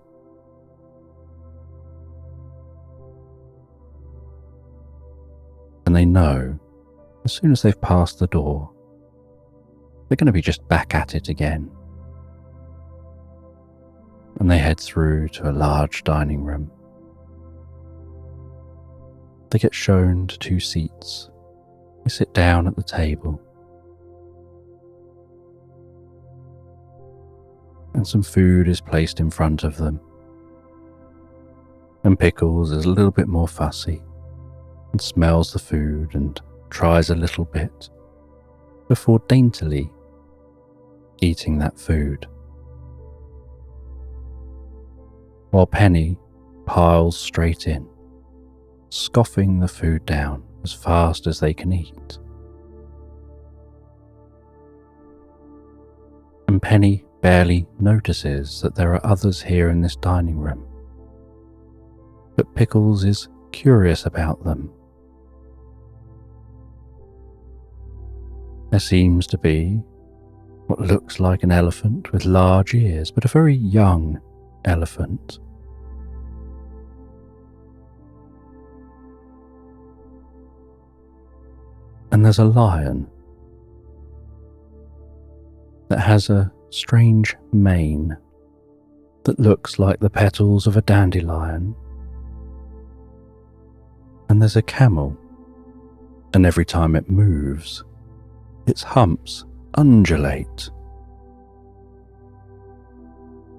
And they know, as soon as they've passed the door, they're going to be just back at it again. And they head through to a large dining room. They get shown to 2 seats. They sit down at the table. And some food is placed in front of them. And Pickles is a little bit more fussy and smells the food and tries a little bit before daintily eating that food. While Penny piles straight in, scoffing the food down as fast as they can eat. And Penny barely notices that there are others here in this dining room. But Pickles is curious about them. There seems to be what looks like an elephant with large ears, but a very young elephant. And there's a lion that has a strange mane that looks like the petals of a dandelion. And there's a camel, and every time it moves, its humps undulate,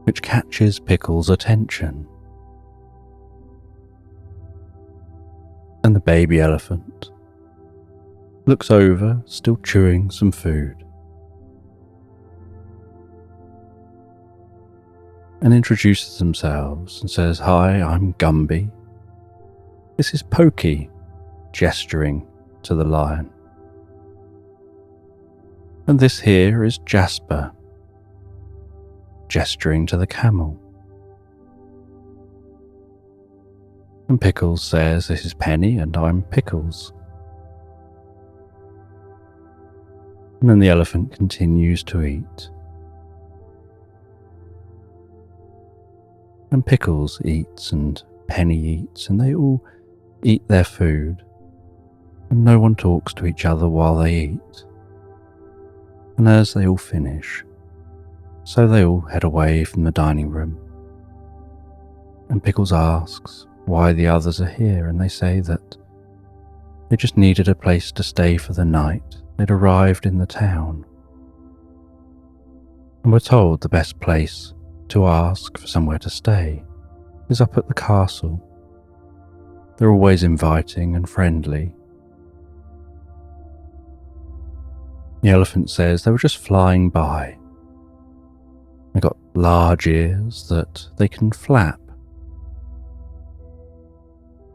which catches Pickles' attention. And the baby elephant looks over, still chewing some food, and introduces themselves and says, "Hi, I'm Gumby. This is Pokey," gesturing to the lion. "And this here is Jasper," gesturing to the camel. And Pickles says, "This is Penny and I'm Pickles." And then the elephant continues to eat. And Pickles eats and Penny eats, and they all eat their food, and no one talks to each other while they eat. And as they all finish, so they all head away from the dining room. And Pickles asks why the others are here, and they say that they just needed a place to stay for the night. They'd arrived in the town and were told the best place to ask for somewhere to stay is up at the castle. They're always inviting and friendly. The elephant says they were just flying by. They got large ears that they can flap.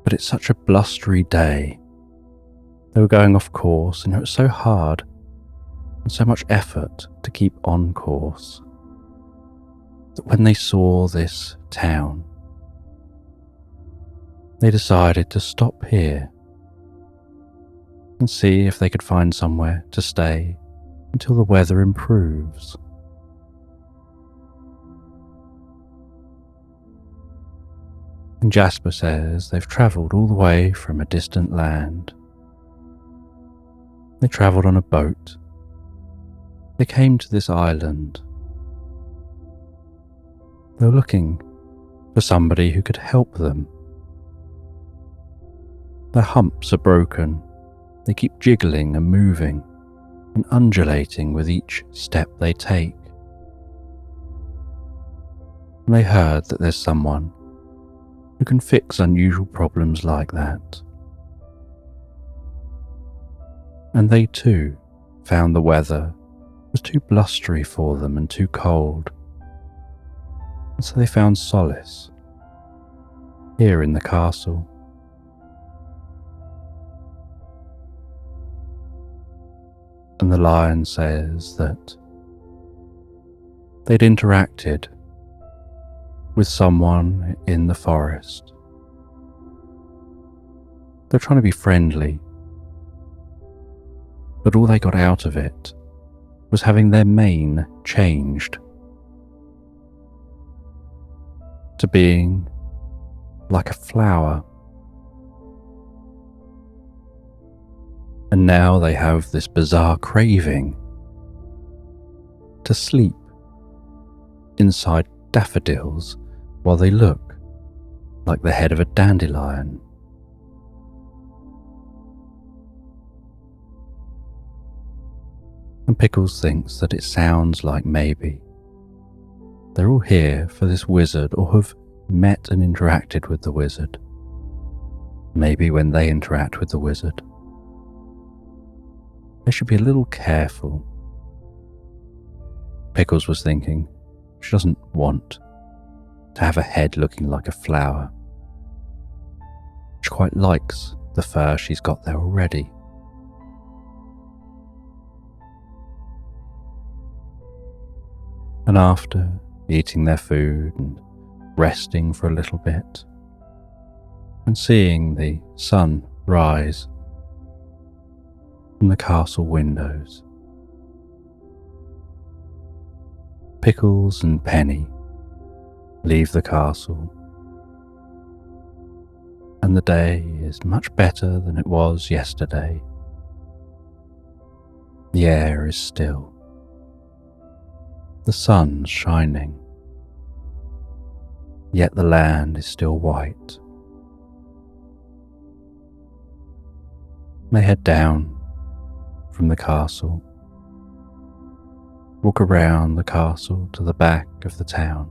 But it's such a blustery day. They were going off course, and it was so hard and so much effort to keep on course that when they saw this town, they decided to stop here and see if they could find somewhere to stay until the weather improves. And Jasper says they've travelled all the way from a distant land. They travelled on a boat. They came to this island. They were looking for somebody who could help them. Their humps are broken. They keep jiggling and moving and undulating with each step they take. And they heard that there's someone who can fix unusual problems like that. And they too found the weather was too blustery for them and too cold, and so they found solace here in the castle. And the lion says that they'd interacted with someone in the forest. They're trying to be friendly, but all they got out of it was having their mane changed to being like a flower. And now they have this bizarre craving to sleep inside daffodils while they look like the head of a dandelion. And Pickles thinks that it sounds like maybe they're all here for this wizard, or have met and interacted with the wizard. Maybe when they interact with the wizard, they should be a little careful. Pickles was thinking she doesn't want to have a head looking like a flower. She quite likes the fur she's got there already. And after eating their food and resting for a little bit, and seeing the sun rise from the castle windows, Pickles and Penny leave the castle, and the day is much better than it was yesterday. The air is still. The sun's shining, yet the land is still white. They head down from the castle, walk around the castle to the back of the town.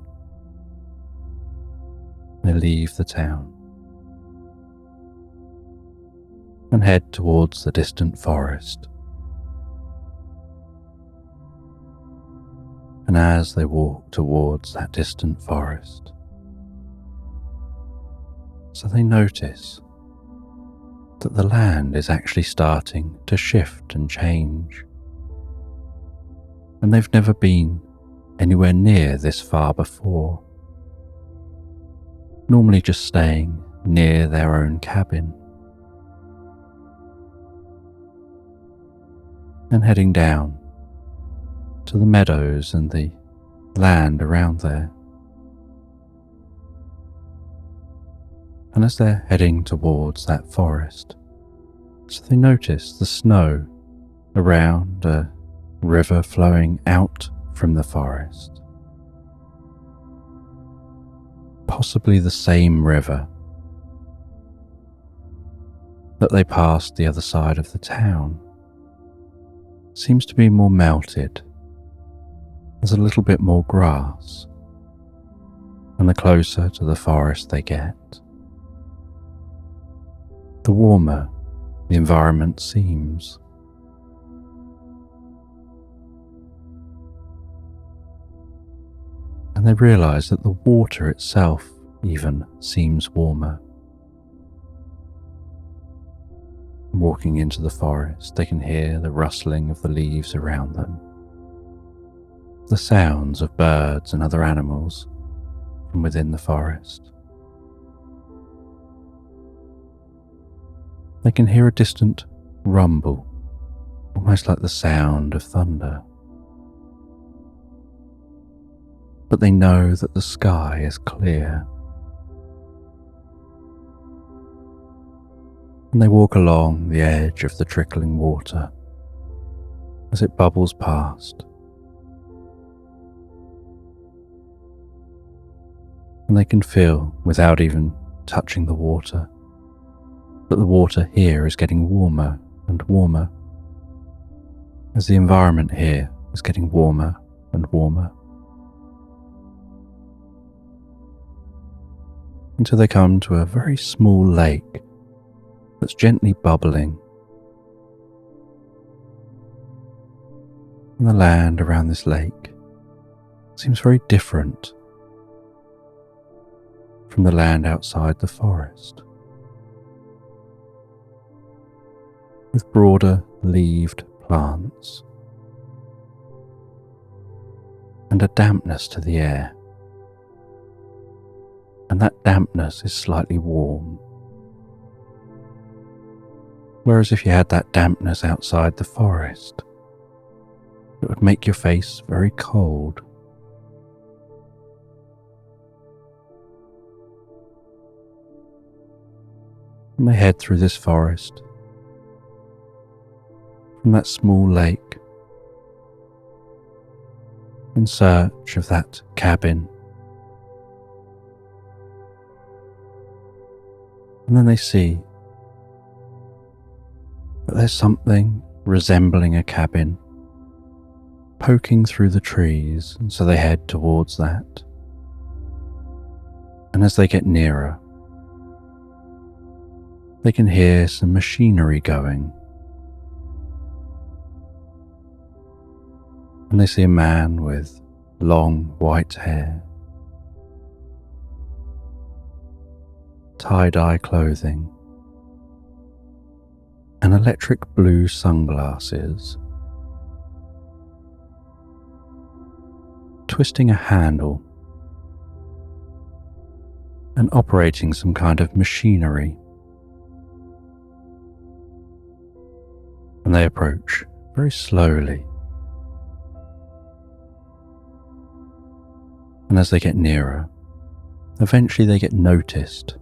They leave the town and head towards the distant forest. And as they walk towards that distant forest, so they notice that the land is actually starting to shift and change. And they've never been anywhere near this far before, normally just staying near their own cabin. And heading down to the meadows and the land around there. And as they're heading towards that forest, so they notice the snow around a river flowing out from the forest. Possibly the same river that they passed the other side of the town. Seems to be more melted. There's a little bit more grass, and the closer to the forest they get, the warmer the environment seems. And they realize that the water itself even seems warmer. Walking into the forest, they can hear the rustling of the leaves around them, the sounds of birds and other animals from within the forest. They can hear a distant rumble, almost like the sound of thunder. But they know that the sky is clear. And they walk along the edge of the trickling water as it bubbles past. And they can feel, without even touching the water, that the water here is getting warmer and warmer, as the environment here is getting warmer and warmer. Until they come to a very small lake that's gently bubbling. And the land around this lake seems very different from the land outside the forest, with broader leaved plants and a dampness to the air, and that dampness is slightly warm, whereas if you had that dampness outside the forest, it would make your face very cold. And they head through this forest from that small lake in search of that cabin. And then they see that there's something resembling a cabin poking through the trees, and so they head towards that. And as they get nearer, they can hear some machinery going. And they see a man with long white hair, tie-dye clothing, and electric blue sunglasses, twisting a handle and operating some kind of machinery. And they approach very slowly. And as they get nearer, eventually they get noticed,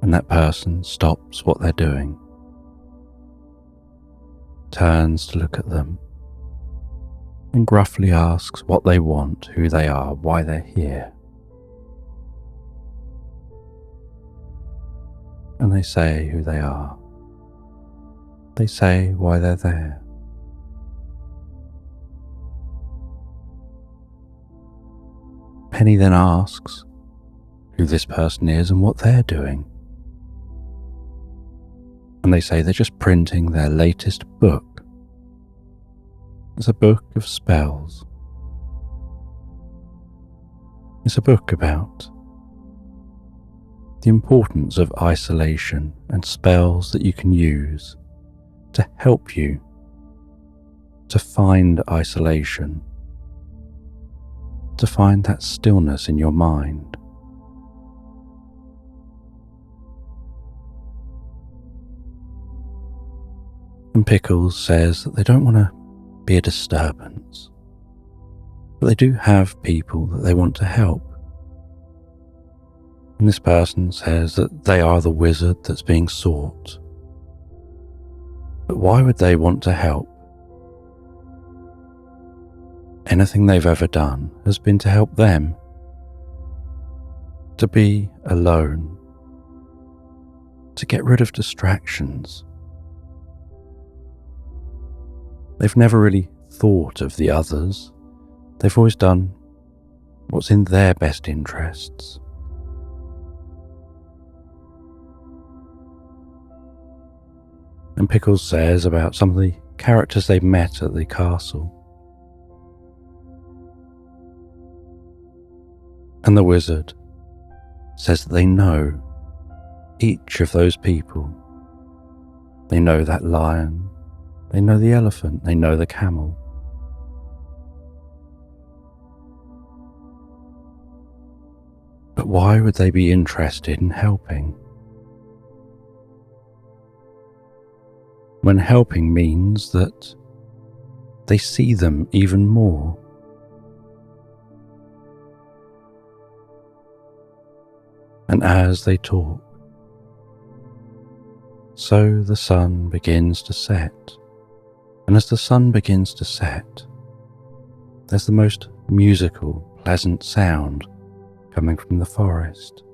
and that person stops what they're doing, turns to look at them, and gruffly asks what they want, who they are, why they're here. And they say who they are. They say why they're there. Penny then asks who this person is and what they're doing. And they say they're just printing their latest book. It's a book of spells. It's a book about the importance of isolation and spells that you can use to help you to find isolation, to find that stillness in your mind. And Pickles says that they don't want to be a disturbance, but they do have people that they want to help. And this person says that they are the wizard that's being sought. But why would they want to help? Anything they've ever done has been to help them, to be alone, to get rid of distractions. They've never really thought of the others. They've always done what's in their best interests. And Pickles says about some of the characters they met at the castle. And the wizard says that they know each of those people. They know that lion, they know the elephant, they know the camel. But why would they be interested in helping? When helping means that they see them even more. And as they talk, so the sun begins to set. And as the sun begins to set, there's the most musical, pleasant sound coming from the forest.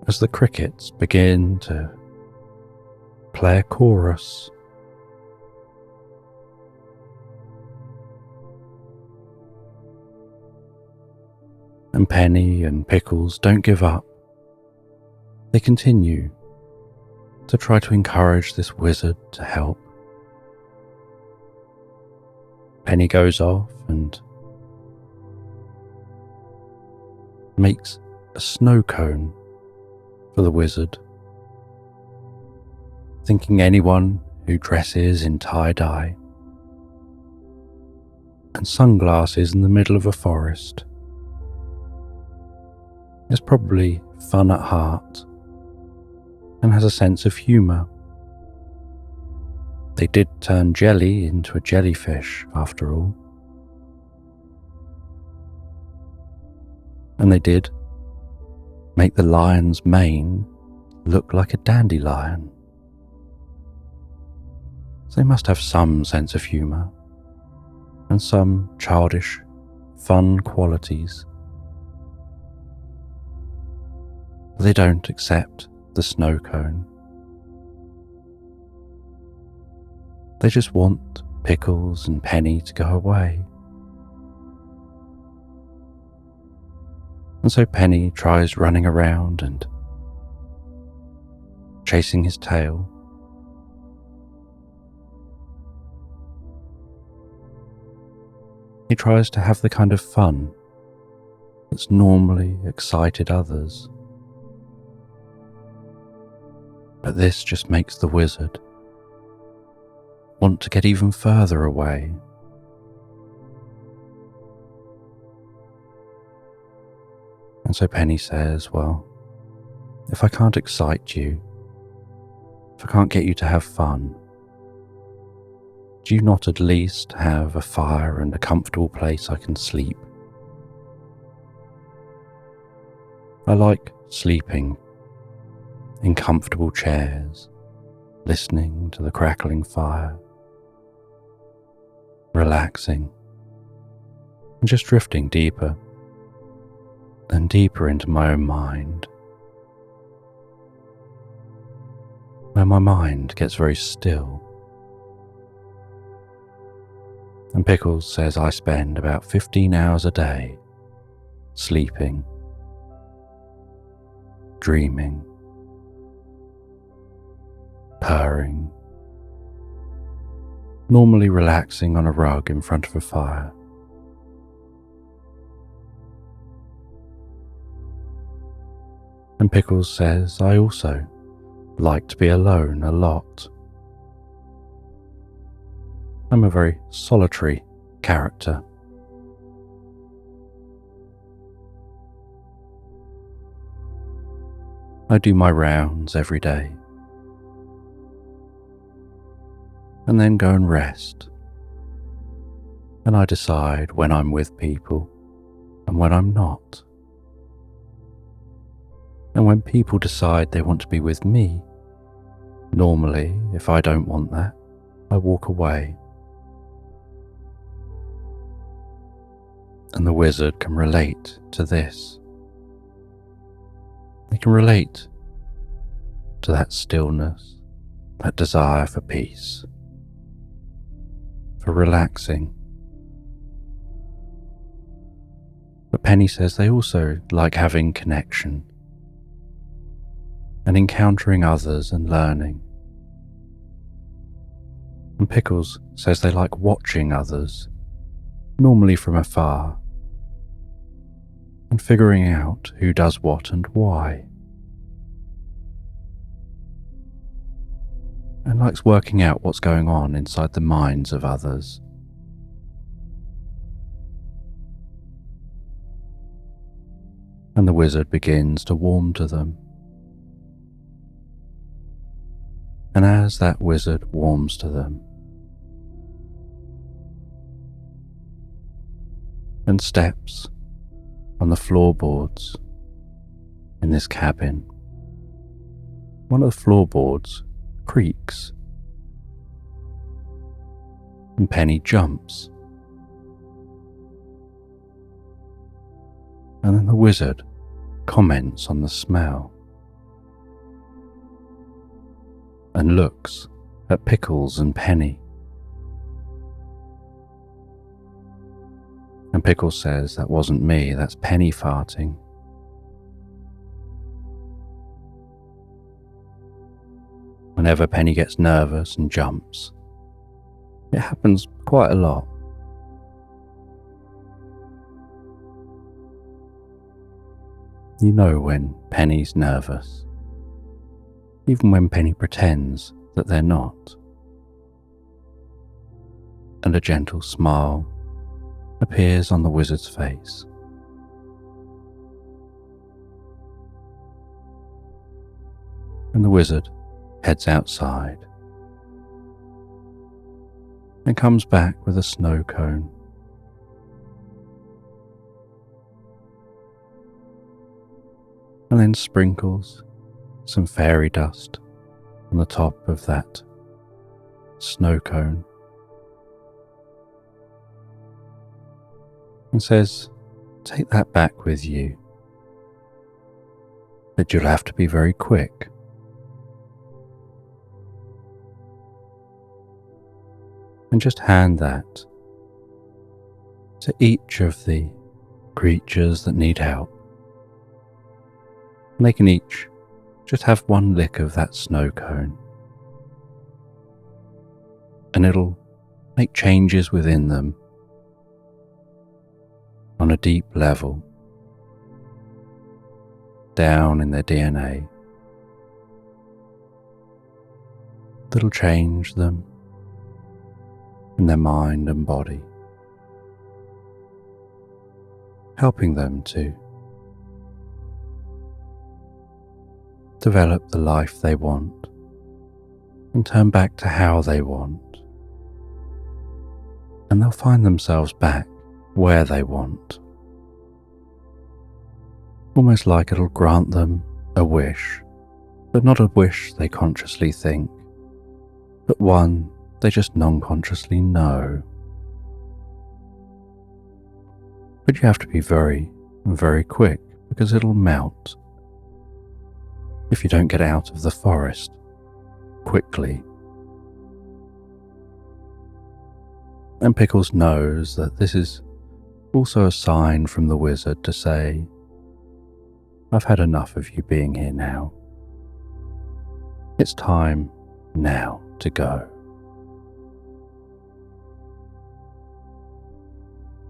As the crickets begin to play a chorus. And Penny and Pickles don't give up. They continue to try to encourage this wizard to help. Penny goes off and makes a snow cone for the wizard, thinking anyone who dresses in tie-dye and sunglasses in the middle of a forest is probably fun at heart and has a sense of humour. They did turn jelly into a jellyfish after all. And they did make the lion's mane look like a dandelion. So they must have some sense of humour and some childish, fun qualities. But they don't accept the snow cone. They just want Pickles and Penny to go away. And so Penny tries running around and chasing his tail. He tries to have the kind of fun that's normally excited others. But this just makes the wizard want to get even further away. And so Penny says, well, if I can't excite you, if I can't get you to have fun, do you not at least have a fire and a comfortable place I can sleep? I like sleeping in comfortable chairs, listening to the crackling fire, relaxing, and just drifting deeper and deeper into my own mind, where my mind gets very still. And Pickles says I spend about 15 hours a day sleeping, dreaming, purring, normally relaxing on a rug in front of a fire. And Pickles says I also like to be alone a lot. I'm a very solitary character. I do my rounds every day and then go and rest. And I decide when I'm with people and when I'm not. And when people decide they want to be with me, normally, if I don't want that, I walk away. And the wizard can relate to this. They can relate to that stillness, that desire for peace, for relaxing. But Penny says they also like having connection and encountering others and learning. And Pickles says they like watching others, normally from afar, and figuring out who does what and why. And likes working out what's going on inside the minds of others. And the wizard begins to warm to them. And as that wizard warms to them and steps on the floorboards in this cabin, one of the floorboards creaks and Penny jumps. And then the wizard comments on the smell and looks at Pickles and Penny. And Pickles says, that wasn't me, that's Penny farting. Whenever Penny gets nervous and jumps, it happens quite a lot, You know when Penny's nervous, even when Penny pretends that they're not. And a gentle smile appears on the wizard's face. And the wizard heads outside and comes back with a snow cone. And then sprinkles some fairy dust on the top of that snow cone and says, "Take that back with you, but you'll have to be very quick." And just hand that to each of the creatures that need help. And they can each just have one lick of that snow cone, and it'll make changes within them on a deep level, down in their DNA, that'll change them in their mind and body, helping them to develop the life they want and turn back to how they want. And they'll find themselves back where they want. Almost like it'll grant them a wish, but not a wish they consciously think, but one they just non-consciously know. But you have to be very, very quick because it'll melt if you don't get out of the forest quickly. And Pickles knows that this is also a sign from the wizard to say, "I've had enough of you being here now. It's time now to go."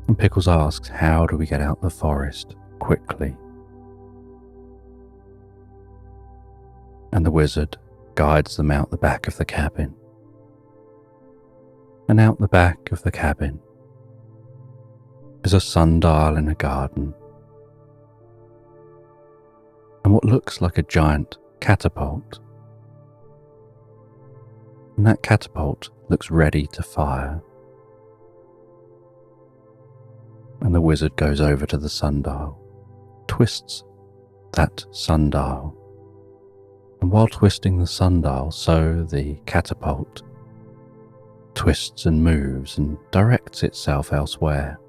And Pickles asks, "How do we get out the forest quickly?" And the wizard guides them out the back of the cabin. And out the back of the cabin is a sundial in a garden, and what looks like a giant catapult. And that catapult looks ready to fire. And the wizard goes over to the sundial, twists that sundial, and while twisting the sundial, so the catapult twists and moves and directs itself elsewhere.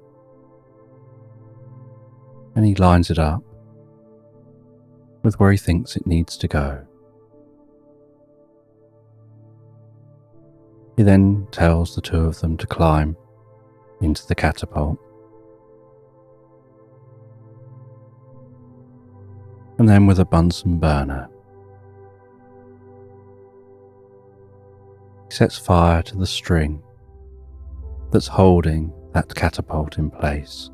And he lines it up with where he thinks it needs to go. He then tells the two of them to climb into the catapult. And then with a Bunsen burner, he sets fire to the string that's holding that catapult in place.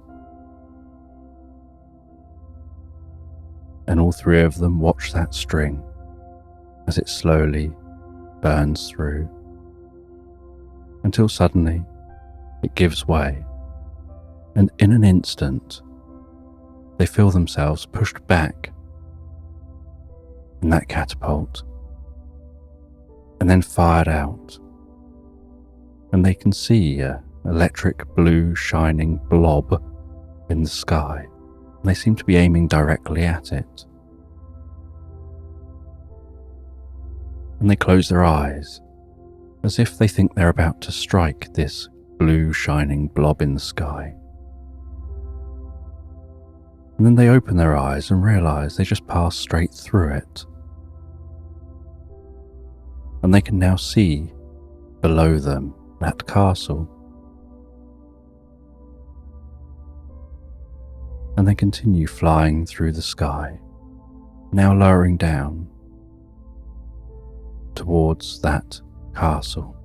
And all three of them watch that string as it slowly burns through, until suddenly it gives way, and in an instant they feel themselves pushed back in that catapult and then fired out, and they can see a electric blue shining blob in the sky, and they seem to be aiming directly at it. And they close their eyes as if they think they're about to strike this blue shining blob in the sky. And then they open their eyes and realize they just passed straight through it. And they can now see below them that castle. And they continue flying through the sky, now lowering down towards that castle.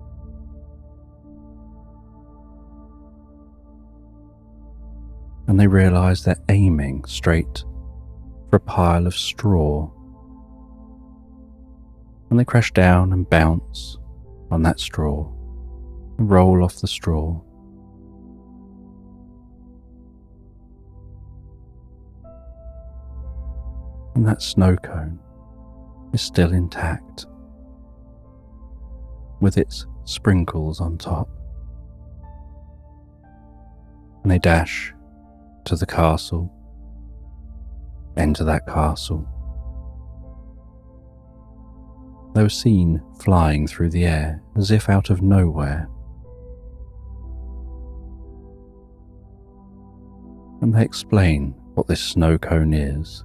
And they realize they're aiming straight for a pile of straw, and they crash down and bounce on that straw and roll off the straw. And that snow cone is still intact, with its sprinkles on top. And they dash to the castle, enter that castle. They were seen flying through the air as if out of nowhere. And they explain what this snow cone is.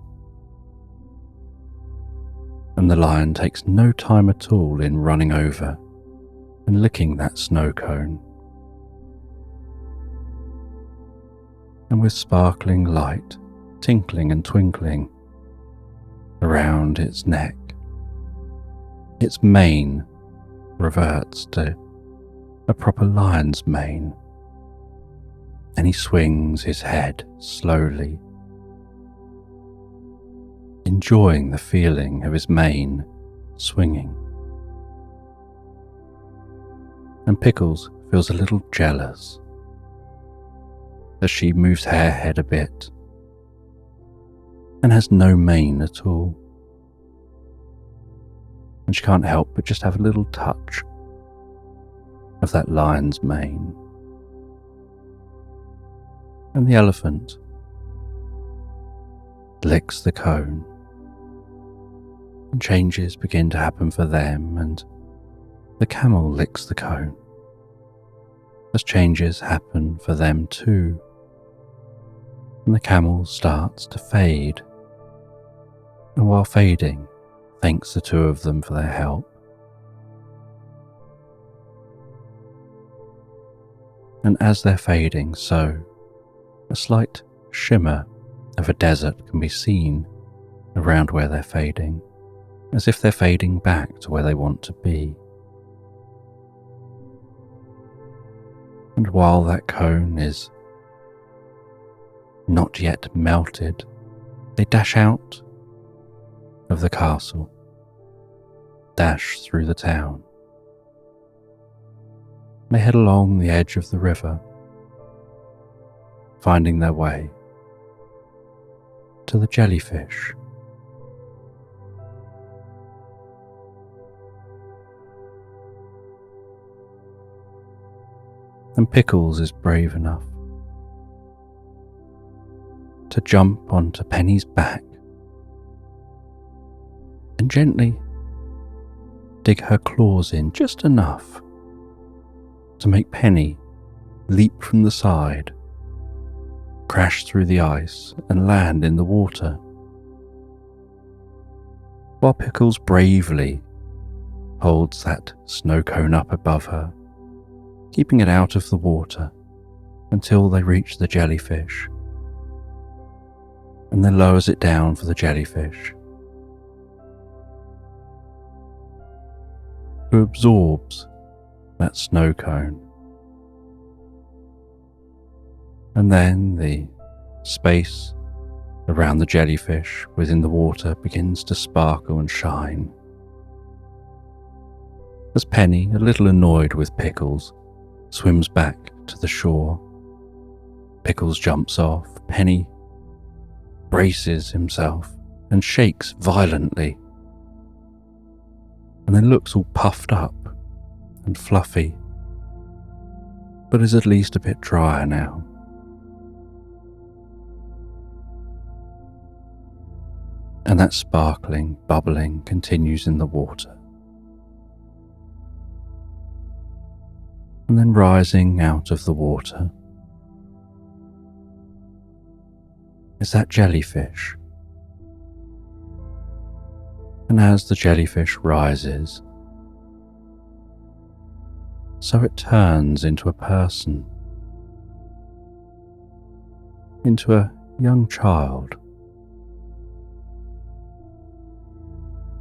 And the lion takes no time at all in running over and licking that snow cone. And with sparkling light tinkling and twinkling around its neck, its mane reverts to a proper lion's mane, and he swings his head slowly, enjoying the feeling of his mane swinging. And Pickles feels a little jealous as she moves her head a bit and has no mane at all. And she can't help but just have a little touch of that lion's mane. And the elephant licks the cone, and changes begin to happen for them, and the camel licks the cone as changes happen for them too. And the camel starts to fade, and while fading, thanks the two of them for their help. And as they're fading, so a slight shimmer of a desert can be seen around where they're fading, as if they're fading back to where they want to be. And while that cone is not yet melted, they dash out of the castle, dash through the town. They head along the edge of the river, finding their way to the jellyfish. And Pickles is brave enough to jump onto Penny's back and gently dig her claws in just enough to make Penny leap from the side, crash through the ice and land in the water, while Pickles bravely holds that snow cone up above her, keeping it out of the water until they reach the jellyfish, and then lowers it down for the jellyfish, who absorbs that snow cone. And then the space around the jellyfish within the water begins to sparkle and shine. As Penny, a little annoyed with Pickles, swims back to the shore, Pickles jumps off. Penny braces himself and shakes violently, and then looks all puffed up and fluffy, but is at least a bit drier now. And that sparkling, bubbling continues in the water. And then rising out of the water is that jellyfish. And as the jellyfish rises, so it turns into a person, into a young child,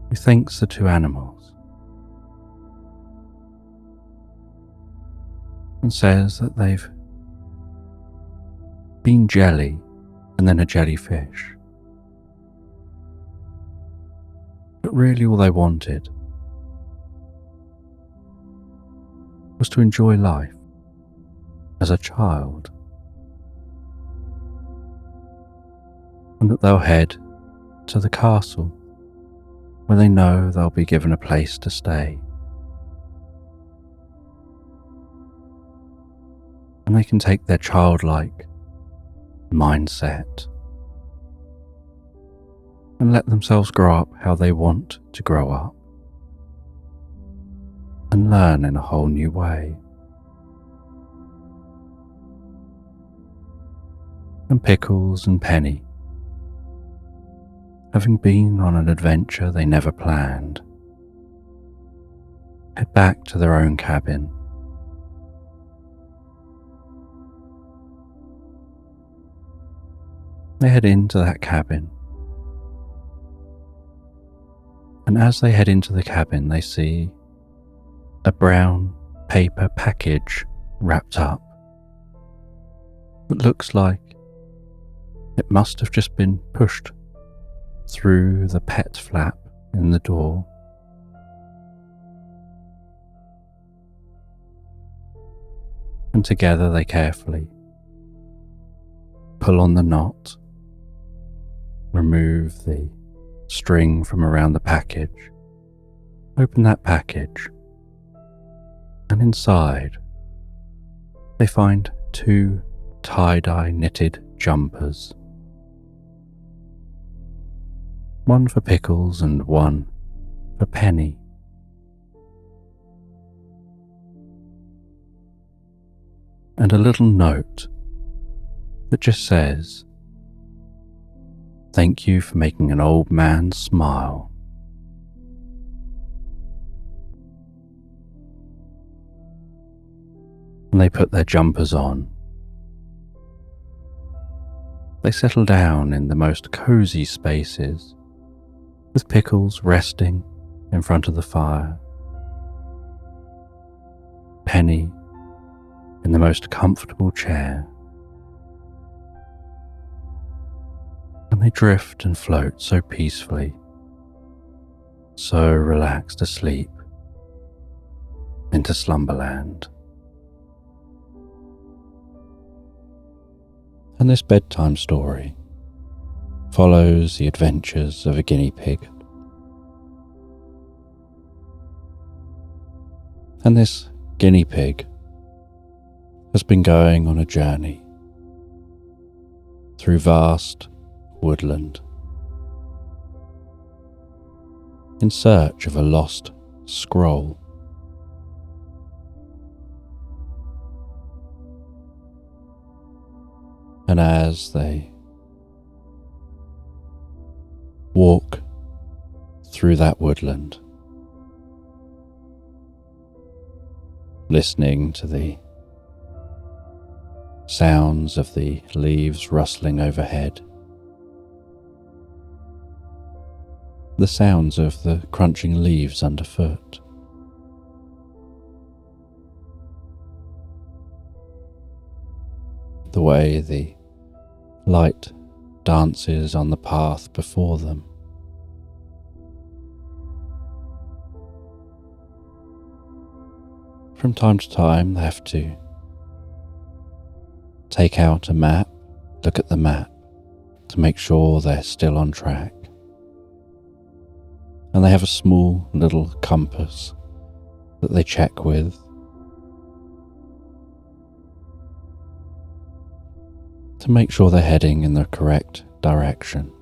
who thanks the two animals and says that they've been jelly and then a jellyfish, really all they wanted was to enjoy life as a child, and that they'll head to the castle where they know they'll be given a place to stay, and they can take their childlike mindset and let themselves grow up how they want to grow up and learn in a whole new way. And Pickles and Penny, having been on an adventure they never planned, head back to their own cabin. They head into that cabin, and as they head into the cabin they see a brown paper package wrapped up that looks like it must have just been pushed through the pet flap in the door. And together they carefully pull on the knot, remove the string from around the package, open that package, and inside they find 2 tie-dye knitted jumpers. One for Pickles and one for Penny. And a little note that just says, "Thank you for making an old man smile." And they put their jumpers on. They settle down in the most cozy spaces, with Pickles resting in front of the fire, Penny in the most comfortable chair, and they drift and float so peacefully, so relaxed asleep into Slumberland. And this bedtime story follows the adventures of a guinea pig. And this guinea pig has been going on a journey through vast woodland in search of a lost scroll. And as they walk through that woodland, listening to the sounds of the leaves rustling overhead, the sounds of the crunching leaves underfoot, the way the light dances on the path before them. From time to time they have to take out a map, look at the map to make sure they're still on track. And they have a small little compass that they check with. To make sure they're heading in the correct direction.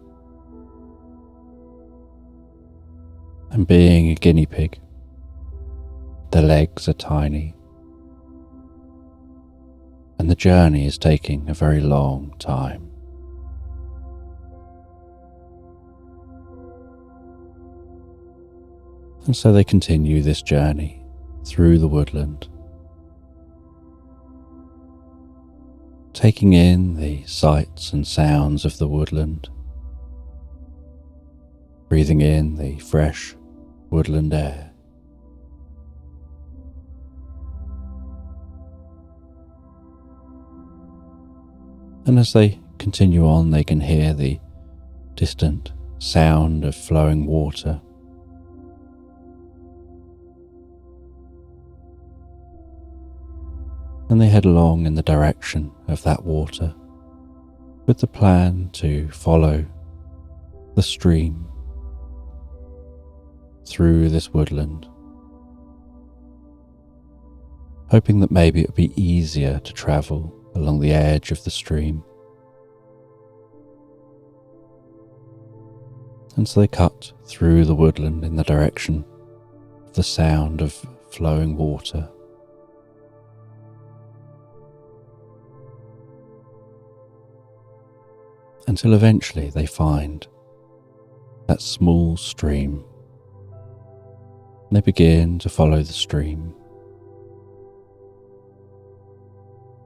And being a guinea pig, their legs are tiny, and the journey is taking a very long time. And so they continue this journey through the woodland, taking in the sights and sounds of the woodland, breathing in the fresh woodland air. And as they continue on, they can hear the distant sound of flowing water and they head along in the direction of that water with the plan to follow the stream through this woodland, hoping that maybe it would be easier to travel along the edge of the stream. And so they cut through the woodland in the direction of the sound of flowing water. Until eventually they find that small stream. And they begin to follow the stream.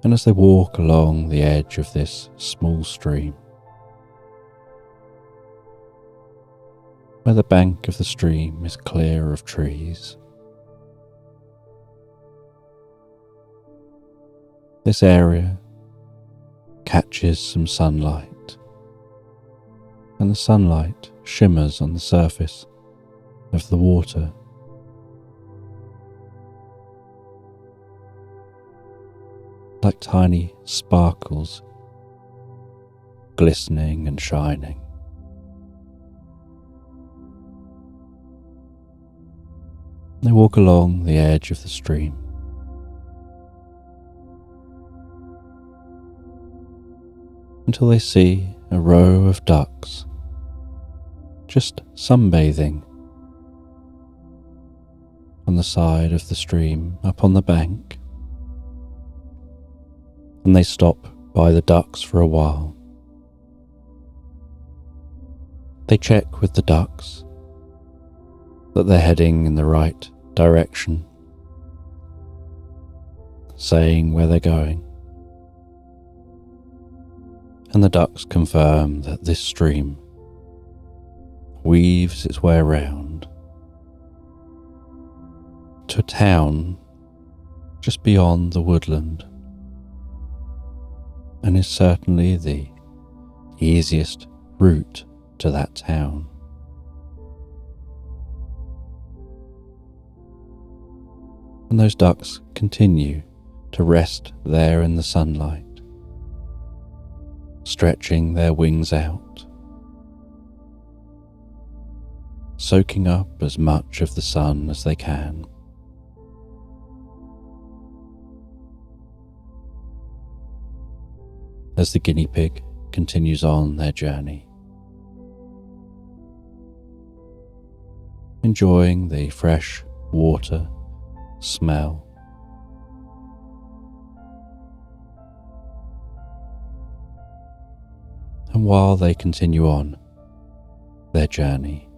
And as they walk along the edge of this small stream, where the bank of the stream is clear of trees, this area catches some sunlight, and the sunlight shimmers on the surface of the water. Like tiny sparkles, glistening and shining. They walk along the edge of the stream. Until they see a row of ducks just sunbathing on the side of the stream up on the bank. And they stop by the ducks for a while. They check with the ducks that they're heading in the right direction, saying where they're going. And the ducks confirm that this stream weaves its way around to a town just beyond the woodland, and is certainly the easiest route to that town. And those ducks continue to rest there in the sunlight, stretching their wings out, soaking up as much of the sun as they can. As the guinea pig continues on their journey, enjoying the fresh water smell. And while they continue on their journey,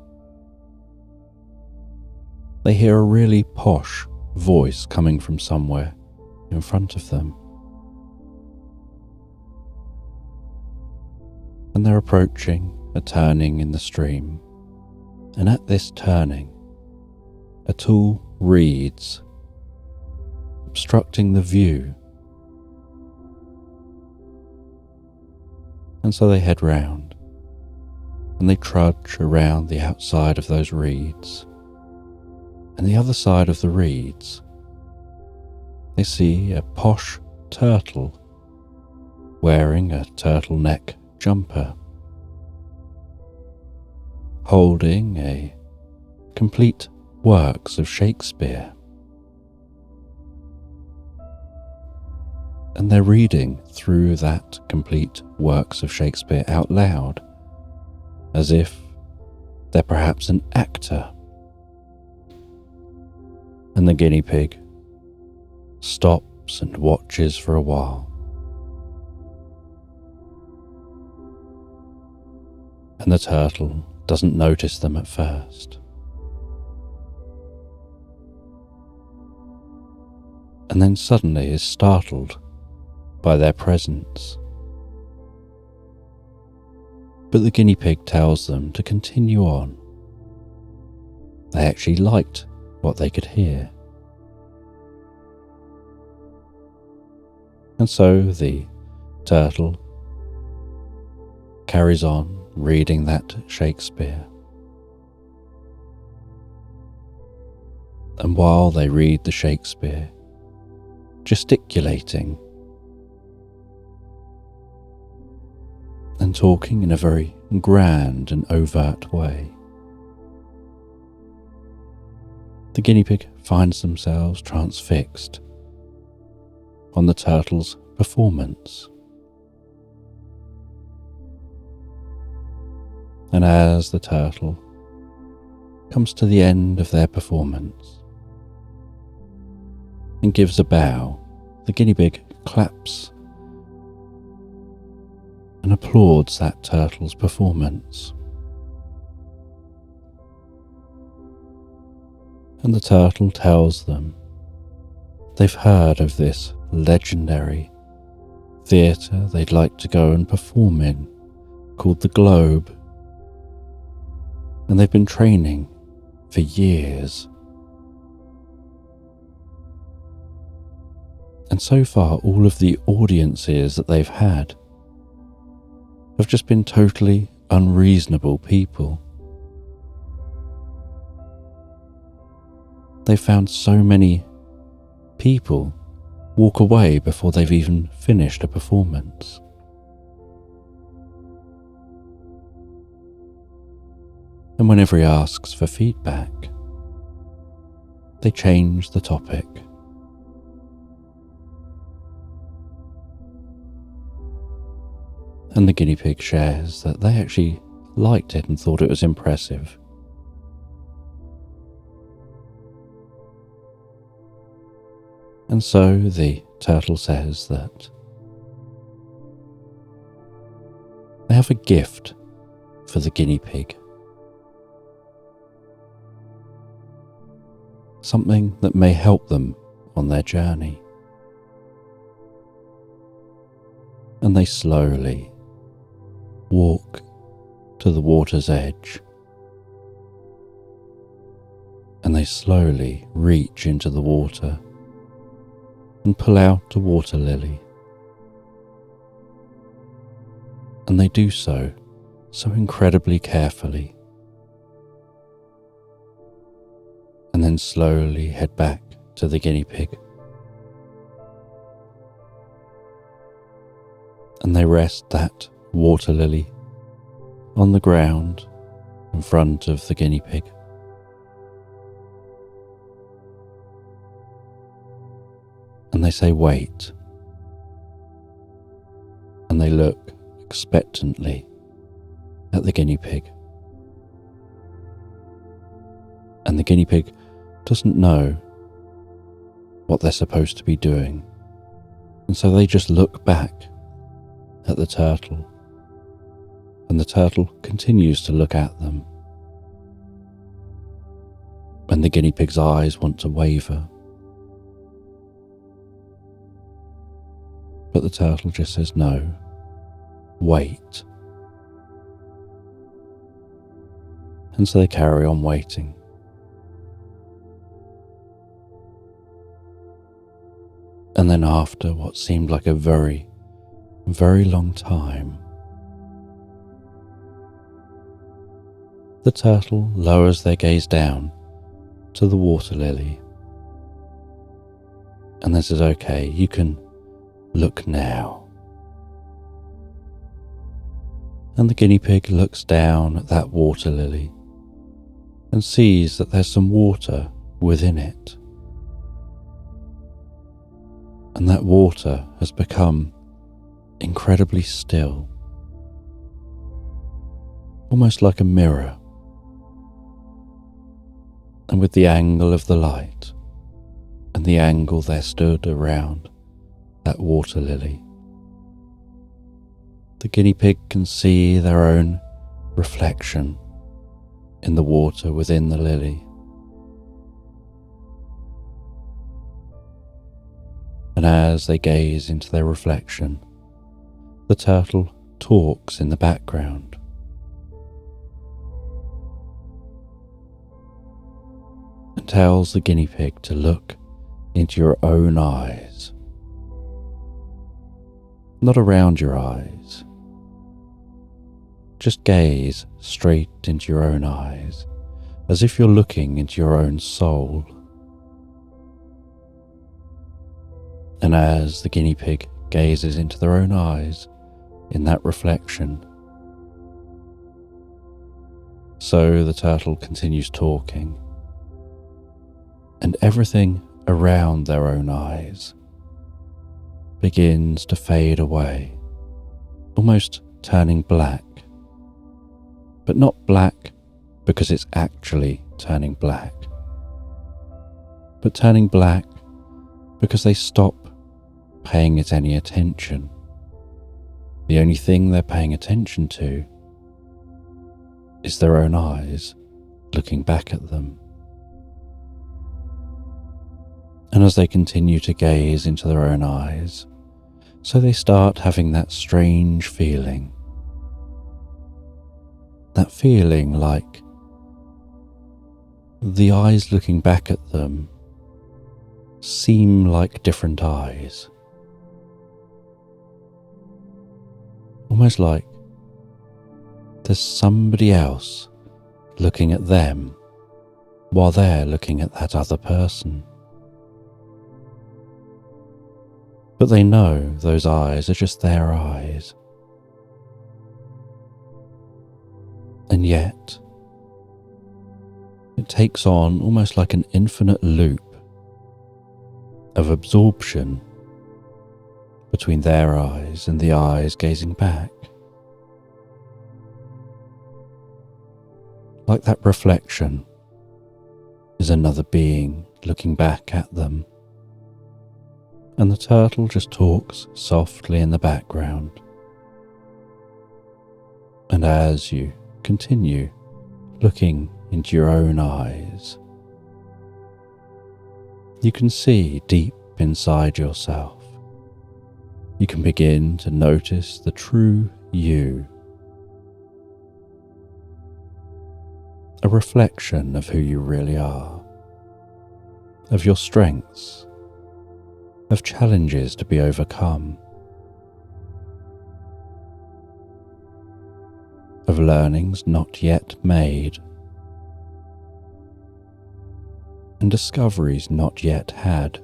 they hear a really posh voice coming from somewhere in front of them. And they're approaching a turning in the stream, and at this turning, a tall reeds obstructing the view. And so they head round, and they trudge around the outside of those reeds, and the other side of the reeds, they see a posh turtle wearing a turtleneck jumper, holding a complete works of Shakespeare. And they're reading through that complete works of Shakespeare out loud, as if they're perhaps an actor. And the guinea pig stops and watches for a while. And the turtle doesn't notice them at first. And then suddenly is startled by their presence. But the guinea pig tells them to continue on. They actually liked what they could hear. And so the turtle carries on reading that Shakespeare. And while they read the Shakespeare, gesticulating and talking in a very grand and overt way. The guinea pig finds themselves transfixed on the turtle's performance. And as the turtle comes to the end of their performance and gives a bow, the guinea pig claps and applauds that turtle's performance. And the turtle tells them they've heard of this legendary theatre they'd like to go and perform in, called the Globe, and they've been training for years. And so far, all of the audiences that they've had have just been totally unreasonable people. They've found so many people walk away before they've even finished a performance. And whenever he asks for feedback, they change the topic. And the guinea pig shares that they actually liked it and thought it was impressive. And so the turtle says that they have a gift for the guinea pig. Something that may help them on their journey. And they slowly walk to the water's edge, and they slowly reach into the water and pull out a water lily. And they do so incredibly carefully, and then slowly head back to the guinea pig. And they rest that water lily on the ground in front of the guinea pig. And they say, "Wait." And they look expectantly at the guinea pig. And the guinea pig doesn't know what they're supposed to be doing. And so they just look back at the turtle. And the turtle continues to look at them. And the guinea pig's eyes want to waver. But the turtle just says, "No, wait." And so they carry on waiting. And then after what seemed like a very, very long time, the turtle lowers their gaze down to the water lily. And they says, "Okay, you can look now." And the guinea pig looks down at that water lily and sees that there's some water within it. And that water has become incredibly still, almost like a mirror. And with the angle of the light and the angle there stood around that water lily, the guinea pig can see their own reflection in the water within the lily. And as they gaze into their reflection, the turtle talks in the background. And tells the guinea pig to look into your own eyes. Not around your eyes. Just gaze straight into your own eyes, as if you're looking into your own soul. And as the guinea pig gazes into their own eyes in that reflection, so the turtle continues talking, and everything around their own eyes begins to fade away, almost turning black, but not black because it's actually turning black, but turning black because they stop paying it any attention. The only thing they're paying attention to is their own eyes looking back at them. And as they continue to gaze into their own eyes, so they start having that strange feeling. That feeling like the eyes looking back at them seem like different eyes. Almost like there's somebody else looking at them while they're looking at that other person. But they know those eyes are just their eyes. And yet, it takes on almost like an infinite loop of absorption between their eyes and the eyes gazing back. Like that reflection is another being looking back at them, and the turtle just talks softly in the background. And as you continue looking into your own eyes, you can see deep inside yourself. You can begin to notice the true you, a reflection of who you really are, of your strengths, of challenges to be overcome, of learnings not yet made, and discoveries not yet had.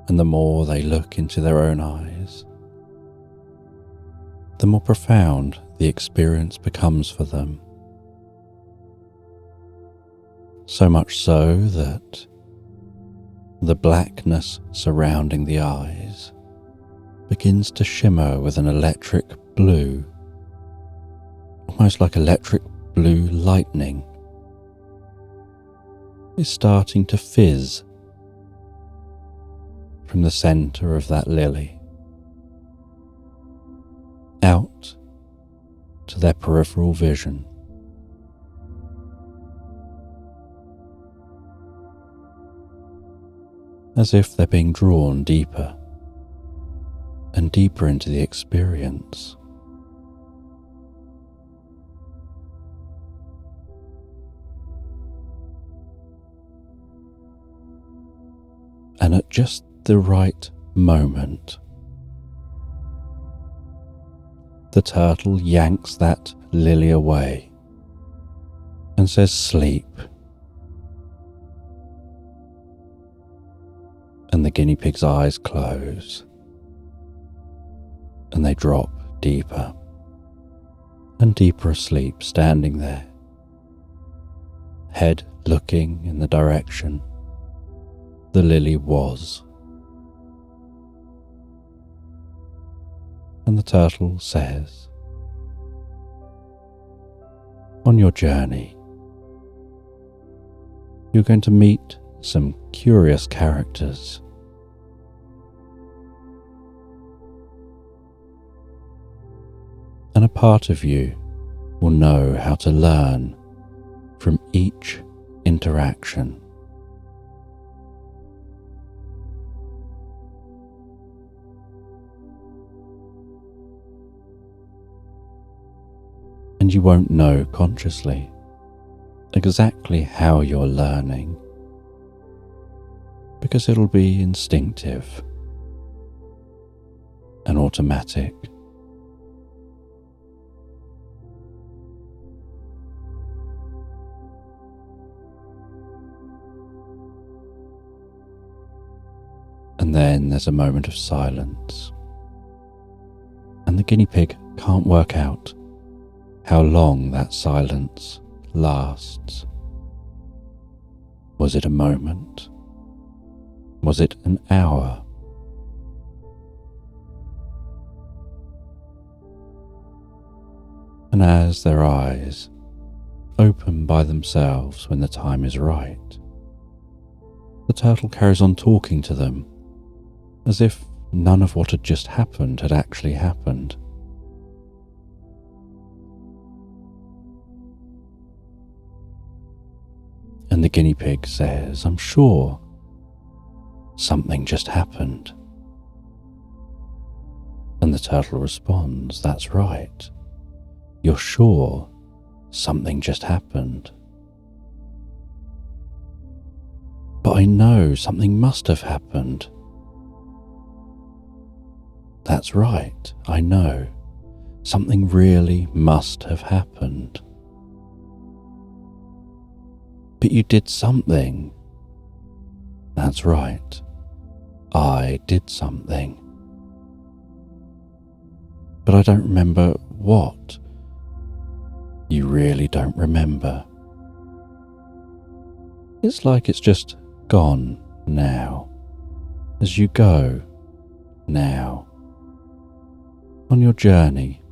And the more they look into their own eyes, the more profound the experience becomes for them. So much so that the blackness surrounding the eyes begins to shimmer with an electric blue, almost like electric blue lightning is starting to fizz from the center of that lily out to their peripheral vision. As if they're being drawn deeper and deeper into the experience. And at just the right moment, the turtle yanks that lily away and says, "Sleep." And the guinea pig's eyes close, and they drop deeper and deeper asleep, standing there, head looking in the direction the lily was. And the turtle says, "On your journey, you're going to meet some curious characters. And a part of you will know how to learn from each interaction. And you won't know consciously exactly how you're learning, because it'll be instinctive and automatic. And then there's a moment of silence, and the guinea pig can't work out how long that silence lasts. Was it a moment? Was it an hour? And as their eyes open by themselves when the time is right, the turtle carries on talking to them as if none of what had just happened had actually happened. And the guinea pig says, "I'm sure something just happened." And the turtle responds, "That's right. You're sure something just happened." "But I know something must have happened." "That's right, I know. Something really must have happened." "But you did something." "That's right, I did something. But I don't remember what." "You really don't remember. It's like it's just gone now, as you go now, on your journey.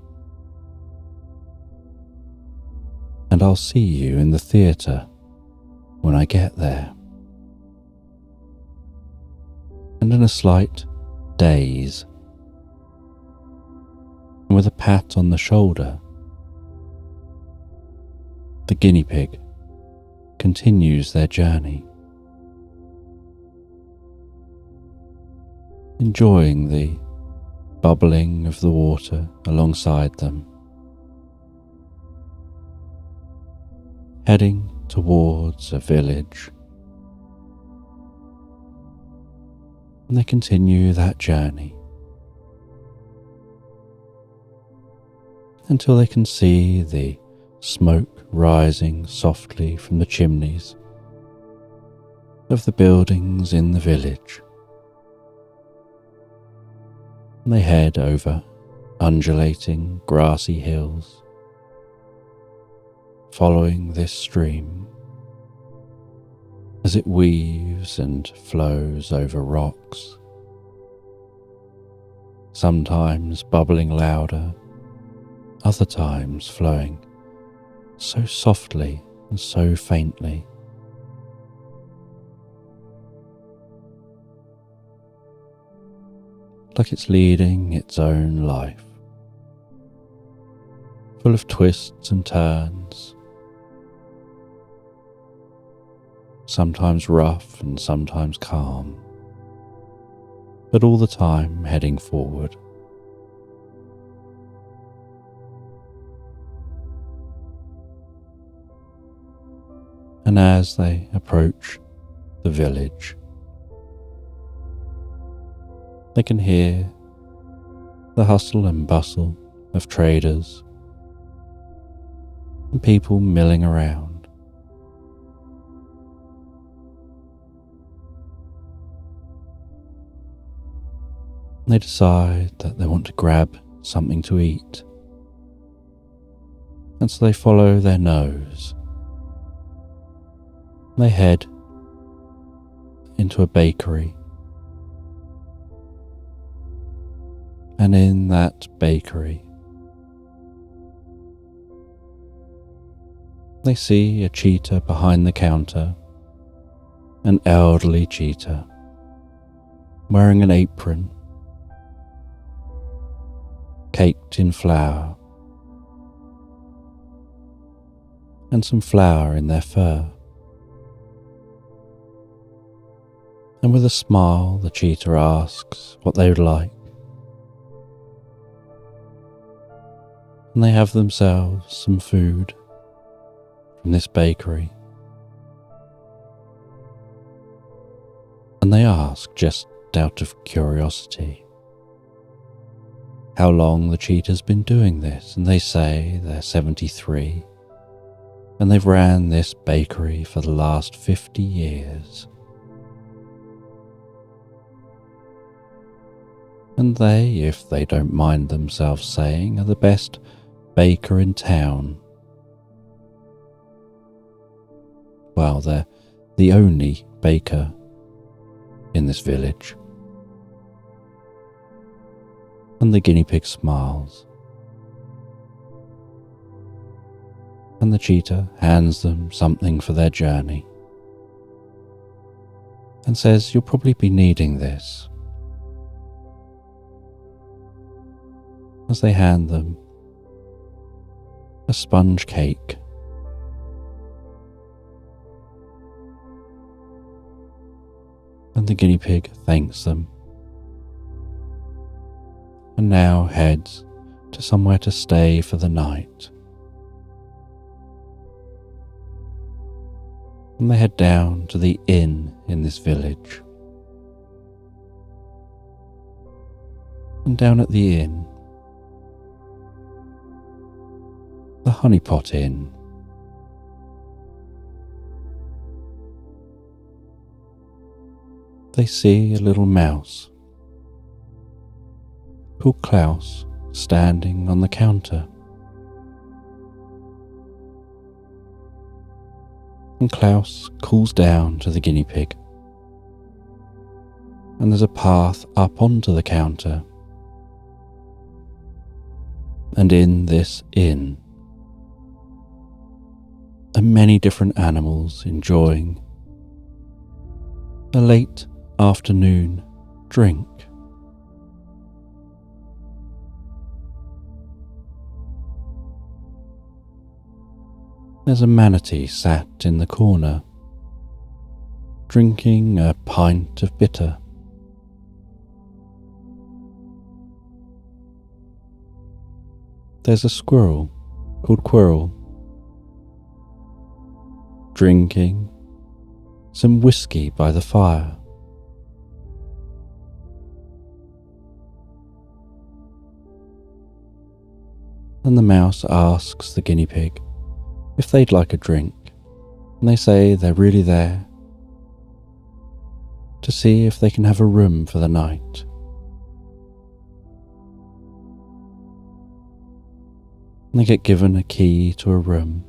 And I'll see you in the theatre when I get there." And in a slight daze, and with a pat on the shoulder, the guinea pig continues their journey, enjoying the bubbling of the water alongside them, heading towards a village. And they continue that journey until they can see the smoke rising softly from the chimneys of the buildings in the village. And they head over undulating grassy hills, following this stream as it weaves and flows over rocks, sometimes bubbling louder, other times flowing so softly and so faintly. Like it's leading its own life, full of twists and turns, sometimes rough and sometimes calm, but all the time heading forward. And as they approach the village, they can hear the hustle and bustle of traders and people milling around. They decide that they want to grab something to eat, and so they follow their nose. They head into a bakery, and in that bakery they see a cheetah behind the counter, an elderly cheetah wearing an apron caked in flour and some flour in their fur. And with a smile, the cheetah asks what they would like. And they have themselves some food from this bakery. And they ask, just out of curiosity, how long the cheetah's been doing this. And they say they're 73, and they've ran this bakery for the last 50 years. and they, if they don't mind themselves saying, are the best baker in town. Well, they're the only baker in this village. And the guinea pig smiles. And the cheetah hands them something for their journey and says, "You'll probably be needing this," as they hand them a sponge cake. And the guinea pig thanks them and now heads to somewhere to stay for the night. And they head down to the inn in this village. And down at the inn, the Honey Pot Inn, they see a little mouse called Klaus standing on the counter. And Klaus calls down to the guinea pig, and there's a path up onto the counter. And in this inn are many different animals enjoying a late afternoon drink. There's a manatee sat in the corner, drinking a pint of bitter. There's a squirrel called Quirrell, drinking some whiskey by the fire. And the mouse asks the guinea pig if they'd like a drink, and they say they're really there to see if they can have a room for the night. And they get given a key to a room,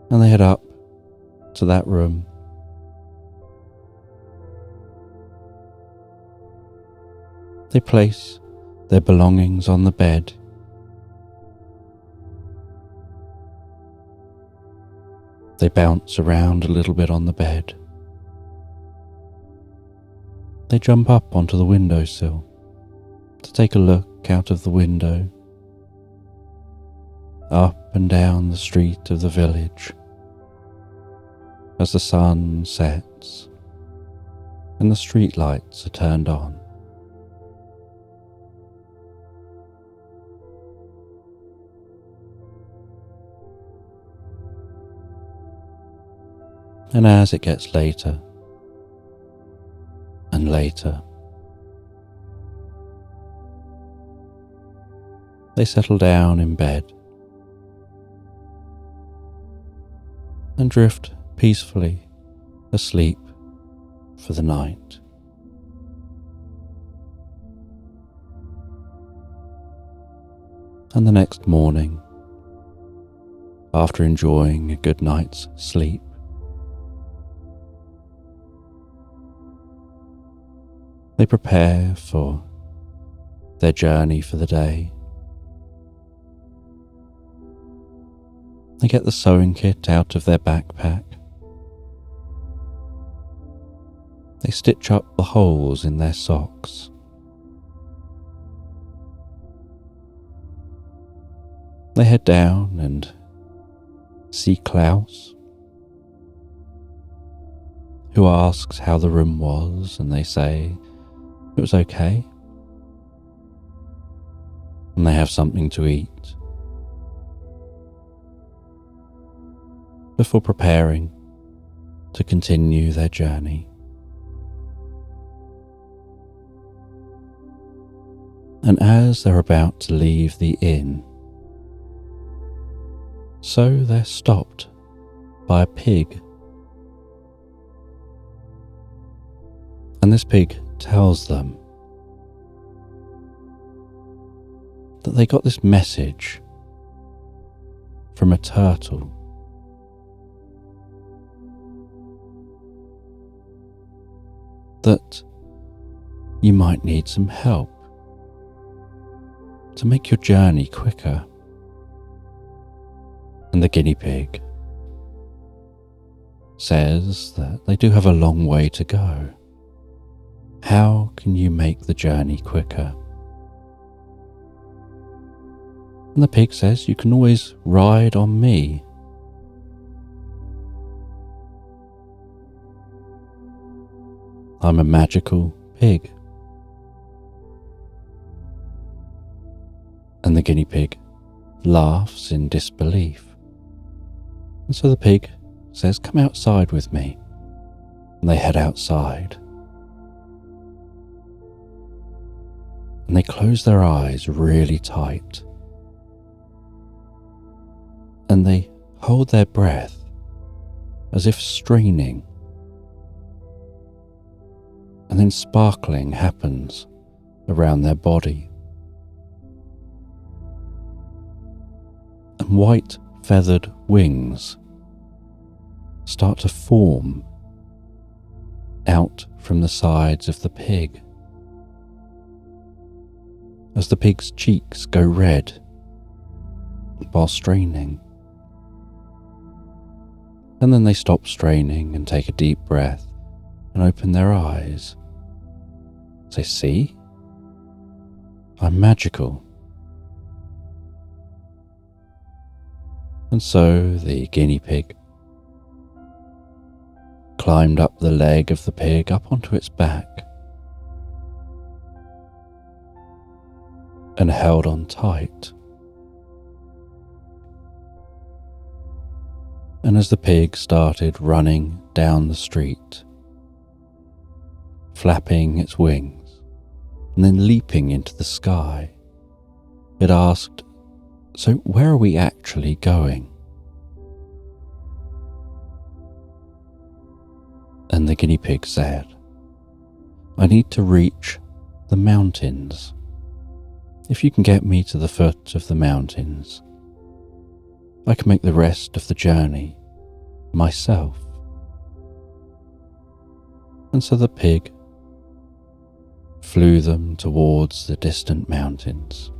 and they head up to that room. They place their belongings on the bed. They bounce around a little bit on the bed. They jump up onto the windowsill to take a look out of the window, up and down the street of the village as the sun sets and the street lights are turned on. And as it gets later and later, they settle down in bed and drift peacefully asleep for the night. And the next morning, after enjoying a good night's sleep, they prepare for their journey for the day. They get the sewing kit out of their backpack. They stitch up the holes in their socks. They head down and see Klaus, who asks how the room was, and they say it was okay. And they have something to eat before preparing to continue their journey. And as they're about to leave the inn, so they're stopped by a pig. And this pig tells them that they got this message from a turtle. That you might need some help to make your journey quicker. And the guinea pig says that they do have a long way to go. How can you make the journey quicker? And the pig says you can always ride on me. I'm a magical pig. And the guinea pig laughs in disbelief. And so the pig says, come outside with me. And they head outside. And they close their eyes really tight. And they hold their breath as if straining. And then sparkling happens around their body. And white feathered wings start to form out from the sides of the pig as the pig's cheeks go red while straining. And then they stop straining and take a deep breath and open their eyes. Say, see? I'm magical. And so the guinea pig climbed up the leg of the pig up onto its back and held on tight. And as the pig started running down the street, flapping its wings and then leaping into the sky, it asked, so where are we actually going? And the guinea pig said, I need to reach the mountains. If you can get me to the foot of the mountains, I can make the rest of the journey myself. And so the pig flew them towards the distant mountains.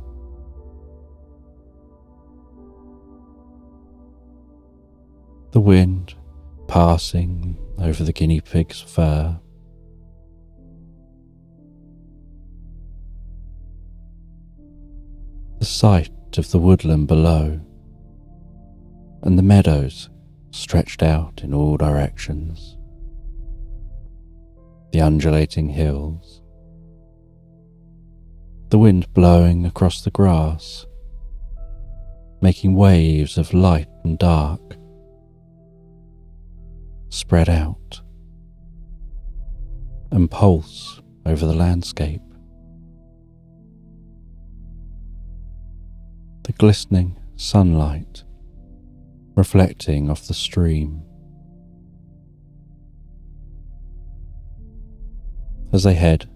The wind passing over the guinea pig's fur, the sight of the woodland below, and the meadows stretched out in all directions, the undulating hills, the wind blowing across the grass, making waves of light and dark, spread out and pulse over the landscape. The glistening sunlight reflecting off the stream as they head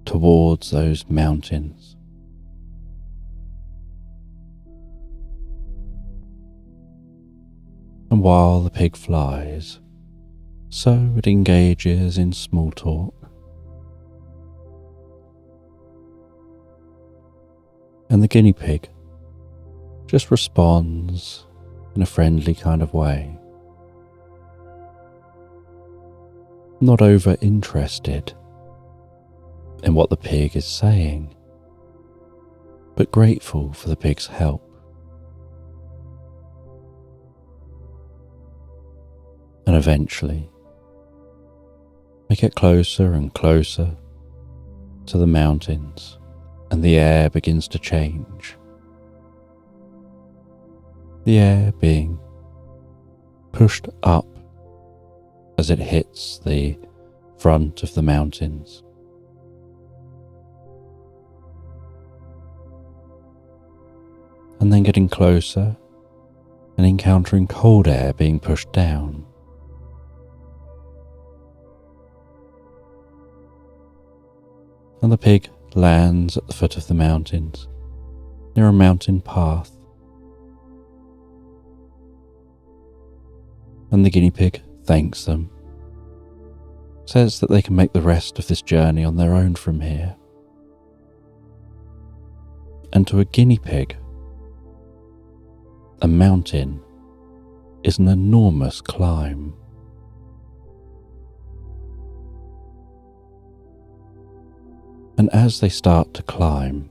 towards those mountains. And while the pig flies, so it engages in small talk. And the guinea pig just responds in a friendly kind of way, not over interested in what the pig is saying, but grateful for the pig's help. And eventually, they get closer and closer to the mountains, and the air begins to change. The air being pushed up as it hits the front of the mountains. And then getting closer and encountering cold air being pushed down. and the pig lands at the foot of the mountains, near a mountain path. And the guinea pig thanks them, says that they can make the rest of this journey on their own from here. And to a guinea pig, a mountain is an enormous climb. And as they start to climb,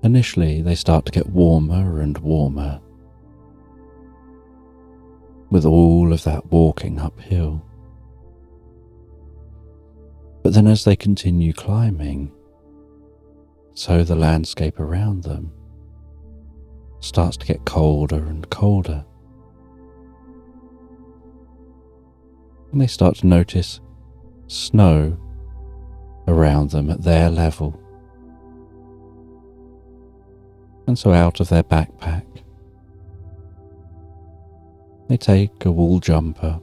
initially they start to get warmer and warmer, with all of that walking uphill. But then as they continue climbing, so the landscape around them starts to get colder and colder. And they start to notice snow around them at their level. And so out of their backpack, they take a wool jumper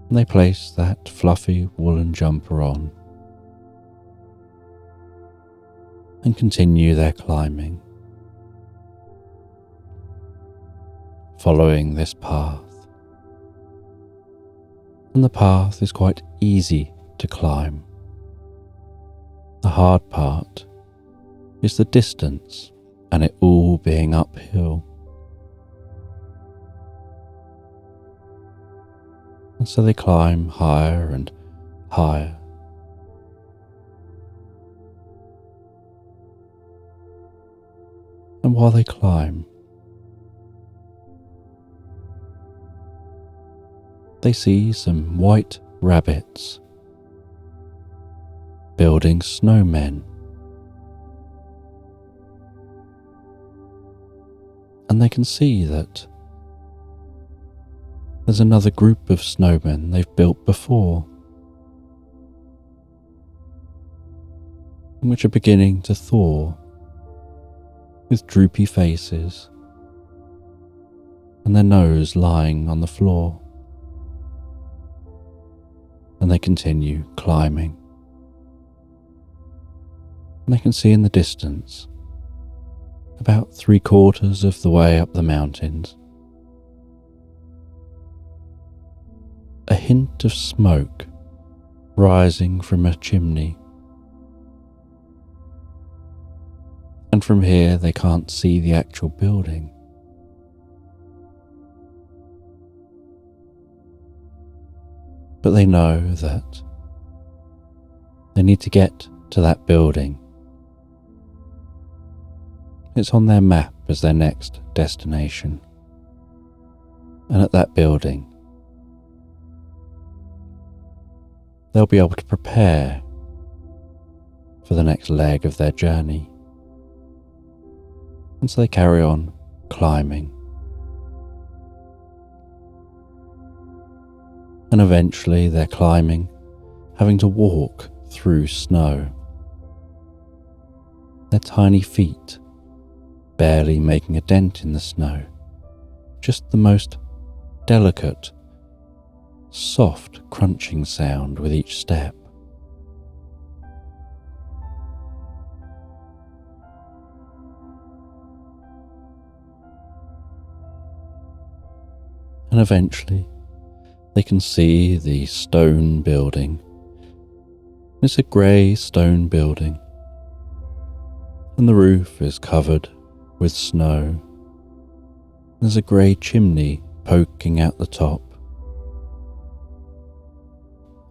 and they place that fluffy woolen jumper on and continue their climbing, following this path. And the path is quite easy to climb. The hard part is the distance and it all being uphill. And so they climb higher and higher. And while they climb, they see some white rabbits building snowmen. And they can see that there's another group of snowmen they've built before, which are beginning to thaw with droopy faces and their nose lying on the floor. And they continue climbing. And they can see in the distance, about 3/4 of the way up the mountains, a hint of smoke rising from a chimney. And from here they can't see the actual building. But they know that they need to get to that building. It's on their map as their next destination. And at that building, they'll be able to prepare for the next leg of their journey. And so they carry on climbing. And eventually they're climbing, having to walk through snow. Their tiny feet barely making a dent in the snow, just the most delicate, soft crunching sound with each step. And eventually they can see the stone building. It's a grey stone building, and the roof is covered with snow. There's a grey chimney poking out the top,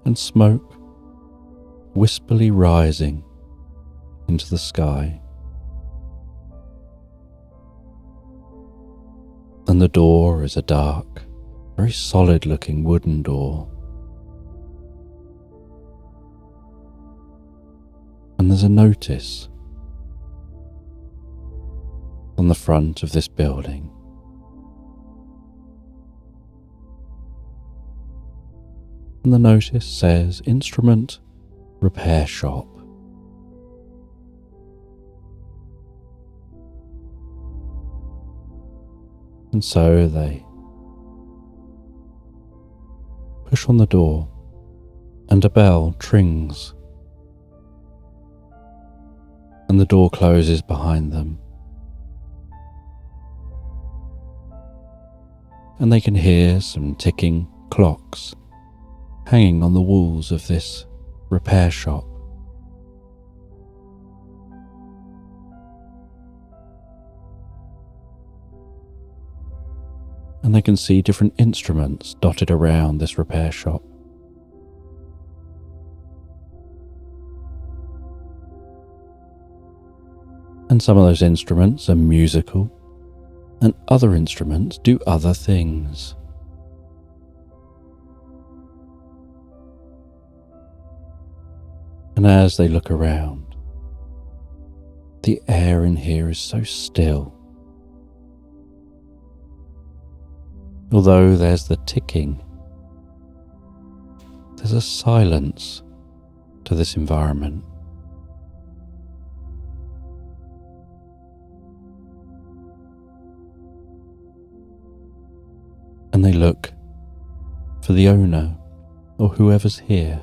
and smoke wispily rising into the sky. And the door is a dark, very solid looking wooden door. And there's a notice on the front of this building. And the notice says Instrument Repair Shop. And so they push on the door and a bell trings, and the door closes behind them, and they can hear some ticking clocks hanging on the walls of this repair shop. And they can see different instruments dotted around this repair shop. And some of those instruments are musical, and other instruments do other things. And as they look around, the air in here is so still. Although there's the ticking, there's a silence to this environment. And they look for the owner or whoever's here.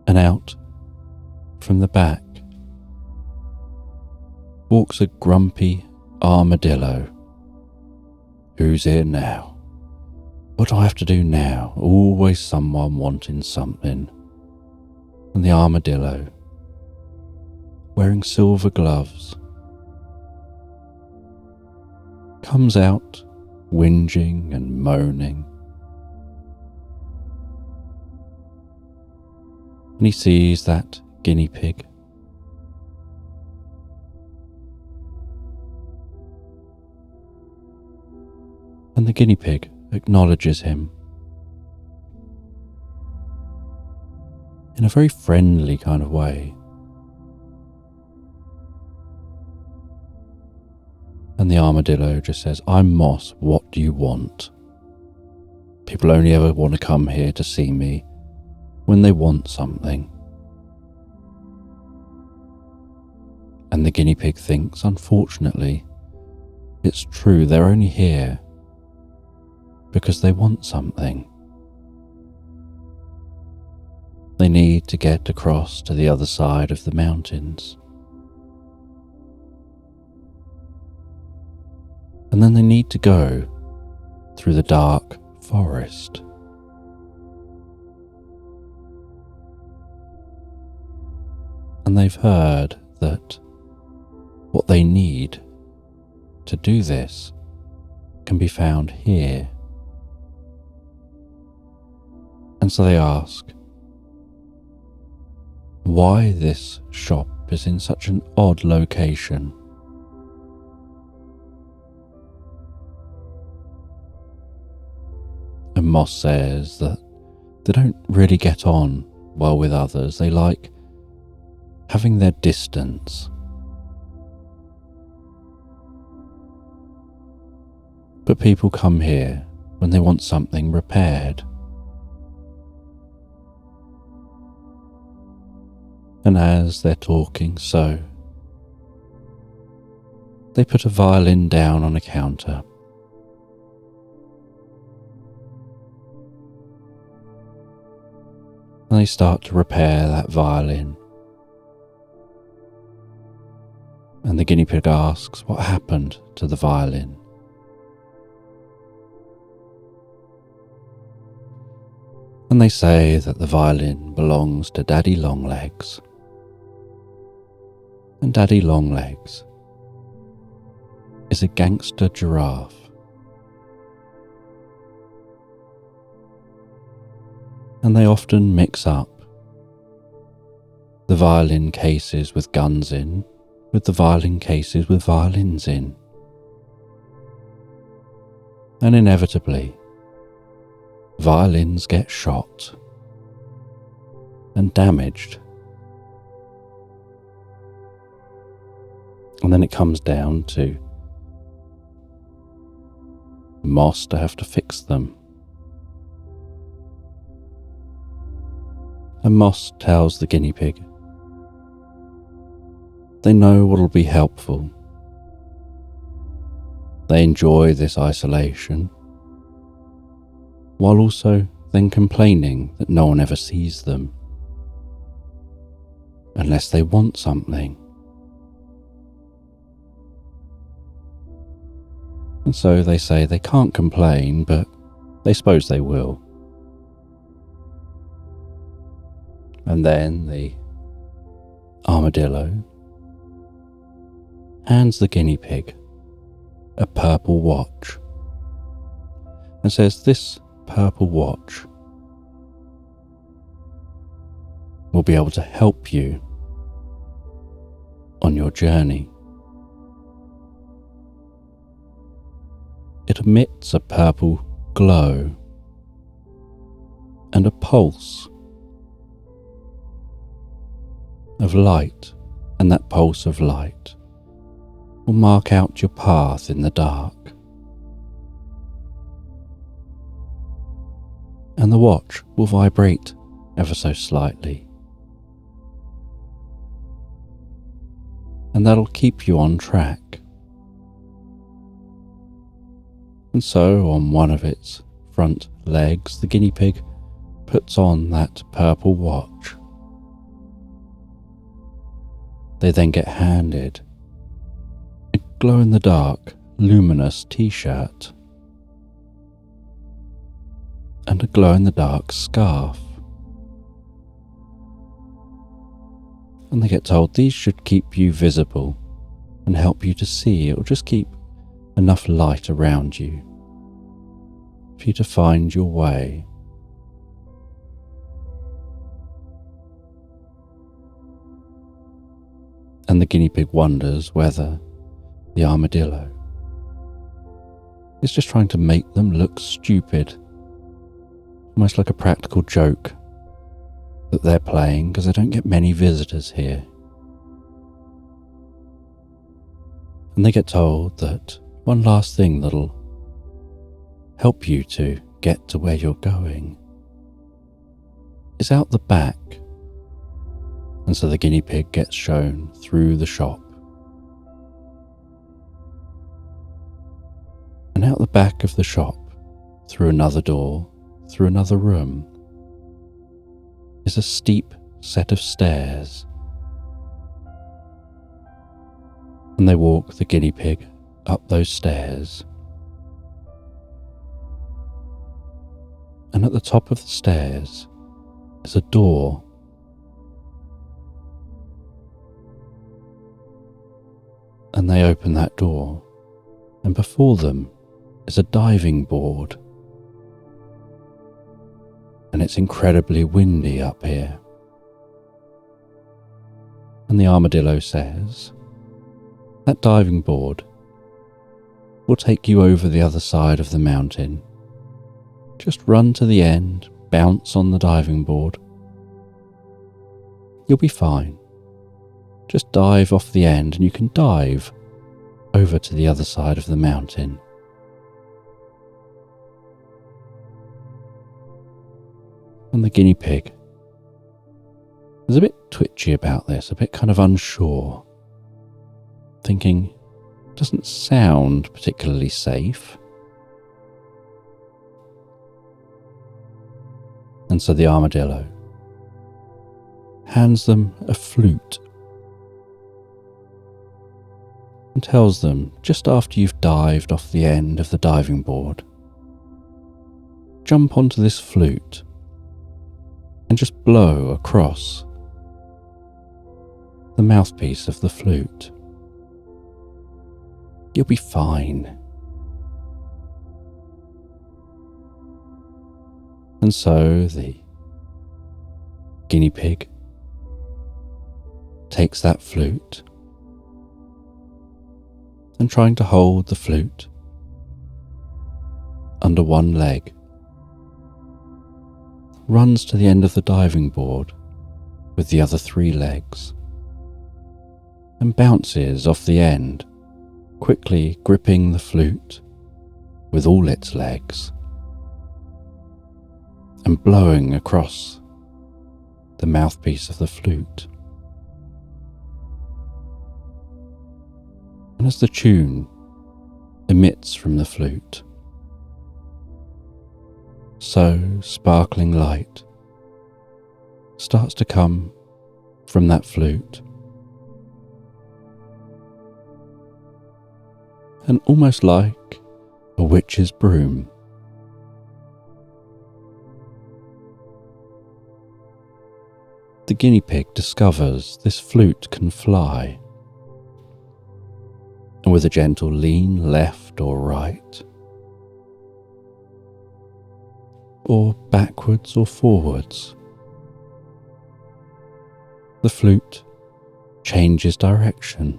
And out from the back walks a grumpy armadillo. Who's here now? What do I have to do now? Always someone wanting something. And the armadillo, wearing silver gloves, comes out whinging and moaning. And he sees that guinea pig. And the guinea pig acknowledges him in a very friendly kind of way. And the armadillo just says, "I'm Moss, what do you want? People only ever want to come here to see me when they want something." And the guinea pig thinks, unfortunately, it's true, they're only here because they want something. They need to get across to the other side of the mountains. And then they need to go through the dark forest. And they've heard that what they need to do this can be found here. And so they ask, why this shop is in such an odd location. And Moss says that they don't really get on well with others. They like having their distance. But people come here when they want something repaired. And as they're talking so, they put a violin down on a counter. And they start to repair that violin. And the guinea pig asks what happened to the violin. And they say that the violin belongs to Daddy Longlegs. And Daddy Longlegs is a gangster giraffe. And they often mix up the violin cases with guns in, with the violin cases with violins in. And inevitably, violins get shot and damaged. And then it comes down to Moss to have to fix them. And Moss tells the guinea pig they know what'll be helpful. They enjoy this isolation, while also then complaining that no one ever sees them, unless they want something. And so they say they can't complain, but they suppose they will. And then the armadillo hands the guinea pig a purple watch and says this purple watch will be able to help you on your journey. It emits a purple glow and a pulse of light, and that pulse of light will mark out your path in the dark. And the watch will vibrate ever so slightly. And that'll keep you on track. And so, on one of its front legs, the guinea pig puts on that purple watch. They then get handed a glow-in-the-dark, luminous t-shirt and a glow-in-the-dark scarf. And they get told these should keep you visible and help you to see. It will just keep enough light around you for you to find your way. And the guinea pig wonders whether the armadillo is just trying to make them look stupid, almost like a practical joke that they're playing because they don't get many visitors here. And they get told that one last thing that'll help you to get to where you're going is out the back. And so the guinea pig gets shown through the shop. And out the back of the shop, through another door, through another room, is a steep set of stairs. And they walk the guinea pig up those stairs. And at the top of the stairs is a door. And they open that door, and before them is a diving board. And it's incredibly windy up here. And the armadillo says, that diving board will take you over the other side of the mountain. Just run to the end, bounce on the diving board. You'll be fine. Just dive off the end and you can dive over to the other side of the mountain. And the guinea pig is a bit twitchy about this, a bit kind of unsure, thinking, doesn't sound particularly safe. And so the armadillo hands them a flute and tells them, just after you've dived off the end of the diving board, jump onto this flute and just blow across the mouthpiece of the flute. You'll be fine. And so the guinea pig takes that flute and, trying to hold the flute under one leg, runs to the end of the diving board with the other 3 legs and bounces off the end, quickly gripping the flute with all its legs and blowing across the mouthpiece of the flute. And as the tune emits from the flute, so sparkling light starts to come from that flute. And almost like a witch's broom, the guinea pig discovers this flute can fly, and with a gentle lean left or right, or backwards or forwards, the flute changes direction.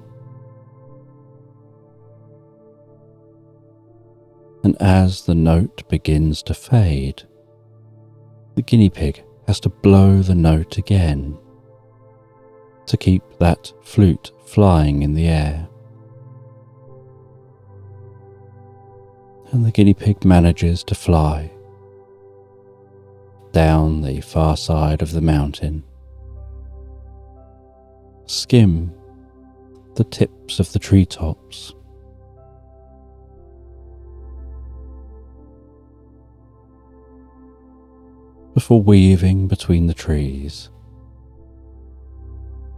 And as the note begins to fade, the guinea pig has to blow the note again to keep that flute flying in the air. And the guinea pig manages to fly down the far side of the mountain, skim the tips of the treetops, before weaving between the trees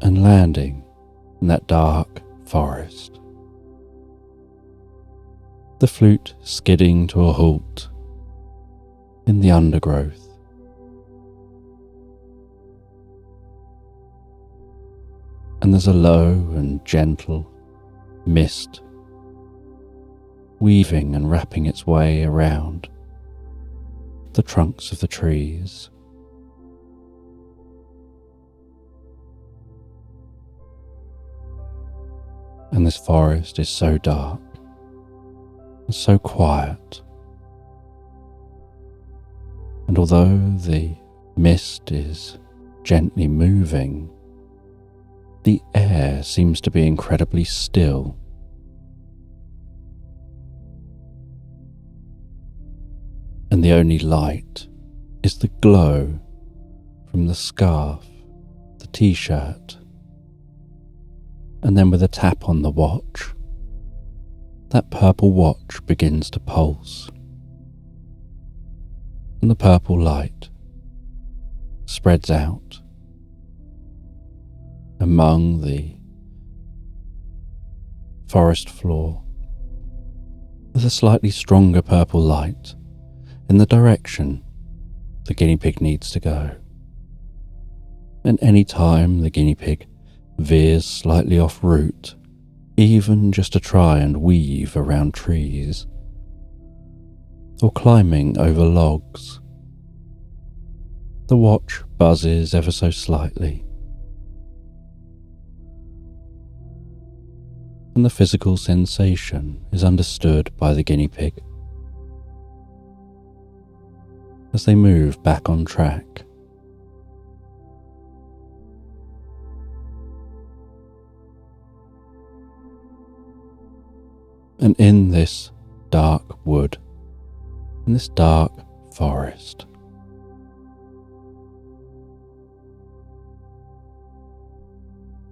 and landing in that dark forest, the flute skidding to a halt in the undergrowth. And there's a low and gentle mist weaving and wrapping its way around the trunks of the trees. And this forest is so dark and so quiet. And although the mist is gently moving, the air seems to be incredibly still. And the only light is the glow from the scarf, the t-shirt, and then with a tap on the watch, that purple watch begins to pulse, and the purple light spreads out among the forest floor with a slightly stronger purple light in the direction the guinea pig needs to go. And any time the guinea pig veers slightly off route, even just to try and weave around trees, or climbing over logs, the watch buzzes ever so slightly, and the physical sensation is understood by the guinea pig as they move back on track. And in this dark wood, in this dark forest,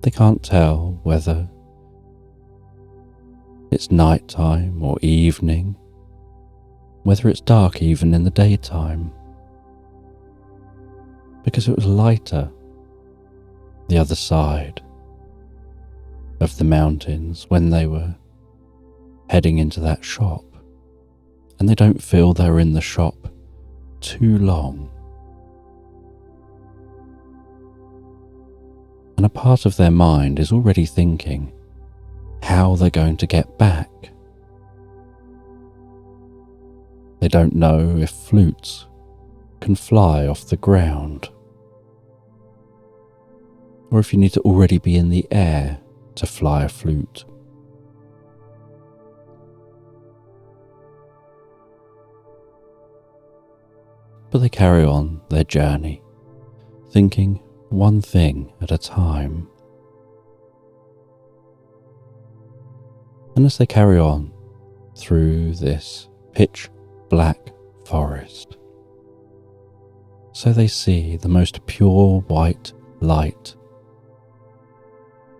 they can't tell whether it's night time or evening, whether it's dark even in the daytime, because it was lighter the other side of the mountains when they were heading into that shop, and they don't feel they're in the shop too long. And a part of their mind is already thinking how they're going to get back. They don't know if flutes can fly off the ground, or if you need to already be in the air to fly a flute. But they carry on their journey, thinking one thing at a time. And as they carry on through this pitch black forest, so they see the most pure white light,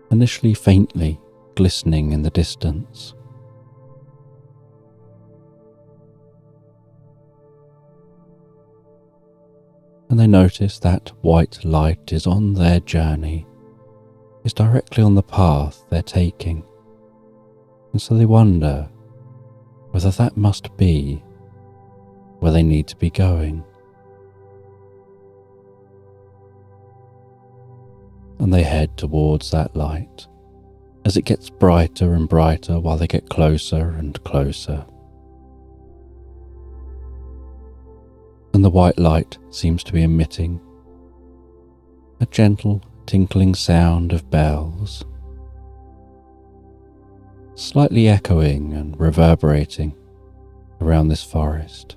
initially faintly glistening in the distance. and they notice that white light is on their journey, is directly on the path they're taking, and so they wonder whether that must be where they need to be going. And they head towards that light as it gets brighter and brighter while they get closer and closer. And the white light seems to be emitting a gentle tinkling sound of bells, slightly echoing and reverberating around this forest.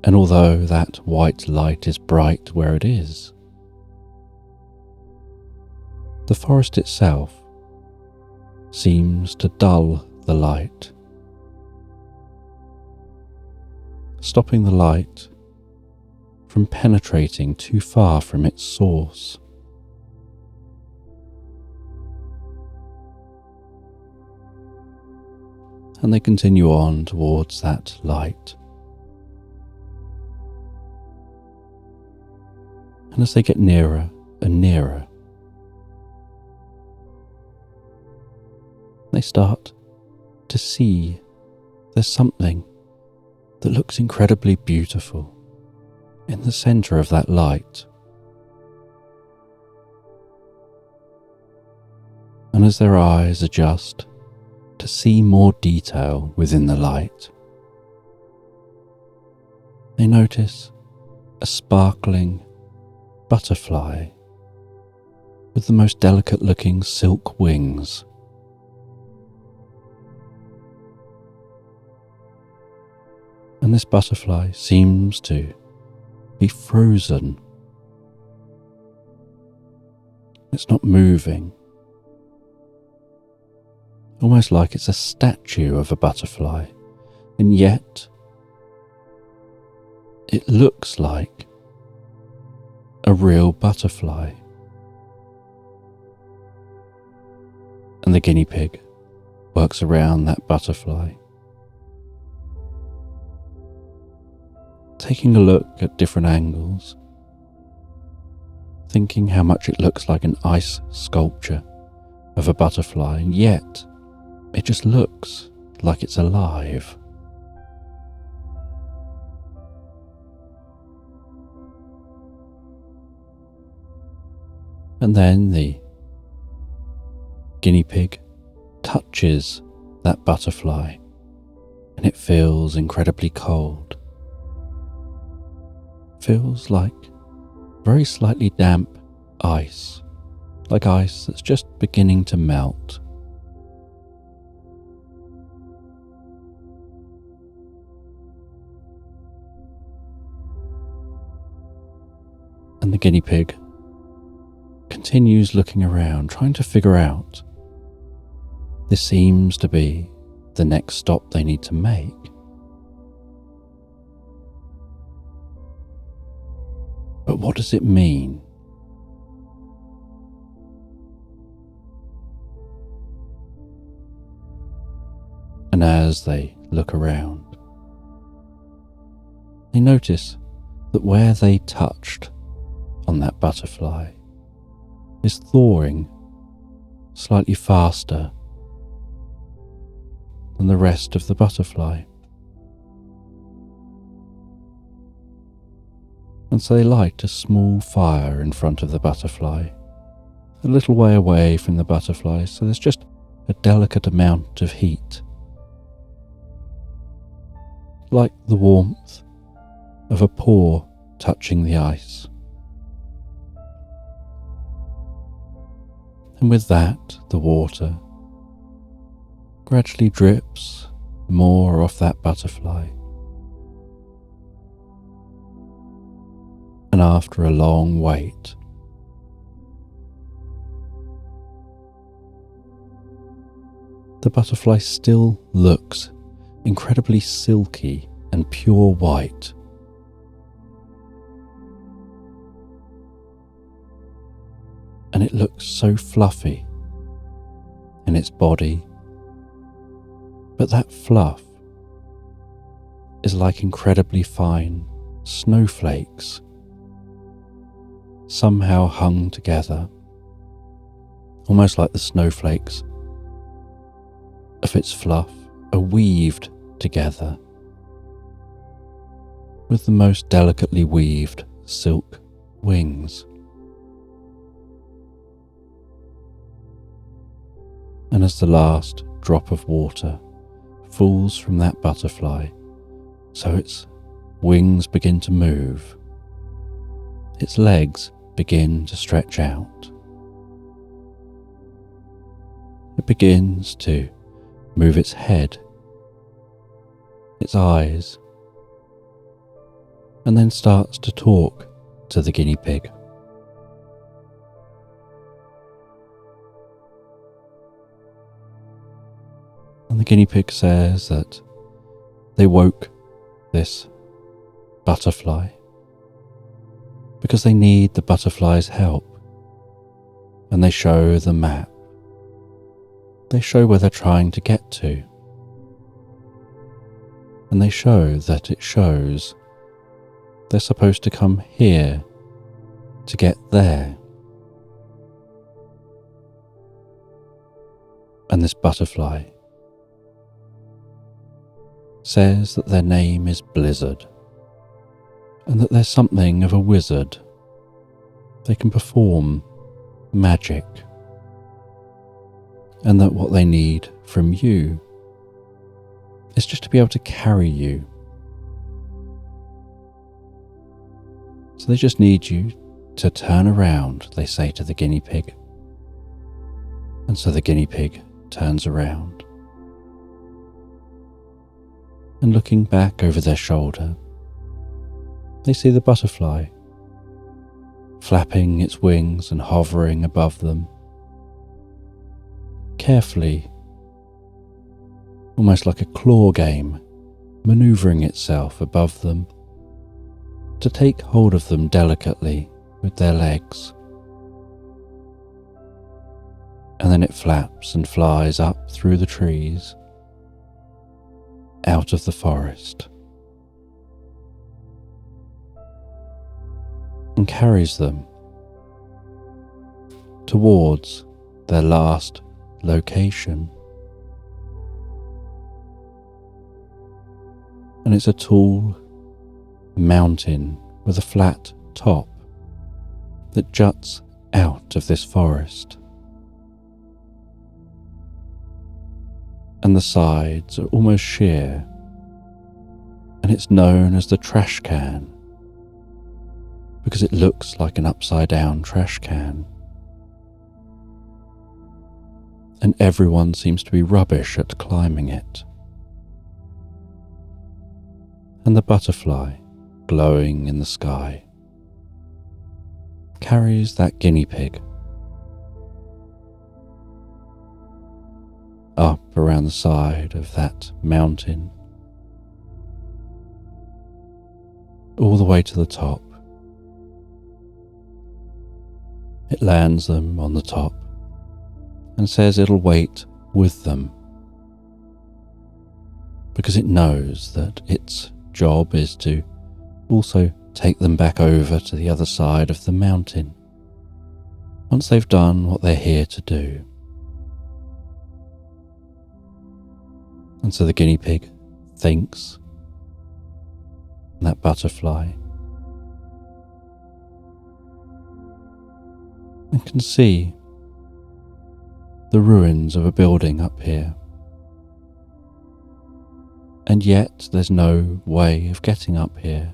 And although that white light is bright where it is, the forest itself seems to dull the light, stopping the light from penetrating too far from its source. And they continue on towards that light. And as they get nearer and nearer, they start to see there's something that looks incredibly beautiful in the center of that light. And as their eyes adjust to see more detail within the light, they notice a sparkling butterfly with the most delicate looking silk wings. And this butterfly seems to be frozen. It's not moving, almost like it's a statue of a butterfly, and yet it looks like a real butterfly. And the guinea pig works around that butterfly, taking a look at different angles, thinking how much it looks like an ice sculpture of a butterfly, and yet it just looks like it's alive. And then the guinea pig touches that butterfly, and it feels incredibly cold. Feels like very slightly damp ice, like ice that's just beginning to melt. And the guinea pig continues looking around, trying to figure out, this seems to be the next stop they need to make. But what does it mean? And as they look around, they notice that where they touched on that butterfly is thawing slightly faster than the rest of the butterfly. And so they light a small fire in front of the butterfly, a little way away from the butterfly, so there's just a delicate amount of heat, like the warmth of a paw touching the ice. And with that, the water gradually drips more off that butterfly. And after a long wait, the butterfly still looks incredibly silky and pure white. And it looks so fluffy in its body, but that fluff is like incredibly fine snowflakes somehow hung together, almost like the snowflakes of its fluff are weaved together with the most delicately weaved silk wings. And as the last drop of water falls from that butterfly, so its wings begin to move, its legs begin to stretch out. It begins to move its head, its eyes, and then starts to talk to the guinea pig. And the guinea pig says that they woke this butterfly because they need the butterfly's help, and they show the map. They show where they're trying to get to, and they show that it shows they're supposed to come here to get there. And this butterfly says that their name is Blizzard, and that they're something of a wizard. They can perform magic, and that what they need from you is just to be able to carry you. So they just need you to turn around, they say to the guinea pig. And so the guinea pig turns around. And looking back over their shoulder, they see the butterfly flapping its wings and hovering above them, carefully, almost like a claw game, manoeuvring itself above them to take hold of them delicately with their legs. And then it flaps and flies up through the trees, out of the forest, and carries them towards their last location. And it's a tall mountain with a flat top that juts out of this forest. And the sides are almost sheer, and it's known as the trash can because it looks like an upside down trash can. And everyone seems to be rubbish at climbing it. And the butterfly, glowing in the sky, carries that guinea pig up around the side of that mountain, all the way to the top. It lands them on the top and says it'll wait with them because it knows that its job is to also take them back over to the other side of the mountain once they've done what they're here to do. And so the guinea pig thinks, and that butterfly, and can see the ruins of a building up here. And yet there's no way of getting up here.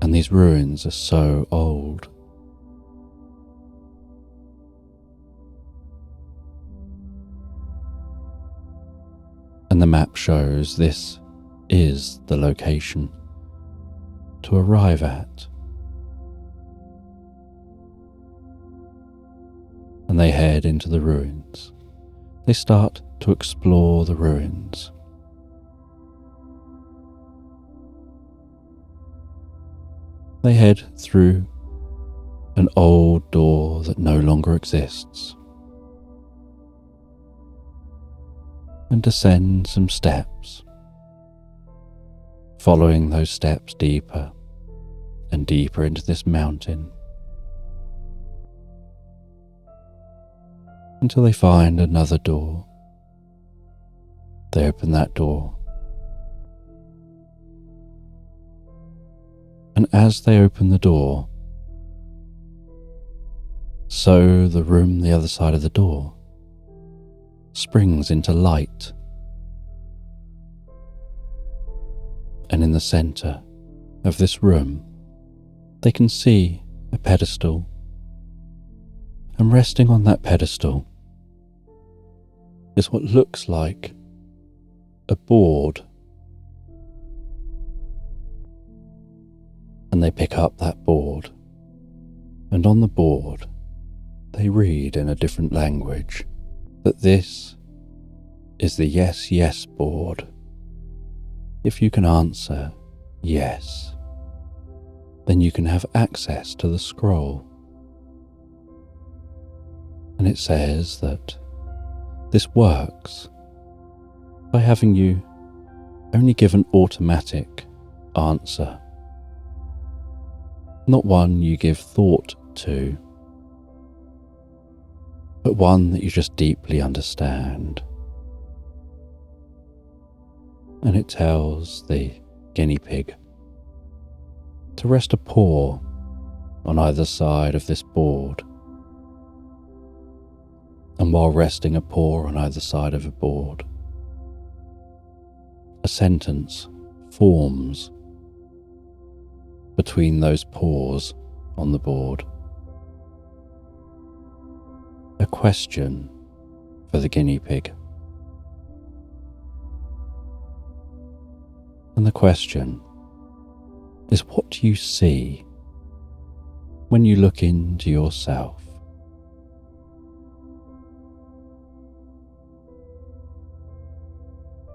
And these ruins are so old. And the map shows this is the location to arrive at. And they head into the ruins. They start to explore the ruins. They head through an old door that no longer exists and descend some steps following those steps deeper and deeper into this mountain until they find another door. They open that door, and as they open the door, so the room the other side of the door springs into light, and in the centre of this room they can see a pedestal, and resting on that pedestal is what looks like a board. And they pick up that board, and on the board they read in a different language that this is the yes, yes board. If you can answer yes, then you can have access to the scroll. And it says that this works by having you only give an automatic answer, not one you give thought to, but one that you just deeply understand. And it tells the guinea pig to rest a paw on either side of this board. And while resting a paw on either side of a board, a sentence forms between those paws on the board. A question for the guinea pig. And the question is, what do you see when you look into yourself?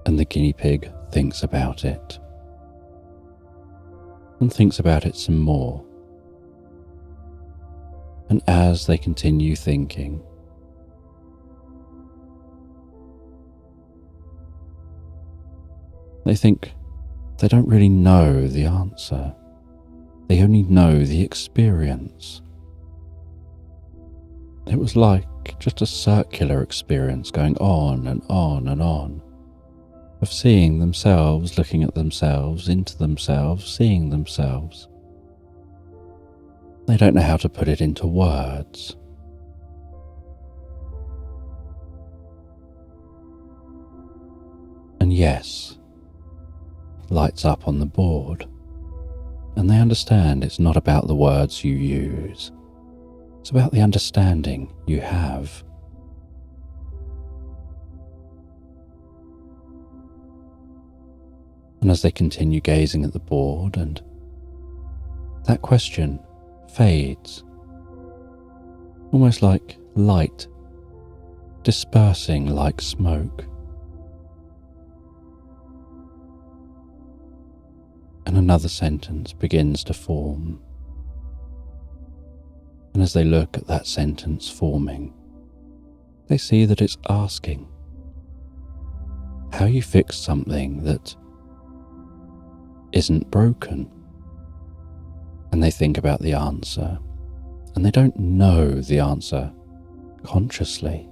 And the guinea pig thinks about it, and thinks about it some more. And as they continue thinking, they think they don't really know the answer. They only know the experience. It was like just a circular experience going on and on and on, of seeing themselves, looking at themselves, into themselves, seeing themselves. They don't know how to put it into words. And yes, lights up on the board, and they understand it's not about the words you use, it's about the understanding you have. And as they continue gazing at the board, and that question fades, almost like light dispersing like smoke. And another sentence begins to form. And as they look at that sentence forming, they see that it's asking how you fix something that isn't broken. And they think about the answer, and they don't know the answer consciously.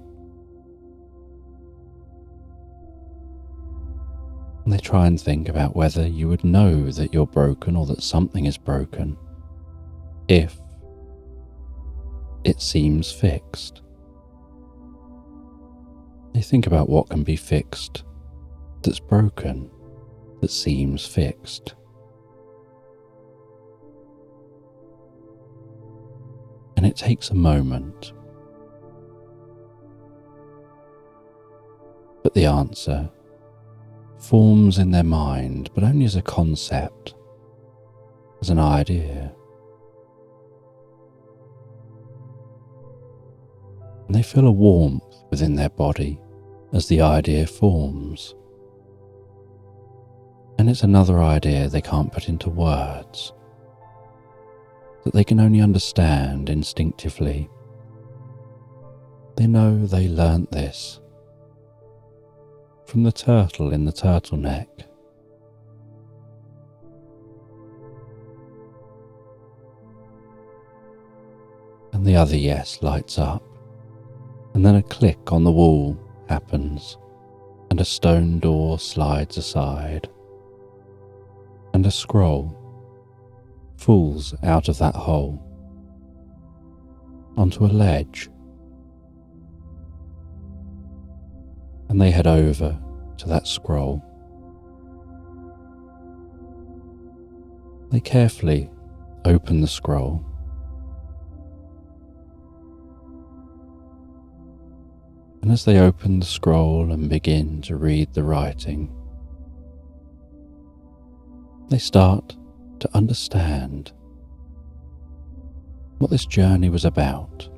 And they try and think about whether you would know that you're broken or that something is broken if it seems fixed. They think about what can be fixed that's broken, that seems fixed. And it takes a moment, but the answer forms in their mind, but only as a concept, as an idea. And they feel a warmth within their body as the idea forms. And it's another idea they can't put into words, that they can only understand instinctively. They know they learnt this from the turtle in the turtleneck. the other yes lights up, and then a click on the wall happens, and a stone door slides aside, and a scroll falls out of that hole onto a ledge, and they head over to that scroll. They carefully open the scroll, and as they open the scroll and begin to read the writing, they start to understand what this journey was about.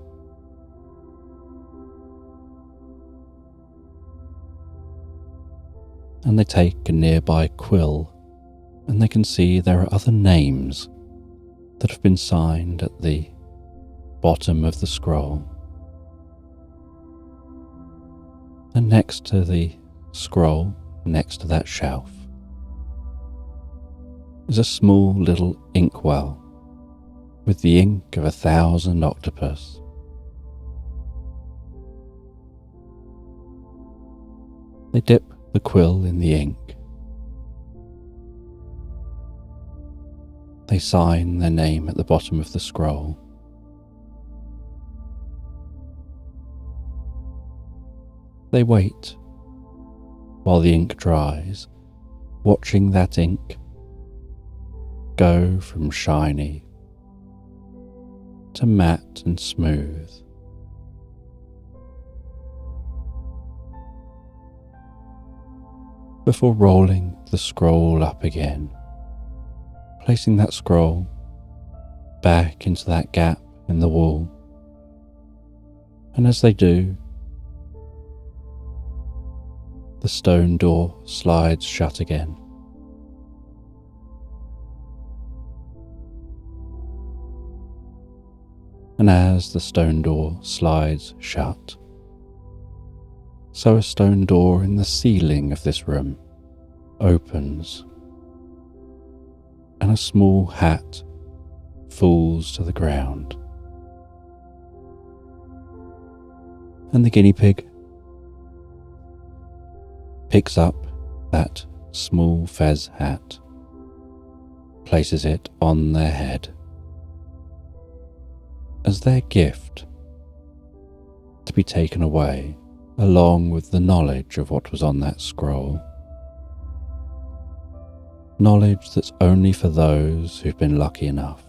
And they take a nearby quill, and they can see there are other names that have been signed at the bottom of the scroll. And next to the scroll, next to that shelf, is a small little inkwell with the ink of 1,000 octopus. They dip the quill in the ink. They sign their name at the bottom of the scroll. They wait while the ink dries, watching that ink go from shiny to matte and smooth. Before rolling the scroll up again, placing that scroll back into that gap in the wall. And as they do, the stone door slides shut again. And as the stone door slides shut, so a stone door in the ceiling of this room opens, and a small hat falls to the ground. And the guinea pig picks up that small fez hat, places it on their head as their gift to be taken away, along with the knowledge of what was on that scroll. Knowledge that's only for those who've been lucky enough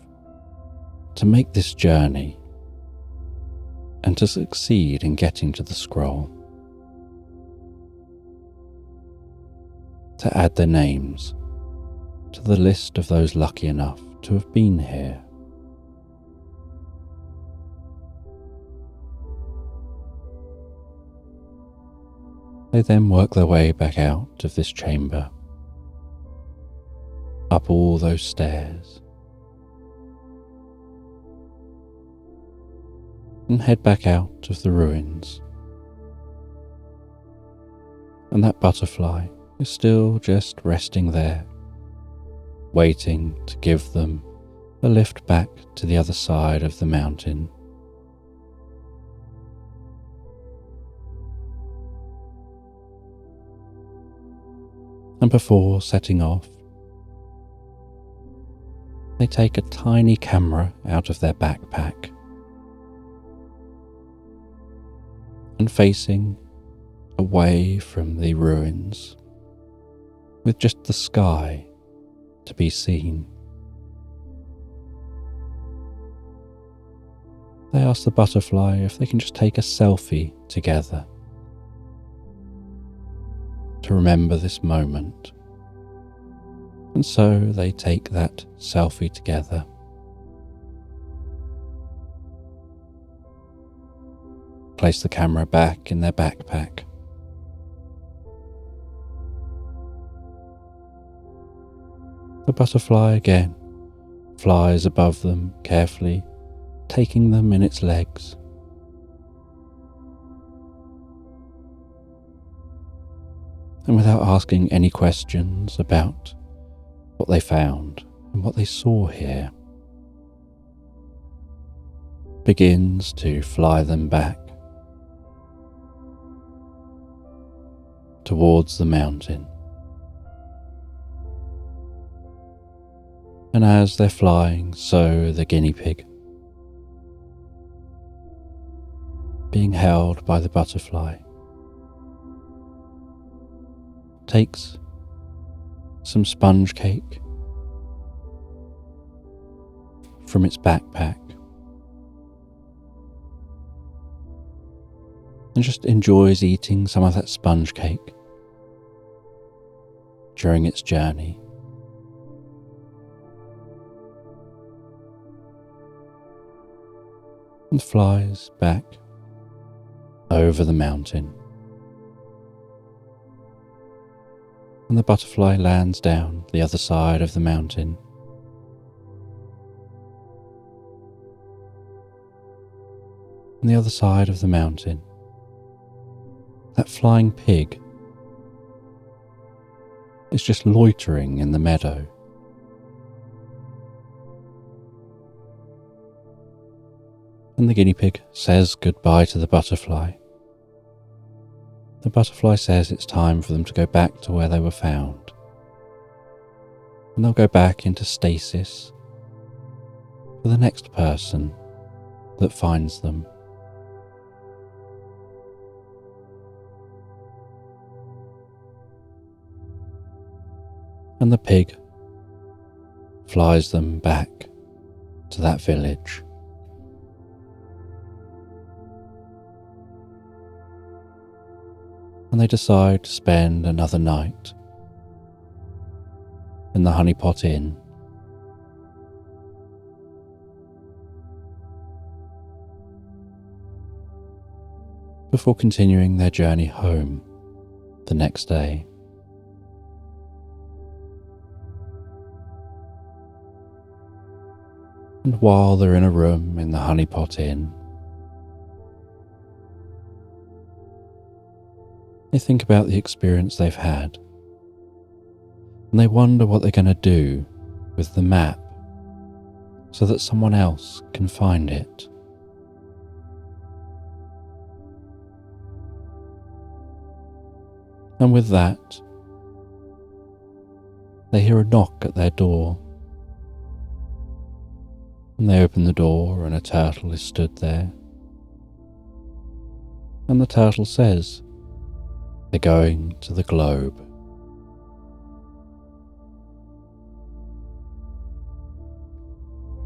to make this journey and to succeed in getting to the scroll, to add their names to the list of those lucky enough to have been here. They then work their way back out of this chamber, up all those stairs, and head back out of the ruins. And that butterfly is still just resting there, waiting to give them a lift back to the other side of the mountain. And before setting off, they take a tiny camera out of their backpack, and facing away from the ruins, with just the sky to be seen, they ask the butterfly if they can just take a selfie together to remember this moment. And so they take that selfie together. Place the camera back in their backpack. The butterfly again flies above them carefully, taking them in its legs. And without asking any questions about what they found and what they saw here, begins to fly them back towards the mountain. And as they're flying, so the guinea pig, being held by the butterfly, takes some sponge cake from its backpack and just enjoys eating some of that sponge cake during its journey. And flies back over the mountain. And the butterfly lands down the other side of the mountain. On the other side of the mountain, that flying pig is just loitering in the meadow. And the guinea pig says goodbye to the butterfly. The butterfly says it's time for them to go back to where they were found. And they'll go back into stasis for the next person that finds them. And the pig flies them back to that village. And they decide to spend another night in the Honey Pot Inn. Before continuing their journey home the next day. And while they're in a room in the Honey Pot Inn, they think about the experience they've had, and they wonder what they're going to do with the map so that someone else can find it. And with that, they hear a knock at their door. And they open the door and a turtle is stood there. And the turtle says they're going to the globe.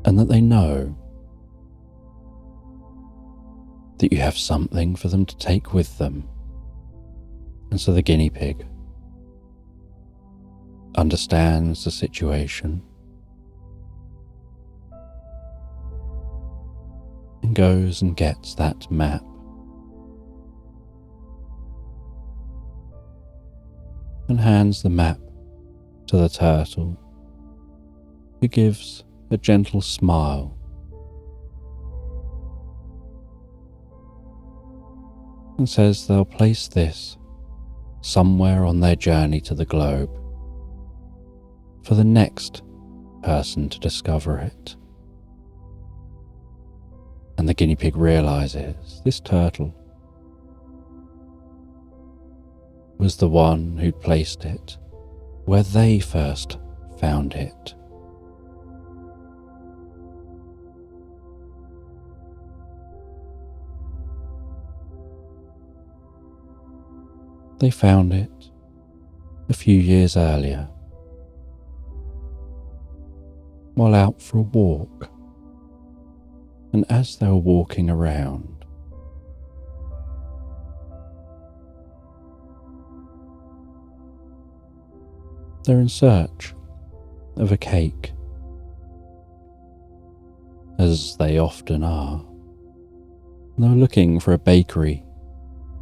And that they know that you have something for them to take with them. And so the guinea pig understands the situation and goes and gets that map. And hands the map to the turtle, who gives a gentle smile. And says they'll place this somewhere on their journey to the globe for the next person to discover it. And the guinea pig realizes this turtle was the one who'd placed it where they first found it. They found it a few years earlier while out for a walk, and as they were walking around, they're in search of a cake, as they often are. And they were looking for a bakery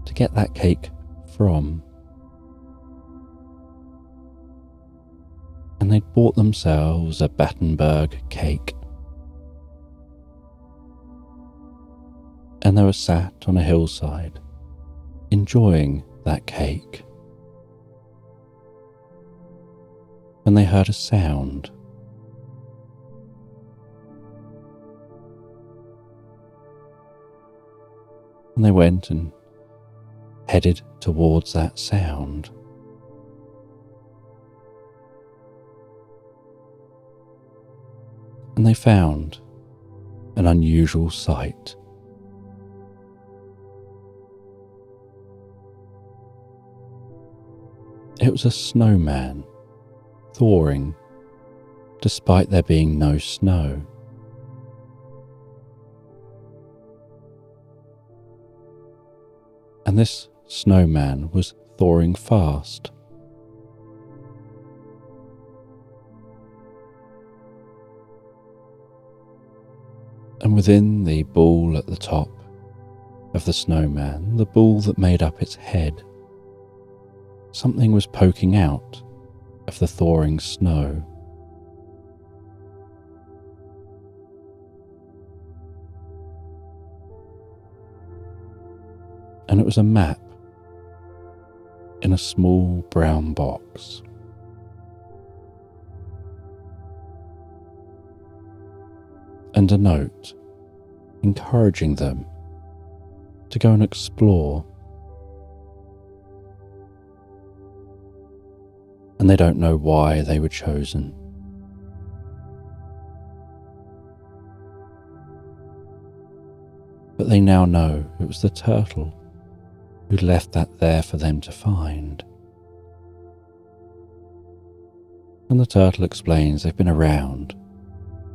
to get that cake from. And they'd bought themselves a Battenberg cake. And they were sat on a hillside, enjoying that cake. And they heard a sound. And they went and headed towards that sound. And they found an unusual sight. It was a snowman thawing despite there being no snow. And this snowman was thawing fast. And within the ball at the top of the snowman, the ball that made up its head, something was poking out of the thawing snow. And it was a map in a small brown box. And a note encouraging them to go and explore. And they don't know why they were chosen. But they now know it was the turtle who left that there for them to find. And the turtle explains they've been around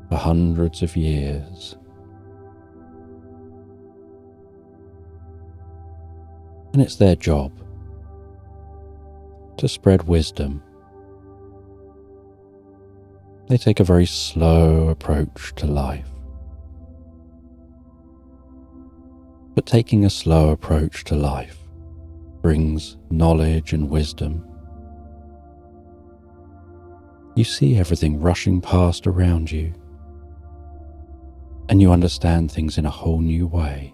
for hundreds of years. And it's their job to spread wisdom. They take a very slow approach to life. But taking a slow approach to life brings knowledge and wisdom. You see everything rushing past around you, and you understand things in a whole new way.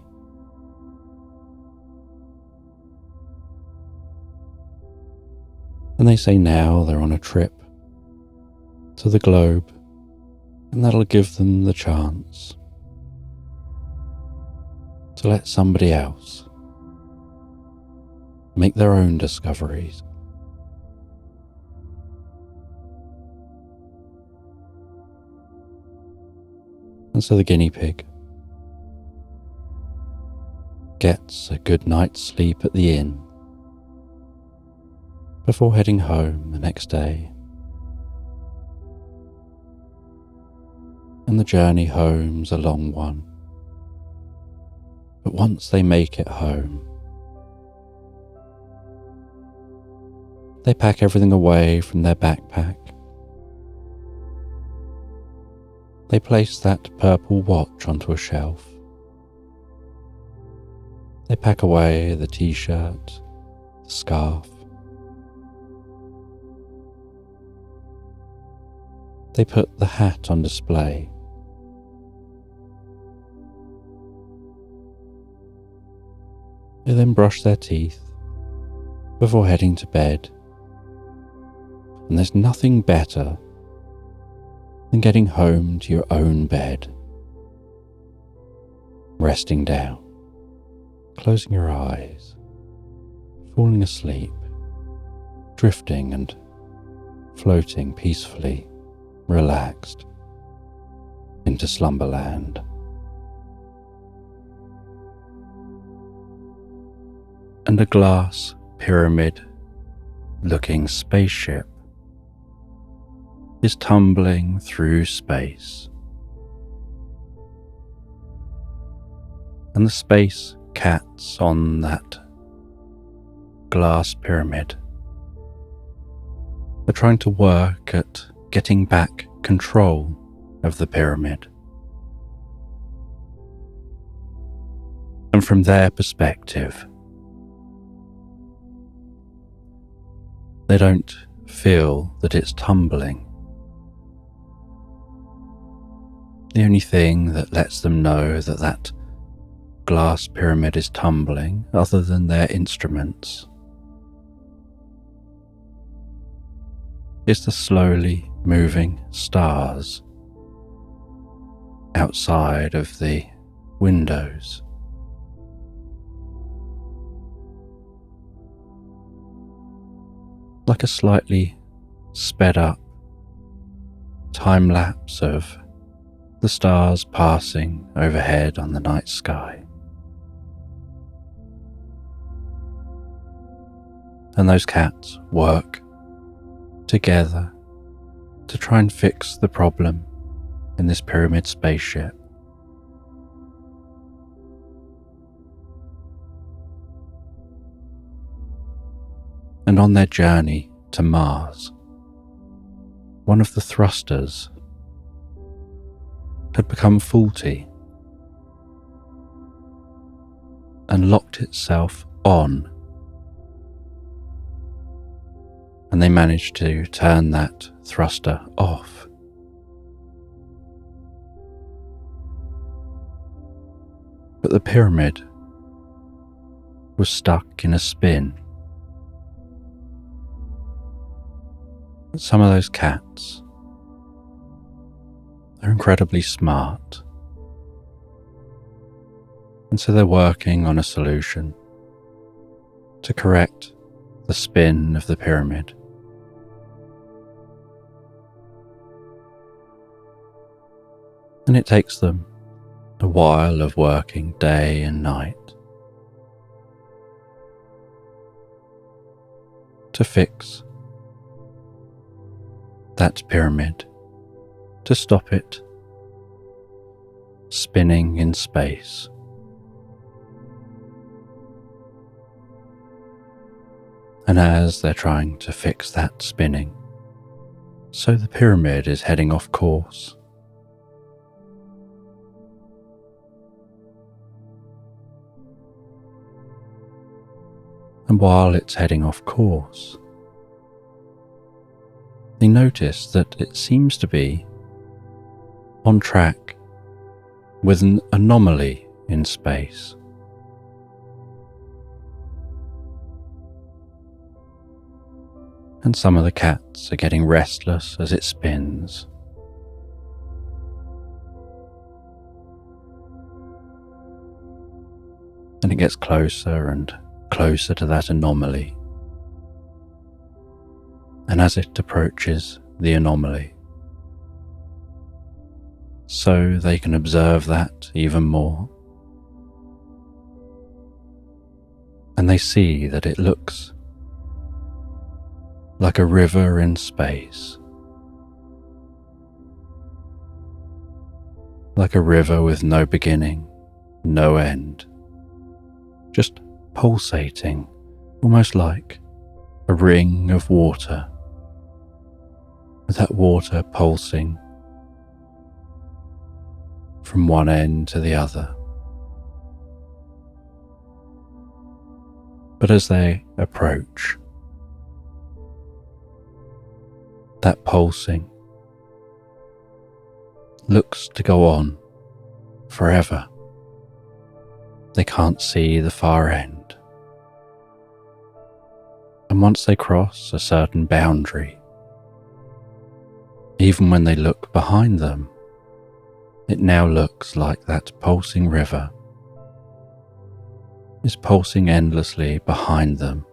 And they say now they're on a trip to the globe, and that'll give them the chance to let somebody else make their own discoveries. And so the guinea pig gets a good night's sleep at the inn before heading home the next day. And the journey home's a long one. But once they make it home, they pack everything away from their backpack. They place that purple watch onto a shelf. They pack away the t-shirt, the scarf. They put the hat on display. They then brush their teeth before heading to bed. And there's nothing better than getting home to your own bed, resting down, closing your eyes, falling asleep, drifting and floating peacefully, relaxed into Slumberland. And a glass pyramid-looking spaceship is tumbling through space. And the space cats on that glass pyramid are trying to work at getting back control of the pyramid. And from their perspective, they don't feel that it's tumbling. The only thing that lets them know that that glass pyramid is tumbling, other than their instruments, is the slowly moving stars outside of the windows. like a slightly sped up time lapse of the stars passing overhead on the night sky. And those cats work together to try and fix the problem in this pyramid spaceship. And on their journey to Mars, one of the thrusters had become faulty and locked itself on, and they managed to turn that thruster off. But the pyramid was stuck in a spin. Some of those cats are incredibly smart, and so they're working on a solution to correct the spin of the pyramid. And it takes them a while of working day and night to fix that pyramid, to stop it spinning in space. And as they're trying to fix that spinning, so the pyramid is heading off course. And while it's heading off course, they notice that it seems to be on track with an anomaly in space. And some of the cats are getting restless as it spins. And it gets closer and closer to that anomaly. And as it approaches the anomaly, so they can observe that even more. And they see that it looks like a river in space, like a river with no beginning, no end, just pulsating, almost like a ring of water, with that water pulsing from one end to the other. But as they approach, that pulsing looks to go on forever. They can't see the far end. And once they cross a certain boundary, even when they look behind them, it now looks like that pulsing river is pulsing endlessly behind them,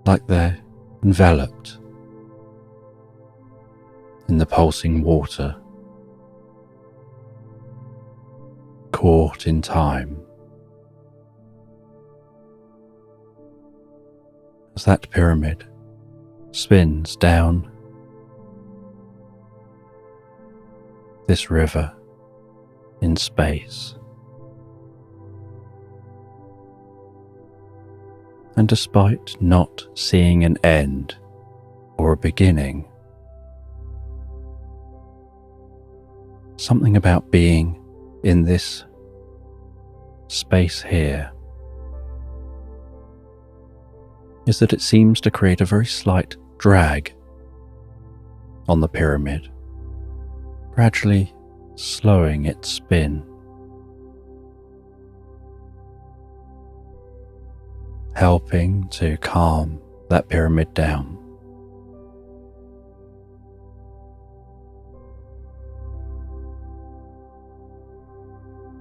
like they're enveloped in the pulsing water, caught in time. As that pyramid spins down this river in space. And despite not seeing an end or a beginning, something about being in this space here is that it seems to create a very slight drag on the pyramid, gradually slowing its spin, helping to calm that pyramid down.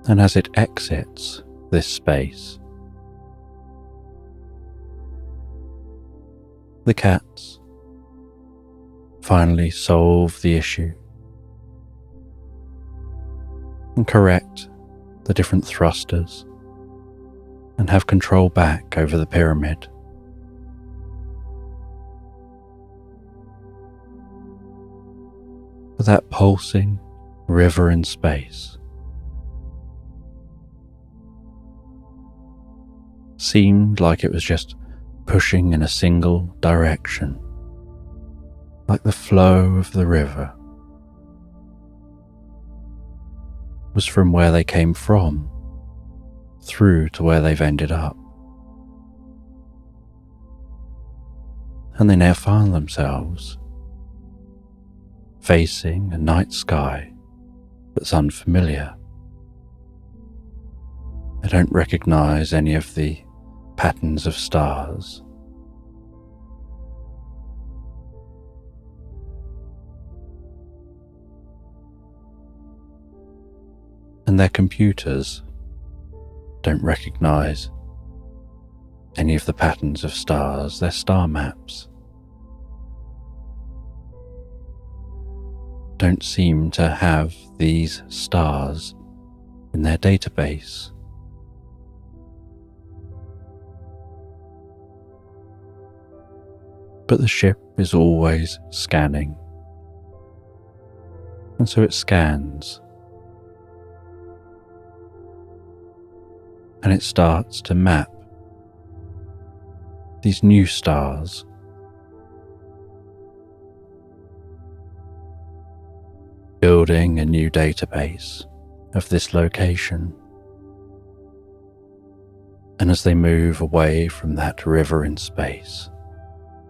And as it exits this space, The cats finally solve the issue and correct the different thrusters and have control back over the pyramid. But that pulsing river in space seemed like it was just pushing in a single direction, like the flow of the river was from where they came from through to where they've ended up. And they now find themselves facing a night sky that's unfamiliar. They don't recognize any of the patterns of stars. And their computers don't recognize any of the patterns of stars, their star maps don't seem to have these stars in their database. But the ship is always scanning, and so it scans, and it starts to map these new stars, building a new database of this location. And as they move away from that river in space,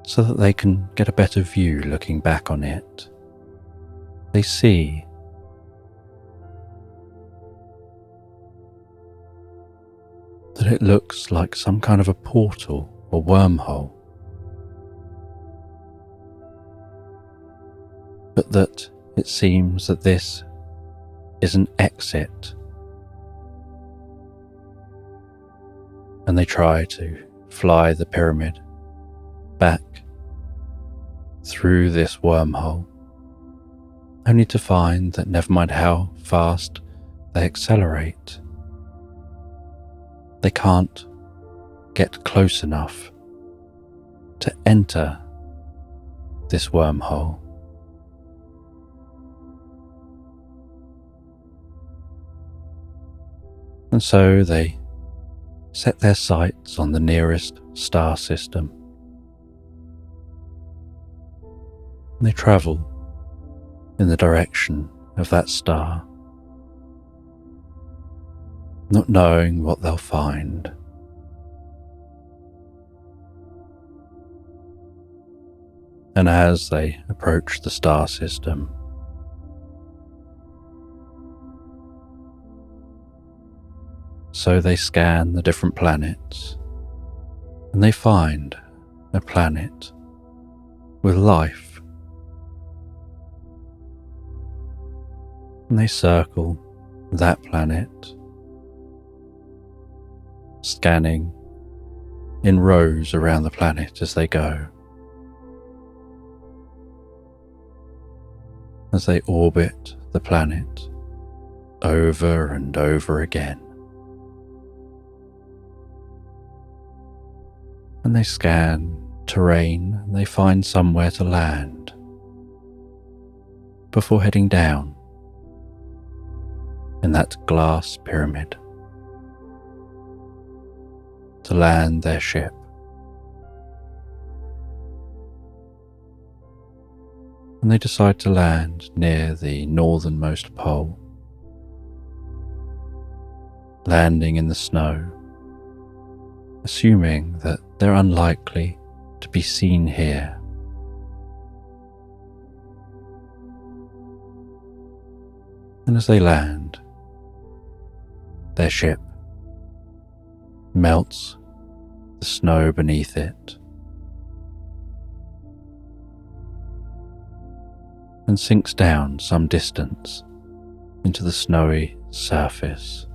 so that they can get a better view looking back on it, they see that it looks like some kind of a portal or wormhole, but that it seems that this is an exit, and they try to fly the pyramid back through this wormhole, only to find that never mind how fast they accelerate, they can't get close enough to enter this wormhole. And so they set their sights on the nearest star system. And they travel in the direction of that star, not knowing what they'll find. And as they approach the star system, so they scan the different planets, and they find a planet with life. And they circle that planet, scanning in rows around the planet as they go, as they orbit the planet over and over again. And they scan terrain and they find somewhere to land before heading down in that glass pyramid to land their ship. And they decide to land near the northernmost pole, landing in the snow, assuming that they're unlikely to be seen here. And as they land, their ship melts the snow beneath it and sinks down some distance into the snowy surface.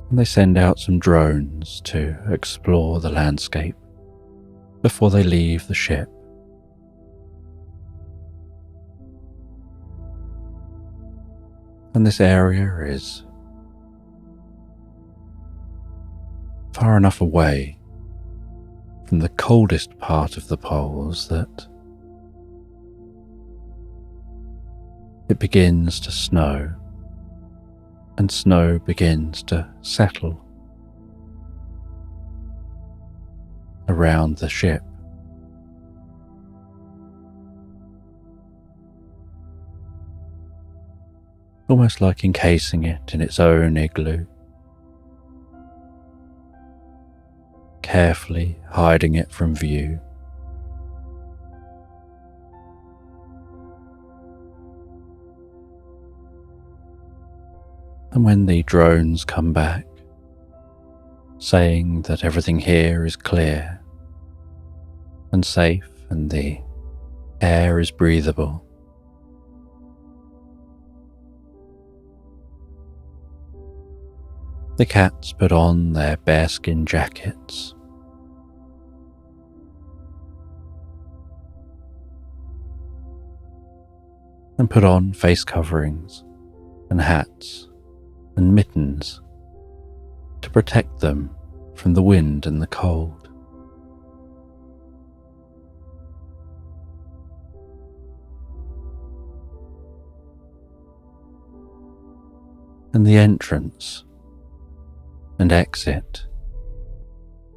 and they send out some drones to explore the landscape before they leave the ship. And this area is far enough away from the coldest part of the poles that it begins to snow, and snow begins to settle around the ship. Almost like encasing it in its own igloo, carefully hiding it from view. And when the drones come back, saying that everything here is clear and safe and the air is breathable, the cats put on their bearskin jackets and put on face coverings and hats and mittens to protect them from the wind and the cold. And the entrance and exit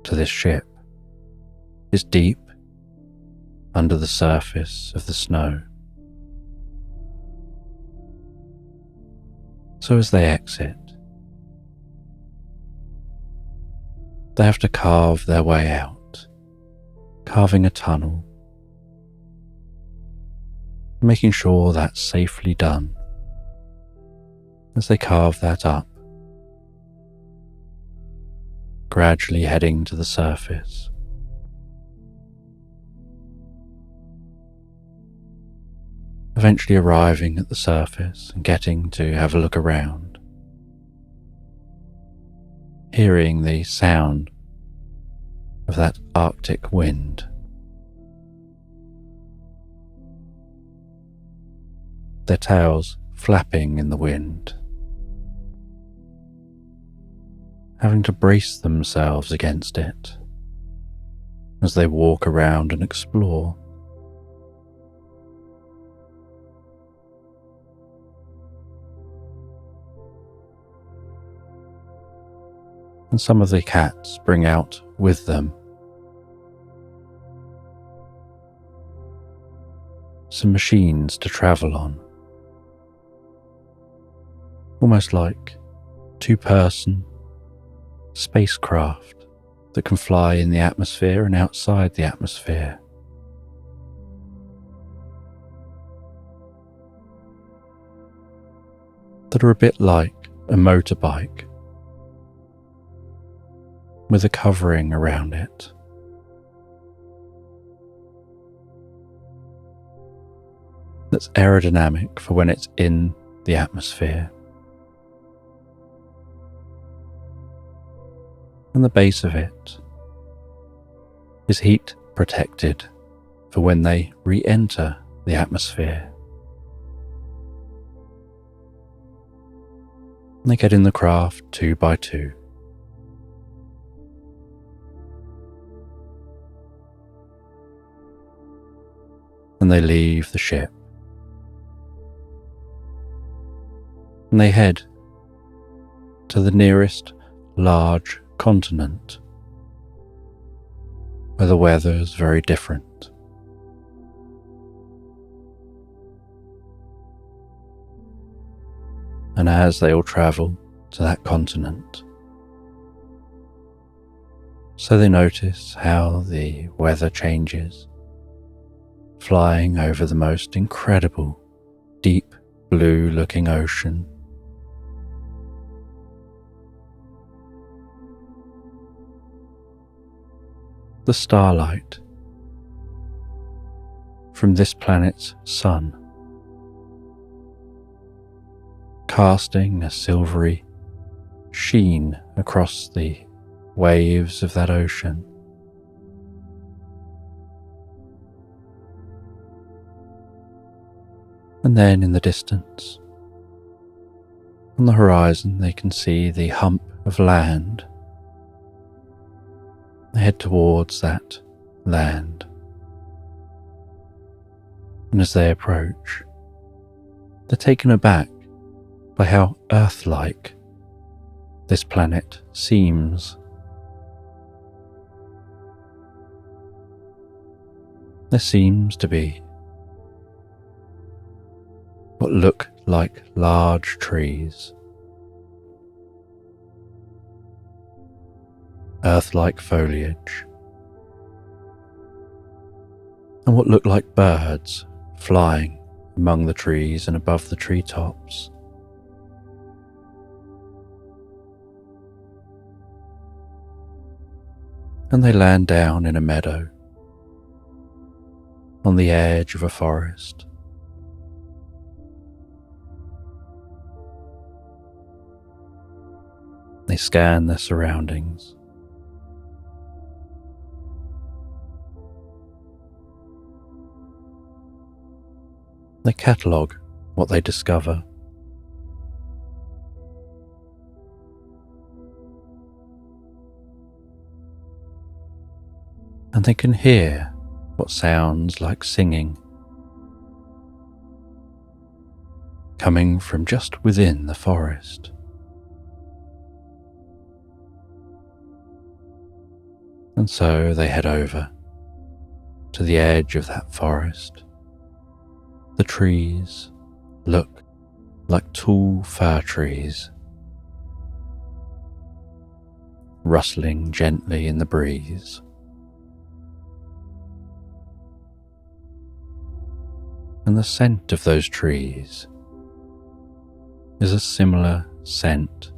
to this ship is deep under the surface of the snow. So as they exit, they have to carve their way out, carving a tunnel, making sure that's safely done. As they carve that up, gradually heading to the surface. Eventually arriving at the surface and getting to have a look around, hearing the sound of that Arctic wind. Their tails flapping in the wind, having to brace themselves against it as they walk around and explore. And some of the cats bring out with them some machines to travel on, almost like two-person spacecraft that can fly in the atmosphere and outside the atmosphere. That are a bit like a motorbike with a covering around it. That's aerodynamic for when it's in the atmosphere. And the base of it is heat protected for when they re-enter the atmosphere. And they get in the craft 2 by 2. And they leave the ship. And they head to the nearest large continent, where the weather is very different. And as they all travel to that continent, so they notice how the weather changes, flying over the most incredible, deep blue-looking ocean. The starlight from this planet's sun, casting a silvery sheen across the waves of that ocean. And then in the distance, on the horizon, they can see the hump of land. They head towards that land. And as they approach, they're taken aback by how Earth-like this planet seems. There seems to be what look like large trees, Earth-like foliage, and what look like birds flying among the trees and above the treetops. And they land down in a meadow on the edge of a forest. They scan their surroundings. They catalogue what they discover. And they can hear what sounds like singing coming from just within the forest. And so they head over to the edge of that forest. The trees look like tall fir trees, rustling gently in the breeze. And the scent of those trees is a similar scent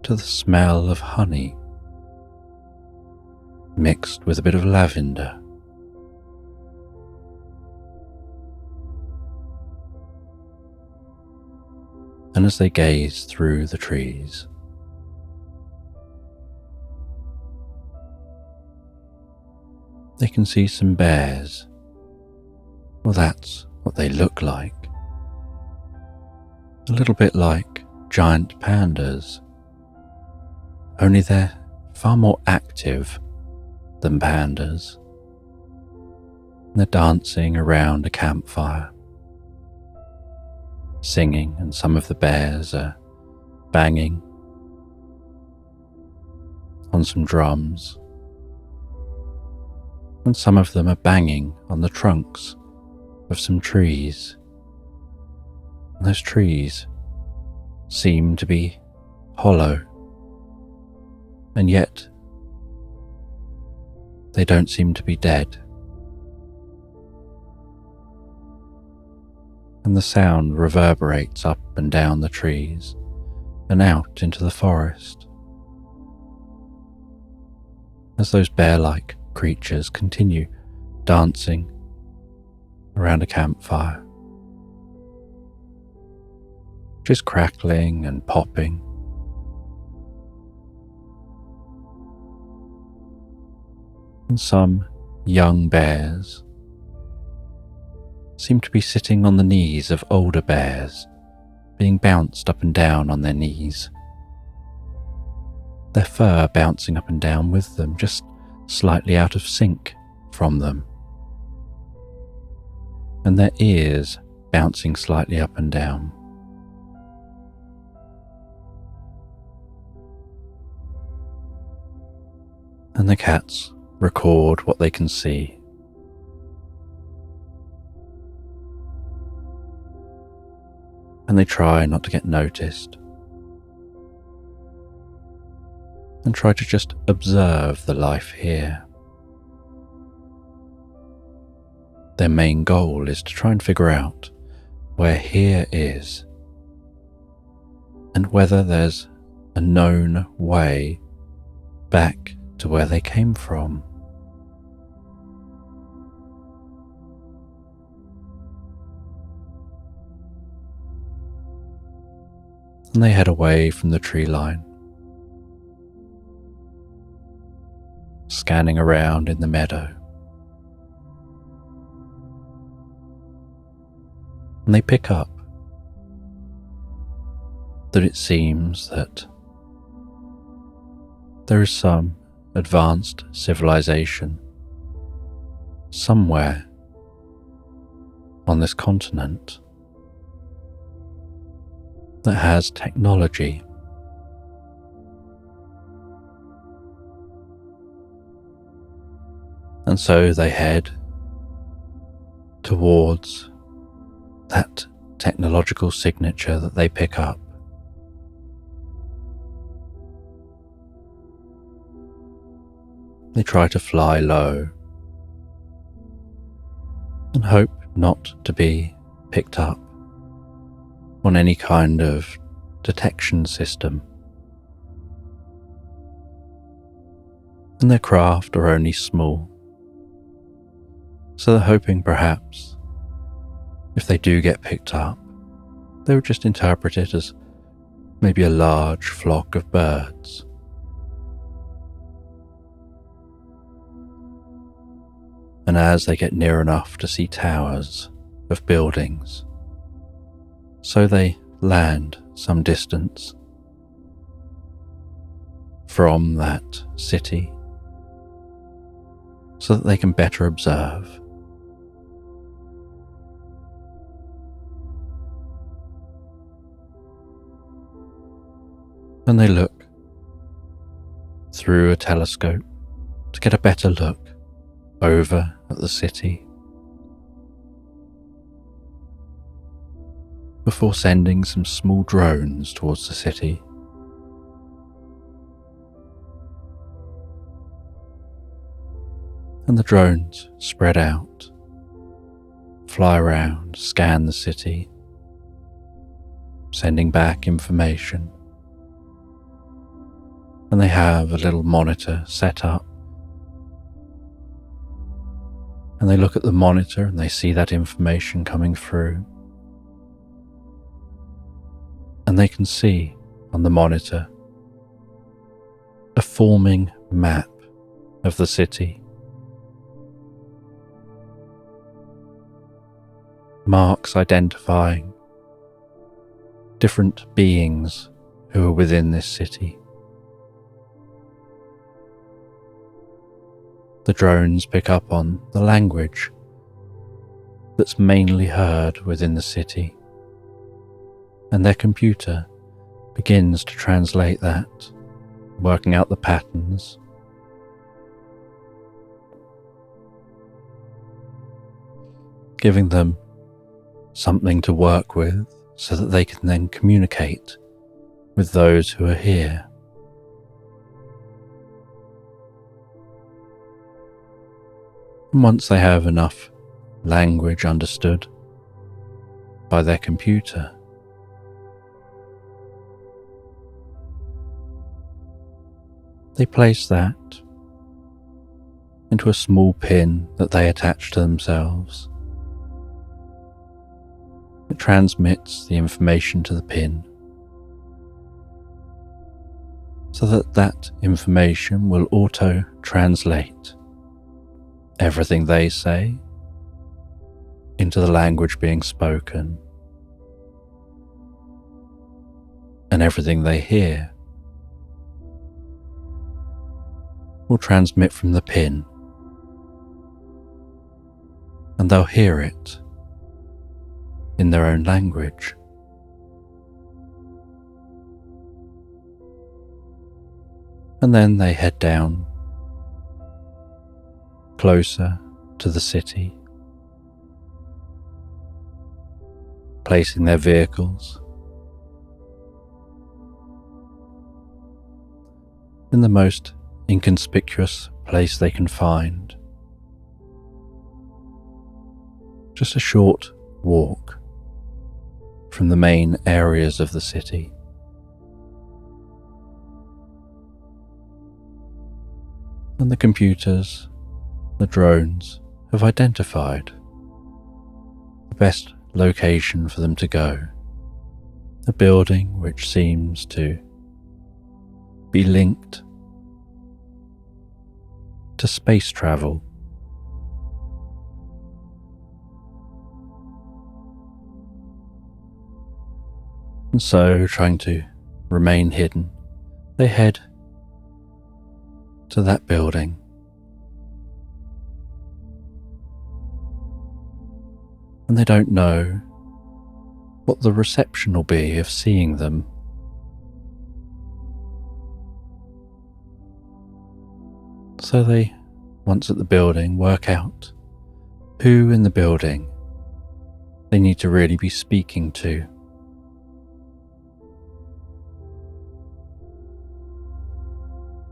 to the smell of honey, mixed with a bit of lavender. And as they gaze through the trees, they can see some bears. Well, that's what they look like. A little bit like giant pandas, only they're far more active than pandas. They're dancing around a campfire, singing, and some of the bears are banging on some drums, and some of them are banging on the trunks of some trees. And those trees seem to be hollow, and yet they don't seem to be dead. And the sound reverberates up and down the trees and out into the forest as those bear-like creatures continue dancing around a campfire, just crackling and popping. And some young bears seem to be sitting on the knees of older bears, being bounced up and down on their knees, their fur bouncing up and down with them, just slightly out of sync from them, and their ears bouncing slightly up and down. And the cats record what they can see. And they try not to get noticed, and try to just observe the life here. Their main goal is to try and figure out where here is, and whether there's a known way back to where they came from. And they head away from the tree line scanning around in the meadow. And they pick up that it seems that there is some advanced civilization somewhere on this continent that has technology and so they head towards that technological signature that they pick up. They try to fly low and hope not to be picked up on any kind of detection system. And their craft are only small, so they're hoping perhaps if they do get picked up, they would just interpret it as maybe a large flock of birds. And as they get near enough to see towers of buildings, so they land some distance from that city so that they can better observe. And they look through a telescope to get a better look over at the city before sending some small drones towards the city. And the drones spread out, fly around, scan the city, sending back information. And they have a little monitor set up. And they look at the monitor and they see that information coming through. And they can see on the monitor a forming map of the city. Marks identifying different beings who are within this city. The drones pick up on the language that's mainly heard within the city, and their computer begins to translate that, working out the patterns. Giving them something to work with so that they can then communicate with those who are here. And once they have enough language understood by their computer, they place that into a small pin that they attach to themselves. It transmits the information to the pin so that that information will auto-translate everything they say into the language being spoken, and everything they hear will transmit from the pin, and they'll hear it in their own language. And then they head down closer to the city, placing their vehicles in the most inconspicuous place they can find. Just a short walk from the main areas of the city. And the computers, the drones, have identified the best location for them to go. A building which seems to be linked to space travel. And so, trying to remain hidden, they head to that building. And they don't know what the reception will be of seeing them. So they, once at the building, work out who in the building they need to really be speaking to.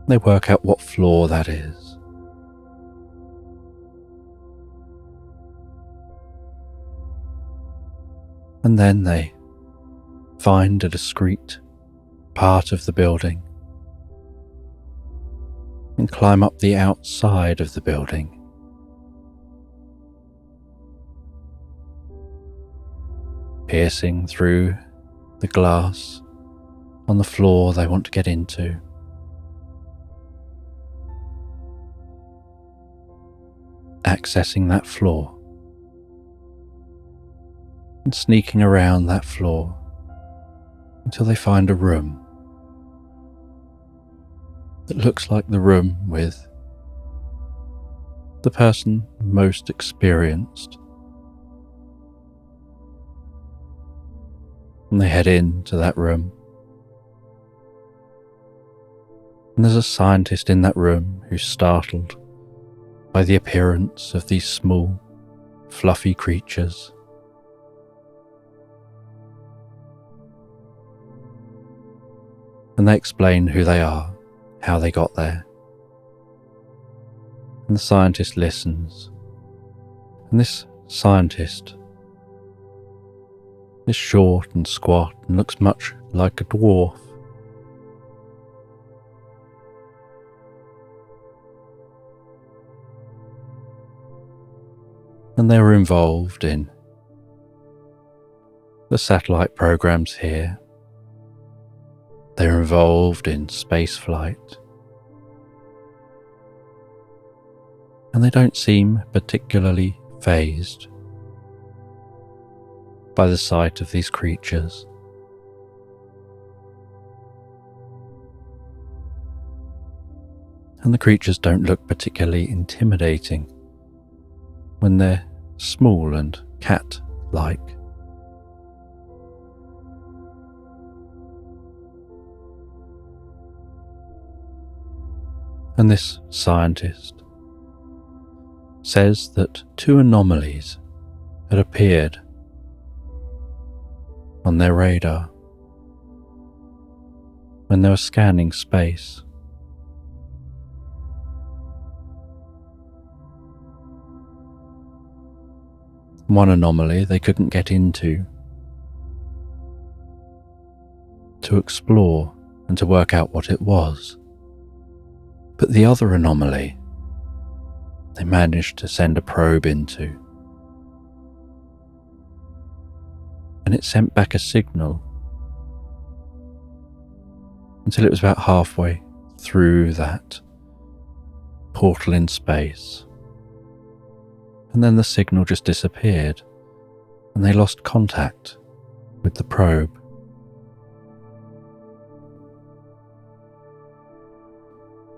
They work out what floor that is. And then they find a discreet part of the building and climb up the outside of the building. Piercing through the glass on the floor they want to get into. Accessing that floor and sneaking around that floor until they find a room that looks like the room with the person most experienced. And they head into that room. And there's a scientist in that room who's startled by the appearance of these small, fluffy creatures. And they explain who they are, how they got there. And the scientist listens. And this scientist is short and squat and looks much like a dwarf. And they were involved in the satellite programs here. They were involved in space flight. And they don't seem particularly fazed by the sight of these creatures. And the creatures don't look particularly intimidating when they're small and cat-like. And this scientist says that two anomalies had appeared on their radar when they were scanning space. One anomaly they couldn't get into to explore and to work out what it was. But the other anomaly they managed to send a probe into, and it sent back a signal until it was about halfway through that portal in space. And then the signal just disappeared, and they lost contact with the probe.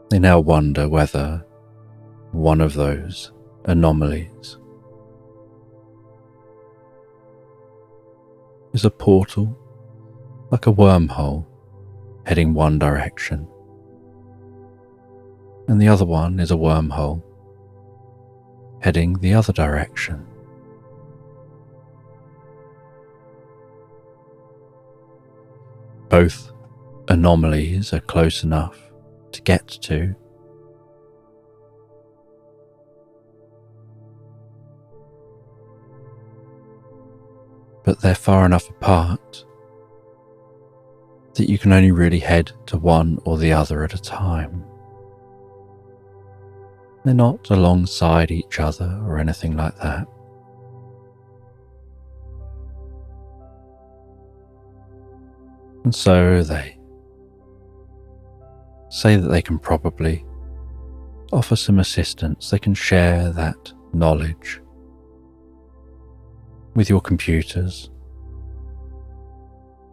They now wonder whether one of those anomalies is a portal, like a wormhole, heading one direction, and the other one is a wormhole heading the other direction. Both anomalies are close enough to get to, but they're far enough apart that you can only really head to one or the other at a time. They're not alongside each other or anything like that. And so they say that they can probably offer some assistance. They can share that knowledge with your computers.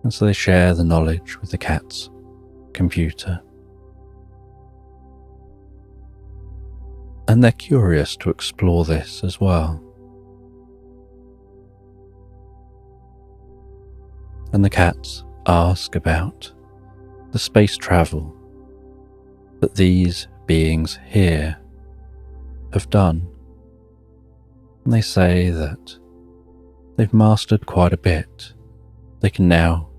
And so they share the knowledge with the cat's computer. And they're curious to explore this as well. And the cats ask about the space travel that these beings here have done. And they say that they've mastered quite a bit. They can now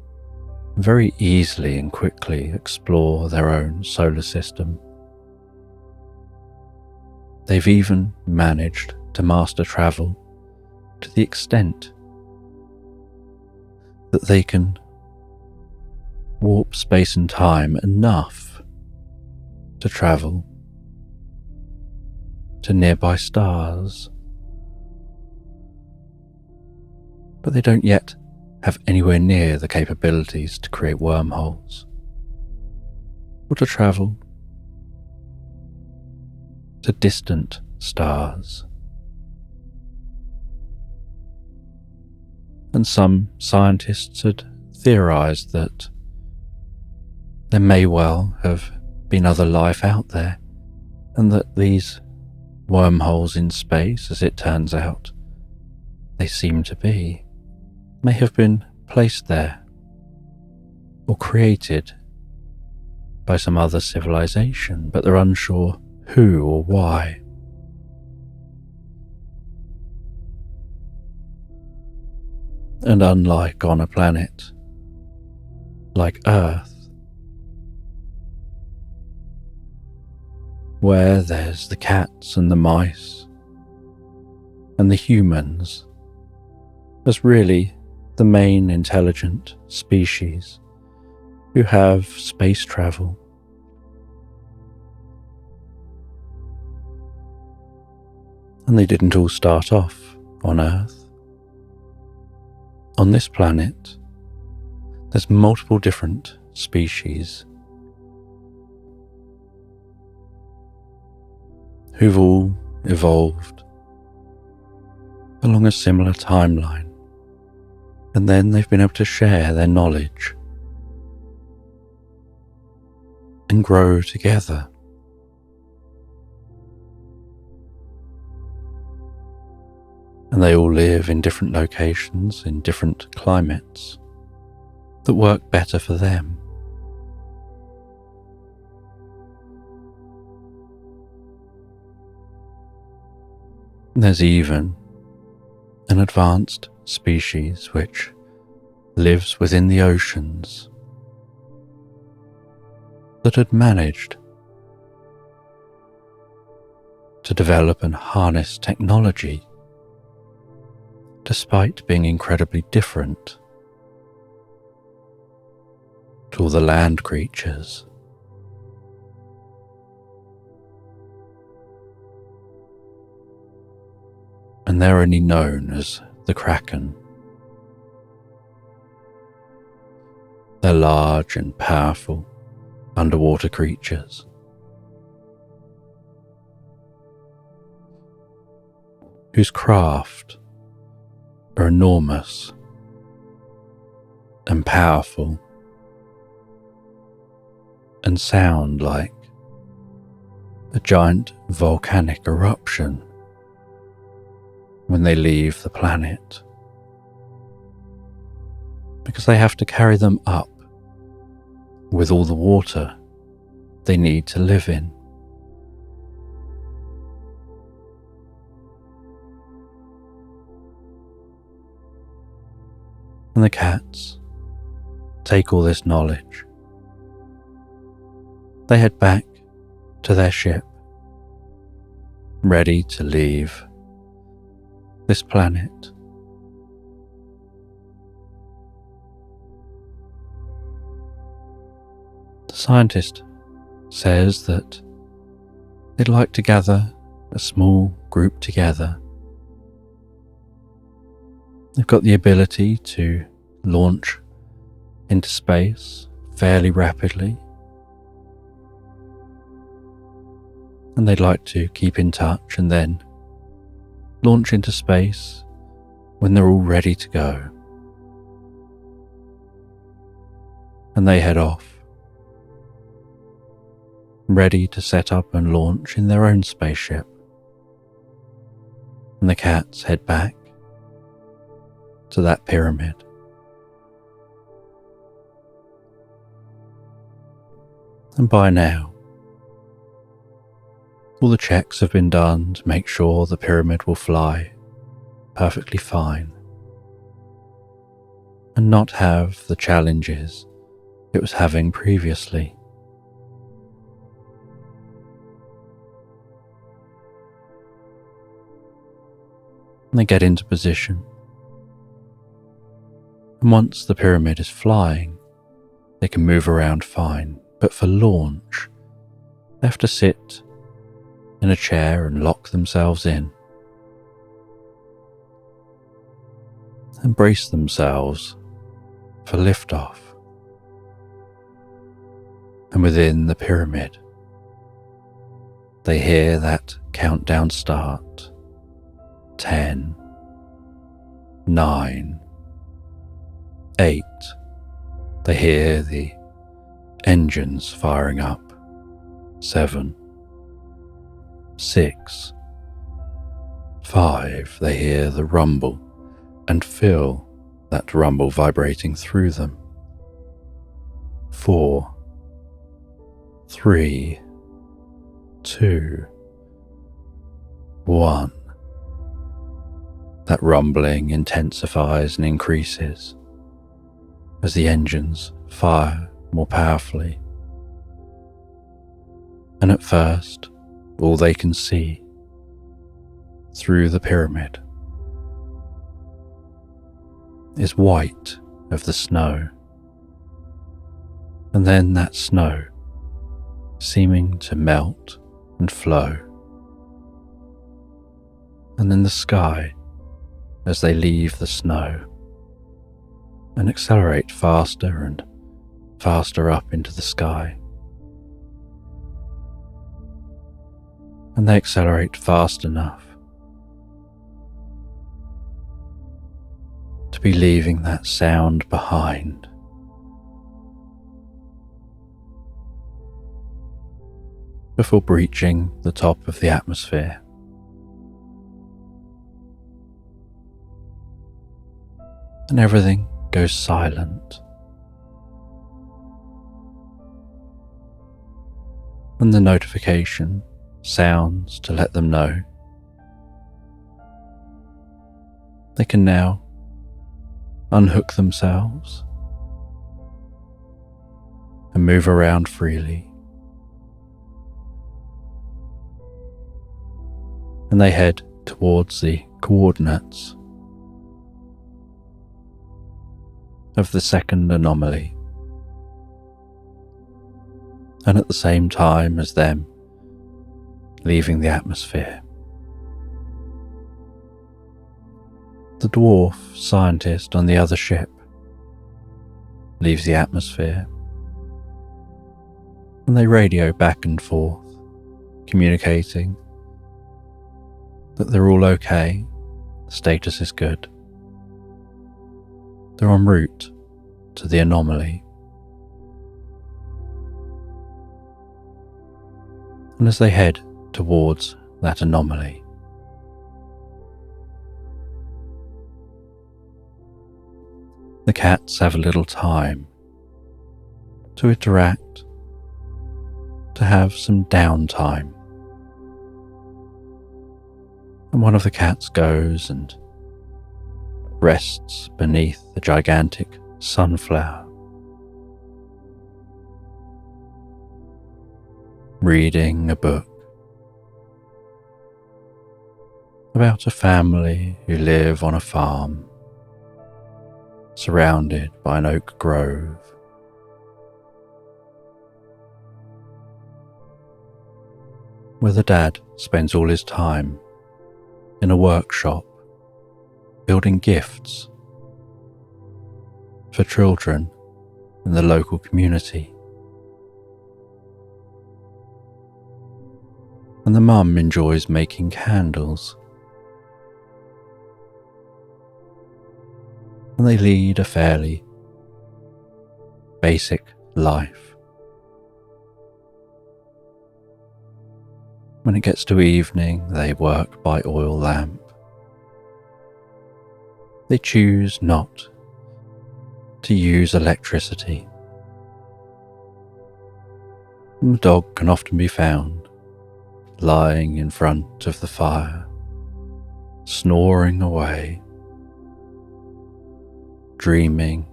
very easily and quickly explore their own solar system. They've even managed to master travel to the extent that they can warp space and time enough to travel to nearby stars. But they don't yet have anywhere near the capabilities to create wormholes or to travel to distant stars. And some scientists had theorized that there may well have been other life out there, and that these wormholes in space, as it turns out, they seem to be, may have been placed there or created by some other civilization, but they're unsure who or why. And unlike on a planet like Earth, where there's the cats and the mice and the humans as really the main intelligent species who have space travel, and they didn't all start off on Earth. On this planet, there's multiple different species who've all evolved along a similar timeline, and then they've been able to share their knowledge and grow together. And they all live in different locations, in different climates that work better for them. There's even an advanced species which lives within the oceans that had managed to develop and harness technology despite being incredibly different to all the land creatures. And they're only known as the Kraken. They're large and powerful underwater creatures whose craft are enormous and powerful and sound like a giant volcanic eruption when they leave the planet, because they have to carry them up with all the water they need to live in. And the cats take all this knowledge. They head back to their ship, ready to leave this planet. The scientist says that they'd like to gather a small group together. They've got the ability to launch into space fairly rapidly, and they'd like to keep in touch and then launch into space when they're all ready to go. And they head off, ready to set up and launch in their own spaceship. And the cats head back to that pyramid. And by now, all the checks have been done to make sure the pyramid will fly perfectly fine and not have the challenges it was having previously. And they get into position. And once the pyramid is flying, they can move around fine. But for launch, they have to sit in a chair and lock themselves in and brace themselves for liftoff. And within the pyramid, they hear that countdown start. 10, 9, 8. They hear the engines firing up. 7, 6, 5. They hear the rumble and feel that rumble vibrating through them. 4, 3, 2, 1. That rumbling intensifies and increases as the engines fire more powerfully. And at first, all they can see through the pyramid is white of the snow, and then that snow seeming to melt and flow, and then the sky as they leave the snow and accelerate faster and faster up into the sky. And they accelerate fast enough to be leaving that sound behind. Before breaching the top of the atmosphere. And everything goes silent. And the notification sounds to let them know they can now unhook themselves and move around freely. And they head towards the coordinates of the second anomaly. And at the same time as them leaving the atmosphere, the dwarf scientist on the other ship leaves the atmosphere, and they radio back and forth, communicating that they're all okay, the status is good. They're en route to the anomaly. And as they head towards that anomaly, the cats have a little time to interact, to have some downtime. And one of the cats goes and rests beneath the gigantic sunflower, reading a book about a family who live on a farm surrounded by an oak grove. Where the dad spends all his time in a workshop building gifts for children in the local community. and the mum enjoys making candles. And they lead a fairly basic life. When it gets to evening, they work by oil lamp. They choose not to use electricity. And the dog can often be found lying in front of the fire, snoring away, dreaming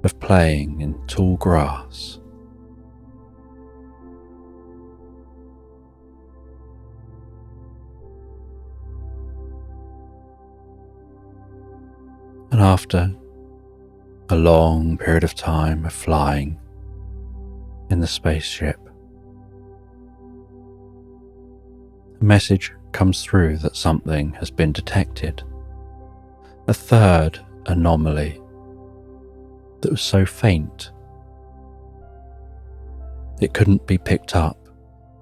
of playing in tall grass. And after a long period of time of flying in the spaceship, a message comes through that something has been detected. A third anomaly that was so faint it couldn't be picked up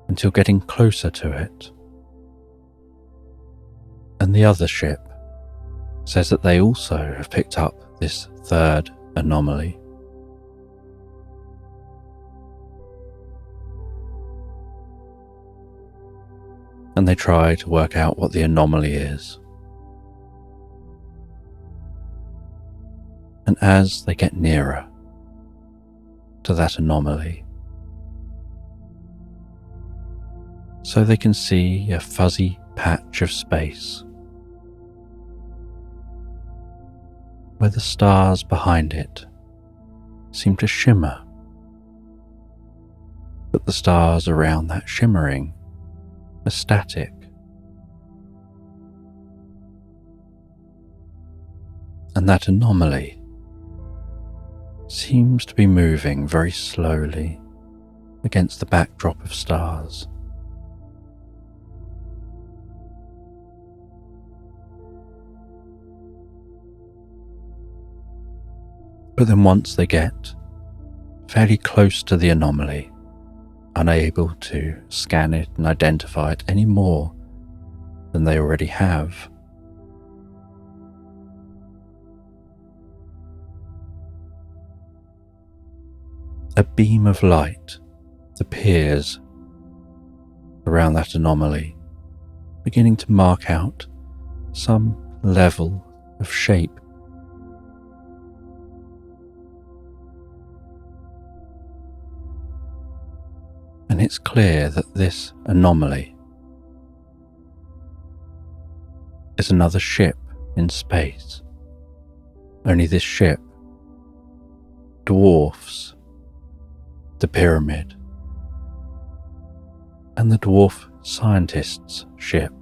until getting closer to it. And the other ship says that they also have picked up this third anomaly. And they try to work out what the anomaly is. And as they get nearer to that anomaly, so they can see a fuzzy patch of space where the stars behind it seem to shimmer, but the stars around that shimmering are static. And that anomaly seems to be moving very slowly against the backdrop of stars. But then once they get fairly close to the anomaly, unable to scan it and identify it any more than they already have, a beam of light appears around that anomaly, beginning to mark out some level of shape. And it's clear that this anomaly is another ship in space. Only this ship dwarfs the pyramid and the dwarf scientist's ship.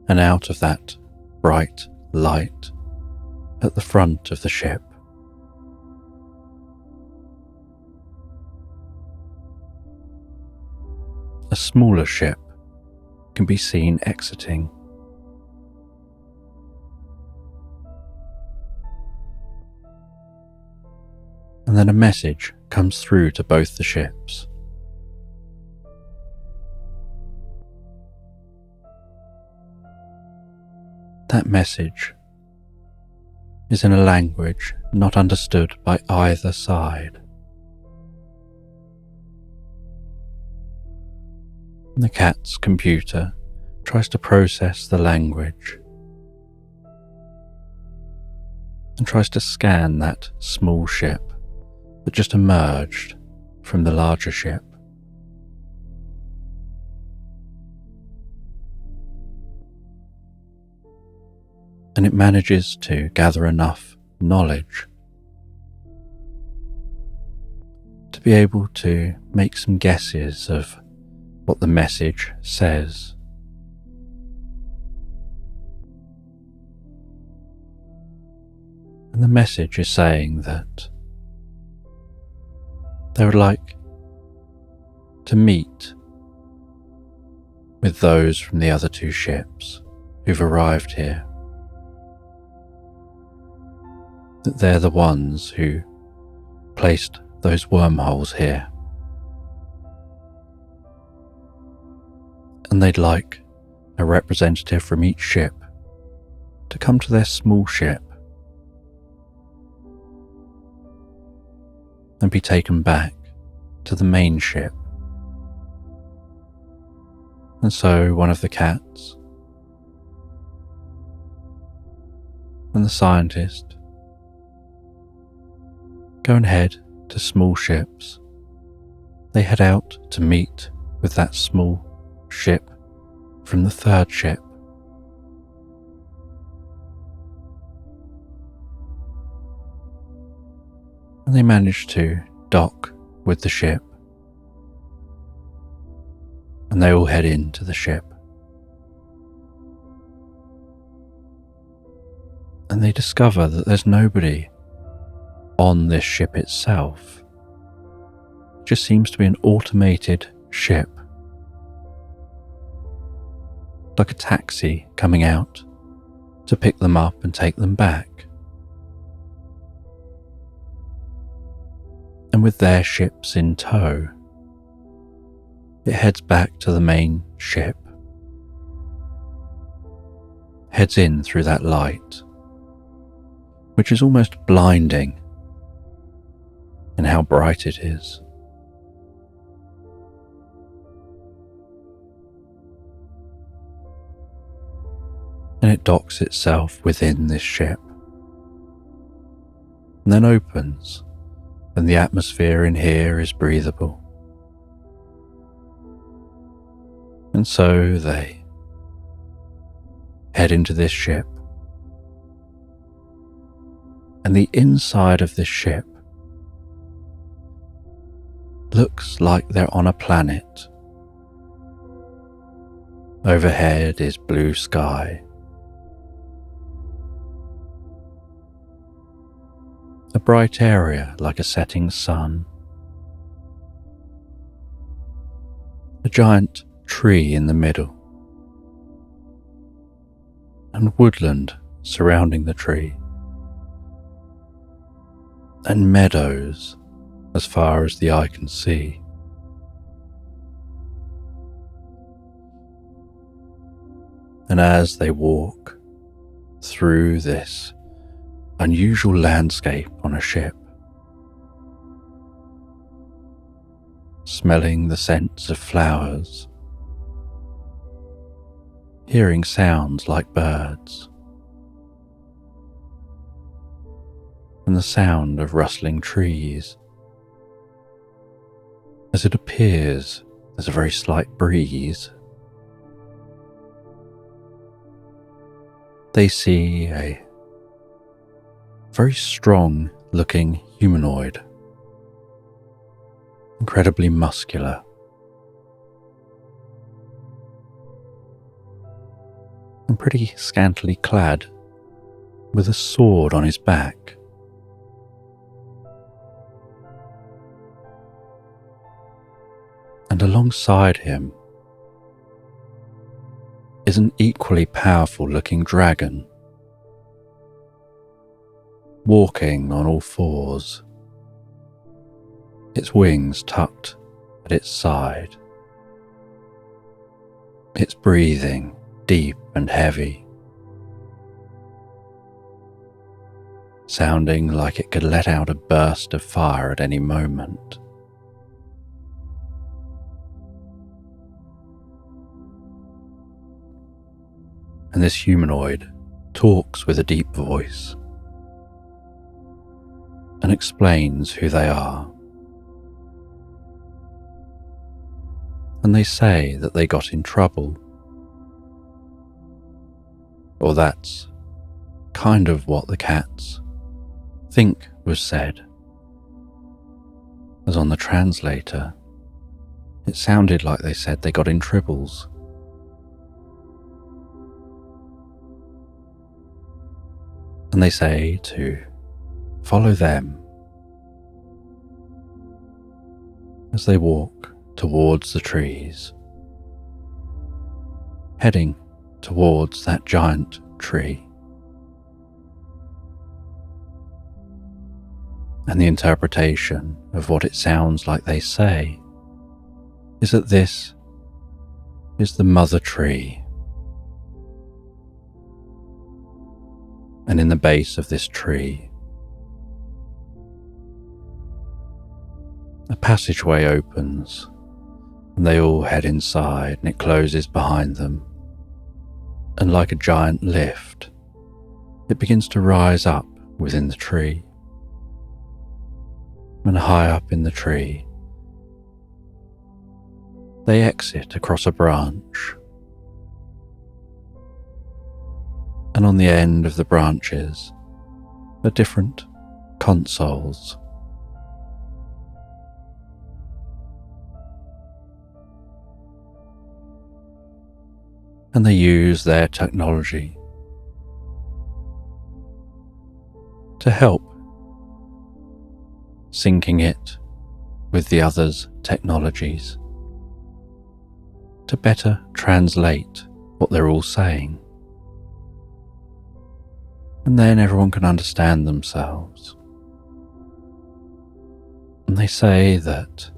And out of that bright light at the front of the ship, a smaller ship can be seen exiting. And then a message comes through to both the ships. That message is in a language not understood by either side. The cat's computer tries to process the language and tries to scan that small ship that just emerged from the larger ship. And it manages to gather enough knowledge to be able to make some guesses of what the message says. And the message is saying that they would like to meet with those from the other two ships who've arrived here. that they're the ones who placed those wormholes here. And they'd like a representative from each ship to come to their small ship and be taken back to the main ship. And so one of the cats and the scientist go and head to small ships. They head out to meet with that small ship from the third ship. And they manage to dock with the ship. And they all head into the ship. And they discover that there's nobody on this ship itself. It just seems to be an automated ship, like a taxi coming out to pick them up and take them back. And with their ships in tow, it heads back to the main ship, heads in through that light, which is almost blinding in how bright it is. And it docks itself within this ship, and then opens, and the atmosphere in here is breathable. And so they head into this ship, and the inside of this ship looks like they're on a planet. Overhead is blue sky. A bright area like a setting sun. A giant tree in the middle, and woodland surrounding the tree, and meadows as far as the eye can see. And as they walk through this unusual landscape on a ship, smelling the scents of flowers, hearing sounds like birds, and the sound of rustling trees, as it appears there's a very slight breeze, they see a very strong looking humanoid, incredibly muscular, and pretty scantily clad, with a sword on his back. And alongside him is an equally powerful looking dragon, walking on all fours, its wings tucked at its side, its breathing deep and heavy, sounding like it could let out a burst of fire at any moment. And this humanoid talks with a deep voice and explains who they are. And they say that they got in trouble, or that's kind of what the cats think was said, as on the translator it sounded like they said they got in tribbles. And they say to follow them as they walk towards the trees, heading towards that giant tree. and the interpretation of what it sounds like they say is that this is the mother tree. And in the base of this tree, a passageway opens, and they all head inside, and it closes behind them. And like a giant lift, it begins to rise up within the tree. And high up in the tree, they exit across a branch. And on the end of the branches are different consoles. And they use their technology to help syncing it with the others' technologies to better translate what they're all saying. And then everyone can understand themselves. And they say that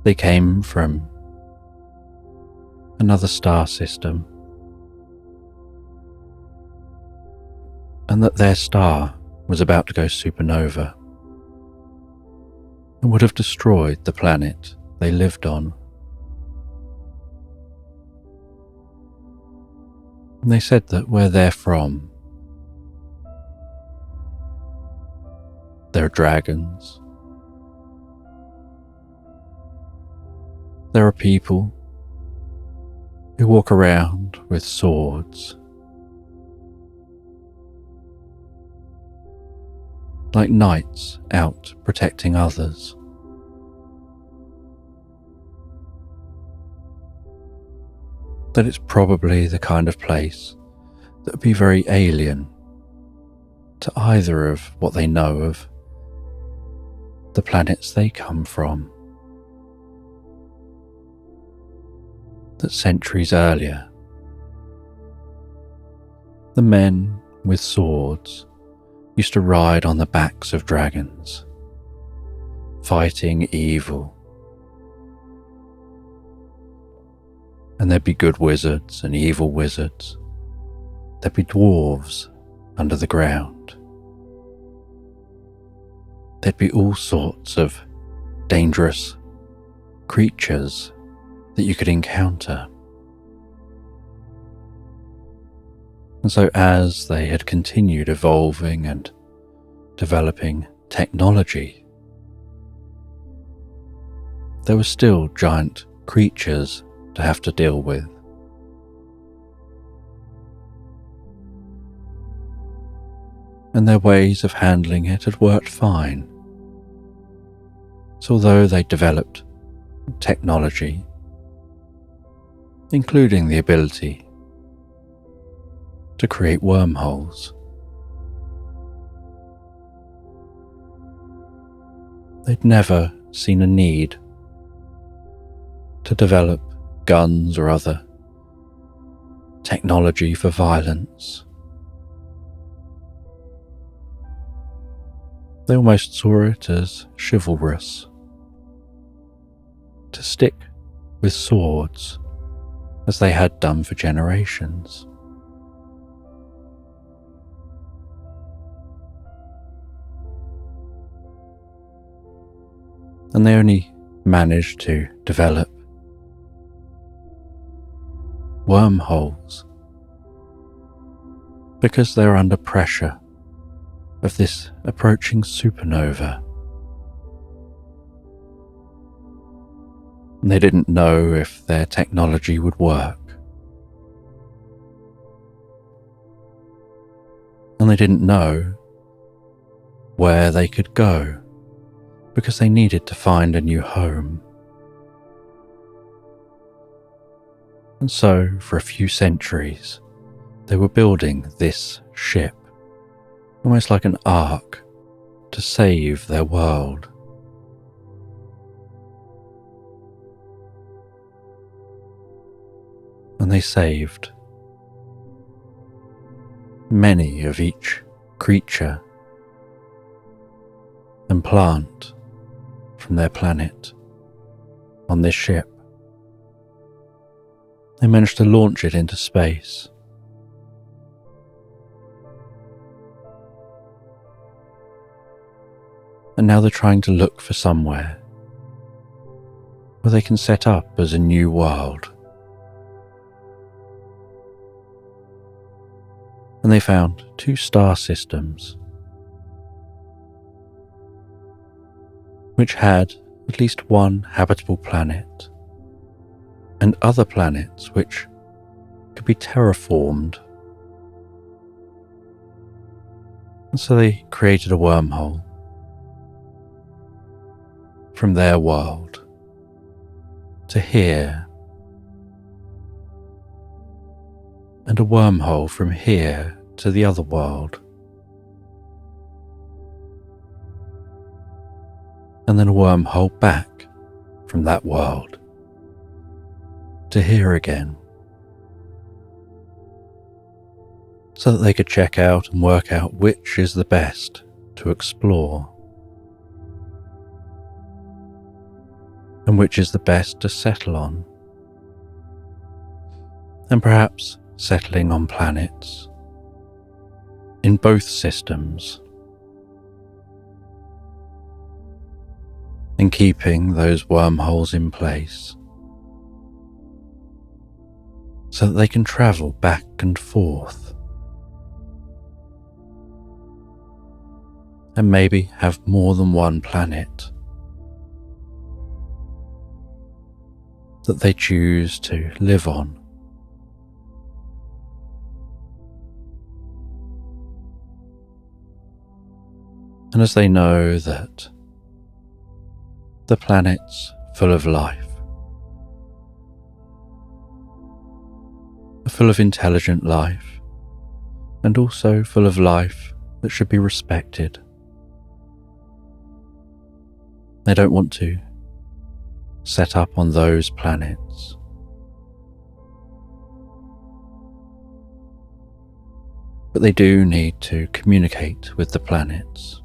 they came from another star system, and that their star was about to go supernova and would have destroyed the planet they lived on. And they said that where they're from, there are dragons, there are people who walk around with swords, like knights out protecting others. That it's probably the kind of place that would be very alien to either of what they know of the planets they come from. That centuries earlier, the men with swords used to ride on the backs of dragons, fighting evil. And there'd be good wizards and evil wizards. There'd be dwarves under the ground. There'd be all sorts of dangerous creatures that you could encounter. And so as they had continued evolving and developing technology, there were still giant creatures to have to deal with. And their ways of handling it had worked fine. So although they developed technology, including the ability to create wormholes, they'd never seen a need to develop guns or other technology for violence. They almost saw it as chivalrous to stick with swords as they had done for generations. And they only managed to develop wormholes because they're under pressure of this approaching supernova. And they didn't know if their technology would work. And they didn't know where they could go because they needed to find a new home. And so, for a few centuries, they were building this ship, almost like an ark, to save their world. And they saved many of each creature and plant from their planet on this ship. They managed to launch it into space. And now they're trying to look for somewhere where they can set up as a new world. And they found 2 star systems which had at least one habitable planet and other planets which could be terraformed. And so they created a wormhole from their world to here, and a wormhole from here to the other world, and then a wormhole back from that world to here again, so that they could check out and work out which is the best to explore and which is the best to settle on, and perhaps settling on planets in both systems and keeping those wormholes in place so that they can travel back and forth and maybe have more than one planet that they choose to live on. And as they know that the planet's full of life, full of intelligent life, and also full of life that should be respected, they don't want to set up on those planets. But they do need to communicate with the planets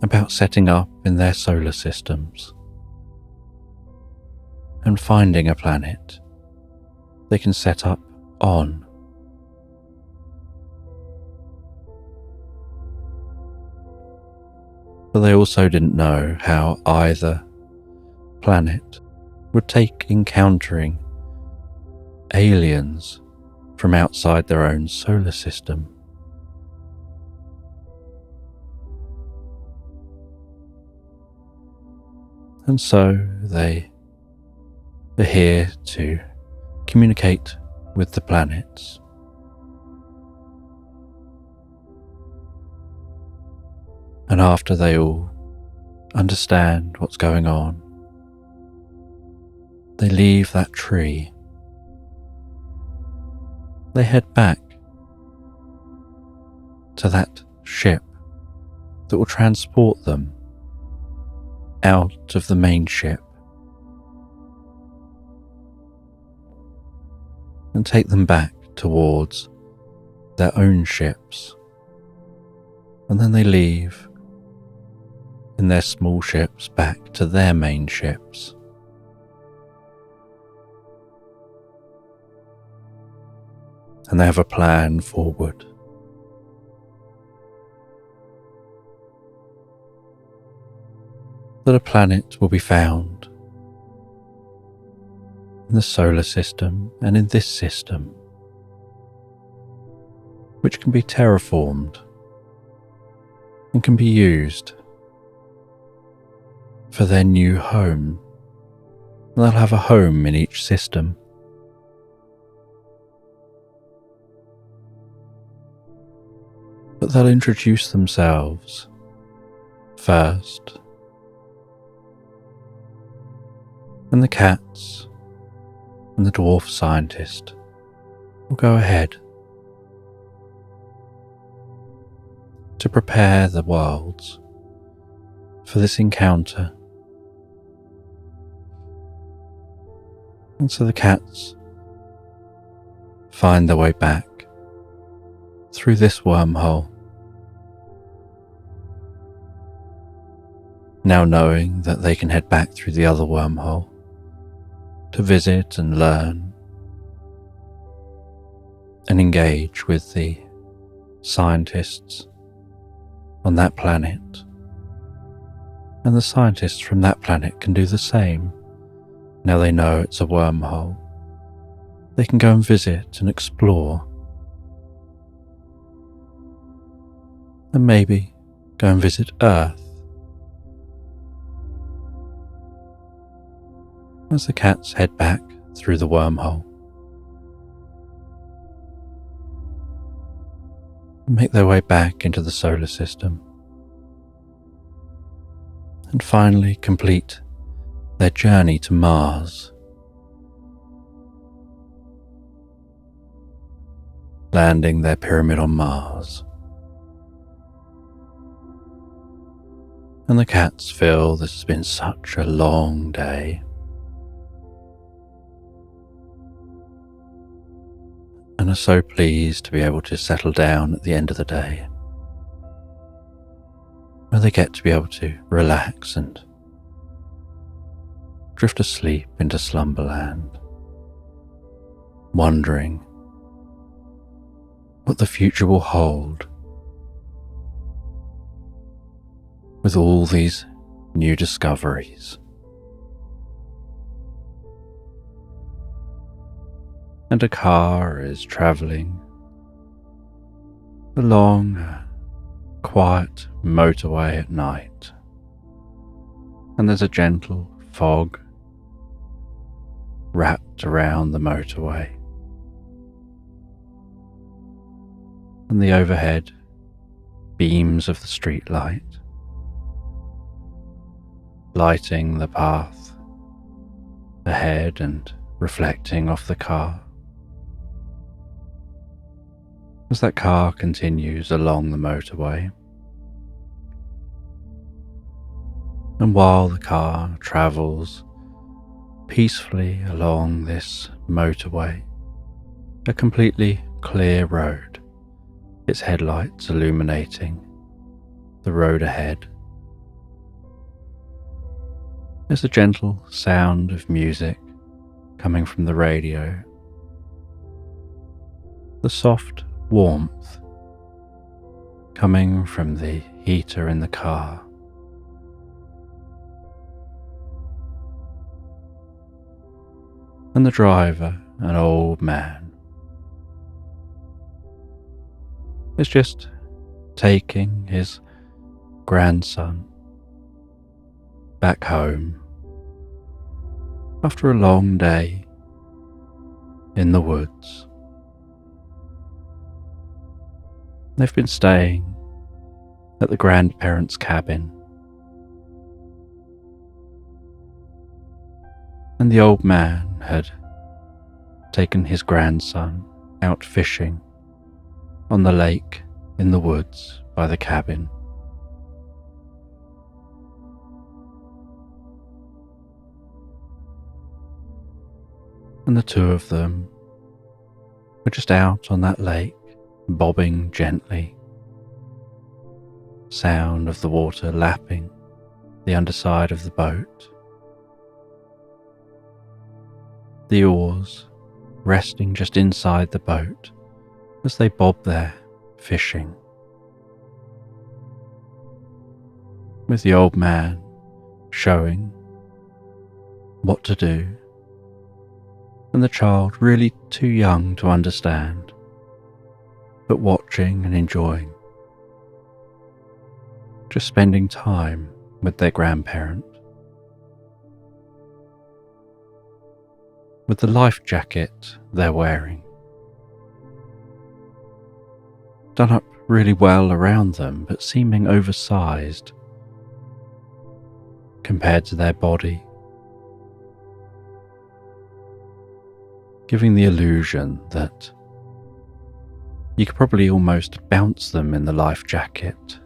about setting up in their solar systems and finding a planet they can set up on. But they also didn't know how either planet would take encountering aliens from outside their own solar system. And so they are here to communicate with the planets. And after they all understand what's going on, they leave that tree. They head back to that ship that will transport them out of the main ship and take them back towards their own ships. And then they leave in their small ships back to their main ships. And they have a plan forward. That a planet will be found in the solar system and in this system, which can be terraformed and can be used for their new home. And they'll have a home in each system. But they'll introduce themselves first, and the cats and the dwarf scientist will go ahead to prepare the worlds for this encounter. And so the cats find their way back through this wormhole now knowing that they can head back through the other wormhole to visit and learn and engage with the scientists on that planet. And the scientists from that planet can do the same. Now they know it's a wormhole. They can go and visit and explore. And maybe go and visit Earth. As the cats head back through the wormhole, and make their way back into the solar system, and finally complete their journey to Mars, landing their pyramid on Mars. And the cats feel this has been such a long day, and are so pleased to be able to settle down at the end of the day, where they get to be able to relax and drift asleep into Slumberland, wondering what the future will hold with all these new discoveries. And a car is travelling along a quiet motorway at night, and there's a gentle fog wrapped around the motorway, and the overhead beams of the street light lighting the path ahead and reflecting off the car. As that car continues along the motorway, and while the car travels peacefully along this motorway, a completely clear road, its headlights illuminating the road ahead, there's a gentle sound of music coming from the radio, the soft warmth coming from the heater in the car. And the driver, an old man, is just taking his grandson back home after a long day in the woods. They've been staying at the grandparents' cabin, and the old man had taken his grandson out fishing on the lake in the woods by the cabin. And the two of them were just out on that lake, bobbing gently, sound of the water lapping the underside of the boat, the oars resting just inside the boat as they bob there fishing, with the old man showing what to do, and the child really too young to understand, but watching and enjoying, just spending time with their grandparent. With the life jacket they're wearing done up really well around them, but seeming oversized compared to their body, giving the illusion that you could probably almost bounce them in the life jacket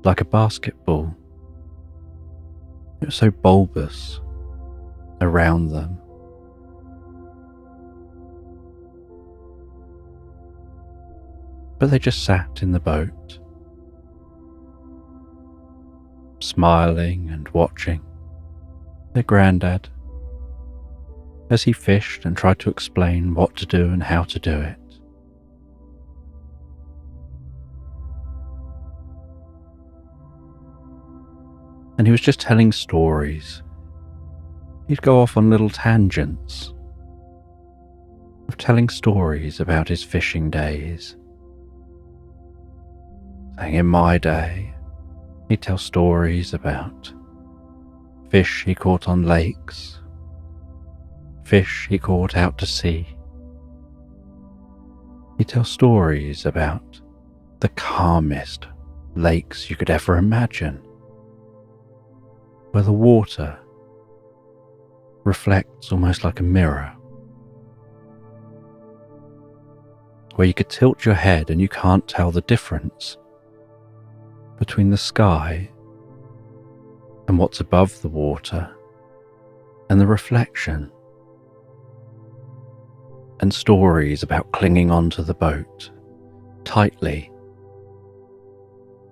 like a basketball. It was so bulbous around them. But they just sat in the boat, smiling and watching their granddad as he fished and tried to explain what to do and how to do it. And he was just telling stories. He'd go off on little tangents of telling stories about his fishing days. Saying, in my day, he'd tell stories about fish he caught on lakes, fish he caught out to sea. He'd tell stories about the calmest lakes you could ever imagine, where the water reflects almost like a mirror, where you could tilt your head and you can't tell the difference between the sky and what's above the water and the reflection, and stories about clinging onto the boat tightly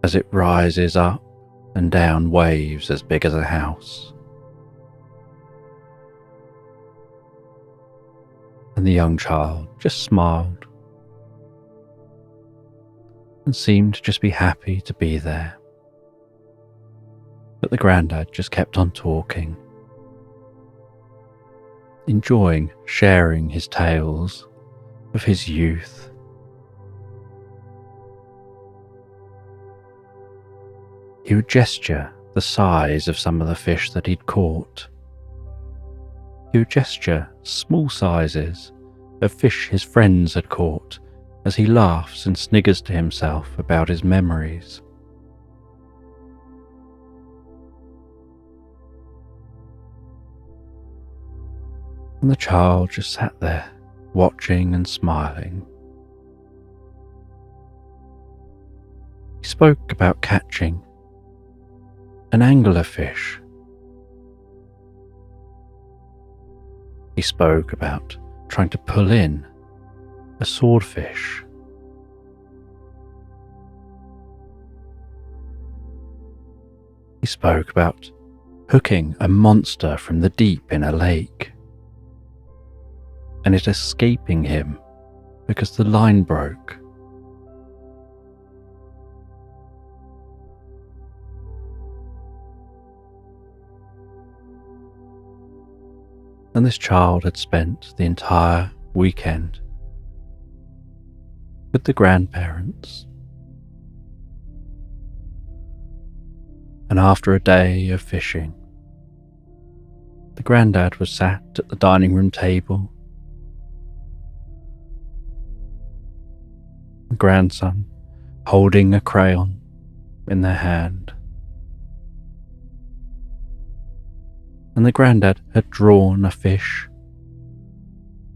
as it rises up and down waves as big as a house. And the young child just smiled and seemed to just be happy to be there. But the grandad just kept on talking, enjoying sharing his tales of his youth. He would gesture the size of some of the fish that he'd caught. He would gesture small sizes of fish his friends had caught as he laughs and sniggers to himself about his memories. And the child just sat there, watching and smiling. He spoke about catching an anglerfish. He spoke about trying to pull in a swordfish. He spoke about hooking a monster from the deep in a lake, and it escaping him because the line broke. And this child had spent the entire weekend with the grandparents. And after a day of fishing, the grandad was sat at the dining room table. The grandson holding a crayon in their hand. And the grandad had drawn a fish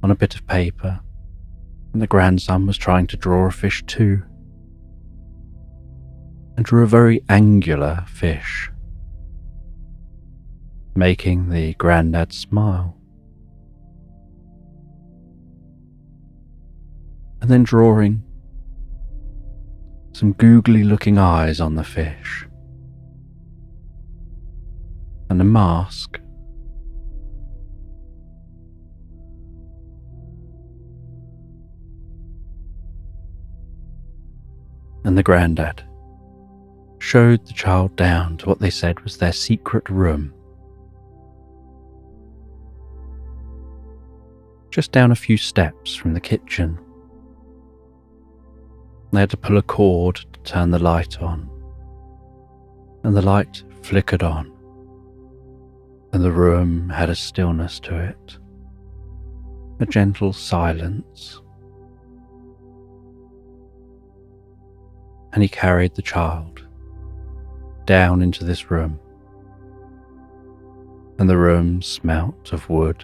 on a bit of paper, and the grandson was trying to draw a fish too, and drew a very angular fish, making the grandad smile, and then drawing some googly looking eyes on the fish, and a mask. And the grandad showed the child down to what they said was their secret room, just down a few steps from the kitchen. They had to pull a cord to turn the light on, and the light flickered on, and the room had a stillness to it, a gentle silence. And he carried the child down into this room, and the room smelt of wood,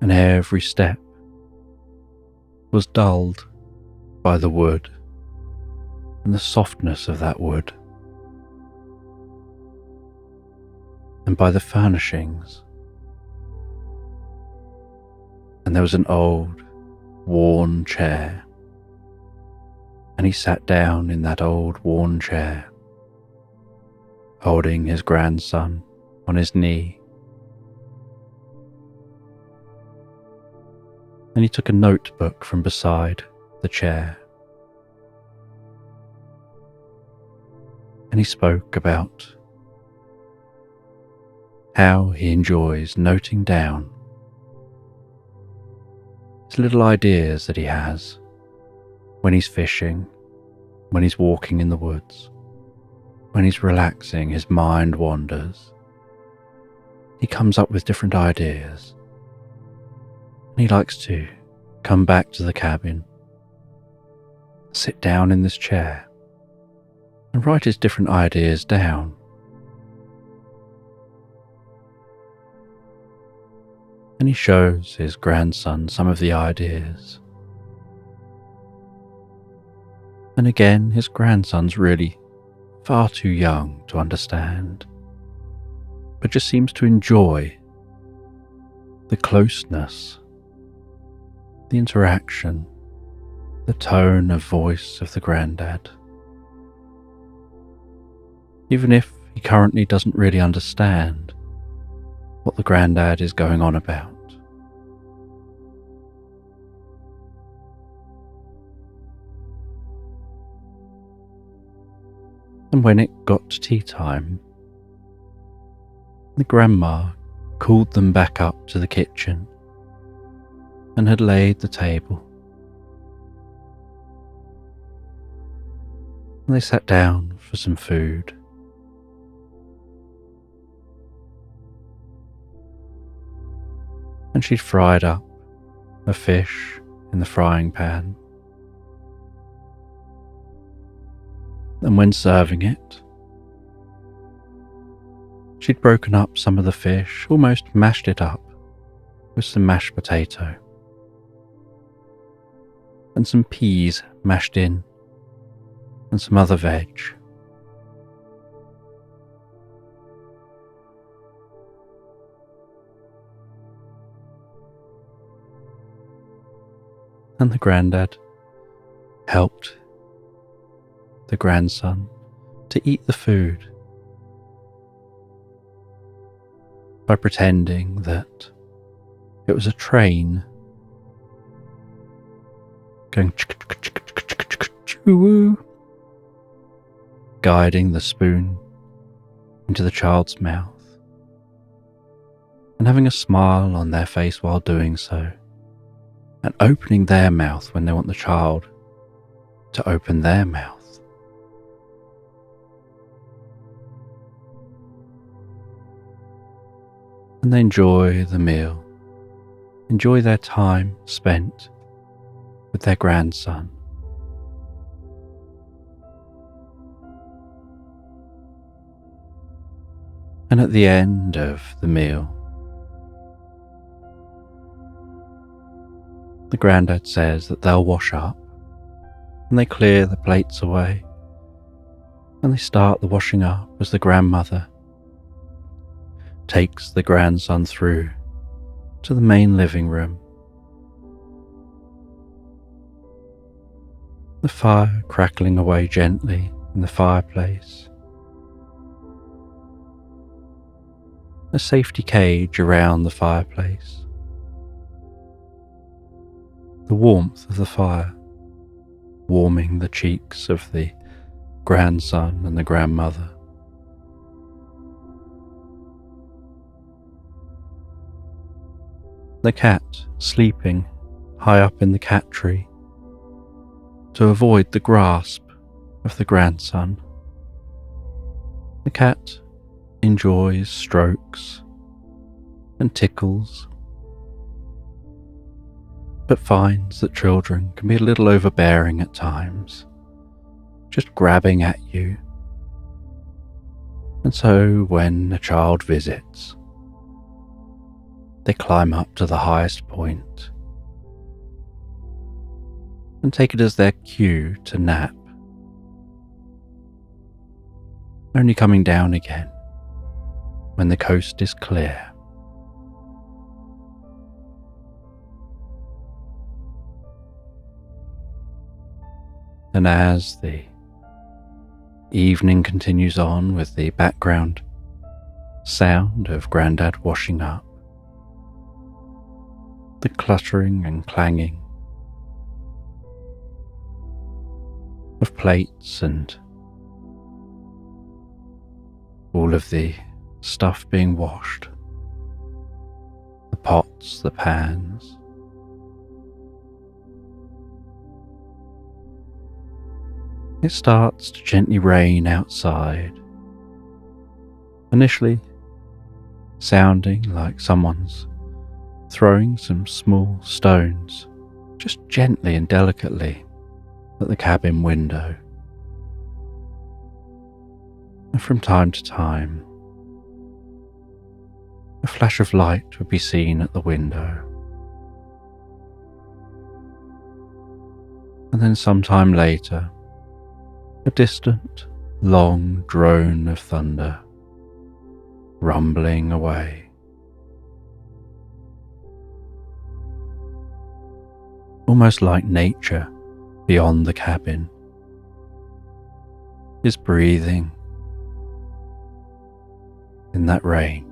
and every step was dulled by the wood and the softness of that wood, and by the furnishings. And there was an old worn chair and he sat down in that old worn chair, holding his grandson on his knee. And he took a notebook from beside the chair, and he spoke about how he enjoys noting down his little ideas that he has when he's fishing, when he's walking in the woods, when he's relaxing, his mind wanders. He comes up with different ideas, and he likes to come back to the cabin, sit down in this chair, and write his different ideas down. And he shows his grandson some of the ideas. And again, his grandson's really far too young to understand, but just seems to enjoy the closeness, the interaction, the tone of voice of the granddad. Even if he currently doesn't really understand what the granddad is going on about. And when it got to tea time, the grandma called them back up to the kitchen and had laid the table. And they sat down for some food. And she'd fried up a fish in the frying pan. And when serving it, she'd broken up some of the fish, almost mashed it up with some mashed potato and some peas mashed in and some other veg. And the granddad helped the grandson to eat the food by pretending that it was a train going choo-woo, guiding the spoon into the child's mouth, and having a smile on their face while doing so, and opening their mouth when they want the child to open their mouth. And they enjoy the meal, enjoy their time spent with their grandson. And at the end of the meal, the granddad says that they'll wash up, and they clear the plates away, and they start the washing up as the grandmother takes the grandson through to the main living room. The fire crackling away gently in the fireplace. A safety cage around the fireplace. The warmth of the fire warming the cheeks of the grandson and the grandmother. The cat sleeping high up in the cat tree to avoid the grasp of the grandson. The cat enjoys strokes and tickles, but finds that children can be a little overbearing at times, just grabbing at you. And so when a child visits, they climb up to the highest point and take it as their cue to nap, only coming down again when the coast is clear. And as the evening continues on with the background sound of Grandad washing up, the cluttering and clanging of plates and all of the stuff being washed, the pots, the pans, it starts to gently rain outside, initially sounding like someone's throwing some small stones just gently and delicately at the cabin window. And from time to time, a flash of light would be seen at the window. And then sometime later, a distant, long drone of thunder rumbling away. Almost like nature beyond the cabin is breathing in that rain.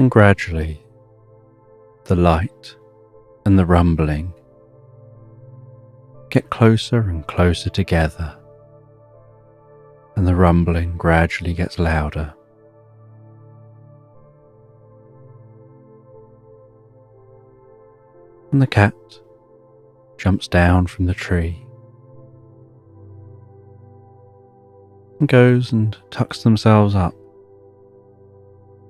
And gradually, the light and the rumbling get closer and closer together, and the rumbling gradually gets louder. And the cat jumps down from the tree and goes and tucks themselves up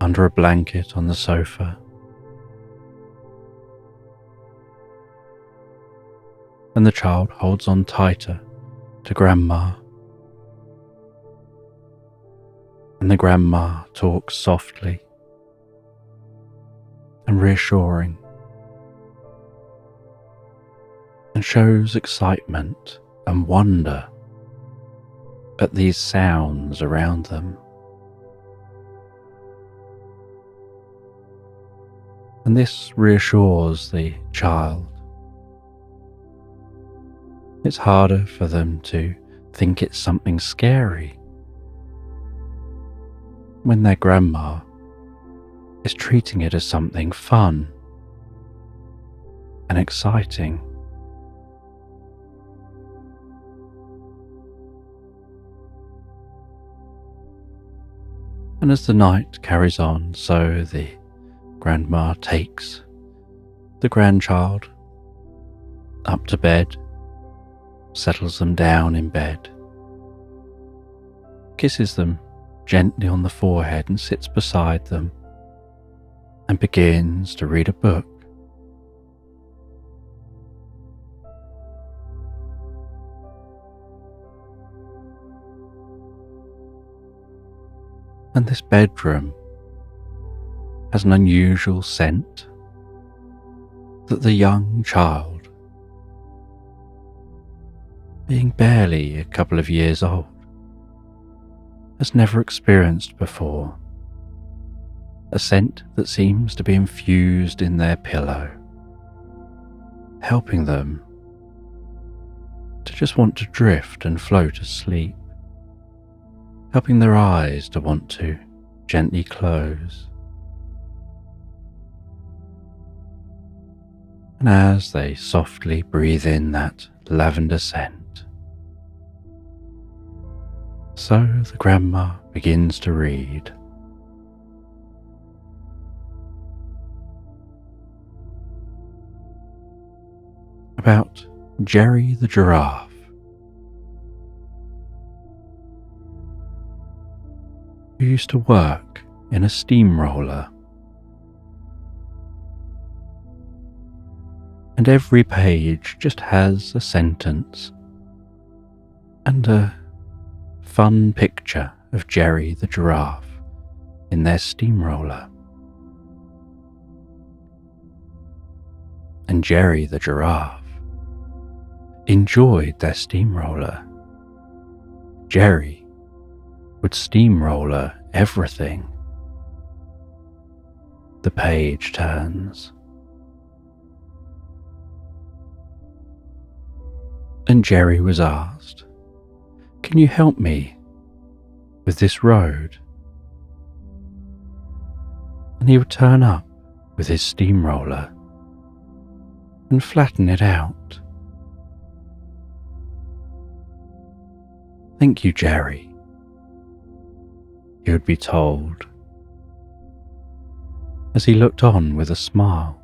under a blanket on the sofa. And the child holds on tighter to Grandma. And the Grandma talks softly and reassuring, and shows excitement and wonder at these sounds around them. And this reassures the child. It's harder for them to think it's something scary when their grandma is treating it as something fun and exciting. And as the night carries on, so the grandma takes the grandchild up to bed, settles them down in bed, kisses them gently on the forehead and sits beside them and begins to read a book. And this bedroom has an unusual scent that the young child, being barely a couple of years old, has never experienced before. A scent that seems to be infused in their pillow, helping them to just want to drift and float asleep, helping their eyes to want to gently close. And as they softly breathe in that lavender scent, so the grandma begins to read. About Jerry the giraffe, who used to work in a steamroller. And every page just has a sentence and a fun picture of Jerry the giraffe in their steamroller. And Jerry the giraffe enjoyed their steamroller. Jerry would steamroller everything. The page turns, and Jerry was asked, "Can you help me with this road?" And he would turn up with his steamroller and flatten it out. "Thank you, Jerry," he would be told, as he looked on with a smile.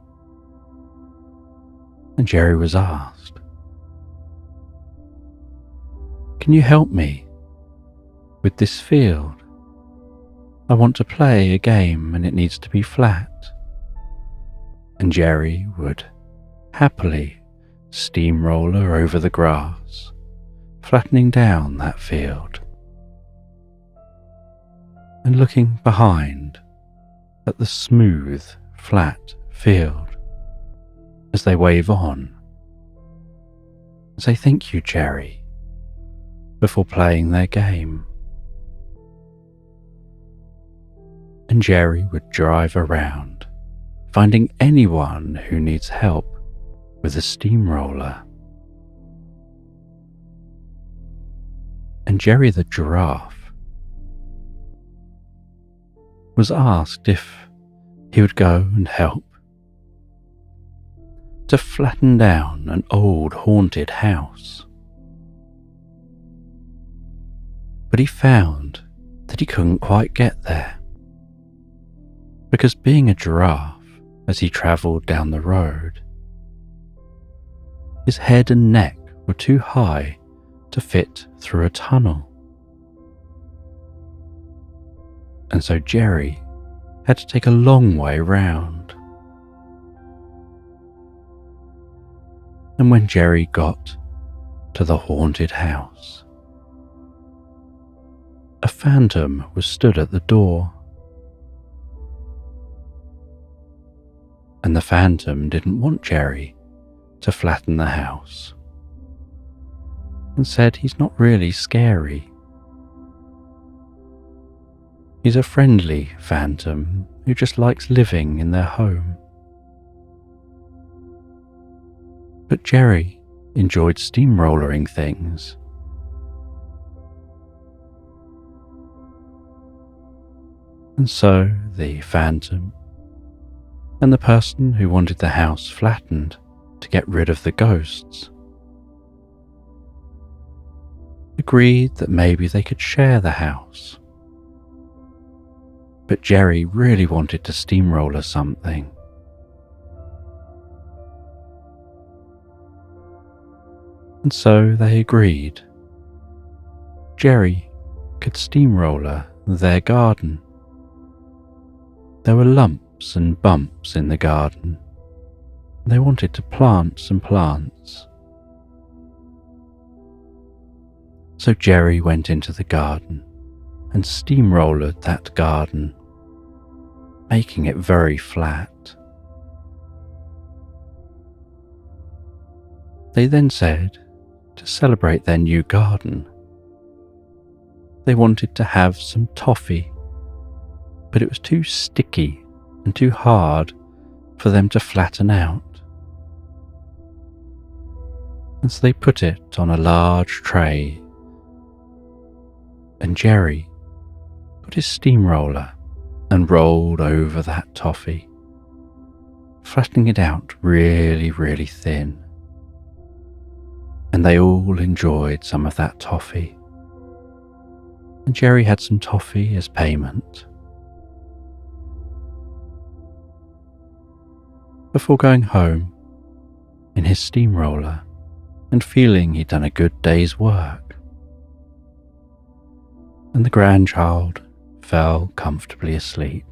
And Jerry was asked, "Can you help me with this field? I want to play a game and it needs to be flat." And Jerry would happily steamroller over the grass, flattening down that field, and looking behind at the smooth, flat field as they wave on and say "Thank you, Jerry," before playing their game. And Jerry would drive around, finding anyone who needs help with a steamroller. And Jerry the giraffe was asked if he would go and help to flatten down an old haunted house. But he found that he couldn't quite get there, because being a giraffe, as he travelled down the road, his head and neck were too high to fit through a tunnel. And so Jerry had to take a long way round. And when Jerry got to the haunted house, a phantom was stood at the door. And the phantom didn't want Jerry to flatten the house, and said he's not really scary. He's a friendly phantom who just likes living in their home. But Jerry enjoyed steamrollering things. And so the phantom and the person who wanted the house flattened to get rid of the ghosts agreed that maybe they could share the house. But Jerry really wanted to steamroller something. And so they agreed. Jerry could steamroller their garden. There were lumps and bumps in the garden. They wanted to plant some plants. So Jerry went into the garden and steamrollered that garden, making it very flat. They then said, to celebrate their new garden, they wanted to have some toffee, but it was too sticky and too hard for them to flatten out. And so they put it on a large tray, and Jerry put his steamroller and rolled over that toffee, flattening it out really, really thin. And they all enjoyed some of that toffee. And Jerry had some toffee as payment. Before going home in his steamroller and feeling he'd done a good day's work, and the grandchild fell comfortably asleep.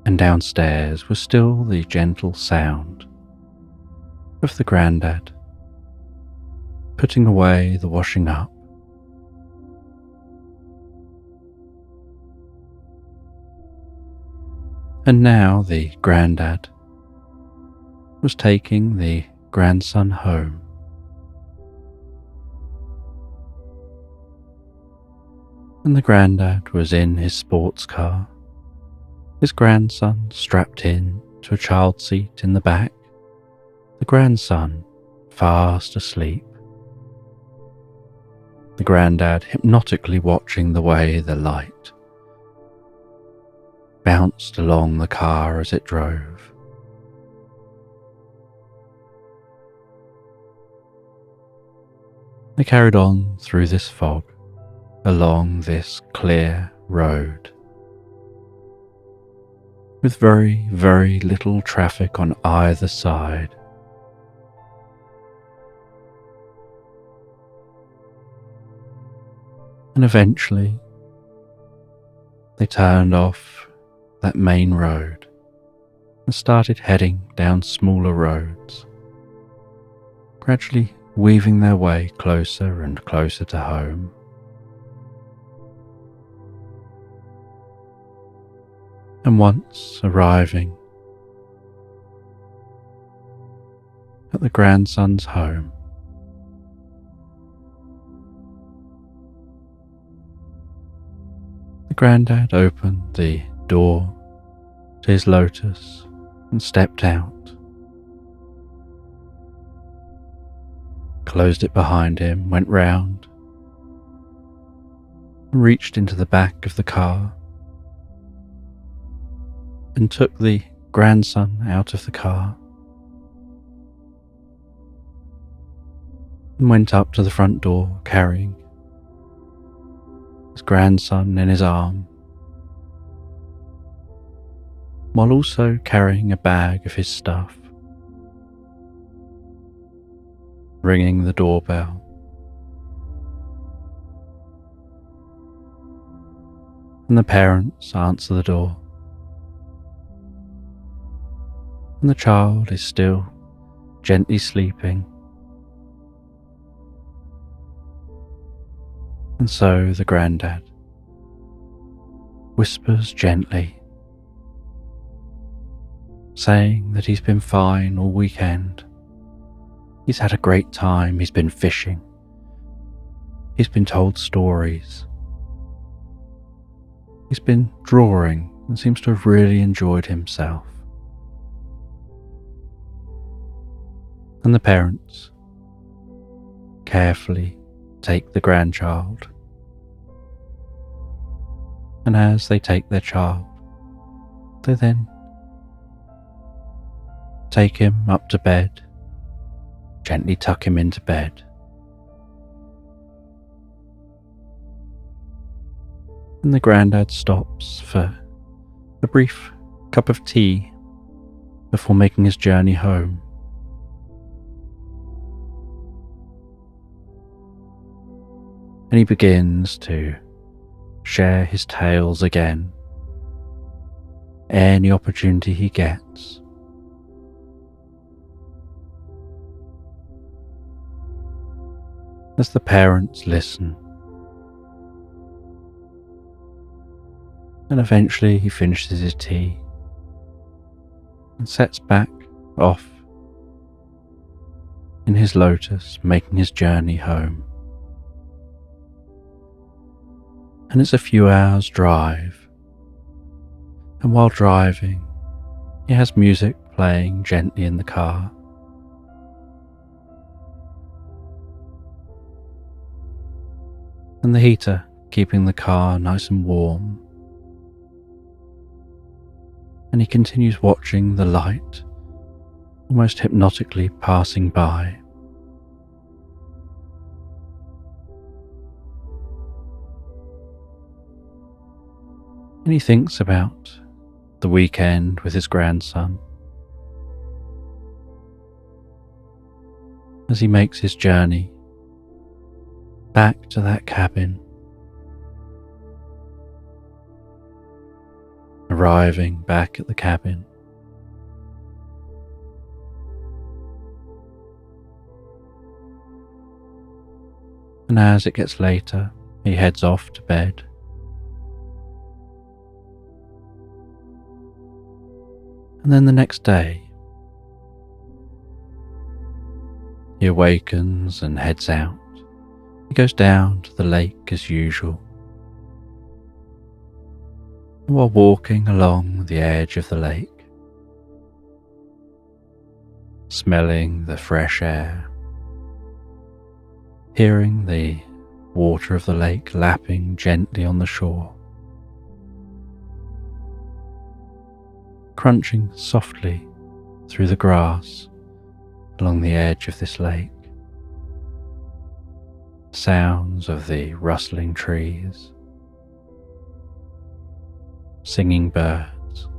And downstairs was still the gentle sound of the grandad putting away the washing up. And now the grandad was taking the grandson home. And the grandad was in his sports car, his grandson strapped in to a child seat in the back, the grandson fast asleep. The grandad hypnotically watching the way the light bounced along the car as it drove. They carried on through this fog, along this clear road, with very, very little traffic on either side. And eventually, they turned off that main road and started heading down smaller roads, gradually weaving their way closer and closer to home. And once arriving at the grandson's home, the granddad opened the door to his lotus and stepped out, closed it behind him, went round and reached into the back of the car and took the grandson out of the car and went up to the front door carrying his grandson in his arm, while also carrying a bag of his stuff, ringing the doorbell. And the parents answer the door, and the child is still gently sleeping. And so the grandad whispers gently, saying that he's been fine all weekend. He's had a great time, he's been fishing, he's been told stories, he's been drawing and seems to have really enjoyed himself. And the parents carefully take the grandchild, and as they take their child, they then take him up to bed, gently tuck him into bed. And the grandad stops for a brief cup of tea before making his journey home. And he begins to share his tales again, any opportunity he gets. As the parents listen, and eventually he finishes his tea and sets back off in his lotus, making his journey home. And it's a few hours drive, and while driving he has music playing gently in the car. And the heater keeping the car nice and warm. And he continues watching the light almost hypnotically passing by. And he thinks about the weekend with his grandson as he makes his journey back to that cabin, arriving back at the cabin. And as it gets later, he heads off to bed. And then the next day, he awakens and heads out. He goes down to the lake as usual. And while walking along the edge of the lake, smelling the fresh air, hearing the water of the lake lapping gently on the shore, crunching softly through the grass along the edge of this lake. Sounds of the rustling trees, singing birds,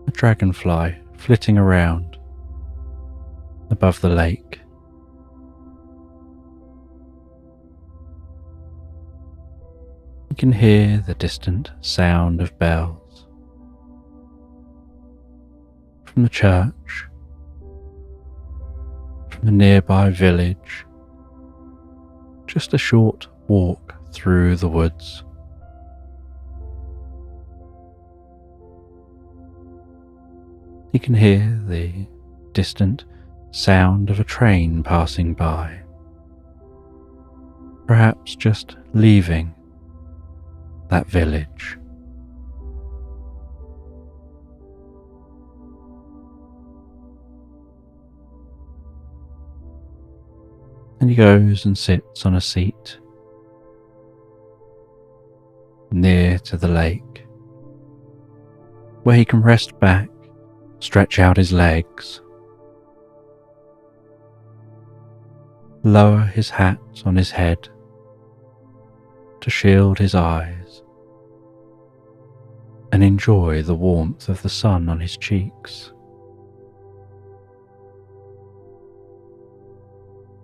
a dragonfly flitting around above the lake. You can hear the distant sound of bells from the church, from the nearby village, just a short walk through the woods. You can hear the distant sound of a train passing by, perhaps just leaving that village. And he goes and sits on a seat near to the lake, where he can rest back, stretch out his legs, lower his hat on his head to shield his eyes, and enjoy the warmth of the sun on his cheeks.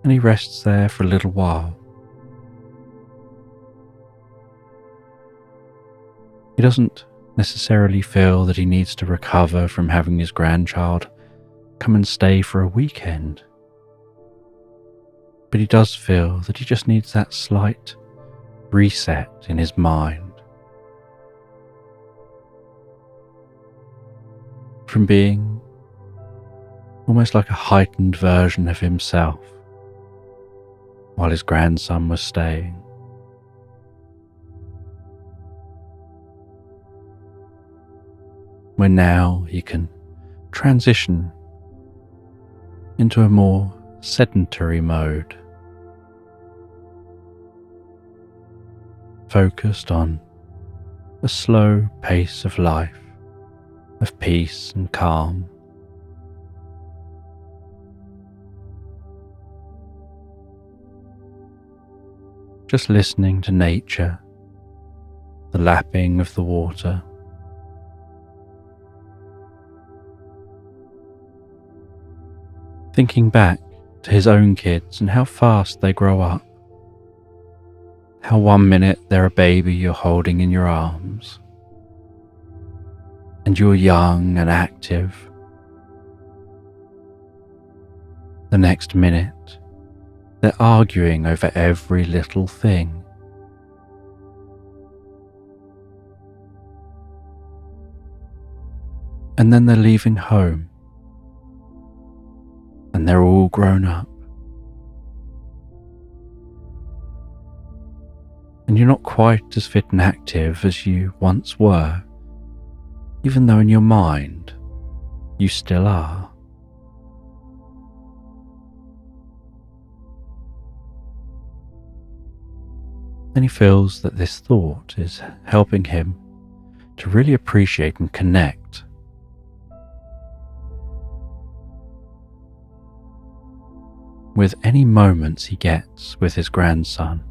And he rests there for a little while. He doesn't necessarily feel that he needs to recover from having his grandchild come and stay for a weekend, but he does feel that he just needs that slight reset in his mind from being almost like a heightened version of himself while his grandson was staying. Where now he can transition into a more sedentary mode, focused on a slow pace of life, of peace and calm. Just listening to nature, the lapping of the water, thinking back to his own kids and how fast they grow up. How 1 minute they're a baby you're holding in your arms, and you're young and active. The next minute, they're arguing over every little thing. And then they're leaving home, and they're all grown up. And you're not quite as fit and active as you once were, even though in your mind you still are. And he feels that this thought is helping him to really appreciate and connect with any moments he gets with his grandson.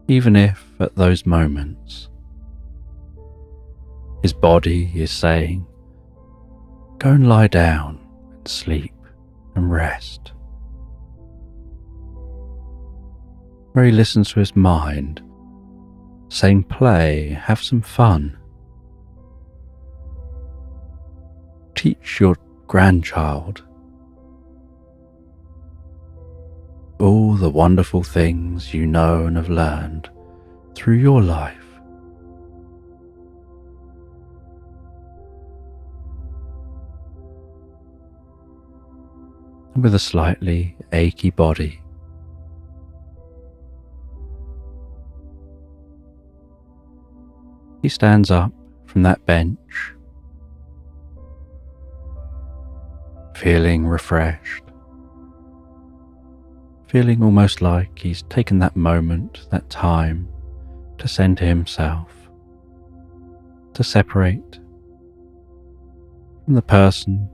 Even if at those moments his body is saying, "Go and lie down and sleep and rest," where he listens to his mind saying, "Play, have some fun. Teach your grandchild all the wonderful things you know and have learned through your life." And with a slightly achy body, he stands up from that bench, feeling refreshed, feeling almost like he's taken that moment, that time to center himself, to separate from the person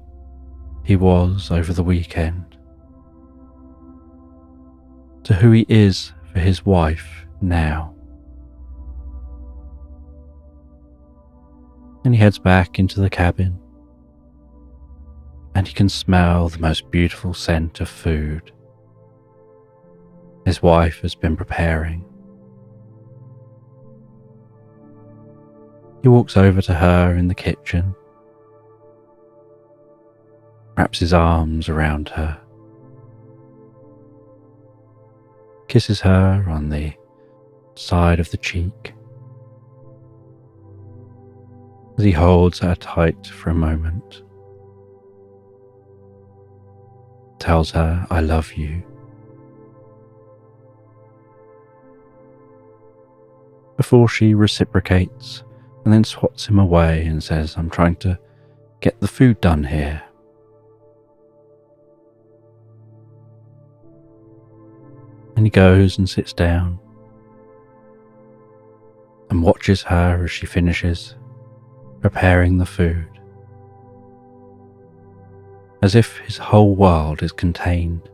he was over the weekend to who he is for his wife now. And he heads back into the cabin, and he can smell the most beautiful scent of food his wife has been preparing. He walks over to her in the kitchen, wraps his arms around her, kisses her on the side of the cheek as he holds her tight for a moment, tells her, "I love you." Before she reciprocates and then swats him away and says, "I'm trying to get the food done here." And he goes and sits down and watches her as she finishes preparing the food, as if his whole world is contained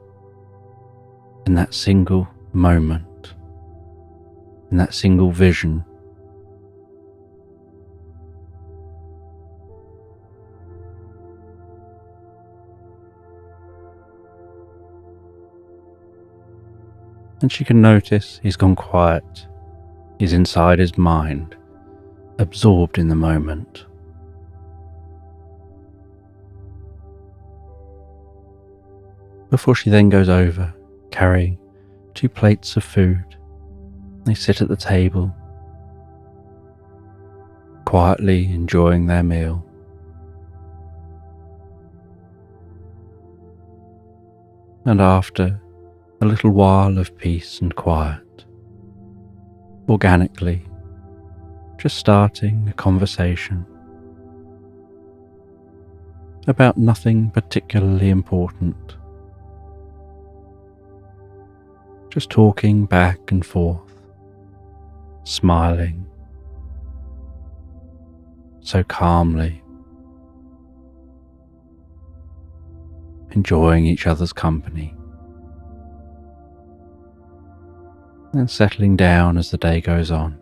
in that single moment, in that single vision. And she can notice he's gone quiet. He's inside his mind, absorbed in the moment. Before she then goes over, carrying 2 plates of food, they sit at the table, quietly enjoying their meal. And after a little while of peace and quiet, organically, just starting a conversation about nothing particularly important, just talking back and forth, smiling so calmly, enjoying each other's company, and settling down as the day goes on,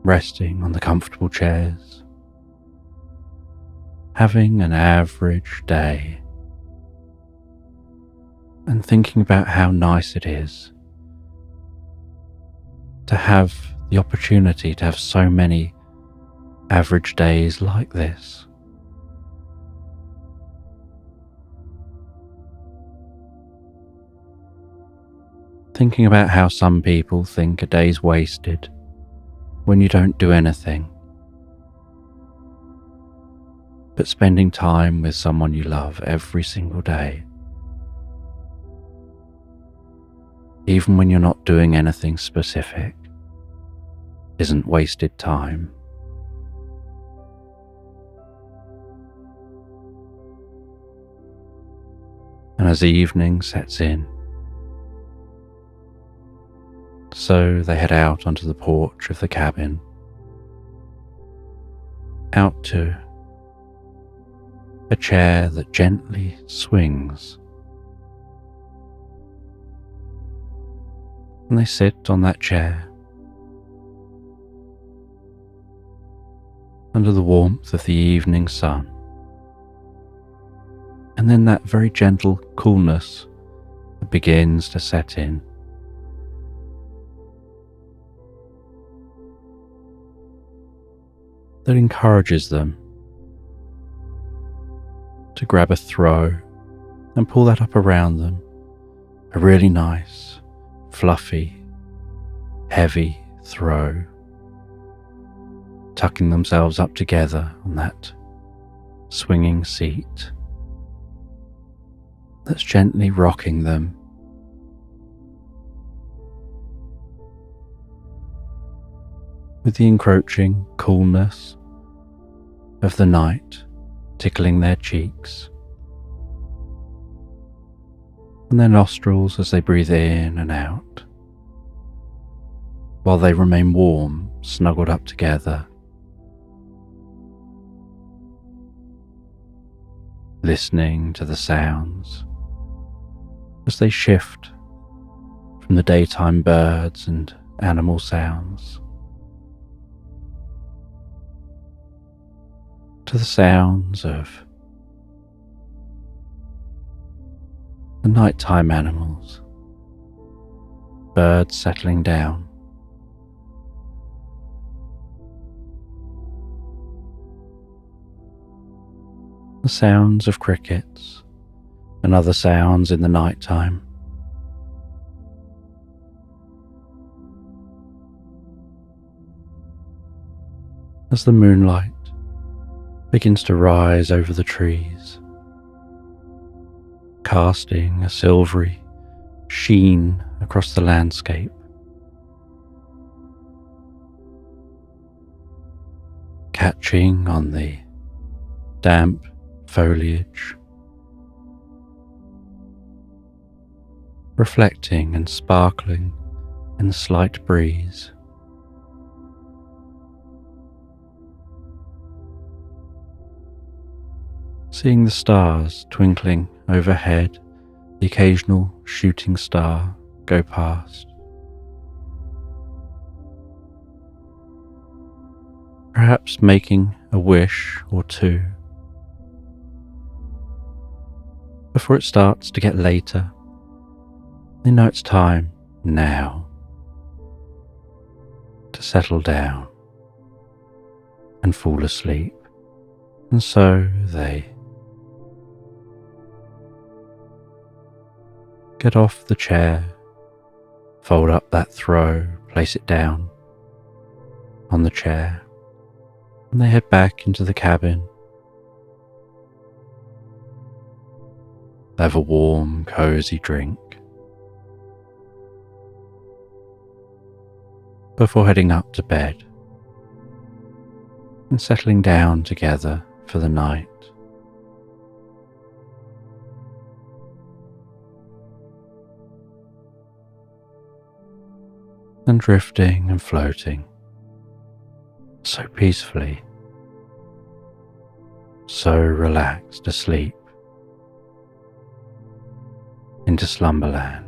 resting on the comfortable chairs, having an average day, and thinking about how nice it is to have the opportunity to have so many average days like this. Thinking about how some people think a day's wasted when you don't do anything, but spending time with someone you love every single day, even when you're not doing anything specific, isn't wasted time. And as the evening sets in, so they head out onto the porch of the cabin, out to a chair that gently swings. And they sit on that chair under the warmth of the evening sun. And then that very gentle coolness that begins to set in. That encourages them to grab a throw and pull that up around them, a really nice, fluffy, heavy throw, tucking themselves up together on that swinging seat that's gently rocking them with the encroaching coolness of the night tickling their cheeks and their nostrils as they breathe in and out, while they remain warm, snuggled up together, listening to the sounds as they shift from the daytime birds and animal sounds to the sounds of the nighttime animals, birds settling down, the sounds of crickets and other sounds in the night time. As the moonlight begins to rise over the trees, casting a silvery sheen across the landscape, catching on the damp foliage, reflecting and sparkling in the slight breeze. Seeing the stars twinkling overhead, the occasional shooting star go past. Perhaps making a wish or two before it starts to get later. They know it's time now to settle down and fall asleep, and so they get off the chair, fold up that throw, place it down on the chair, and they head back into the cabin. They have a warm, cozy drink before heading up to bed and settling down together for the night. And drifting and floating so peacefully, so relaxed asleep into Slumberland.